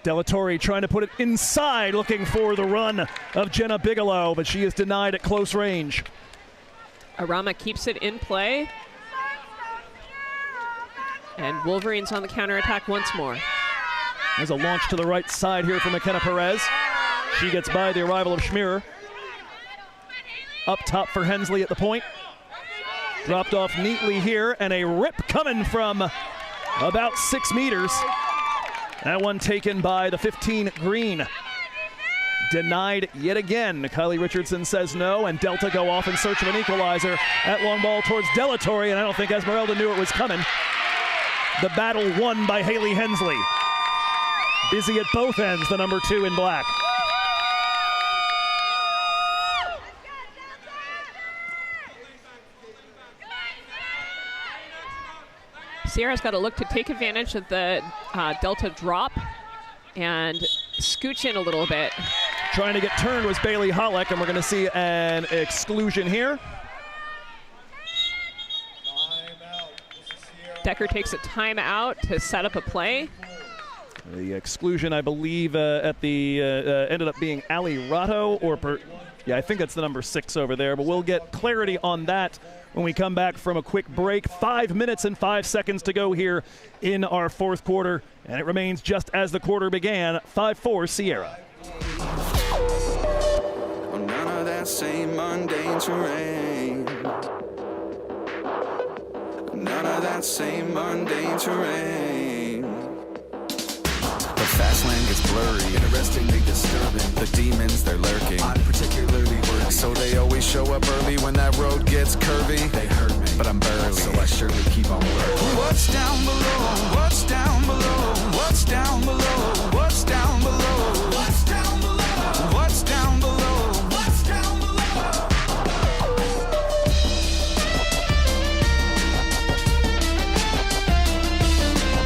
Delatorre trying to put it inside, looking for the run of Jenna Bigelow, but she is denied at close range. Arama keeps it in play. And Wolverines on the counterattack once more. There's a launch to the right side here for McKenna Perez. She gets by the arrival of Schmier. Up top for Hensley at the point. Dropped off neatly here, and a rip coming from about 6 meters. That one taken by the 15 green. Denied yet again. Kylie Richardson says no, and Delta go off in search of an equalizer. That long ball towards Delatorre, and I don't think Esmeralda knew it was coming. The battle won by Haley Hensley. Busy at both ends, the number 2 in black. Sierra's got to look to take advantage of the Delta drop and scooch in a little bit. Trying to get turned was Bailey Hollick, and we're going to see an exclusion here. Decker takes a timeout to set up a play. The exclusion, I believe, at the ended up being Ali Ratto, yeah, I think that's the number 6 over there, but we'll get clarity on that when we come back from a quick break. 5 minutes and 5 seconds to go here in our fourth quarter, and it remains just as the quarter began, 5-4 Sierra. Oh, none of that same mundane terrain. None of that same mundane terrain. The fast lane gets blurry, interestingly disturbing. The demons, they're lurking. I'm particularly worried. So they always show up early when that road gets curvy. They hurt me, but I'm burly, so I surely keep on working. What's down below? What's down below? What's down below? What's down below? What's down below? What's down below? What's down below?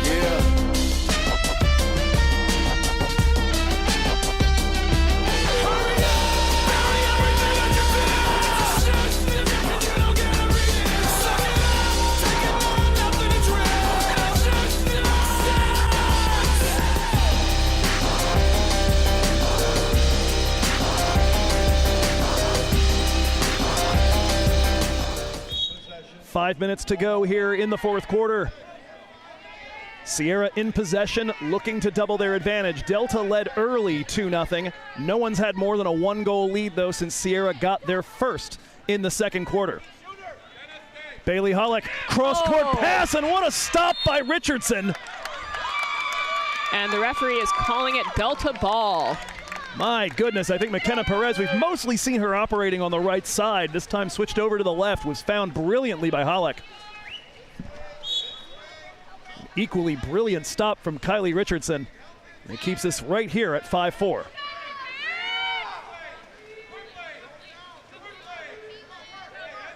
Yeah. 5 minutes to go here in the fourth quarter. Sierra in possession, looking to double their advantage. Delta led early 2-0. No one's had more than a 1-goal lead, though, since Sierra got their first in the second quarter. Bailey Hollick, cross-court pass, and what a stop by Richardson. And the referee is calling it Delta ball. My goodness, I think McKenna Perez, we've mostly seen her operating on the right side. This time switched over to the left, was found brilliantly by Hollick. Equally brilliant stop from Kylie Richardson. It keeps us right here at 5-4.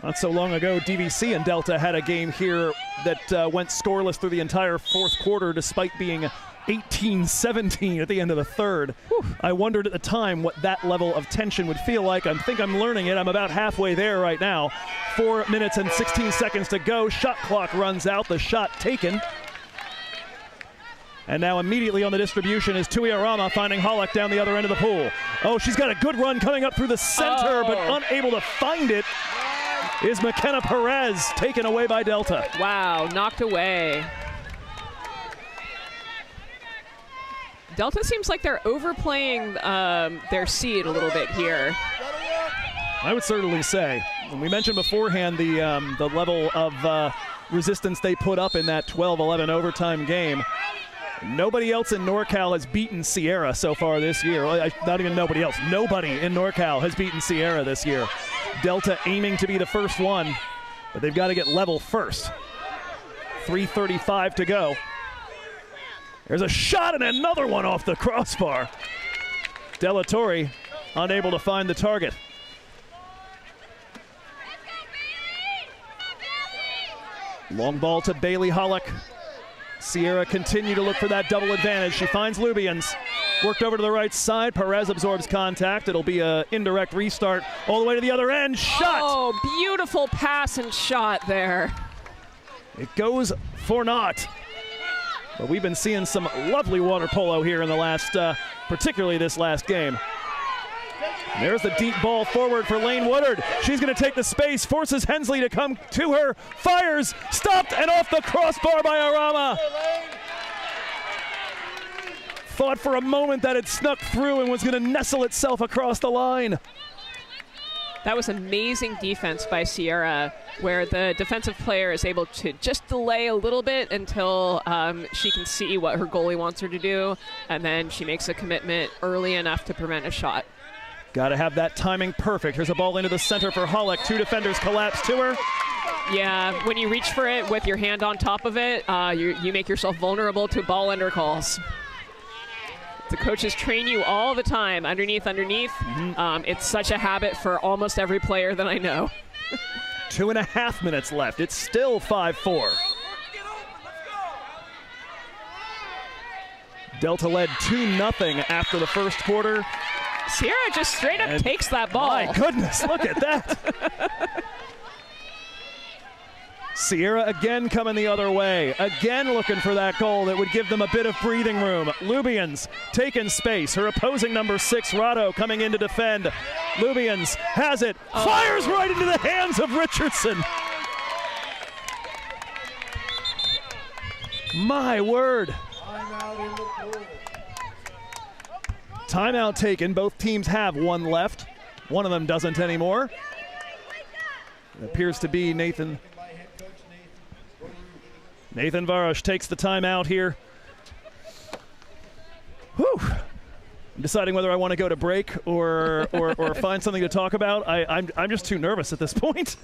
Not so long ago, DVC and Delta had a game here that went scoreless through the entire fourth quarter despite being 18-17 at the end of the third. I wondered at the time what that level of tension would feel like. I think I'm learning it. I'm about halfway there right now. 4 minutes and 16 seconds to go. Shot clock runs out. The shot taken. And now immediately on the distribution is Tui Arama finding Hollick down the other end of the pool. Oh, she's got a good run coming up through the center, but unable to find it is McKenna Perez, taken away by Delta. Wow, knocked away. Delta seems like they're overplaying their seed a little bit here. I would certainly say. And we mentioned beforehand the level of resistance they put up in that 12-11 overtime game. Nobody else in NorCal has beaten Sierra so far this year. Not even nobody else. Nobody in NorCal has beaten Sierra this year. Delta aiming to be the first one, but they've got to get level first. 3:35 to go. There's a shot and another one off the crossbar. Della Torre unable to find the target. Long ball to Bailey Hollick. Sierra continue to look for that double advantage. She finds Lubians. Worked over to the right side. Perez absorbs contact. It'll be an indirect restart all the way to the other end. Shot! Oh, beautiful pass and shot there. It goes for naught. But we've been seeing some lovely water polo here in the last, particularly this last game. There's the deep ball forward for Lane Woodard. She's going to take the space, forces Hensley to come to her, fires, stopped, and off the crossbar by Arama. Thought for a moment that it snuck through and was going to nestle itself across the line. That was amazing defense by Sierra, where the defensive player is able to just delay a little bit until she can see what her goalie wants her to do, and then she makes a commitment early enough to prevent a shot. Got to have that timing perfect. Here's a ball into the center for Hollick. Two defenders collapse to her. Yeah, when you reach for it with your hand on top of it, you make yourself vulnerable to ball under calls. The coaches train you all the time, underneath. It's such a habit for almost every player that I know. 2.5 minutes left. It's still 5-4. Delta led 2-0 after the first quarter. Sierra just straight up takes that ball. My goodness, look at that. Sierra again coming the other way. Again looking for that goal that would give them a bit of breathing room. Lubians taking space. Her opposing number 6, Rado, coming in to defend. Lubians has it. Fires right into the hands of Richardson. My word. Timeout taken. Both teams have one left. One of them doesn't anymore. It appears to be Nathan Varosh takes the timeout here. Whew. I'm deciding whether I want to go to break or find something to talk about. I'm just too nervous at this point.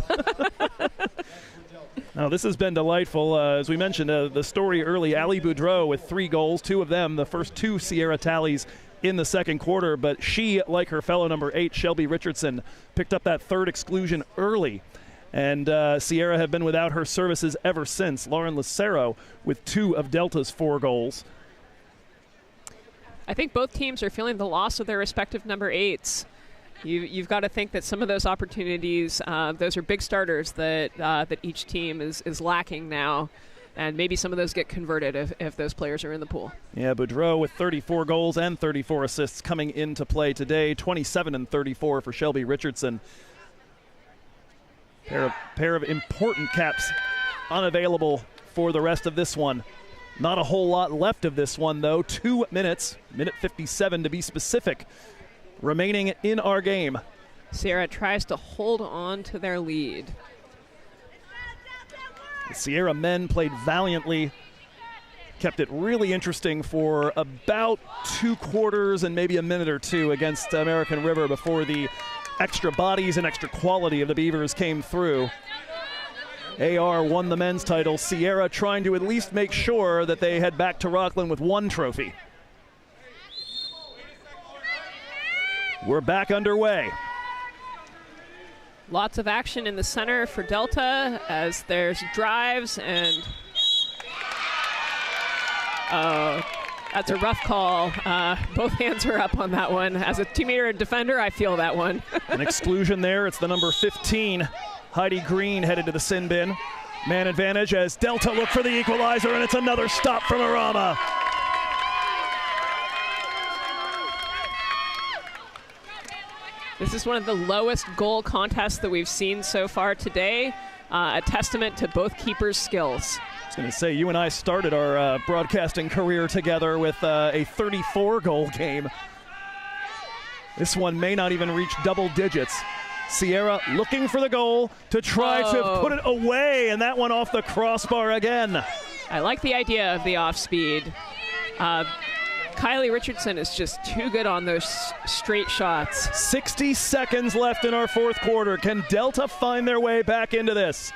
Now, this has been delightful. As we mentioned, the story early, Ali Boudreau with 3 goals, 2 of them, the first 2 Sierra tallies in the second quarter, but she, like her fellow number 8, Shelby Richardson, picked up that 3rd exclusion early. And Sierra have been without her services ever since. Lauren Lucero with 2 of Delta's 4 goals. I think both teams are feeling the loss of their respective number 8s. You've got to think that some of those opportunities, those are big starters that each team is lacking now. And maybe some of those get converted if those players are in the pool. Yeah, Boudreau with 34 goals and 34 assists coming into play today. 27 and 34 for Shelby Richardson. Pair of important caps unavailable for the rest of this one. Not a whole lot left of this one, though. 2 minutes, minute 57 to be specific, remaining in our game. Sierra tries to hold on to their lead. The Sierra men played valiantly, kept it really interesting for about 2 quarters and maybe a minute or 2 against American River before the extra bodies and extra quality of the Beavers came through. AR won the men's title. Sierra trying to at least make sure that they head back to Rockland with 1 trophy. We're back underway. Lots of action in the center for Delta as there's drives and that's a rough call. Both hands are up on that one. As a 2-meter defender, I feel that one. An exclusion there. It's the number 15, Heidi Green, headed to the sin bin. Man advantage as Delta look for the equalizer, and it's another stop from Arama. This is one of the lowest goal contests that we've seen so far today. A testament to both keepers' skills. I was going to say, you and I started our broadcasting career together with a 34-goal game. This one may not even reach double digits. Sierra looking for the goal to try to put it away, and that one off the crossbar again. I like the idea of the off-speed. Kylie Richardson is just too good on those straight shots. 60 seconds left in our 4th quarter. Can Delta find their way back into this?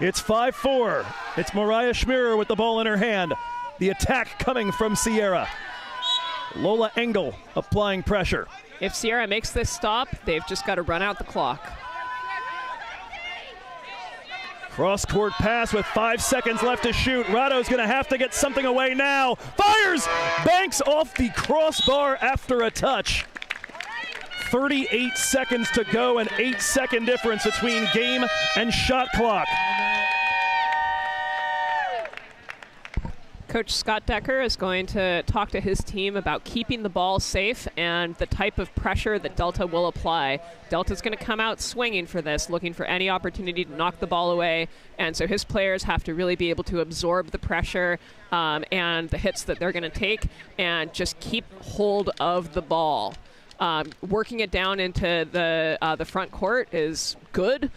It's 5-4. It's Mariah Schmirer with the ball in her hand. The attack coming from Sierra. Lola Engel applying pressure. If Sierra makes this stop, they've just got to run out the clock. Cross-court pass with 5 seconds left to shoot. Rado's going to have to get something away now. Fires! Banks off the crossbar after a touch. 38 seconds to go, an 8-second difference between game and shot clock. Coach Scott Decker is going to talk to his team about keeping the ball safe and the type of pressure that Delta will apply. Delta's going to come out swinging for this, looking for any opportunity to knock the ball away, and so his players have to really be able to absorb the pressure and the hits that they're going to take and just keep hold of the ball. Working it down into the front court is good.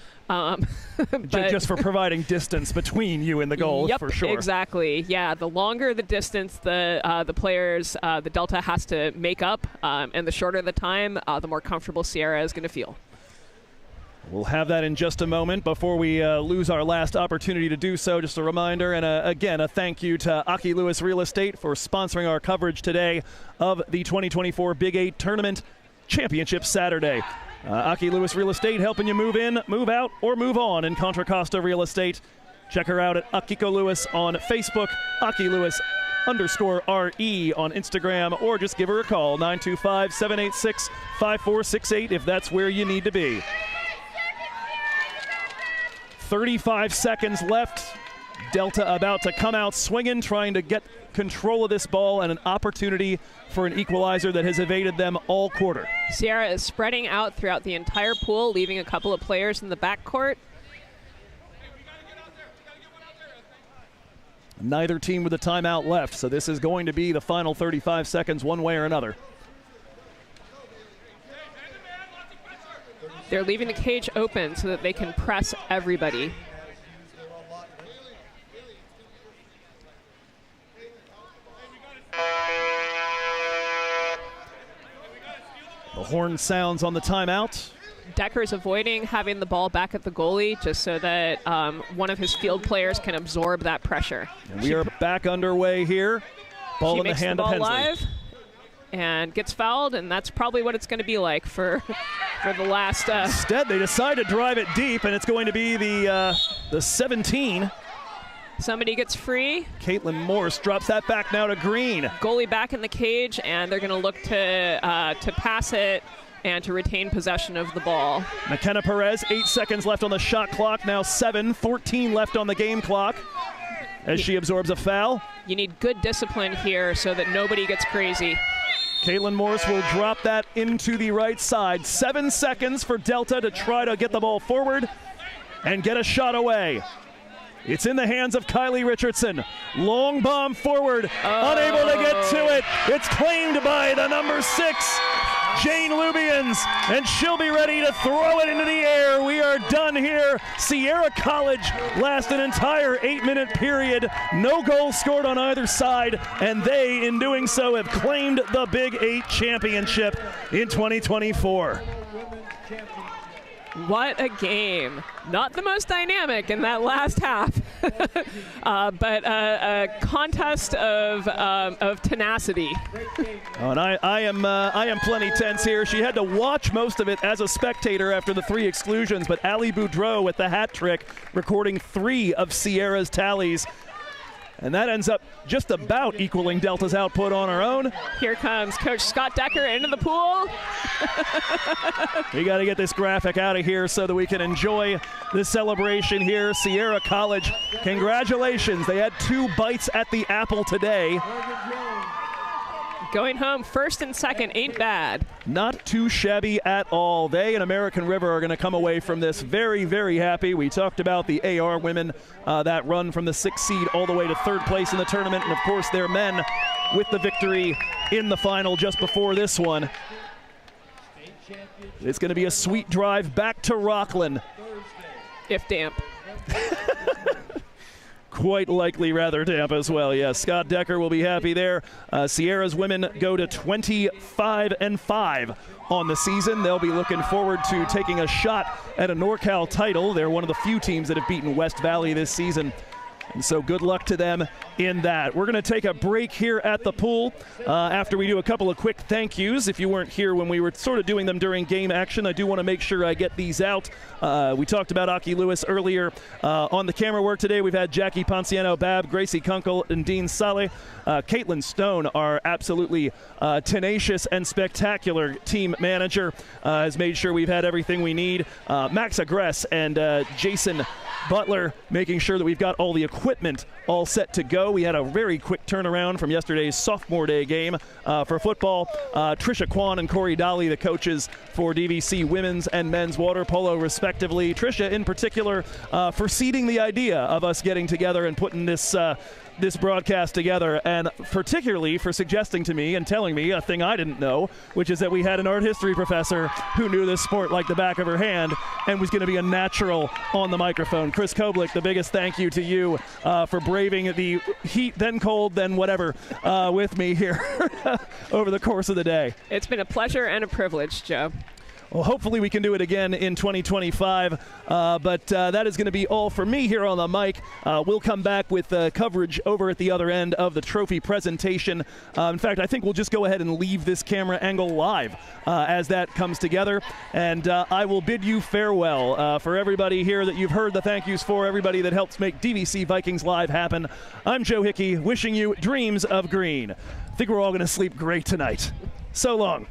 Just for providing distance between you and the goal, yep, for sure. Exactly. Yeah, the longer the distance the players, the Delta has to make up, and the shorter the time, the more comfortable Sierra is going to feel. We'll have that in just a moment. Before we lose our last opportunity to do so, just a reminder and again a thank you to Aki Lewis Real Estate for sponsoring our coverage today of the 2024 Big 8 Tournament Championship Saturday. Aki Lewis Real Estate helping you move in, move out, or move on in Contra Costa Real Estate. Check her out at Akiko Lewis on Facebook, Aki Lewis _RE on Instagram, or just give her a call, 925-786-5468 if that's where you need to be. 35 seconds left. Delta about to come out swinging, trying to get control of this ball and an opportunity for an equalizer that has evaded them all quarter. Sierra is spreading out throughout the entire pool, leaving a couple of players in the backcourt. Neither team with a timeout left, so this is going to be the final 35 seconds one way or another. They're leaving the cage open so that they can press everybody. The horn sounds on the timeout. Decker's avoiding having the ball back at the goalie just so that one of his field players can absorb that pressure. And we are back underway here. Ball in the hand of Hensley. Live and gets fouled, and that's probably what it's going to be like for the last. Instead, they decide to drive it deep, and it's going to be the 17. Somebody gets free. Caitlin Morse drops that back now to Green. Goalie back in the cage, and they're going to look to pass it and to retain possession of the ball. McKenna Perez, 8 seconds left on the shot clock, now 7:14 left on the game clock as she absorbs a foul. You need good discipline here so that nobody gets crazy. Caitlin Morse will drop that into the right side. 7 seconds for Delta to try to get the ball forward and get a shot away. It's in the hands of Kylie Richardson. Long bomb forward, unable to get to it. It's claimed by the number 6, Jane Lubians, and she'll be ready to throw it into the air. We are done here. Sierra College lasts an entire 8-minute period. No goals scored on either side, and they, in doing so, have claimed the Big 8 championship in 2024. What a game. Not the most dynamic in that last half, but a contest of tenacity. Oh, and I am plenty tense here. She had to watch most of it as a spectator after the 3 exclusions, but Ali Boudreau with the hat trick, recording 3 of Sierra's tallies. And that ends up just about equaling Delta's output on her own. Here comes Coach Scott Decker into the pool. We got to get this graphic out of here so that we can enjoy the celebration here. Sierra College, congratulations. They had 2 bites at the apple today. Going home first and second ain't bad. Not too shabby at all. They and American River are going to come away from this very, very happy. We talked about the AR women, that run from the 6th seed all the way to 3rd place in the tournament, and of course their men with the victory in the final just before this one. It's going to be a sweet drive back to Rockland. If damp. Quite likely rather damp as well. Yes, Scott Decker will be happy there. Sierra's women go to 25-5 on the season. They'll be looking forward to taking a shot at a NorCal title. They're one of the few teams that have beaten West Valley this season. And so good luck to them in that. We're going to take a break here at the pool after we do a couple of quick thank yous. If you weren't here when we were sort of doing them during game action, I do want to make sure I get these out. We talked about Aki Lewis earlier. On the camera work today, we've had Jackie Ponciano Babb, Gracie Kunkel, and Dean Saleh. Caitlin Stone, our absolutely tenacious and spectacular team manager, has made sure we've had everything we need. Max Agress and Jason Butler making sure that we've got all the equipment all set to go. We had a very quick turnaround from yesterday's sophomore day game for football. Trisha Kwan and Corey Dolly, the coaches for DVC women's and men's water polo respectively. Trisha in particular for seeding the idea of us getting together and putting this broadcast together, and particularly for suggesting to me and telling me a thing I didn't know, which is that we had an art history professor who knew this sport like the back of her hand and was going to be a natural on the microphone. Chris Koblich, the biggest thank you to you for braving the heat, then cold, then whatever, with me here over the course of the day. It's been a pleasure and a privilege, Joe. Well, hopefully we can do it again in 2025, but that is going to be all for me here on the mic. We'll come back with coverage over at the other end of the trophy presentation. In fact, I think we'll just go ahead and leave this camera angle live as that comes together, and I will bid you farewell. For everybody here that you've heard the thank yous for, everybody that helps make DVC Vikings Live happen, I'm Joe Hickey, wishing you dreams of green. I think we're all going to sleep great tonight. So long.